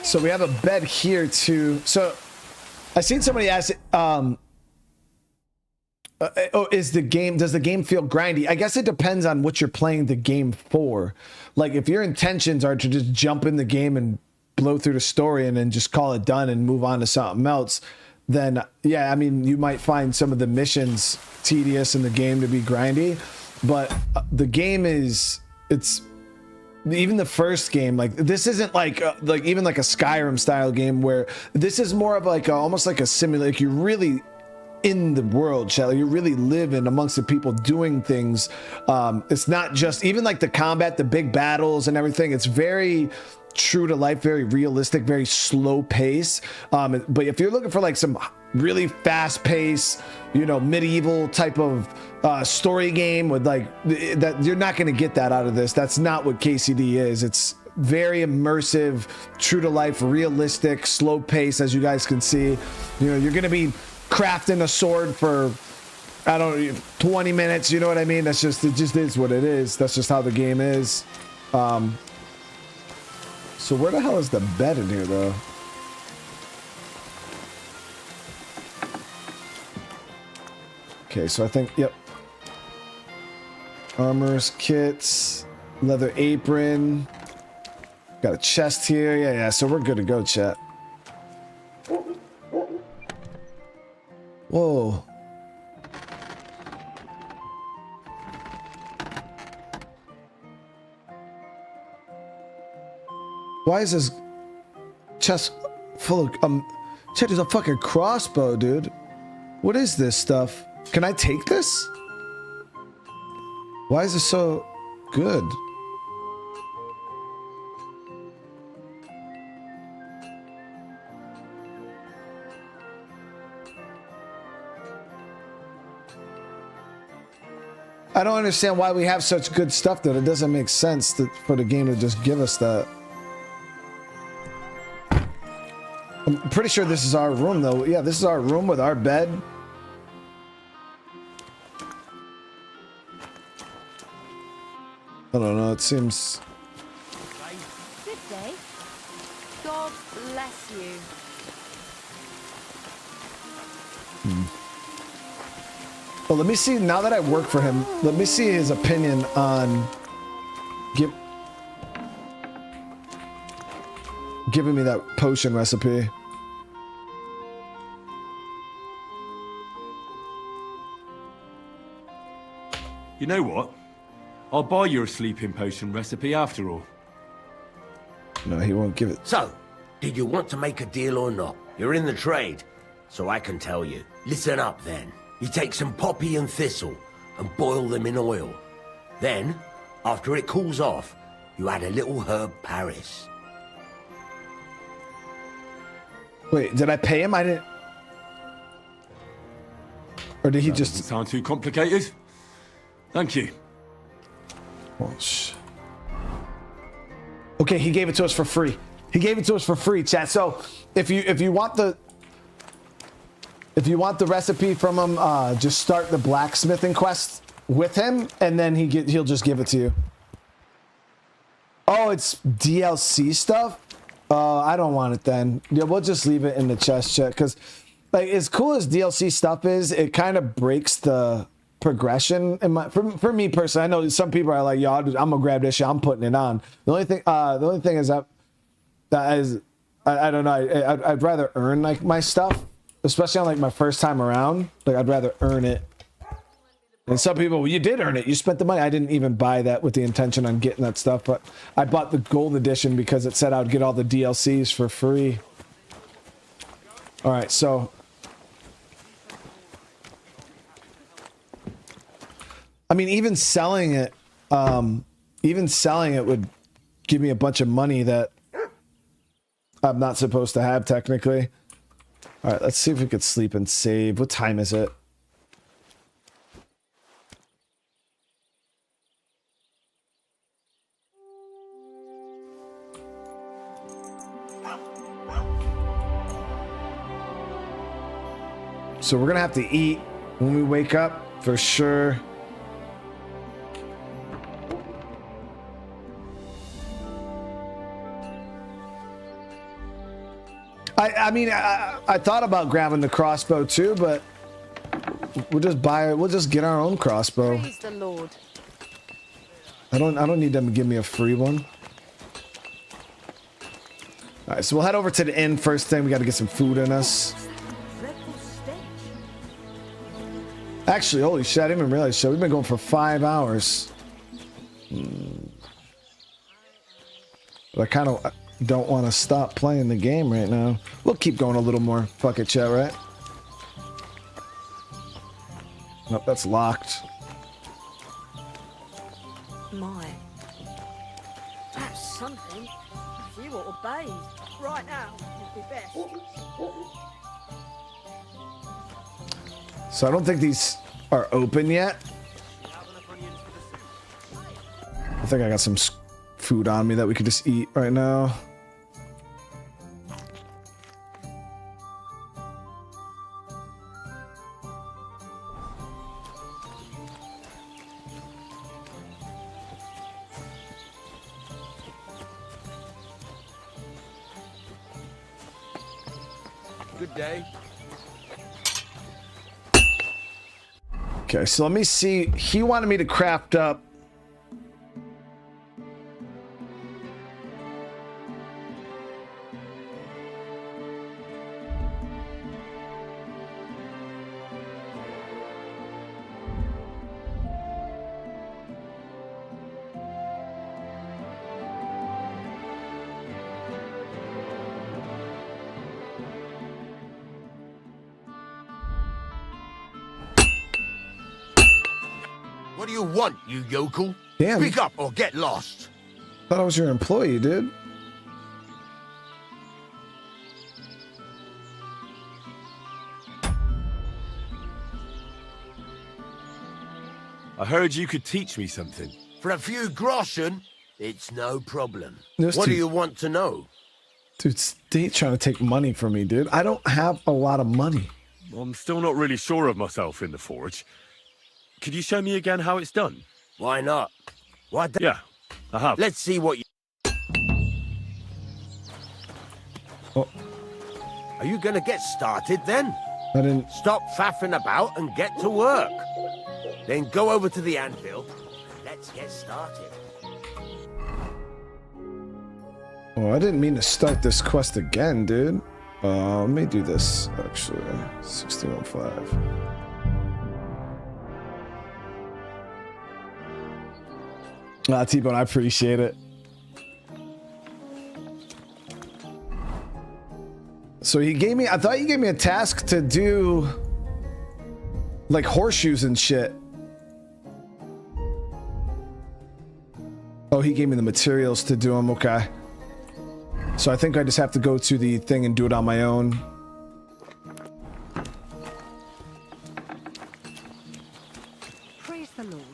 So we have a bed here too. So I seen somebody ask, does the game feel grindy? I guess it depends on what you're playing the game for. Like if your intentions are to just jump in the game and blow through the story and then just call it done and move on to something else, then yeah, I mean, you might find some of the missions tedious in the game to be grindy. But the game it's even the first game, like this isn't like even like a Skyrim style game where this is more of like almost like a simulator. Like you're really in the world, Shelly. You really live in amongst the people doing things. It's not just even like the combat, the big battles and everything. It's very true to life, very realistic, very slow pace. But if you're looking for like some really fast pace, you know, medieval type of story game with like that, you're not going to get that out of this. That's not what KCD is. It's very immersive, true to life, realistic, slow pace, as you guys can see. You know, you're going to be crafting a sword for, I don't know, 20 minutes. You know what I mean? It just is what it is. That's just how the game is. So where the hell is the bed in here though? Okay, so I think, yep. Armors, kits, leather apron. Got a chest here. Yeah, so we're good to go, chat. Whoa. Why is this chest full of, shit, there's a fucking crossbow, dude. What is this stuff? Can I take this? Why is it so good? I don't understand why we have such good stuff that it doesn't make sense for the game to just give us that. I'm pretty sure this is our room though. Yeah, this is our room with our bed. I don't know, it seems... Good day. God bless you. Well, let me see, now that I work for him, let me see his opinion on giving me that potion recipe. You know what? I'll buy your sleeping potion recipe after all. No, he won't give it. So, did you want to make a deal or not? You're in the trade, so I can tell you. Listen up then. You take some poppy and thistle and boil them in oil. Then, after it cools off, you add a little herb Paris. Wait, did I pay him? I didn't... Or did he That just... doesn't sound too complicated. Thank you. Oh, okay, he gave it to us for free. He gave it to us for free, chat. So if you want the recipe from him, just start the blacksmithing quest with him, and then he'll just give it to you. Oh, it's DLC stuff. I don't want it then. Yeah, we'll just leave it in the chest check, because like as cool as DLC stuff is, it kind of breaks the progression in for me personally. I know some people are like, yo, I'm gonna grab this shit, I'm putting it on. The only thing is that I don't know, I'd rather earn like my stuff, especially on like my first time around. Like I'd rather earn it. And some people, well, you did earn it, you spent the money. I didn't even buy that with the intention on getting that stuff, but I bought the gold edition because it said I would get all the DLCs for free. All right, so I mean, even selling it would give me a bunch of money that I'm not supposed to have technically. All right, let's see if we could sleep and save. What time is it? So we're gonna have to eat when we wake up for sure. I mean, I thought about grabbing the crossbow too, but we'll just get our own crossbow. Praise the Lord. I don't need them to give me a free one. All right, so we'll head over to the inn first thing. We got to get some food in us. Actually, holy shit, I didn't even realize. So we've been going for 5 hours. But I kind of don't want to stop playing the game right now. We'll keep going a little more. Fuck it, chat, right? Nope, that's locked. My. That's something. If you ought to bathe right now would be best. So I don't think these are open yet. I think I got some food on me that we could just eat right now. Good day. Okay, so let me see. He wanted me to craft up. What do you want, you yokel? Damn. Speak up or get lost. Thought I was your employee, dude. I heard you could teach me something. For a few groschen, it's no problem. There's What do two- you want to know? Dude, stay trying to take money from me, dude. I don't have a lot of money. I'm still not really sure of myself in the forge. Could you show me again how it's done? Why not? Why? Yeah, I have. Let's see what you... Oh. Are you gonna get started then? I didn't... Stop faffing about and get to work. Then go over to the anvil. Let's get started. Oh, I didn't mean to start this quest again, dude. Let me do this, actually. 1605. T-Bone, I appreciate it. So he gave me, I thought you gave me a task to do like horseshoes and shit. Oh, he gave me the materials to do them. Okay. So I think I just have to go to the thing and do it on my own. Praise the Lord.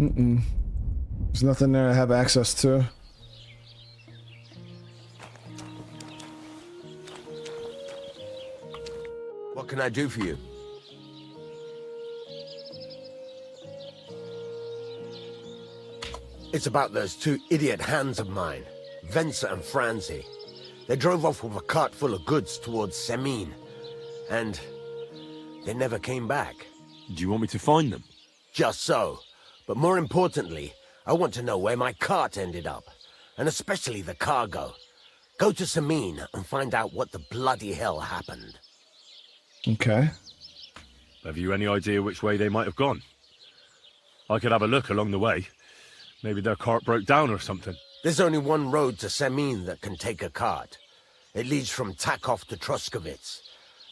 There's nothing there I have access to. What can I do for you? It's about those two idiot hands of mine, Venser and Franzi. They drove off with a cart full of goods towards Semin, and they never came back. Do you want me to find them? Just so. But more importantly, I want to know where my cart ended up, and especially the cargo. Go to Semin and find out what the bloody hell happened. Okay. Have you any idea which way they might have gone? I could have a look along the way. Maybe their cart broke down or something. There's only one road to Semin that can take a cart. It leads from Takov to Troskovitz,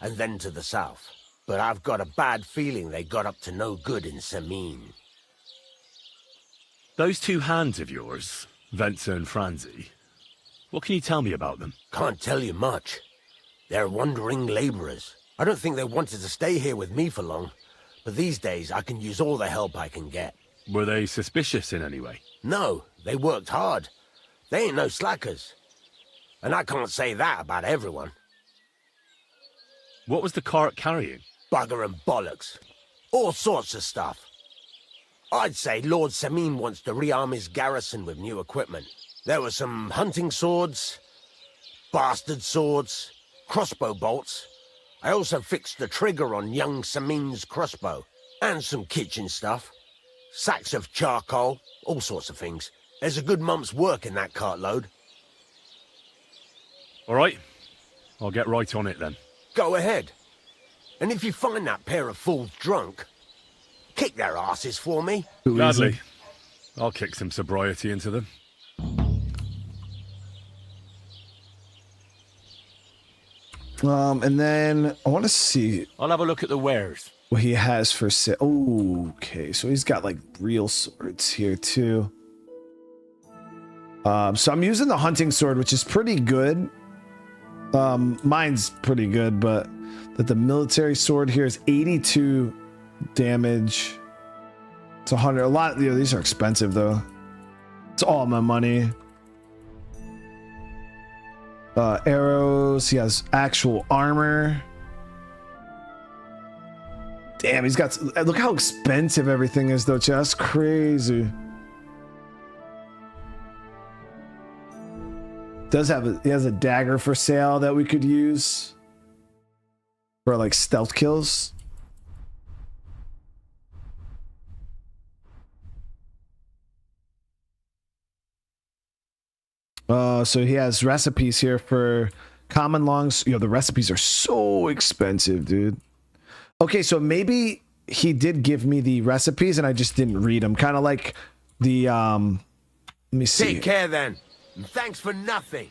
and then to the south. But I've got a bad feeling they got up to no good in Semin. Those two hands of yours, Venser and Franzi, what can you tell me about them? Can't tell you much. They're wandering laborers. I don't think they wanted to stay here with me for long, but these days I can use all the help I can get. Were they suspicious in any way? No, they worked hard. They ain't no slackers. And I can't say that about everyone. What was the cart carrying? Bugger and bollocks. All sorts of stuff. I'd say Lord Semin wants to rearm his garrison with new equipment. There were some hunting swords, bastard swords, crossbow bolts. I also fixed the trigger on young Semin's crossbow. And some kitchen stuff. Sacks of charcoal, all sorts of things. There's a good month's work in that cartload. All right. I'll get right on it then. Go ahead. And if you find that pair of fools drunk, kick their asses for me. Gladly. I'll kick some sobriety into them. And then I want to see. I'll have a look at the wares. What he has for sale. Okay, so he's got like real swords here too. So I'm using the hunting sword, which is pretty good. Mine's pretty good, but the military sword here is 82 damage. It's 100. A lot. These are expensive though. It's all my money. Arrows. He has actual armor. Damn, he's got. Look how expensive everything is, though. That's crazy. He has a dagger for sale that we could use for like stealth kills. So he has recipes here for common longs. The recipes are so expensive, dude. Okay, so maybe he did give me the recipes and I just didn't read them. Kind of like the let me see. Take care then. And thanks for nothing.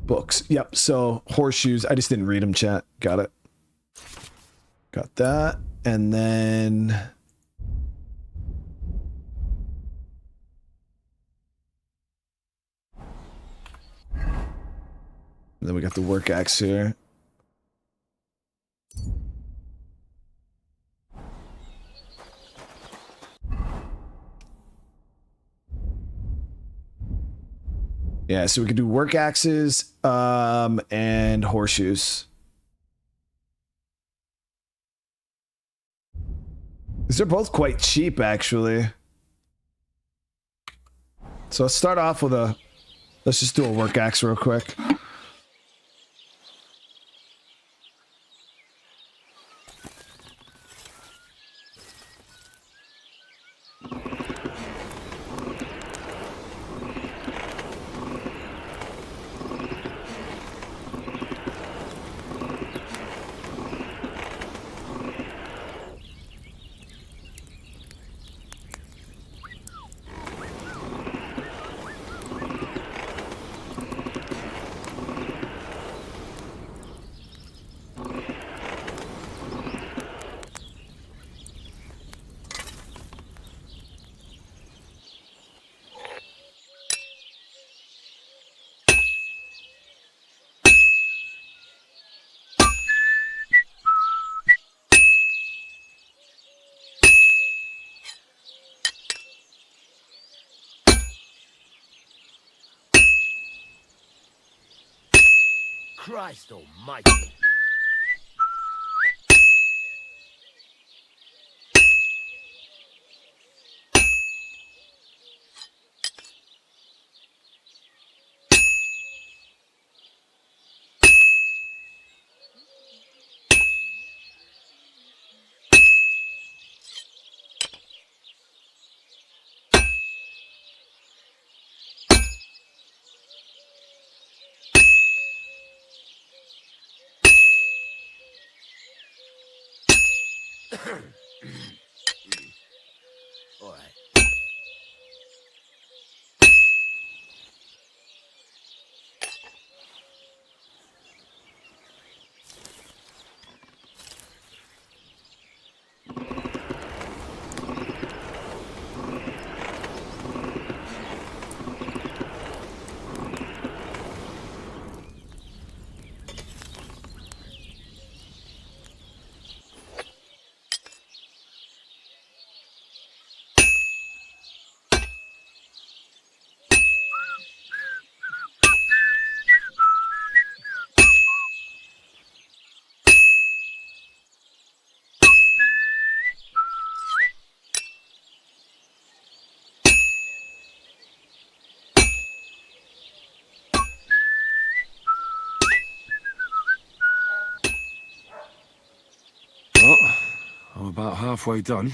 Books. Yep. So horseshoes. I just didn't read them, chat. Got it. Got that. And then we got the work axe here. Yeah, so we could do work axes and horseshoes. These are both quite cheap, actually. So let's start off with let's just do a work axe real quick. Christ almighty. All right. Well, I'm about halfway done.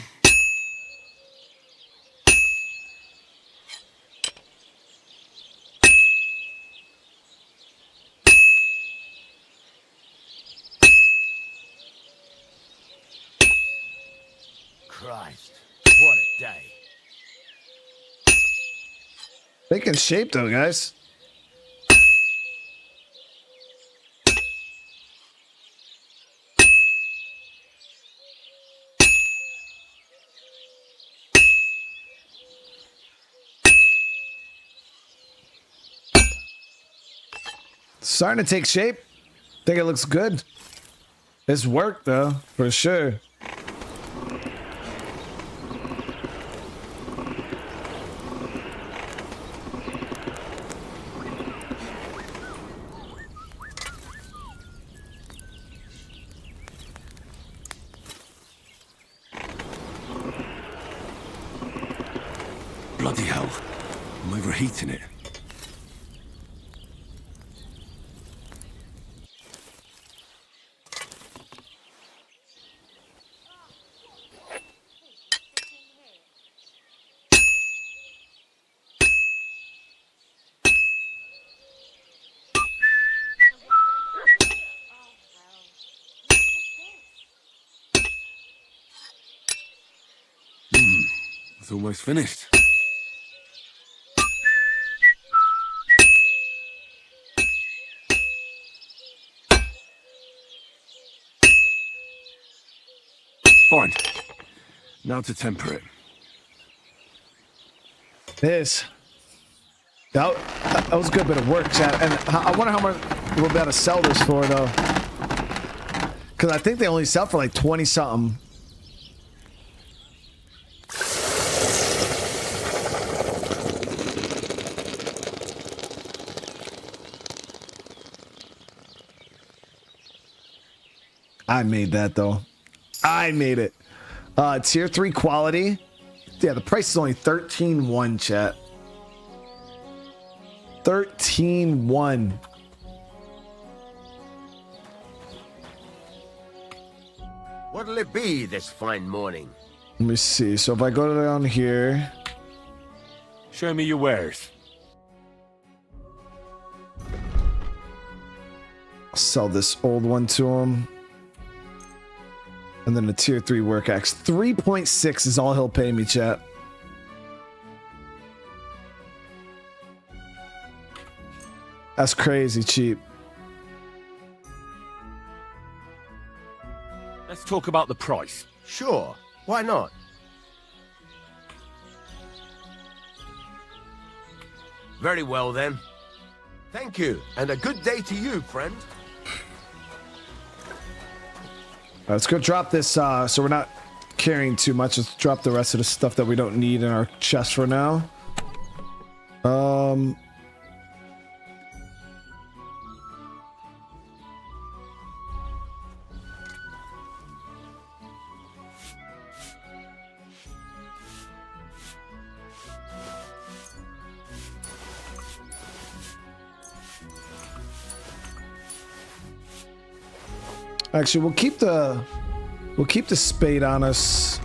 Christ, what a day. Taking shape though, guys. Starting to take shape. Think it looks good. It's work though, for sure. Bloody hell. I'm overheating it. It's almost finished. Fine. Now to temper it. This. That was a good bit of work, chat. And I wonder how much we'll be able to sell this for, though. Because I think they only sell for like 20 something. I made that though. I made it. Tier 3 quality. Yeah, the price is only 13.1, chat. 13.1. What'll it be this fine morning? Let me see. So if I go down here. Show me your wares. I'll sell this old one to him. And then a tier 3 work axe. 3.6 is all he'll pay me, chat. That's crazy cheap. Let's talk about the price. Sure, why not? Very well then. Thank you, and a good day to you, friend. Let's go drop this so we're not carrying too much. Let's drop the rest of the stuff that we don't need in our chest for now. Actually, we'll keep the spade on us.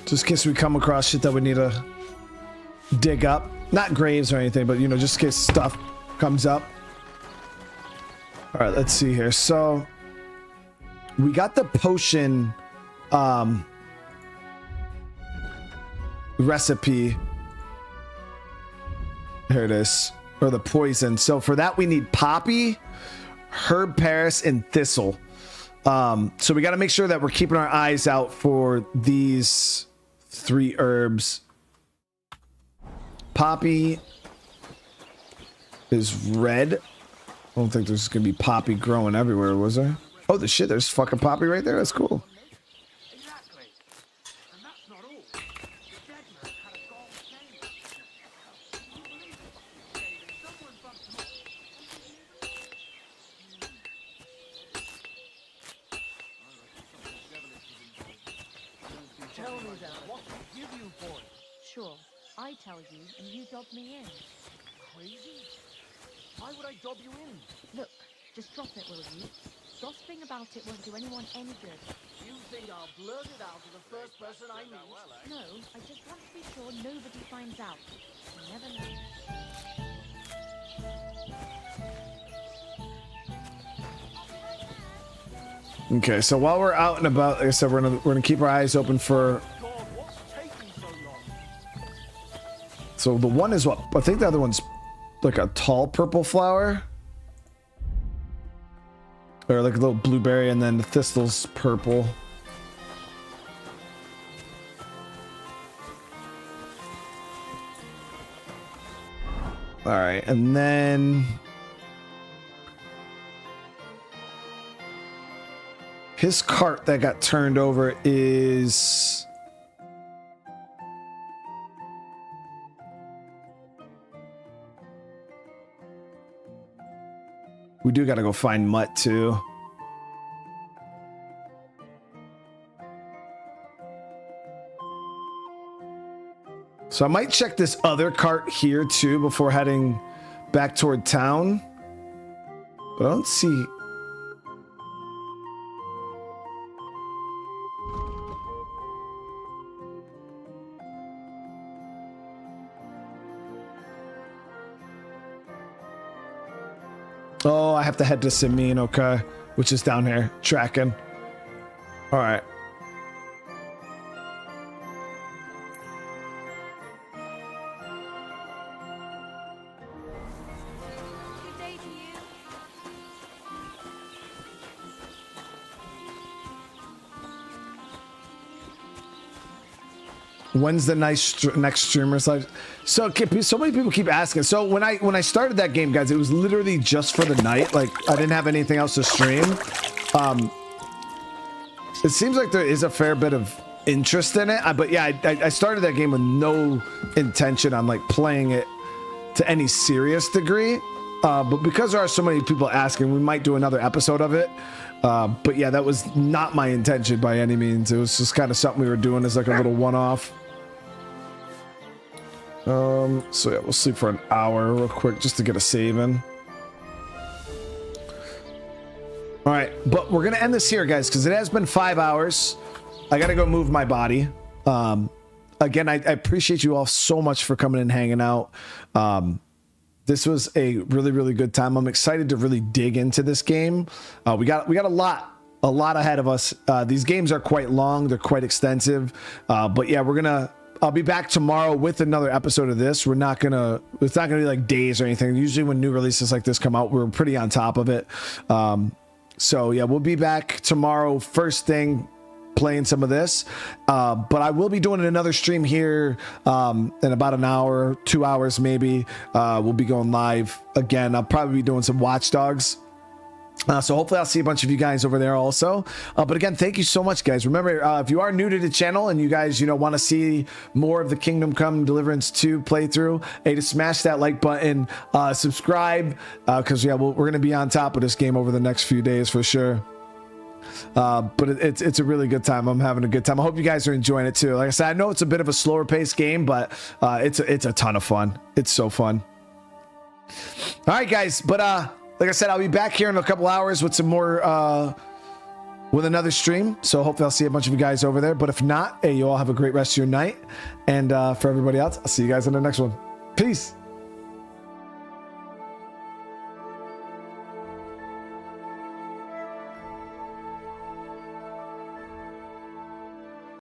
Just in case we come across shit that we need to dig up. Not graves or anything, but, you know, just in case stuff comes up. All right, let's see here. So we got the potion recipe. Here it is. Or the poison. So for that, we need poppy, herb paris, and thistle. So we got to make sure that we're keeping our eyes out for these 3 herbs. Poppy is red. I don't think there's gonna be poppy growing everywhere, was there? Oh, the shit, there's fucking poppy right there. That's cool. Tell me then, what to give you for it? Sure, I tell you, and you dob me in. Crazy? Why would I dob you in? Look, just drop it, will you? Gossiping about it won't do anyone any good. You think I'll blurt it out to the first person I meet? No, I just want to be sure nobody finds out. You never know. Okay, so while we're out and about, like I said, we're gonna keep our eyes open for. So the one is what? I think the other one's like a tall purple flower, or like a little blueberry, and then the thistle's purple. All right, and then his cart that got turned over is we do got to go find Mutt too. So I might check this other cart here too before heading back toward town. But I don't see. Oh, I have to head to Simeon, okay, which is down here, tracking. All right. When's the next streamers live? So many people keep asking. So when I started that game, guys, it was literally just for the night. Like I didn't have anything else to stream. It seems like there is a fair bit of interest in it. But yeah, I started that game with no intention on like playing it to any serious degree. But because there are so many people asking, we might do another episode of it. But yeah, that was not my intention by any means. It was just kind of something we were doing as like a little one-off. So yeah, we'll sleep for an hour real quick just to get a save in. All right, but we're gonna end this here, guys, because it has been 5 hours. I gotta go move my body. Again, I appreciate you all so much for coming and hanging out. This was a really, really good time. I'm excited to really dig into this game. We got a lot ahead of us. These games are quite long. They're quite extensive. But yeah, I'll be back tomorrow with another episode of this. It's not gonna be like days or anything. Usually when new releases like this come out, we're pretty on top of it. So yeah, we'll be back tomorrow first thing, playing some of this. But I will be doing another stream here in about an hour, 2 hours maybe. We'll be going live again. I'll probably be doing some Watch Dogs. So hopefully I'll see a bunch of you guys over there also. But again, thank you so much, guys. Remember, if you are new to the channel and you guys, want to see more of the Kingdom Come Deliverance 2 playthrough, hey, to smash that like button, subscribe, because yeah, we're going to be on top of this game over the next few days for sure. But it's a really good time. I'm having a good time. I hope you guys are enjoying it too. Like I said, I know it's a bit of a slower paced game, but it's a ton of fun. It's so fun. right, guys. But like I said, I'll be back here in a couple hours with some more, with another stream. So hopefully I'll see a bunch of you guys over there. But if not, hey, you all have a great rest of your night. And for everybody else, I'll see you guys in the next one. Peace.